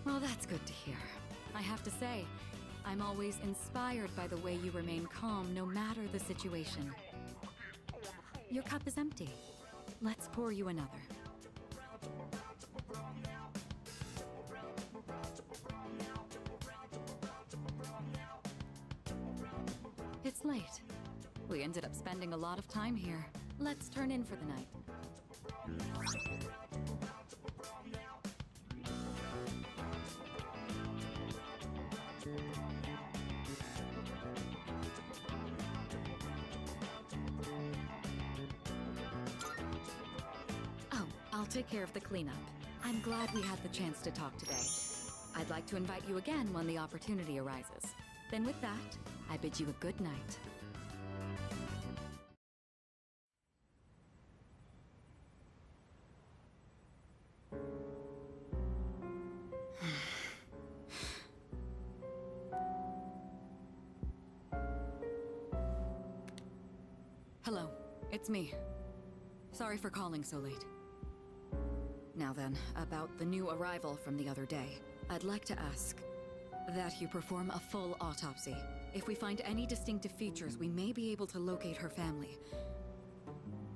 Well, that's good to hear. I have to say, I'm always inspired by the way you remain calm no matter the situation. Your cup is empty. Let's pour you another. It's late. We ended up spending a lot of time here. Let's turn in for the night. Oh, I'll take care of the cleanup. I'm glad we had the chance to talk today. I'd like to invite you again when the opportunity arises. Then with that, I bid you a good night. Hello, it's me. Sorry for calling so late. Now then, about the new arrival from the other day. I'd like to ask that you perform a full autopsy. If we find any distinctive features, we may be able to locate her family.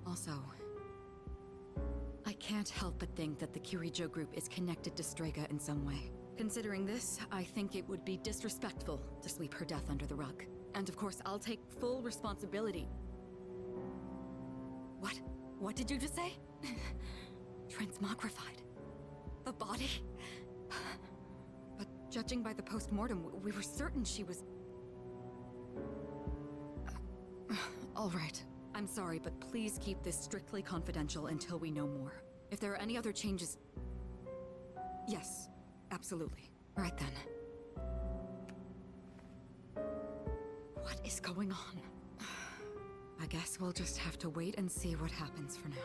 Also, I can't help but think that the Kirijo group is connected to Strega in some way. Considering this, I think it would be disrespectful to sweep her death under the rug. And of course, I'll take full responsibility. What? What did you just say? Transmogrified. The body? But judging by the post-mortem, we were certain she was... All right. I'm sorry, but please keep this strictly confidential until we know more. If there are any other changes... Yes, absolutely. Right then. What is going on? I guess we'll just have to wait and see what happens for now.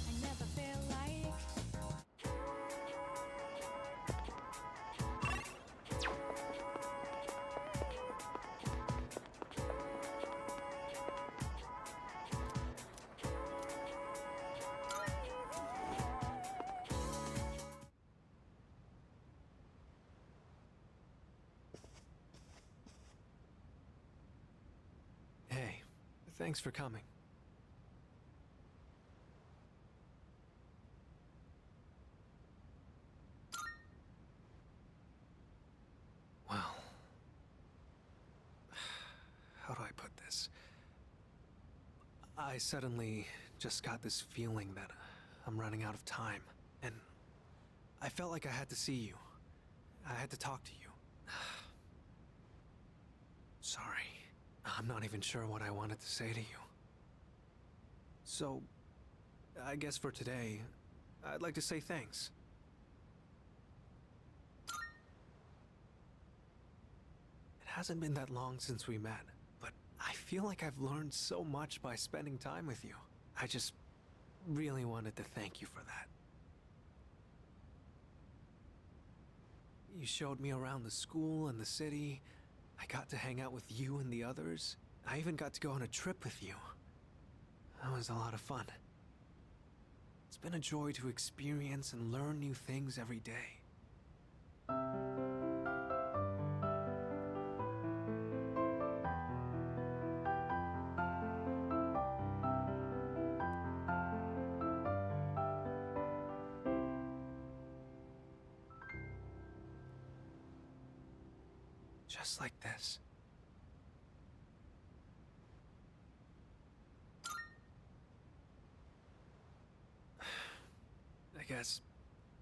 I never feel like Hey, thanks for coming. Well, how do I put this? I suddenly just got this feeling that I'm running out of time, and I felt like I had to see you. I had to talk to you. Sorry. I'm not even sure what I wanted to say to you. So, I guess for today, I'd like to say thanks. It hasn't been that long since we met, but I feel like I've learned so much by spending time with you. I just really wanted to thank you for that. You showed me around the school and the city. I got to hang out with you and the others. I even got to go on a trip with you. That was a lot of fun. It's been a joy to experience and learn new things every day. just like this. I guess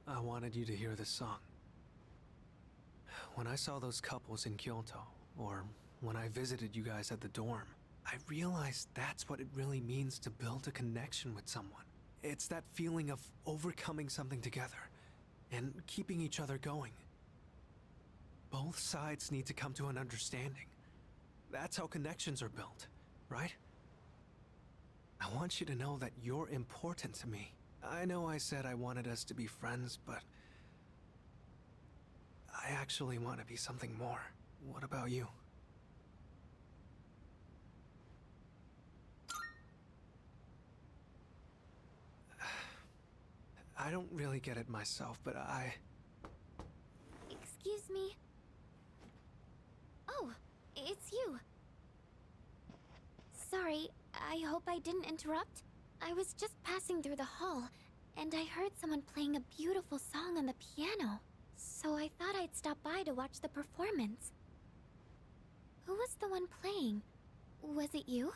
I wanted you to hear this song. When I saw those couples in Kyoto, or when I visited you guys at the dorm, I realized that's what it really means to build a connection with someone. It's that feeling of overcoming something together and keeping each other going. Both sides need to come to an understanding. That's how connections are built, right? I want you to know that you're important to me. I know I said I wanted us to be friends, but I actually want to be something more. What about you? I don't really get it myself, but Excuse me? Oh, it's you. Sorry, I hope I didn't interrupt. I was just passing through the hall, and I heard someone playing a beautiful song on the piano. So I thought I'd stop by to watch the performance. Who was the one playing? Was it you?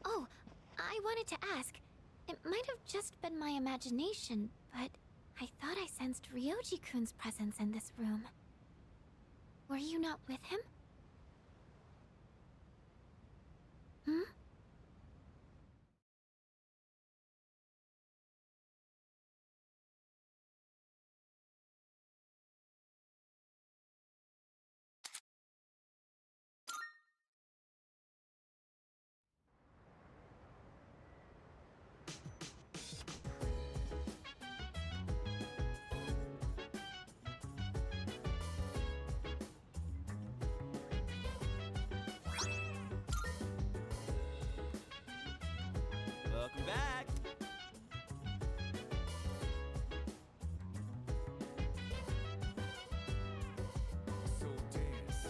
Oh, I wanted to ask. It might have just been my imagination, but I thought I sensed Ryoji-kun's presence in this room. Were you not with him? Hmm? Welcome back. So dance,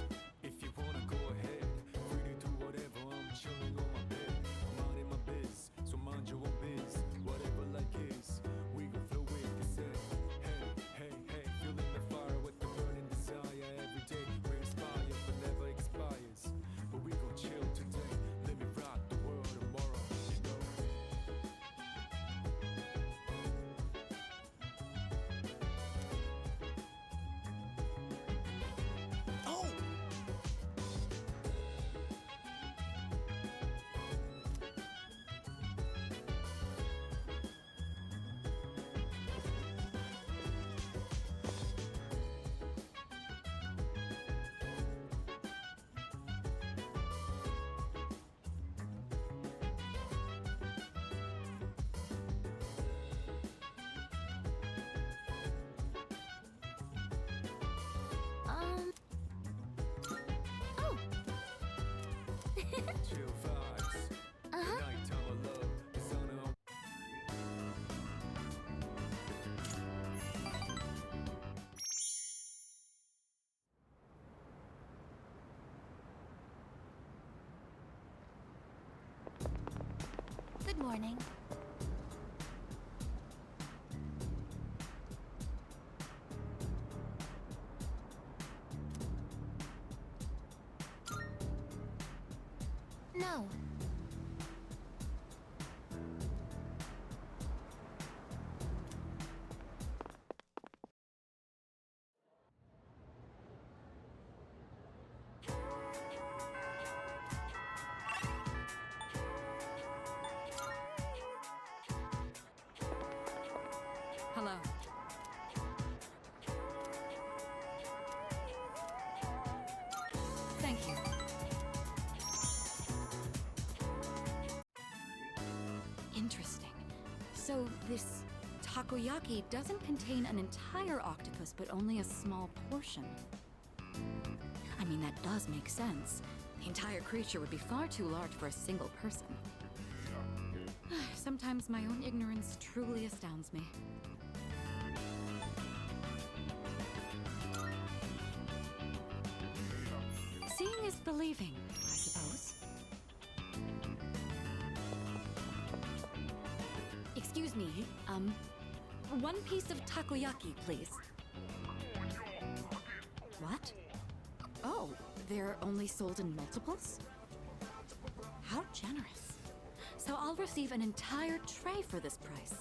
if you wanna go ahead. Free to do whatever, I'm chilling on my bed. I'm minding my biz, so mind your own biz. Whatever like is, we gon' flow with this head. Hey, hey, hey, feeling the fire with the burning desire. Every day we inspire, but never expires. But we gon' chill today, let me rock the world tomorrow, you know. Oh! Oh! Chill vibes. Nighttime of love, the sun on. Good morning. No. Hello. Thank you. Interesting. So this takoyaki doesn't contain an entire octopus, but only a small portion. I mean, that does make sense. The entire creature would be far too large for a single person. Sometimes my own ignorance truly astounds me. Seeing is believing, I suppose. Excuse me, One piece of takoyaki, please. What? Oh, they're only sold in multiples? How generous. So I'll receive an entire tray for this price.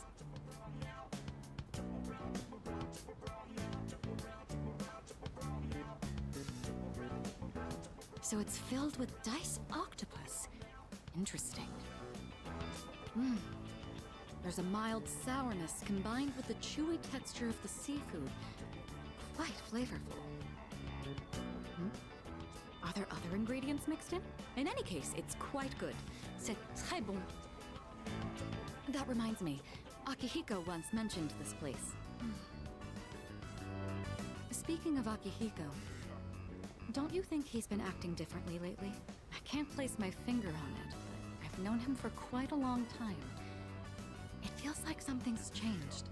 So it's filled with diced octopus. Interesting. There's a mild sourness combined with the chewy texture of the seafood. Quite flavorful. Are there other ingredients mixed in? In any case, it's quite good. C'est très bon. That reminds me, Akihiko once mentioned this place. Speaking of Akihiko, don't you think he's been acting differently lately? I can't place my finger on it, but I've known him for quite a long time. It feels like something's changed.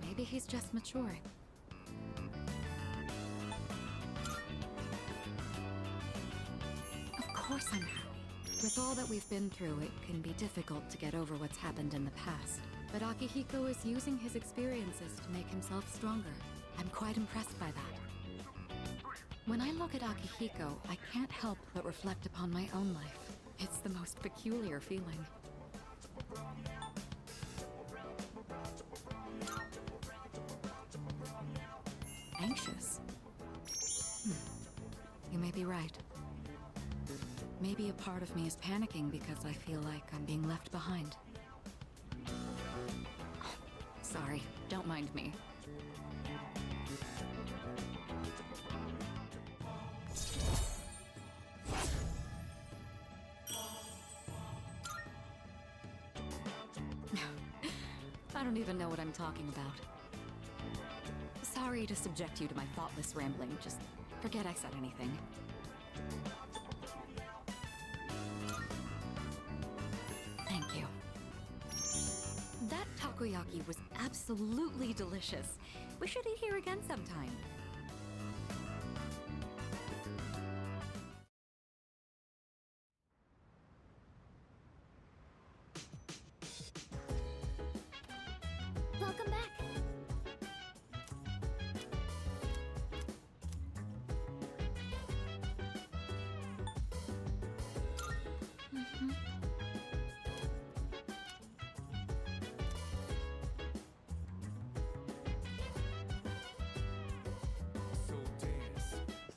Maybe he's just maturing. Of course I'm happy. With all that we've been through, it can be difficult to get over what's happened in the past. But Akihiko is using his experiences to make himself stronger. I'm quite impressed by that. When I look at Akihiko, I can't help but reflect upon my own life. It's the most peculiar feeling. Anxious? You may be right. Maybe a part of me is panicking because I feel like I'm being left behind. Sorry, don't mind me. I don't even know what I'm talking about. Sorry to subject you to my thoughtless rambling. Just forget I said anything. Thank you. That takoyaki was absolutely delicious. We should eat here again sometime. Welcome back. So dance.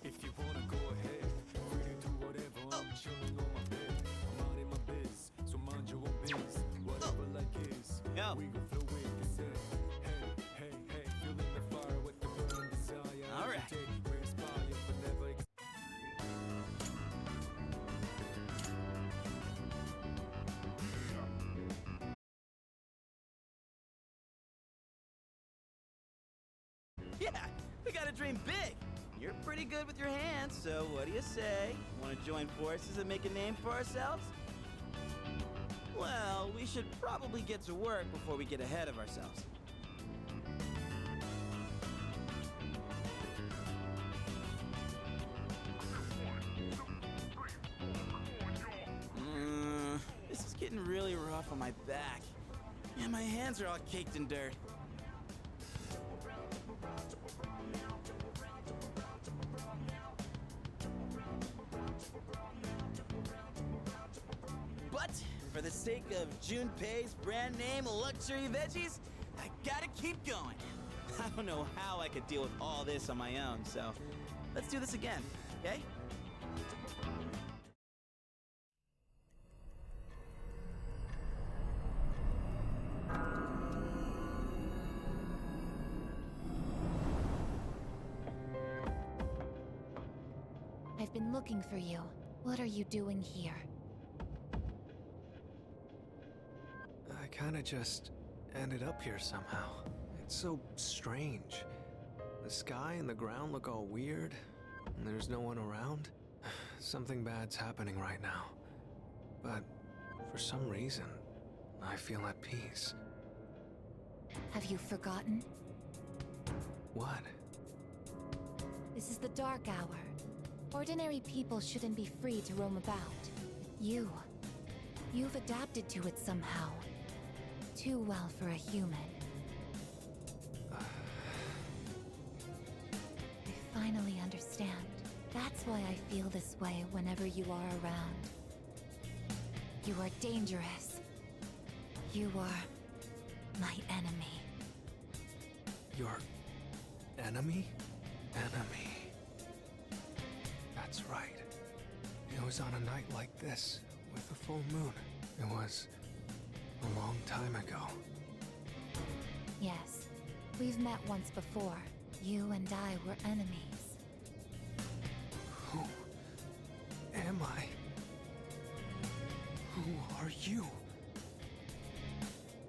If you wanna go ahead, free to do whatever. I'm chilling on my bed. I'm minding my biz, so mind your own biz. Whatever like is, we gon' flow with the set. Hey, hey, hey, feeling the fire with the burning desire. All right. Every day we inspire, but never Yeah, we gotta dream big. You're pretty good with your hands, so what do you say? Want to join forces and make a name for ourselves? Well, we should probably get to work before we get ahead of ourselves. This is getting really rough on my back. Yeah, my hands are all caked in dirt. But for the sake of Junpei's brand name luxury veggies, I gotta keep going. I don't know how I could deal with all this on my own, so let's do this again, okay? I've been looking for you. What are you doing here? I kinda just ended up here somehow. It's so strange. The sky and the ground look all weird, and there's no one around. Something bad's happening right now. But for some reason, I feel at peace. Have you forgotten? What? This is the dark hour. Ordinary people shouldn't be free to roam about. You've adapted to it somehow. Too well for a human. finally understand. That's why I feel this way whenever you are around. You are dangerous. You are my enemy. Your enemy? Enemy. That's right. It was on a night like this, with a full moon. It was a long time ago. Yes, we've met once before. You and I were enemies. Who am I? Who are you?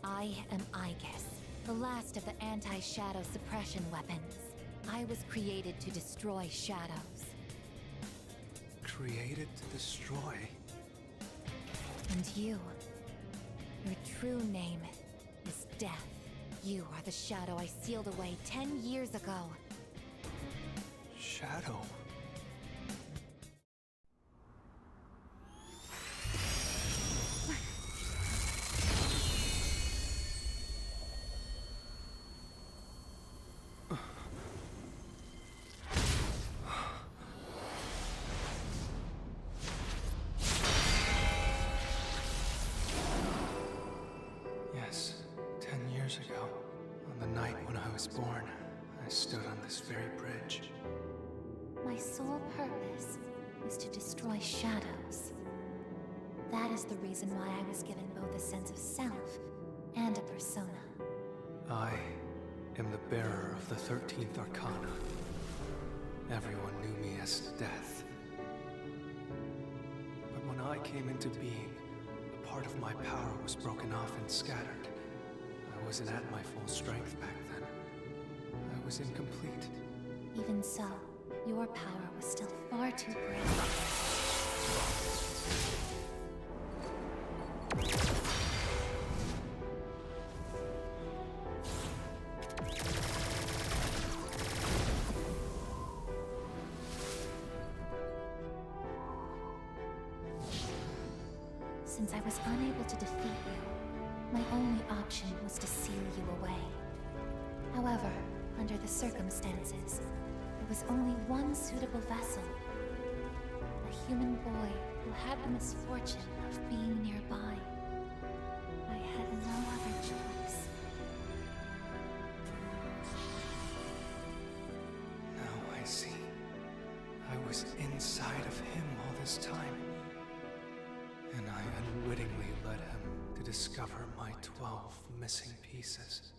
I am Aigis, the last of the anti-shadow suppression weapons. I was created to destroy shadows. Created to destroy? And you, your true name is Death. You are the shadow I sealed away 10 years ago. Shadow? Yes, 10 years ago, on the night when I was born, I stood on this very bridge. My sole purpose is to destroy shadows. That is the reason why I was given both a sense of self and a persona. I am the bearer of the 13th Arcana. Everyone knew me as Death. But when I came into being, a part of my power was broken off and scattered. I wasn't at my full strength back then. I was incomplete. Even so, your power was still far too great. Since I was unable to defeat you, my only option was to seal you away. However, under the circumstances, there was only one suitable vessel. A human boy who had the misfortune of being nearby. I had no other choice. Now I see. I was inside of him all this time. And I unwittingly led him to discover my 12 missing pieces.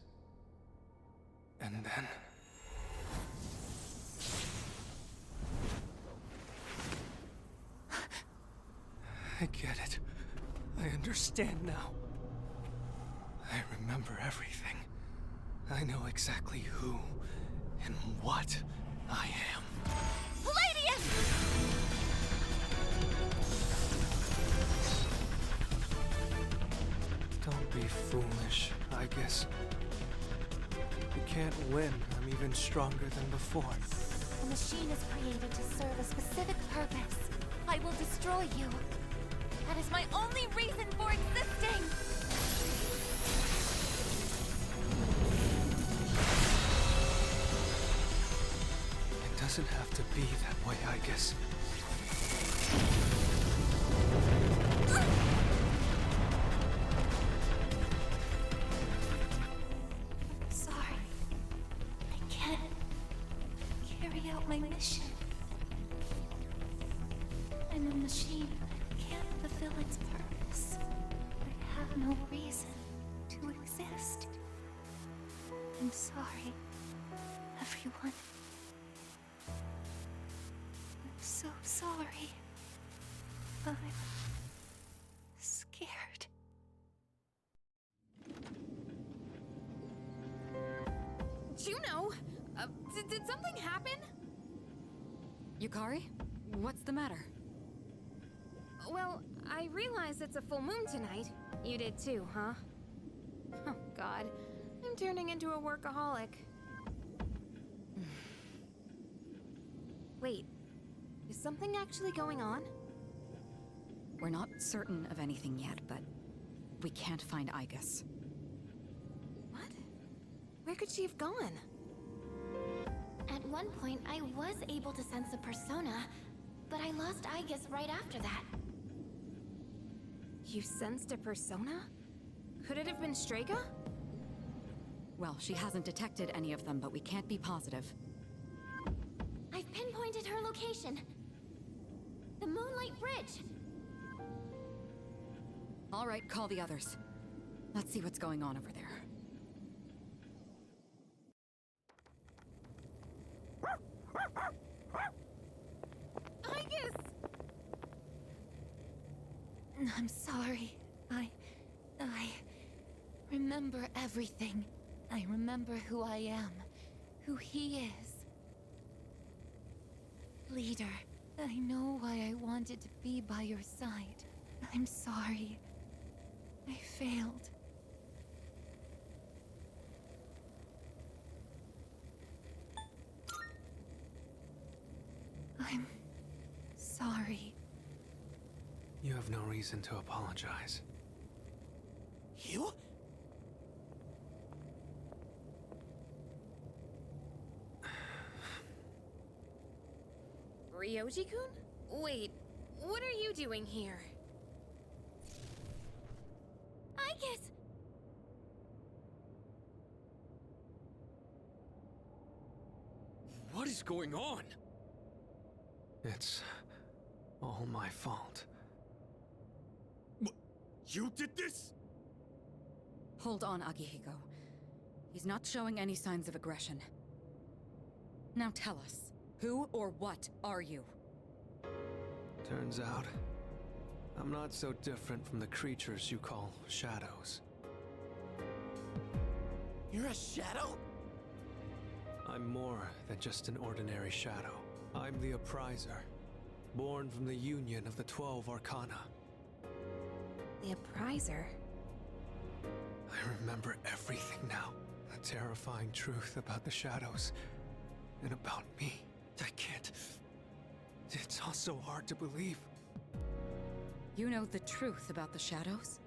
And then... I get it. I understand now. I remember everything. I know exactly who and what I am. Palladium! Don't be foolish, I guess. You can't win. I'm even stronger than before. The machine is created to serve a specific purpose. I will destroy you. That is my only reason for existing! It doesn't have to be that way, I guess. Sorry. I can't carry out my mission. I'm a machine that can't fulfill its purpose. I have no reason to exist. I'm sorry, everyone. I'm so sorry. I'm scared. Juno! Did something happen? Yukari? What's the matter? Well, I realize it's a full moon tonight. You did too, huh? Oh, God. I'm turning into a workaholic. Wait. Is something actually going on? We're not certain of anything yet, but we can't find Aigis. What? Where could she have gone? At one point, I was able to sense a persona, but I lost Aigis right after that. You sensed a persona? Could it have been Strega? Well, she hasn't detected any of them, but we can't be positive. I've pinpointed her location. The Moonlight Bridge. All right, call the others. Let's see what's going on over there. Aigis! I'm sorry. I remember everything. I remember who I am, who he is. Leader, I know why I wanted to be by your side. I'm sorry. I failed. I'm sorry. You have no reason to apologize. You? Ryoji-kun? Wait, what are you doing here? Aigis! What is going on? It's all my fault. You did this? Hold on, Akihiko. He's not showing any signs of aggression. Now tell us, who or what are you? Turns out, I'm not so different from the creatures you call shadows. You're a shadow? I'm more than just an ordinary shadow. I'm the Appriser, born from the union of the 12 Arcana. The Appriser? I remember everything now. The terrifying truth about the shadows, and about me. I can't... It's all so hard to believe. You know the truth about the shadows?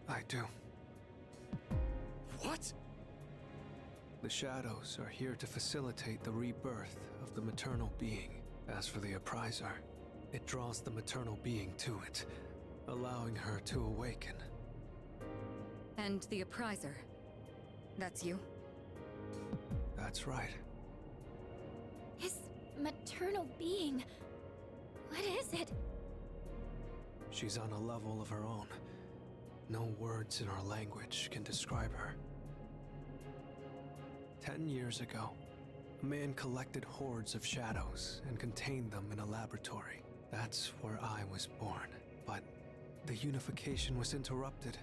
I do. What? The shadows are here to facilitate the rebirth of the maternal being. As for the Appriser, it draws the maternal being to it, allowing her to awaken. And the Appriser? That's you? That's right. His maternal being. What is it? She's on a level of her own. No words in our language can describe her. 10 years ago, a man collected hordes of shadows and contained them in a laboratory. That's where I was born. But the unification was interrupted,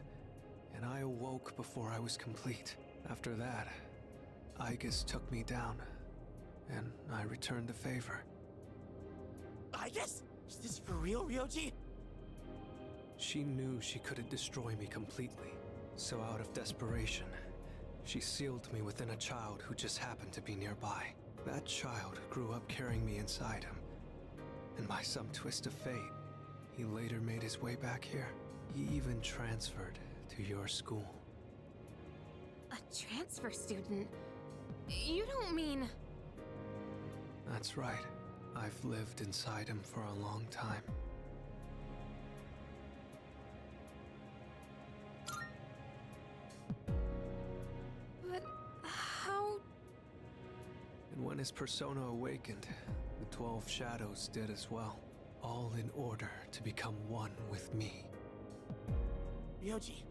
and I awoke before I was complete. After that, Aigis took me down, and I returned the favor. Aigis? Is this for real, Ryoji? She knew she couldn't destroy me completely, so out of desperation, she sealed me within a child who just happened to be nearby. That child grew up carrying me inside him, and by some twist of fate, he later made his way back here. He even transferred to your school. A transfer student? You don't mean... That's right. I've lived inside him for a long time. But how... And when his persona awakened, the 12 shadows did as well. All in order to become one with me. Ryoji,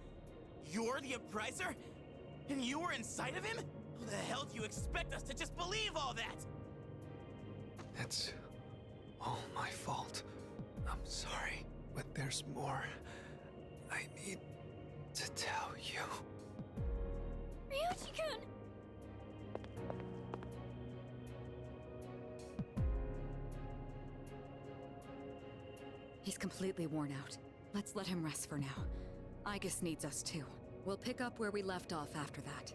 you're the Appriser? And you were inside of him? How the hell do you expect us to just believe all that? It's all my fault. I'm sorry, but there's more I need to tell you. Ryoji-kun! He's completely worn out. Let's let him rest for now. Aigis needs us too. We'll pick up where we left off after that.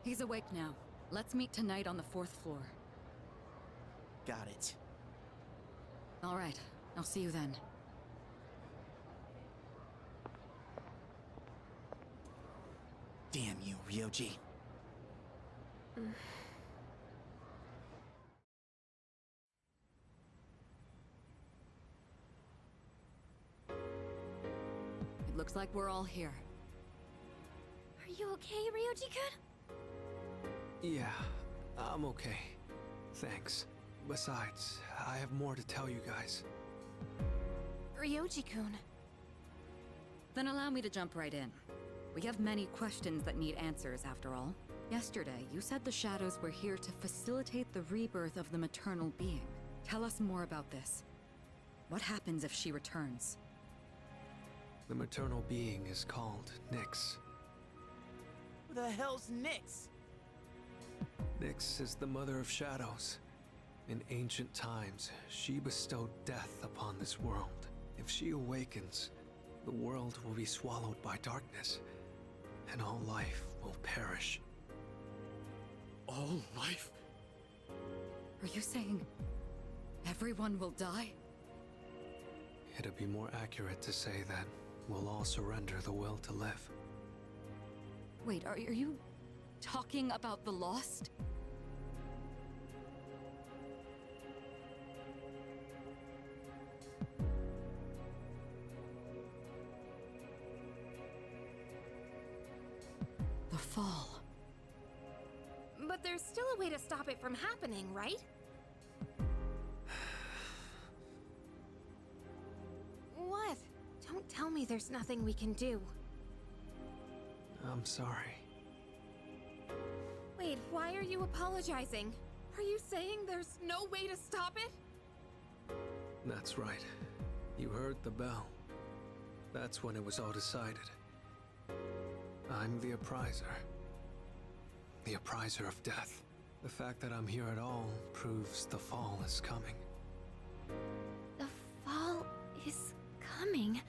He's awake now. Let's meet tonight on the 4th floor. Got it. All right. I'll see you then. Damn you, Ryoji. It looks like we're all here. Are you okay, Ryoji-kun? Yeah, I'm okay. Thanks. Besides, I have more to tell you guys. Ryoji-kun. Then allow me to jump right in. We have many questions that need answers, after all. Yesterday, you said the Shadows were here to facilitate the rebirth of the maternal being. Tell us more about this. What happens if she returns? The maternal being is called Nyx. Who the hell's Nyx? Nyx is the mother of shadows. In ancient times, she bestowed death upon this world. If she awakens, the world will be swallowed by darkness, and all life will perish. All life? Are you saying everyone will die? It'd be more accurate to say that we'll all surrender the will to live. Wait, are you talking about the Lost? The Fall. But there's still a way to stop it from happening, right? What? Don't tell me there's nothing we can do. I'm sorry. Wait, why are you apologizing? Are you saying there's no way to stop it? That's right. You heard the bell. That's when it was all decided. I'm the Appriser. The Appriser of Death. The fact that I'm here at all proves the Fall is coming. The Fall is coming.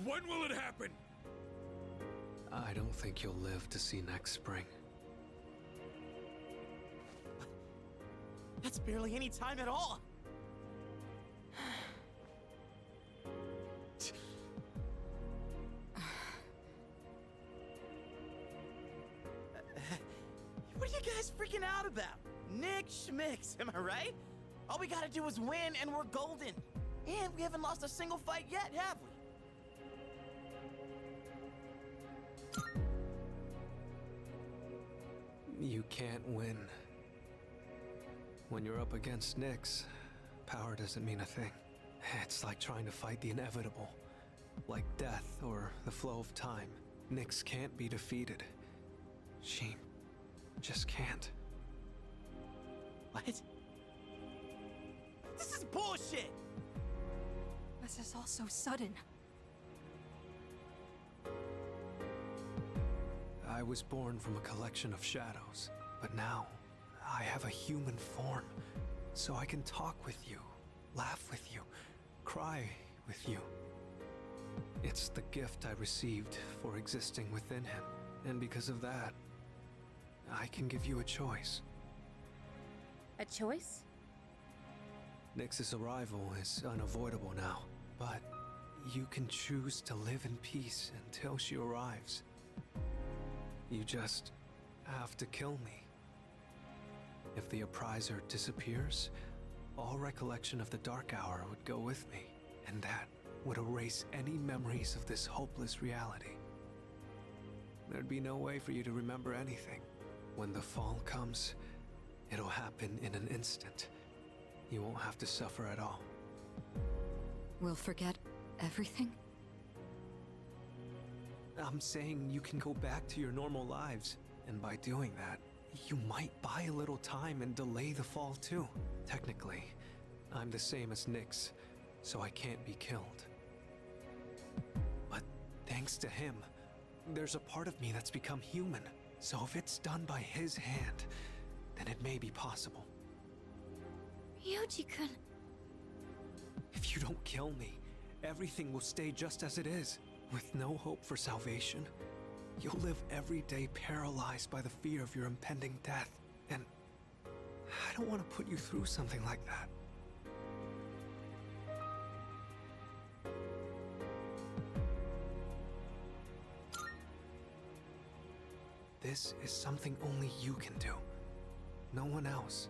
When will it happen? I don't think you'll live to see next spring. That's barely any time at all. What are you guys freaking out about? Nick Schmicks, am I right? All we gotta do is win and we're golden. And we haven't lost a single fight yet, have we? You can't win. When you're up against Nyx, power doesn't mean a thing. It's like trying to fight the inevitable. Like death or the flow of time. Nyx can't be defeated. She just can't. What? This is bullshit! This is all so sudden. I was born from a collection of shadows, but now I have a human form, so I can talk with you, laugh with you, cry with you. It's the gift I received for existing within him, and because of that, I can give you a choice. A choice? Nyx's arrival is unavoidable now, but you can choose to live in peace until she arrives. You just have to kill me. If the Appriser disappears, all recollection of the Dark Hour would go with me, and that would erase any memories of this hopeless reality. There'd be no way for you to remember anything. When the Fall comes, it'll happen in an instant. You won't have to suffer at all. We'll forget everything? I'm saying you can go back to your normal lives, and by doing that, you might buy a little time and delay the Fall too. Technically, I'm the same as Nyx, so I can't be killed. But thanks to him, there's a part of me that's become human. So if it's done by his hand, then it may be possible. Ryoji-kun. If you don't kill me, everything will stay just as it is. With no hope for salvation, you'll live every day paralyzed by the fear of your impending death. And I don't want to put you through something like that. This is something only you can do. No one else.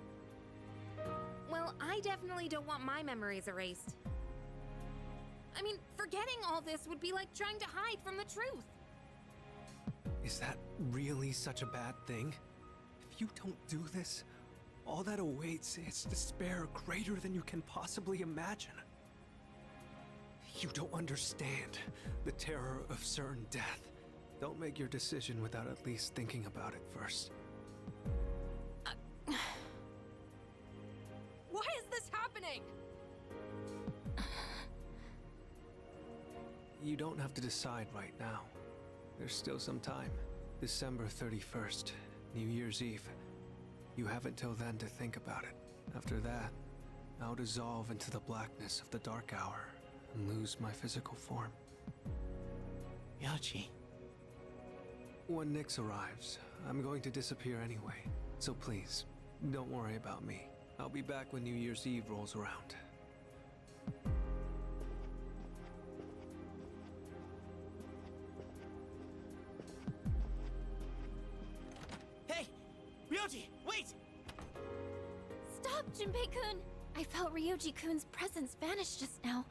Well, I definitely don't want my memories erased. I mean, forgetting all this would be like trying to hide from the truth. Is that really such a bad thing? If you don't do this, all that awaits is despair greater than you can possibly imagine. You don't understand the terror of certain death. Don't make your decision without at least thinking about it first. Why is this happening? You don't have to decide right now. There's still some time. December 31st, New Year's Eve. You have until then to think about it. After that, I'll dissolve into the blackness of the dark hour and lose my physical form. Ryoji. When Nyx arrives, I'm going to disappear anyway. So please, don't worry about me. I'll be back when New Year's Eve rolls around. Hey! Ryoji, wait! Stop, Junpei-kun! I felt Ryoji-kun's presence vanish just now.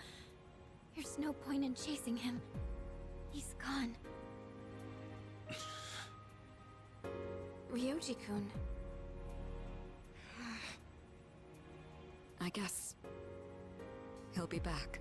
There's no point in chasing him. He's gone. Ryoji-kun. I guess he'll be back.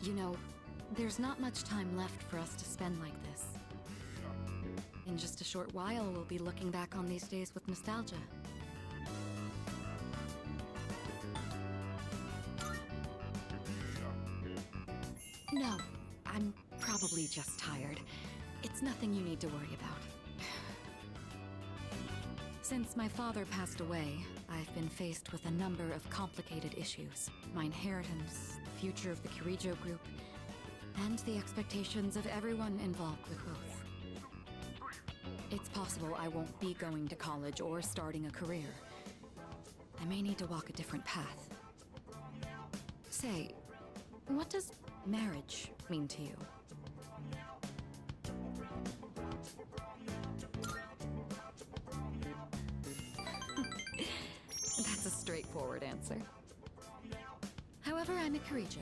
You know, there's not much time left for us to spend like this. In just a short while, we'll be looking back on these days with nostalgia. No, I'm probably just tired. It's nothing you need to worry about. Since my father passed away, I've been faced with a number of complicated issues. My inheritance, the future of the Kirijo group, and the expectations of everyone involved with both. It's possible I won't be going to college or starting a career. I may need to walk a different path. Say, what does marriage mean to you? That's a straightforward answer. However, I'm a Kirijo.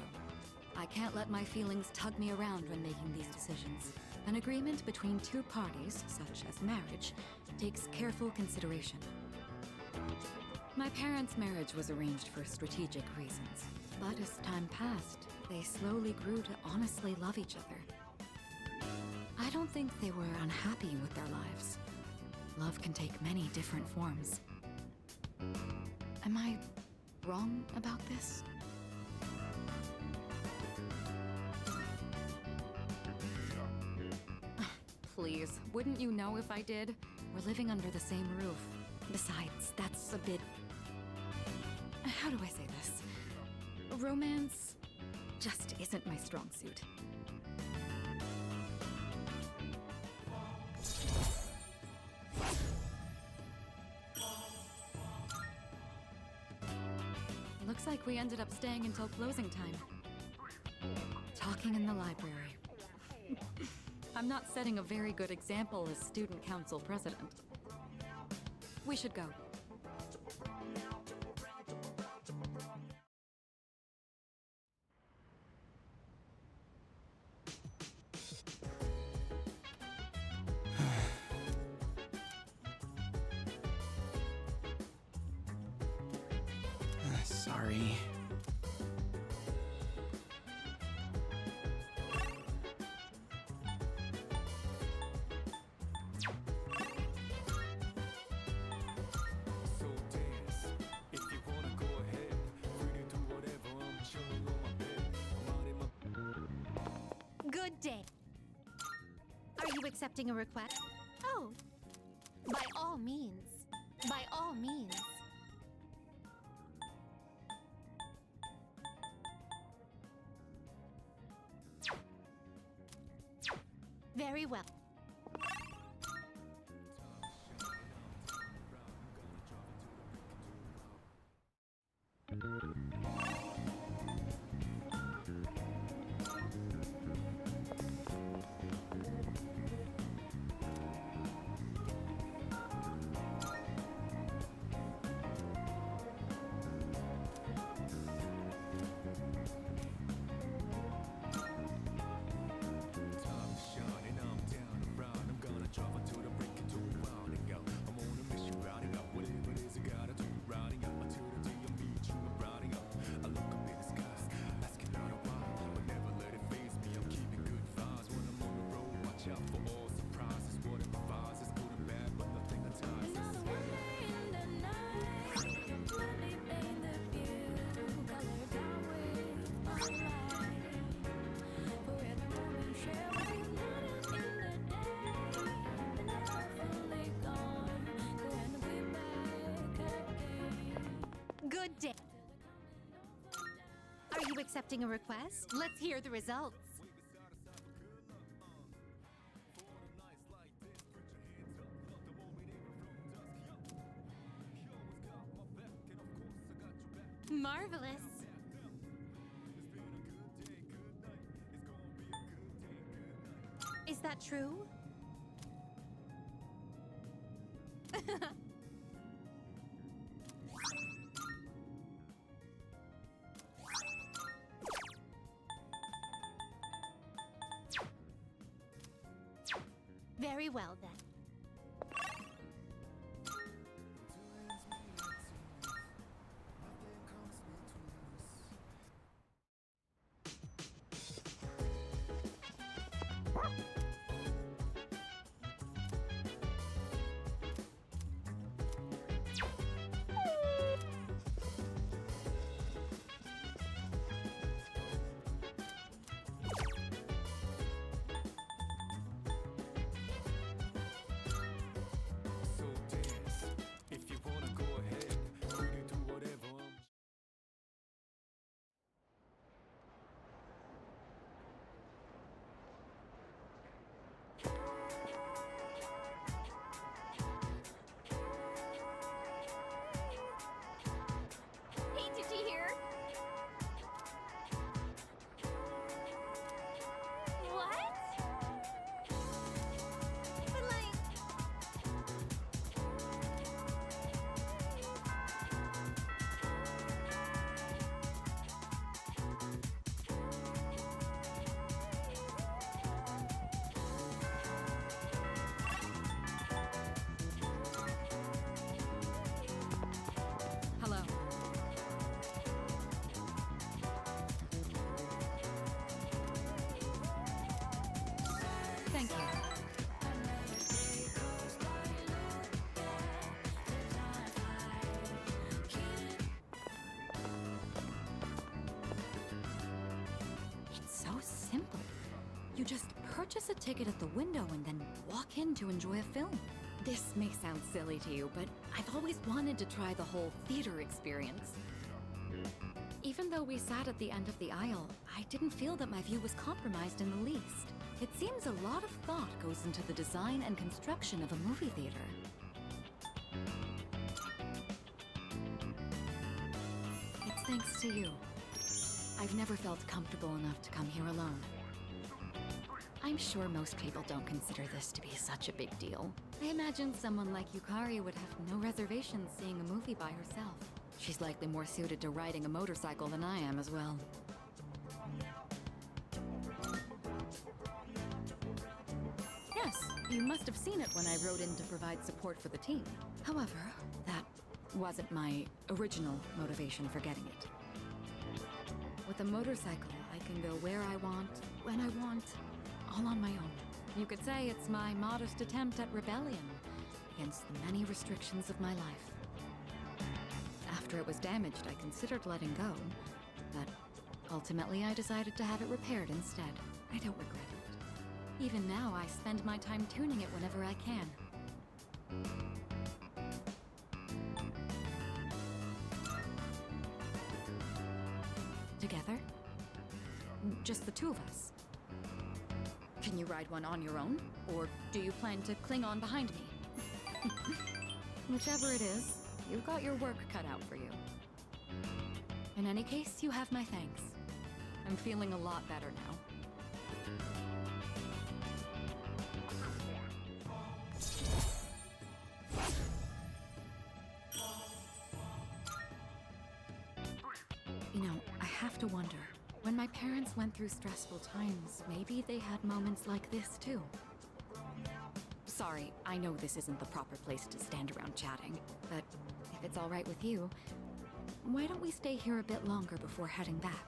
I can't let my feelings tug me around when making these decisions. An agreement between two parties, such as marriage, takes careful consideration. My parents' marriage was arranged for strategic reasons, but as time passed, they slowly grew to honestly love each other. I don't think they were unhappy with their lives. Love can take many different forms. Am I wrong about this? Please, wouldn't you know if I did? We're living under the same roof. Besides, that's a bit... How do I say this? Romance just isn't my strong suit. Looks like we ended up staying until closing time. Talking in the library. I'm not setting a very good example as student council president. We should go. Sorry. Good day. Are you accepting a request? Oh, by all means. By all means. Very well. Good day. Are you accepting a request? Let's hear the results. Marvelous. Is that true? Very well, then. You just purchase a ticket at the window and then walk in to enjoy a film. This may sound silly to you, but I've always wanted to try the whole theater experience. Even though we sat at the end of the aisle, I didn't feel that my view was compromised in the least. It seems a lot of thought goes into the design and construction of a movie theater. It's thanks to you. I've never felt comfortable enough to come here alone. I'm sure most people don't consider this to be such a big deal. I imagine someone like Yukari would have no reservations seeing a movie by herself. She's likely more suited to riding a motorcycle than I am as well. Yes, you must have seen it when I rode in to provide support for the team. However, that wasn't my original motivation for getting it. With a motorcycle, I can go where I want, when I want, all on my own. You could say it's my modest attempt at rebellion against the many restrictions of my life. After it was damaged, I considered letting go, but ultimately I decided to have it repaired instead. I don't regret it. Even now, I spend my time tuning it whenever I can. Together? Just the two of us. Can you ride one on your own? Or do you plan to cling on behind me? Whichever it is, you've got your work cut out for you. In any case, you have my thanks. I'm feeling a lot better now. You know, I have to wonder. When my parents went through stressful times, maybe they had moments like this too. Sorry, I know this isn't the proper place to stand around chatting, but if it's all right with you, why don't we stay here a bit longer before heading back?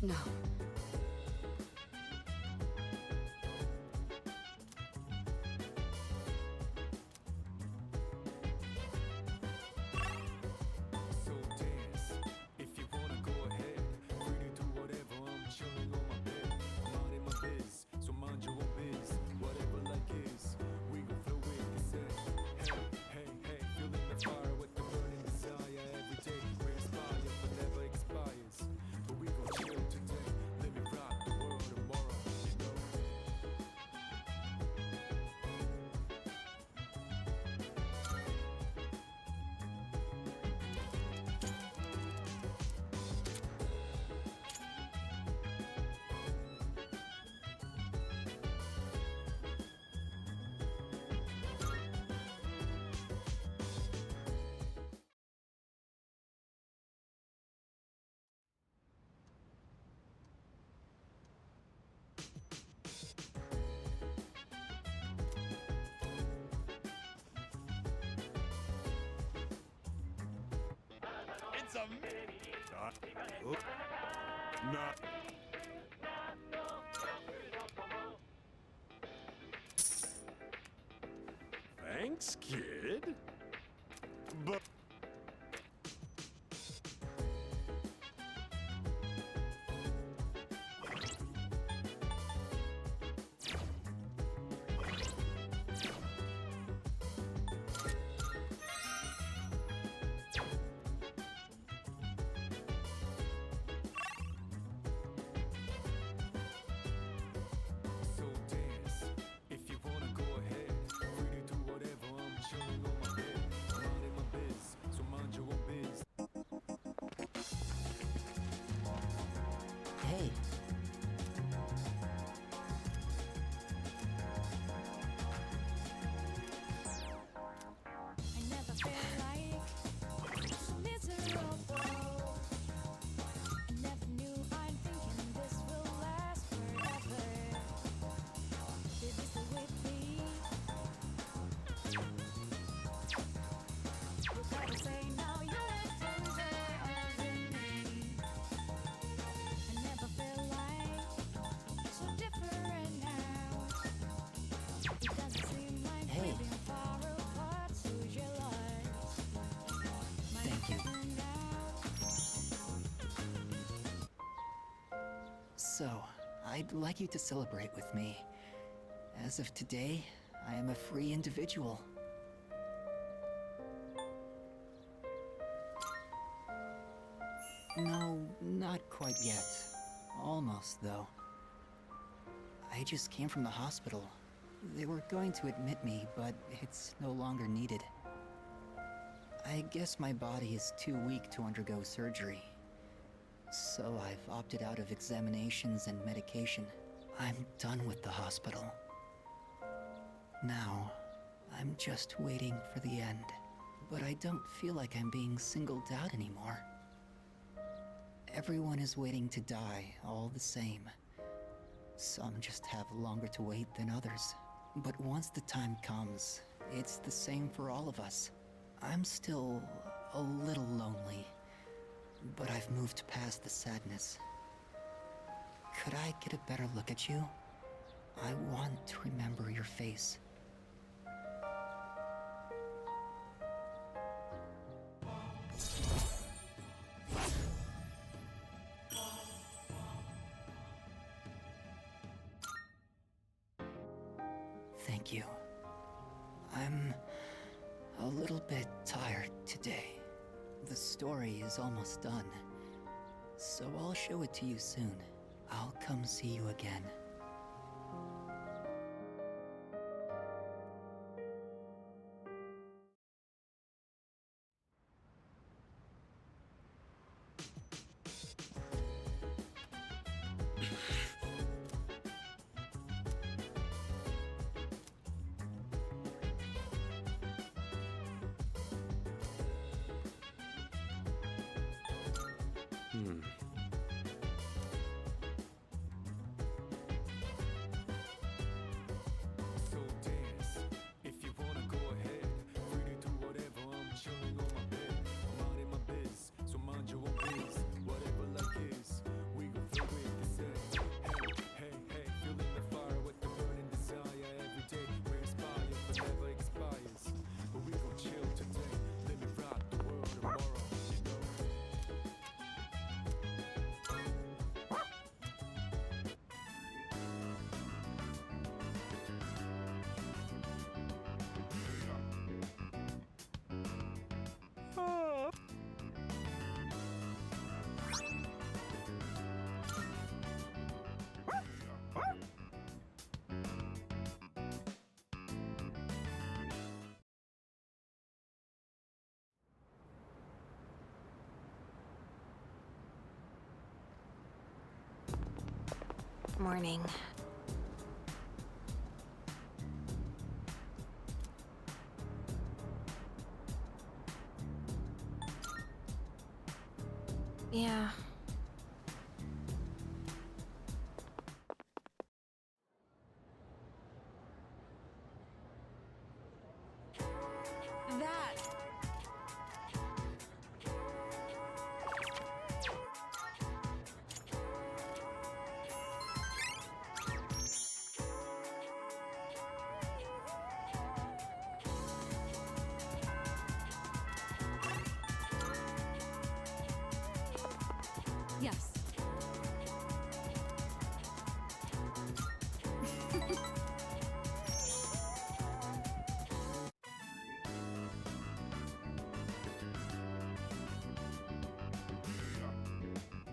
No. So dance, if you wanna go ahead. Free to do whatever, I'm chilling on my bed. Minding my biz, so mind your own biz. Whatever like is, we gon' flow with this end. Hey, hey, hey, feeling the fire with the burning desire. Every day we inspire, but never expires. But we gon' chill today, let me rock the world tomorrow, you know. It's a not. Thanks, kid. But So dance, if you wanna go ahead. Free to do whatever, I'm chilling on my bed. Minding my biz, So, I'd like you to celebrate with me. As of today, I am a free individual. No, not quite yet. Almost, though. I just came from the hospital. They were going to admit me, but it's no longer needed. I guess my body is too weak to undergo surgery. So I've opted out of examinations and medication. I'm done with the hospital. Now, I'm just waiting for the end. But I don't feel like I'm being singled out anymore. Everyone is waiting to die, all the same. Some just have longer to wait than others. But once the time comes, it's the same for all of us. I'm still a little lonely, but I've moved past the sadness. Could I get a better look at you? I want to remember your face. Thank you. I'm a little bit tired today. The story is almost done, so I'll show it to you soon. I'll come see you again. So dance, if you wanna go ahead. Free to do whatever, I'm chilling on my bed. I'm out in my biz, so mind your own biz. Whatever life is, we gon' throw it the set. Hey, hey, hey, feeling the fire with the burning desire. Every day we inspire, but never expires. But we gon' chill today, let me rock the world tomorrow, you know. Morning. Yeah. That. Yes.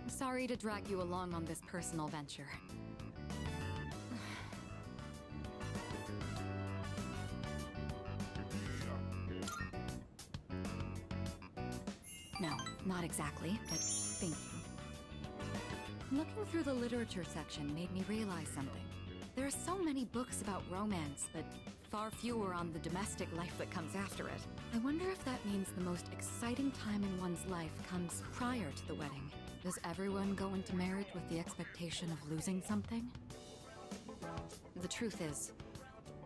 Sorry to drag you along on this personal venture. No, not exactly, but thank you. Looking through the literature section made me realize something. There are so many books about romance, but far fewer on the domestic life that comes after it. I wonder if that means the most exciting time in one's life comes prior to the wedding. Does everyone go into marriage with the expectation of losing something? The truth is,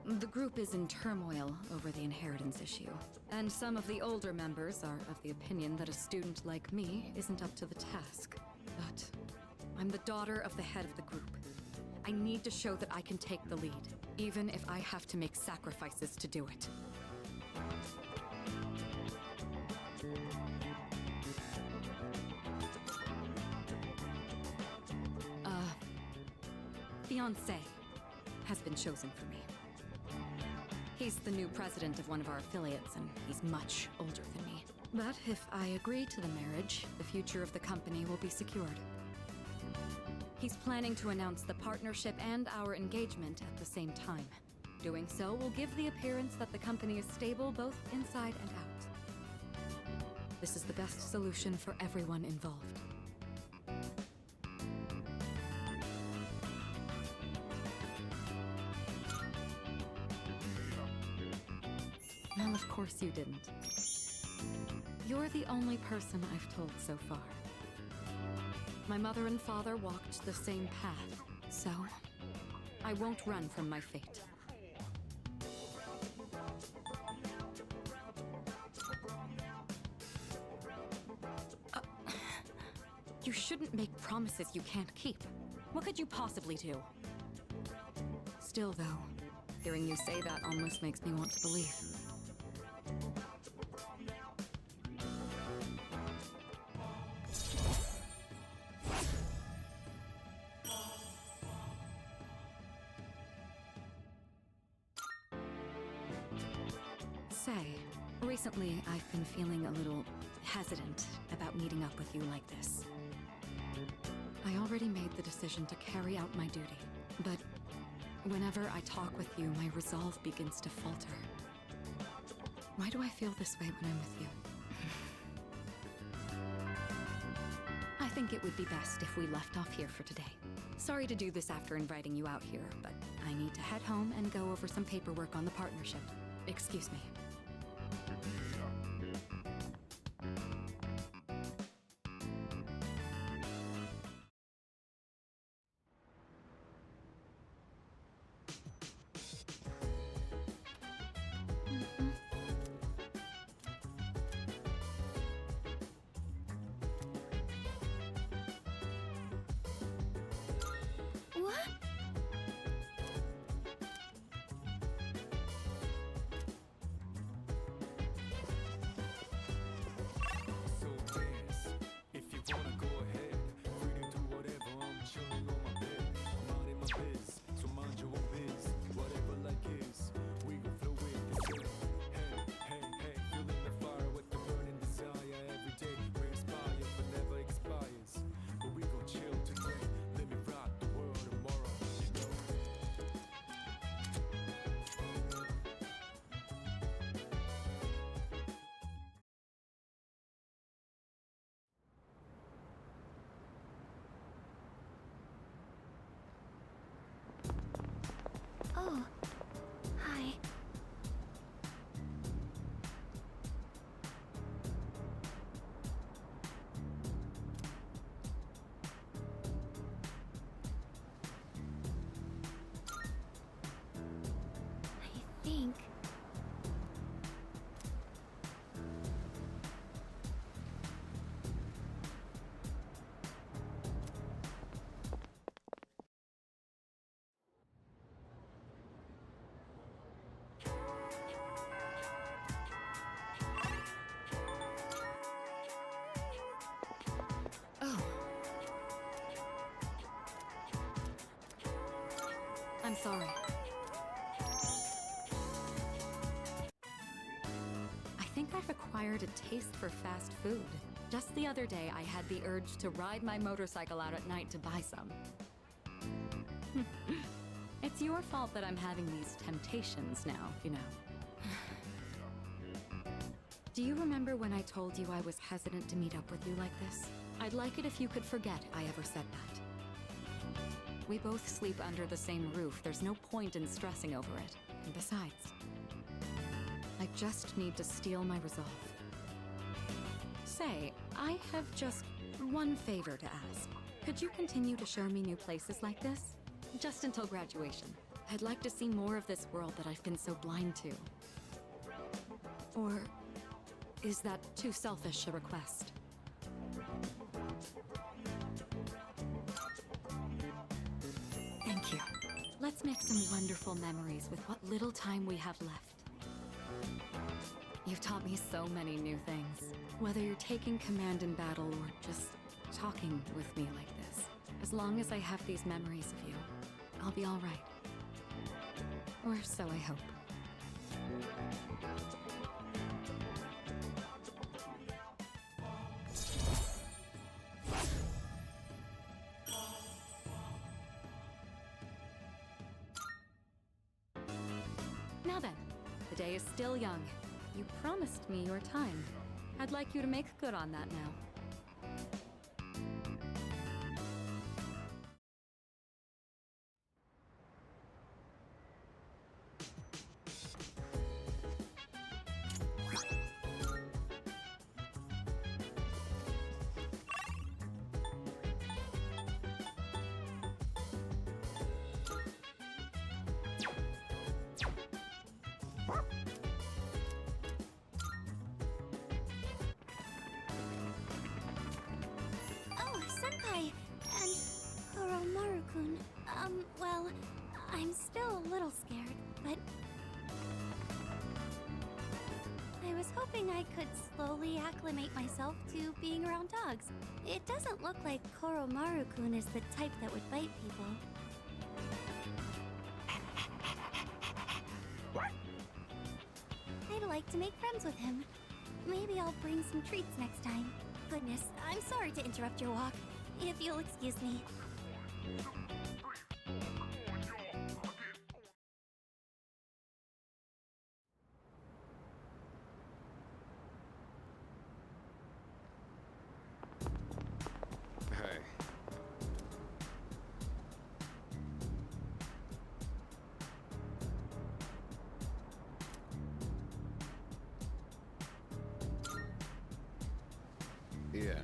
the group is in turmoil over the inheritance issue, and some of the older members are of the opinion that a student like me isn't up to the task. But I'm the daughter of the head of the group. I need to show that I can take the lead, even if I have to make sacrifices to do it. fiancé has been chosen for me. He's the new president of one of our affiliates, and he's much older than me. But if I agree to the marriage, the future of the company will be secured. He's planning to announce the partnership and our engagement at the same time. Doing so will give the appearance that the company is stable both inside and out. This is the best solution for everyone involved. Well, of course you didn't. You're the only person I've told so far. My mother and father walked the same path, so I won't run from my fate. You shouldn't make promises you can't keep. What could you possibly do? Still, though, hearing you say that almost makes me want to believe. Say, recently I've been feeling a little hesitant about meeting up with you like this. I already made the decision to carry out my duty, but whenever I talk with you, my resolve begins to falter. Why do I feel this way when I'm with you? I think it would be best if we left off here for today. Sorry to do this after inviting you out here, but I need to head home and go over some paperwork on the partnership. Excuse me. What? So dance, if you wanna go ahead. Free to do whatever, I'm chilling on my bed. I'm out in my biz, so mind your own biz. Whatever like is, we gon' flow with this day. Hey, hey, hey, feeling the fire with the burning desire every day. We inspire but never expires. But we gon' chill today. Let me rock the world tomorrow, you know. Oh, hi. I think. Oh. I'm sorry. I think I've acquired a taste for fast food. Just the other day, I had the urge to ride my motorcycle out at night to buy some. It's your fault that I'm having these temptations now, you know. Do you remember when I told you I was hesitant to meet up with you like this? I'd like it if you could forget I ever said that. We both sleep under the same roof. There's no point in stressing over it. And besides, I just need to steel my resolve. Say, I have just one favor to ask. Could you continue to show me new places like this? Just until graduation. I'd like to see more of this world that I've been so blind to. Or is that too selfish a request? Thank you. Let's make some wonderful memories with what little time we have left. You've taught me so many new things. Whether you're taking command in battle or just talking with me like this. As long as I have these memories of you, I'll be all right. Or so I hope. Now then, the day is still young. You promised me your time. I'd like you to make good on that now. Oh, Senpai! And Koromaru-kun. Well, I'm still a little scared, but... I was hoping I could slowly acclimate myself to being around dogs. It doesn't look like Koromaru-kun is the type that would bite people. I'd like to make friends with him. Maybe I'll bring some treats next time. Goodness, I'm sorry to interrupt your walk. If you'll excuse me. Hey. Yeah.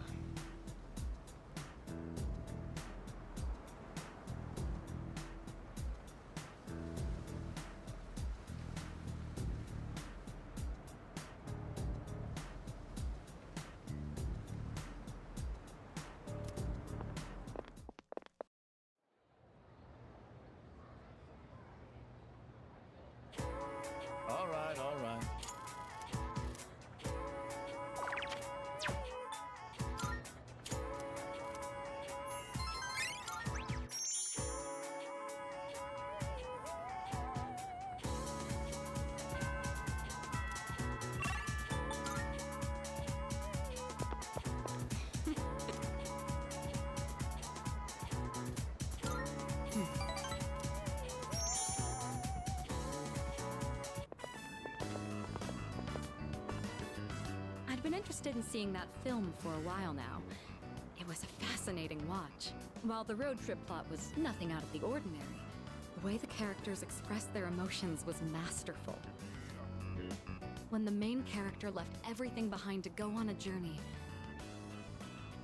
All right, all right. I'd been interested in seeing that film for a while now. It was a fascinating watch. While the road trip plot was nothing out of the ordinary, the way the characters expressed their emotions was masterful. When the main character left everything behind to go on a journey,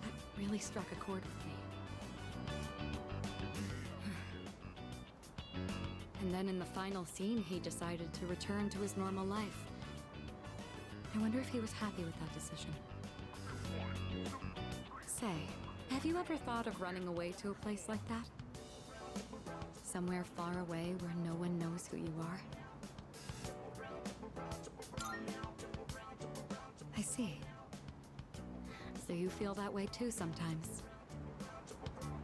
that really struck a chord with me. And then in the final scene, he decided to return to his normal life. I wonder if he was happy with that decision. Say, have you ever thought of running away to a place like that? Somewhere far away where no one knows who you are? I see. So you feel that way too sometimes.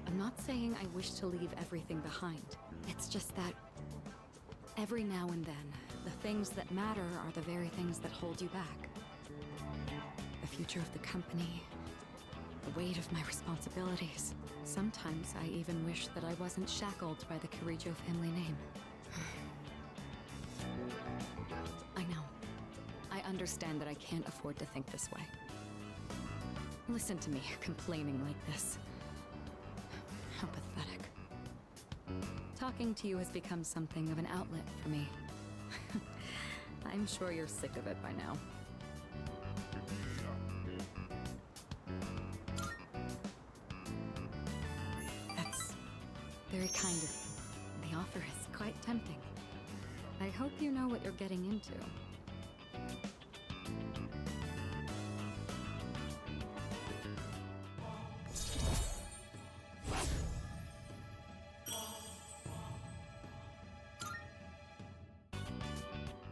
I'm not saying I wish to leave everything behind. It's just that every now and then, the things that matter are the very things that hold you back. The future of the company, the weight of my responsibilities. Sometimes I even wish that I wasn't shackled by the Kirijo family name. I know. I understand that I can't afford to think this way. Listen to me complaining like this. How pathetic. Talking to you has become something of an outlet for me. I'm sure you're sick of it by now. That's very kind of you. The offer is quite tempting. I hope you know what you're getting into.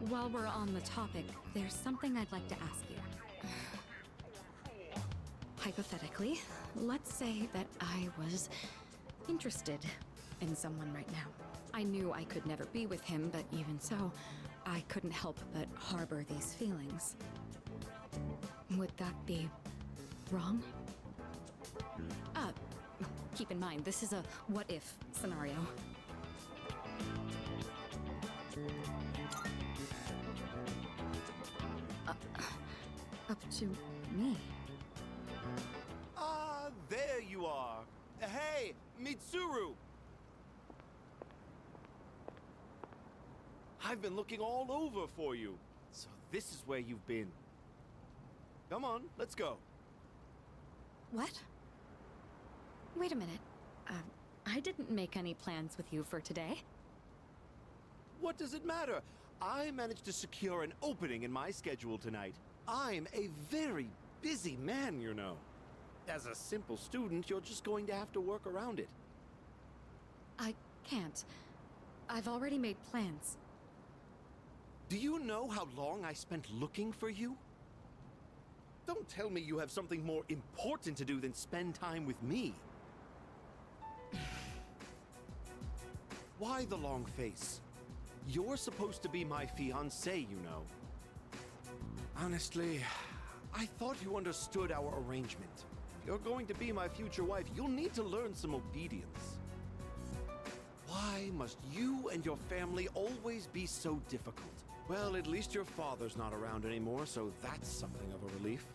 While we're on the topic, there's something I'd like to ask you. Hypothetically, let's say that I was interested in someone right now. I knew I could never be with him, but even so, I couldn't help but harbor these feelings. Would that be wrong? Keep in mind, this is a what-if scenario. Up to me. Ah, there you are. Hey, Mitsuru! I've been looking all over for you. So this is where you've been. Come on, let's go. What? Wait a minute. I didn't make any plans with you for today. What does it matter? I managed to secure an opening in my schedule tonight. I'm a very busy man, you know. As a simple student, you're just going to have to work around it. I can't. I've already made plans. Do you know how long I spent looking for you? Don't tell me you have something more important to do than spend time with me. Why the long face? You're supposed to be my fiancé, you know. Honestly, I thought you understood our arrangement. If you're going to be my future wife, you'll need to learn some obedience. Why must you and your family always be so difficult? Well, at least your father's not around anymore, so that's something of a relief.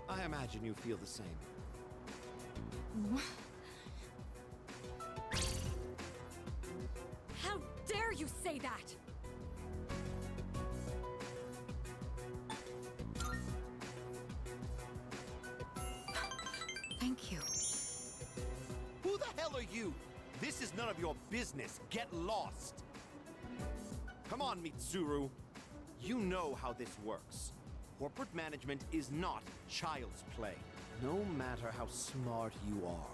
I imagine you feel the same. How dare you say that? Thank you. Who the hell are you? This is none of your business. Get lost. Come on, Mitsuru. You know how this works. Corporate management is not child's play. No matter how smart you are,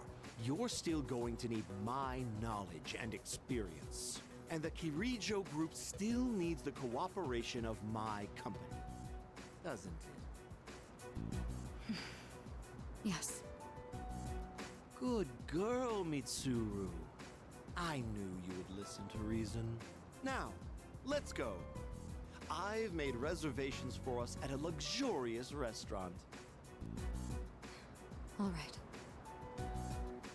you're still going to need my knowledge and experience. And the Kirijo Group still needs the cooperation of my company. Doesn't it? Yes. Good girl, Mitsuru. I knew you would listen to reason. Now, let's go. I've made reservations for us at a luxurious restaurant. All right.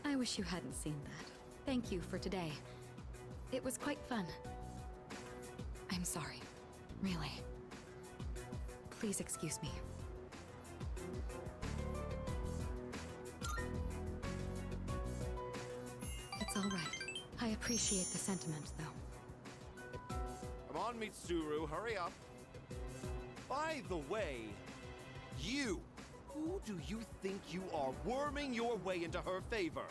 I wish you hadn't seen that. Thank you for today. It was quite fun. I'm sorry. Really. Please excuse me. It's all right. I appreciate the sentiment, though. Come on, Mitsuru, hurry up. By the way, you, who do you think you are, worming your way into her favor?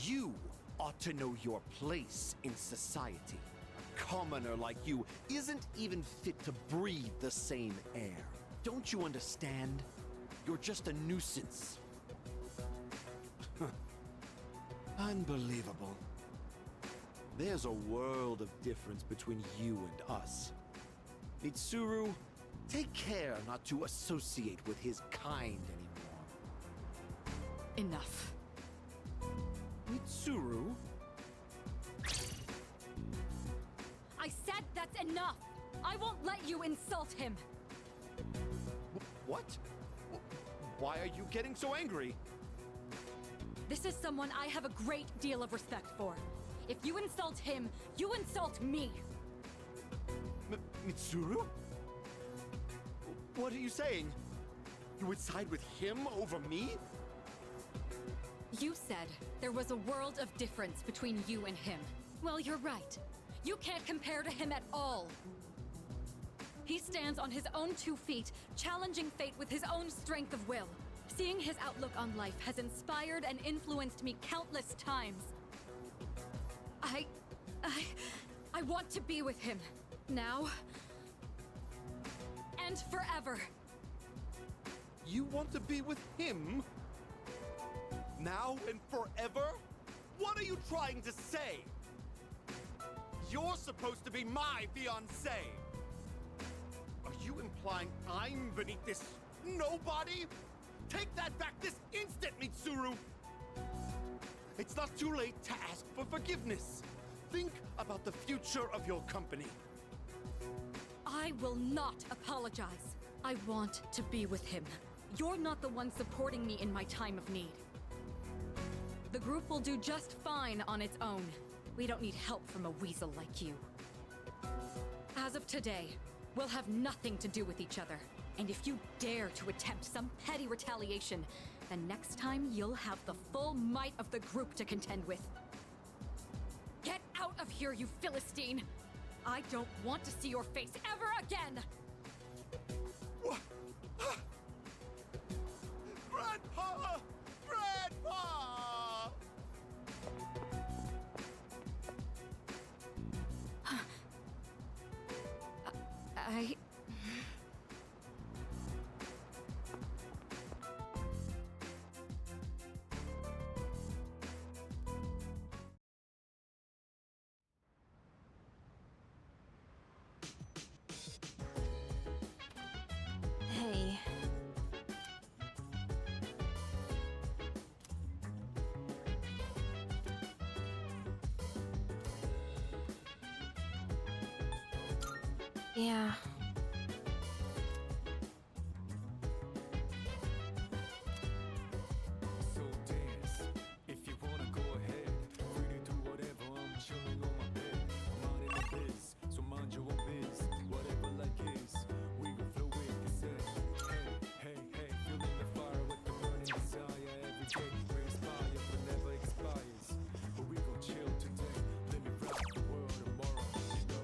You ought to know your place in society. A commoner like you isn't even fit to breathe the same air. Don't you understand? You're just a nuisance. Unbelievable. There's a world of difference between you and us. Mitsuru, take care not to associate with his kind anymore. Enough. Mitsuru? I said that's enough! I won't let you insult him! What? Why are you getting so angry? This is someone I have a great deal of respect for. If you insult him, you insult me! Mitsuru? What are you saying? You would side with him over me? You said there was a world of difference between you and him. Well, you're right. You can't compare to him at all. He stands on his own 2 feet, challenging fate with his own strength of will. Seeing his outlook on life has inspired and influenced me countless times. I want to be with him. Now. And forever. You want to be with him? Now and forever? What are you trying to say? You're supposed to be my fiancé. Are you implying I'm beneath this nobody? Take that back this instant, Mitsuru! It's not too late to ask for forgiveness. Think about the future of your company. I will not apologize. I want to be with him. You're not the one supporting me in my time of need. The group will do just fine on its own. We don't need help from a weasel like you. As of today, we'll have nothing to do with each other. And if you dare to attempt some petty retaliation, then next time you'll have the full might of the group to contend with. Get out of here, you Philistine! I don't want to see your face ever again! Grandpa! Grandpa! I... Hey. Yeah. So dance, if you wanna go ahead. Free to do whatever, I'm chilling on my bed. I'm out in the biz, so mind your own biz. Whatever like is, we will flow with the set. Hey, hey, hey, feeling the fire with the burning desire. Every day we inspire, but never expires. But we gon' chill today, let me rock the world tomorrow, you know.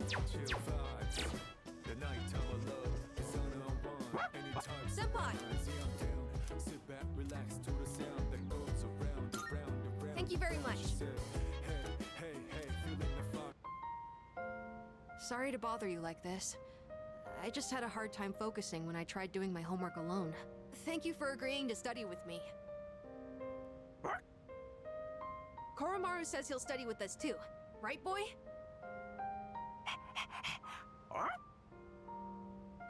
Chill vibes, the nighttime of love is on one. Anytime, Senpai! See, I'm down. Sit back, relax to the sound that goes around, around, around. Thank you very much. She said, hey, hey, hey, feeling the fire. Sorry to bother you like this. I just had a hard time focusing when I tried doing my homework alone. Thank you for agreeing to study with me. Koromaru says he'll study with us too. Right, boy?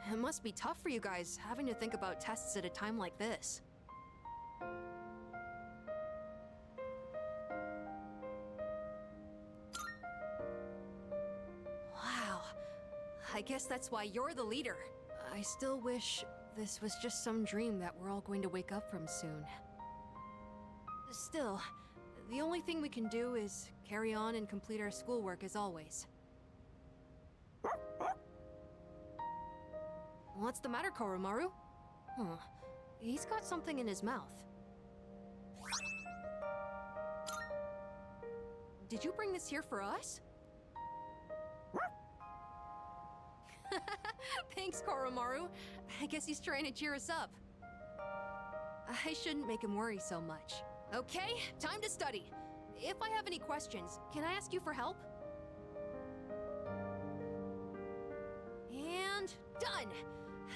It must be tough for you guys, having to think about tests at a time like this. Wow. I guess that's why you're the leader. I still wish this was just some dream that we're all going to wake up from soon. Still, the only thing we can do is carry on and complete our schoolwork as always. What's the matter, Koromaru? Huh. He's got something in his mouth. Did you bring this here for us? Thanks, Koromaru. I guess he's trying to cheer us up. I shouldn't make him worry so much. Okay, time to study. If I have any questions, can I ask you for help? And done!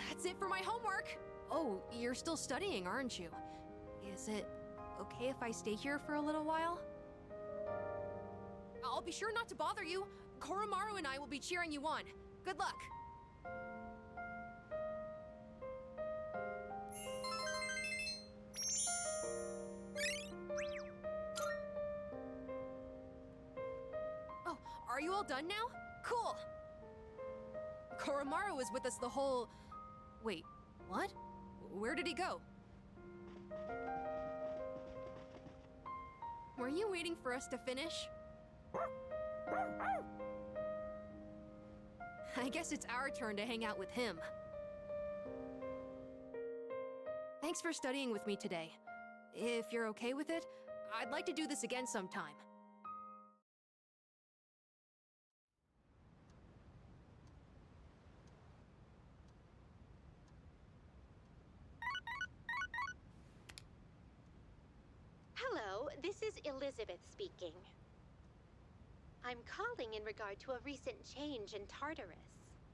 That's it for my homework! Oh, you're still studying, aren't you? Is it okay if I stay here for a little while? I'll be sure not to bother you. Koromaru and I will be cheering you on. Good luck! Oh, are you all done now? Cool! Koromaru was with us the whole... Wait, what? Where did he go? Were you waiting for us to finish? I guess it's our turn to hang out with him. Thanks for studying with me today. If you're okay with it, I'd like to do this again sometime. This is Elizabeth speaking. I'm calling in regard to a recent change in Tartarus.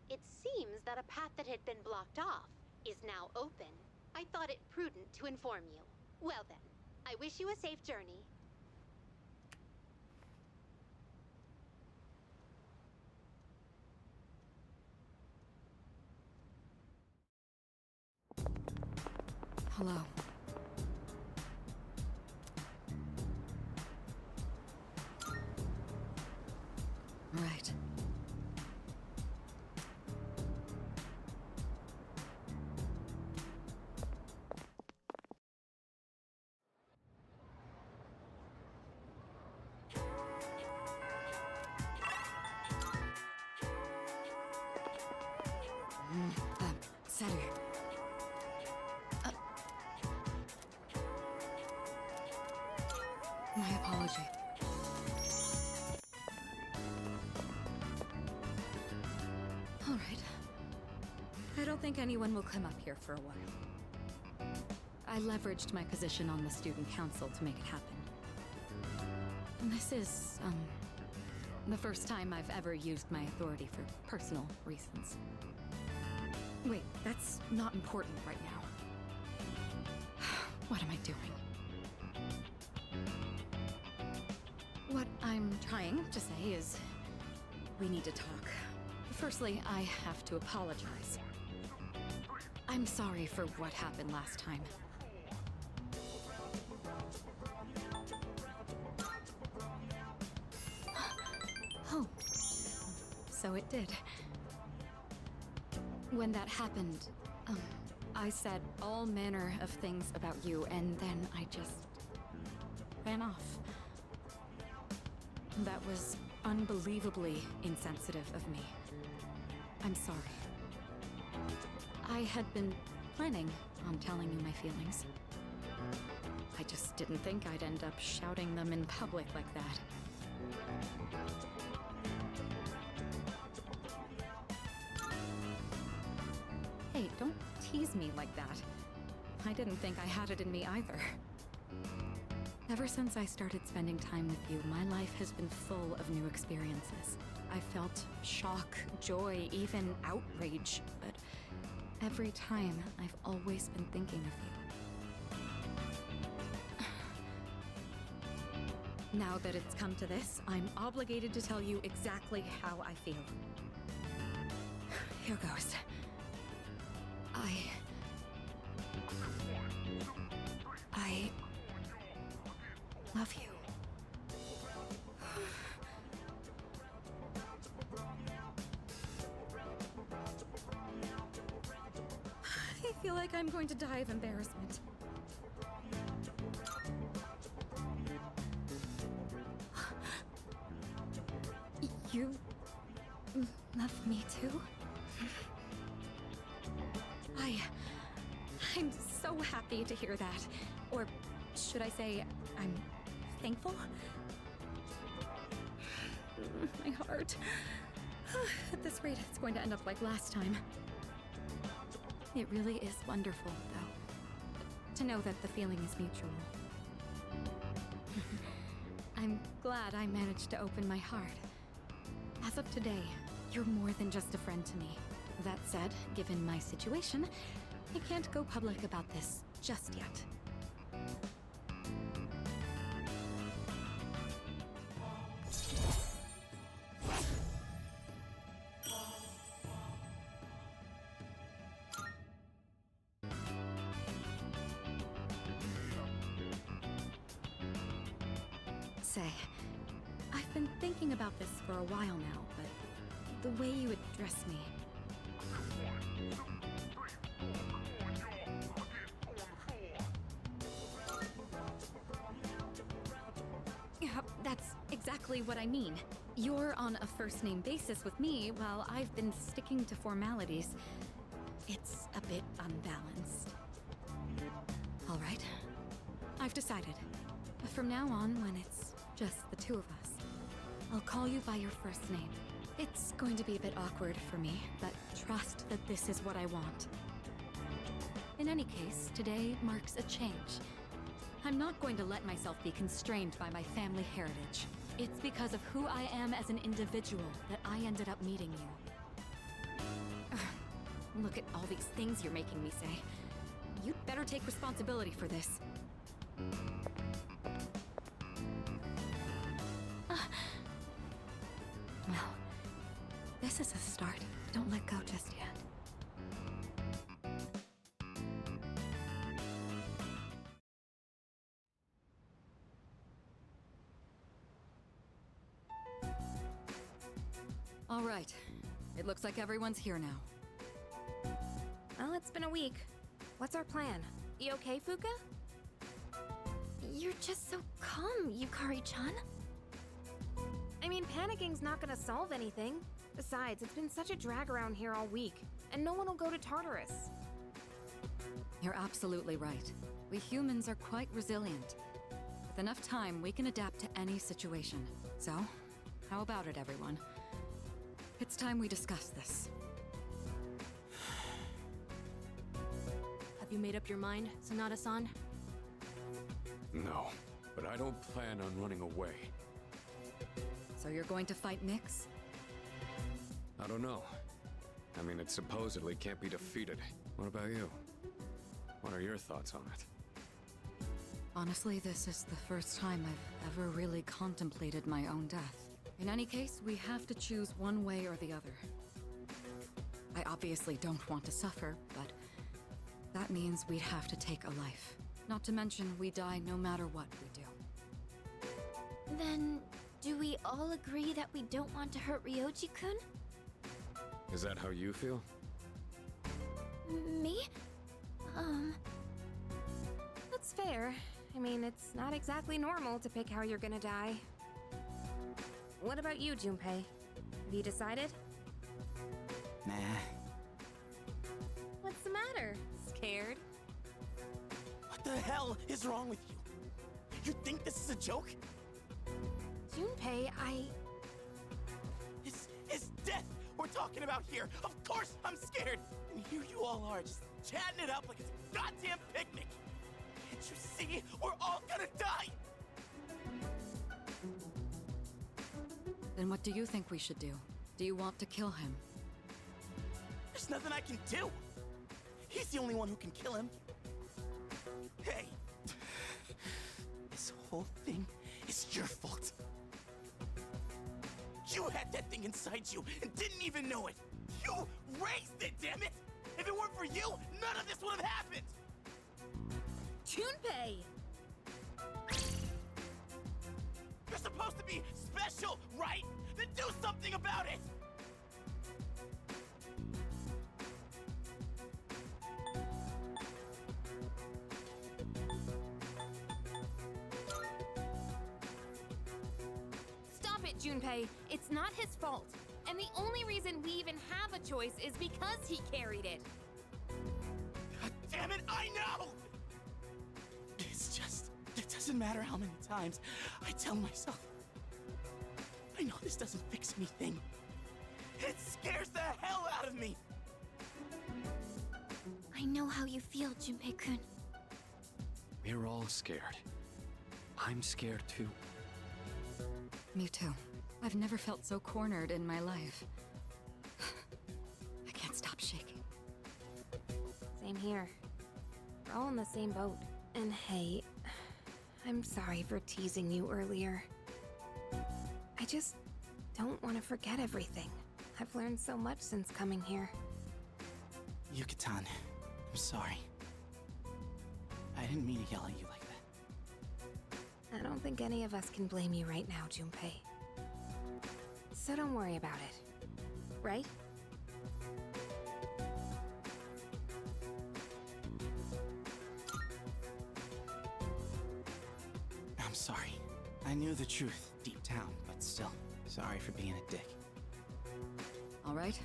It seems that a path that had been blocked off is now open. I thought it prudent to inform you. Well then, I wish you a safe journey. Hello. Right. Saru. My apology. All right. I don't think anyone will come up here for a while. I leveraged my position on the student council to make it happen. This is, the first time I've ever used my authority for personal reasons. Wait, that's not important right now. What am I doing? What I'm trying to say is, we need to talk. Firstly, I have to apologize. I'm sorry for what happened last time. Oh, so it did. When that happened, I said all manner of things about you, and then I just ran off. That was unbelievably insensitive of me. I'm sorry. I had been planning on telling you my feelings. I just didn't think I'd end up shouting them in public like that. Hey, don't tease me like that. I didn't think I had it in me either. Ever since I started spending time with you, my life has been full of new experiences. I felt shock, joy, even outrage, but every time I've always been thinking of you. Now that it's come to this, I'm obligated to tell you exactly how I feel. Here goes. I love you. I feel like I'm going to die of embarrassment. You love me too? I'm so happy to hear that. Or should I say, I'm thankful? My heart. At this rate, it's going to end up like last time. It really is wonderful, though, to know that the feeling is mutual. I'm glad I managed to open my heart. As of today, you're more than just a friend to me. That said, given my situation, I can't go public about this just yet. Say, I've been thinking about this for a while now, but the way you address me... Yeah, that's exactly what I mean. You're on a first-name basis with me, while I've been sticking to formalities. It's a bit unbalanced. All right. I've decided. From now on, when it's just the two of us, I'll call you by your first name. It's going to be a bit awkward for me, but trust that this is what I want. In any case, today marks a change. I'm not going to let myself be constrained by my family heritage. It's because of who I am as an individual that I ended up meeting you. Ugh, look at all these things you're making me say. You'd better take responsibility for this. Well, this is a start. Don't let go just yet. All right. It looks like everyone's here now. Well, it's been a week. What's our plan? You okay, Fuka? You're just so calm, Yukari-chan. I mean, panicking's not gonna solve anything. Besides, it's been such a drag around here all week, and no one will go to Tartarus. You're absolutely right. We humans are quite resilient. With enough time, we can adapt to any situation. So, how about it, everyone? It's time we discuss this. Have you made up your mind, Sanada-san? No, but I don't plan on running away. So you're going to fight Nyx? I don't know. I mean, it supposedly can't be defeated. What about you? What are your thoughts on it? Honestly, this is the first time I've ever really contemplated my own death. In any case, we have to choose one way or the other. I obviously don't want to suffer, but that means we'd have to take a life. Not to mention, we die no matter what we do. Then, do we all agree that we don't want to hurt Ryoji-kun? Is that how you feel? Me? That's fair. I mean, it's not exactly normal to pick how you're gonna die. What about you, Junpei? Have you decided? Nah. What's the matter? Scared? What the hell is wrong with you? You think this is a joke? Junpei, It's death we're talking about here. Of course I'm scared. And here you all are, just chatting it up like it's a goddamn picnic. Can't you see? We're all gonna die. Then what do you think we should do? Do you want to kill him? There's nothing I can do. He's the only one who can kill him. Hey, this whole thing is your fault. You had that thing inside you and didn't even know it. You raised it, damn it! If it weren't for you, none of this would have happened. Junpei! You're supposed to be special, right? Then do something about it! Stop it, Junpei. It's not his fault. And the only reason we even have a choice is because he carried it. God damn it, I know! It's just, it doesn't matter how many times I tell myself. I know this doesn't fix anything. It scares the hell out of me! I know how you feel, Junpei-kun. We're all scared. I'm scared too. Me too. I've never felt so cornered in my life. I can't stop shaking. Same here. We're all in the same boat. And hey, I'm sorry for teasing you earlier. I just don't want to forget everything. I've learned so much since coming here. Yuka-tan, I'm sorry. I didn't mean to yell at you like that. I don't think any of us can blame you right now, Junpei. So don't worry about it. Right? I'm sorry. I knew the truth deep down, but still, sorry for being a dick. All right.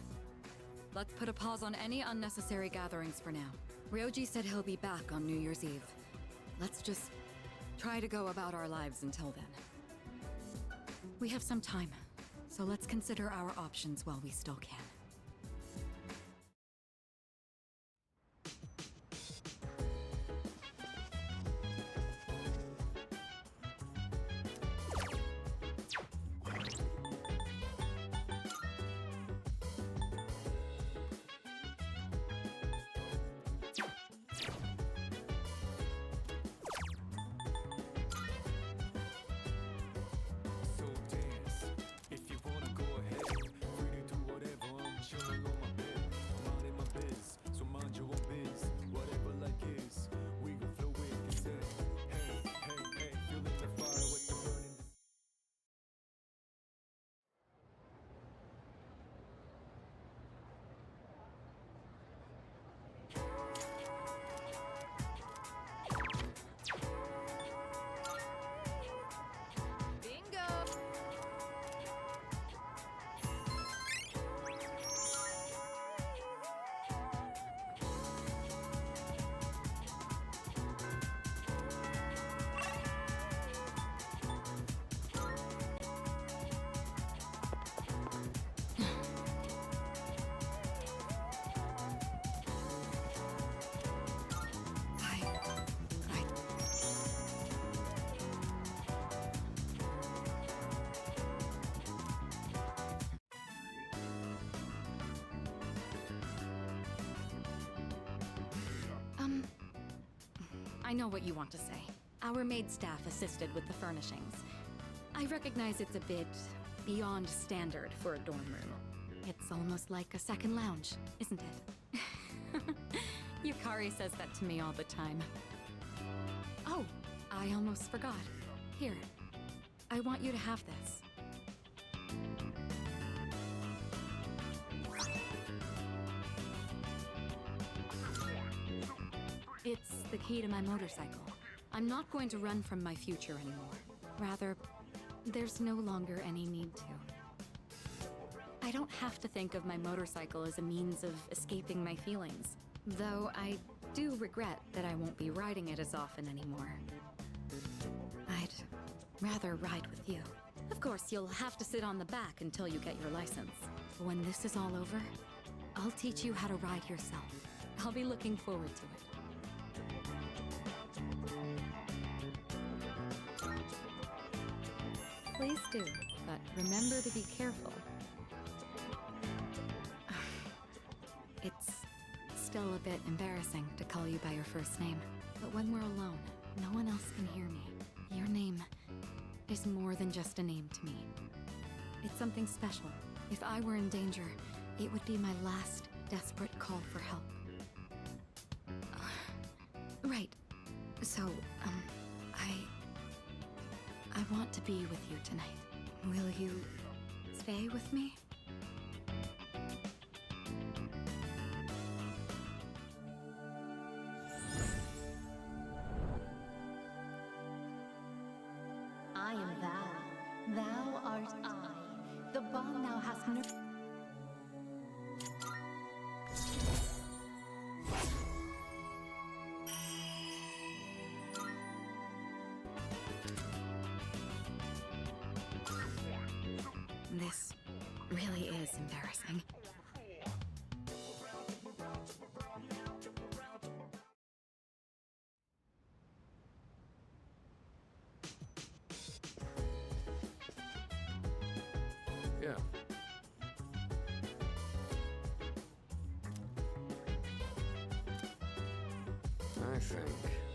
Let's put a pause on any unnecessary gatherings for now. Ryoji said he'll be back on New Year's Eve. Let's just try to go about our lives until then. We have some time, so let's consider our options while we still can. I know what you want to say. Our maid staff assisted with the furnishings. I recognize it's a bit beyond standard for a dorm room. It's almost like a second lounge, isn't it? Yukari says that to me all the time. Oh, I almost forgot. Here, I want you to have this. It's the key to my motorcycle. I'm not going to run from my future anymore. Rather, there's no longer any need to. I don't have to think of my motorcycle as a means of escaping my feelings, though I do regret that I won't be riding it as often anymore. I'd rather ride with you. Of course, you'll have to sit on the back until you get your license. But when this is all over, I'll teach you how to ride yourself. I'll be looking forward to it. Please do, but remember to be careful. It's still a bit embarrassing to call you by your first name, but when we're alone, no one else can hear me. Your name is more than just a name to me. It's something special. If I were in danger, it would be my last desperate call for help. Right. So, I want to be with you tonight. Will you stay with me? I am thou. Thou art I. The bond thou hast This really is embarrassing. Yeah. I think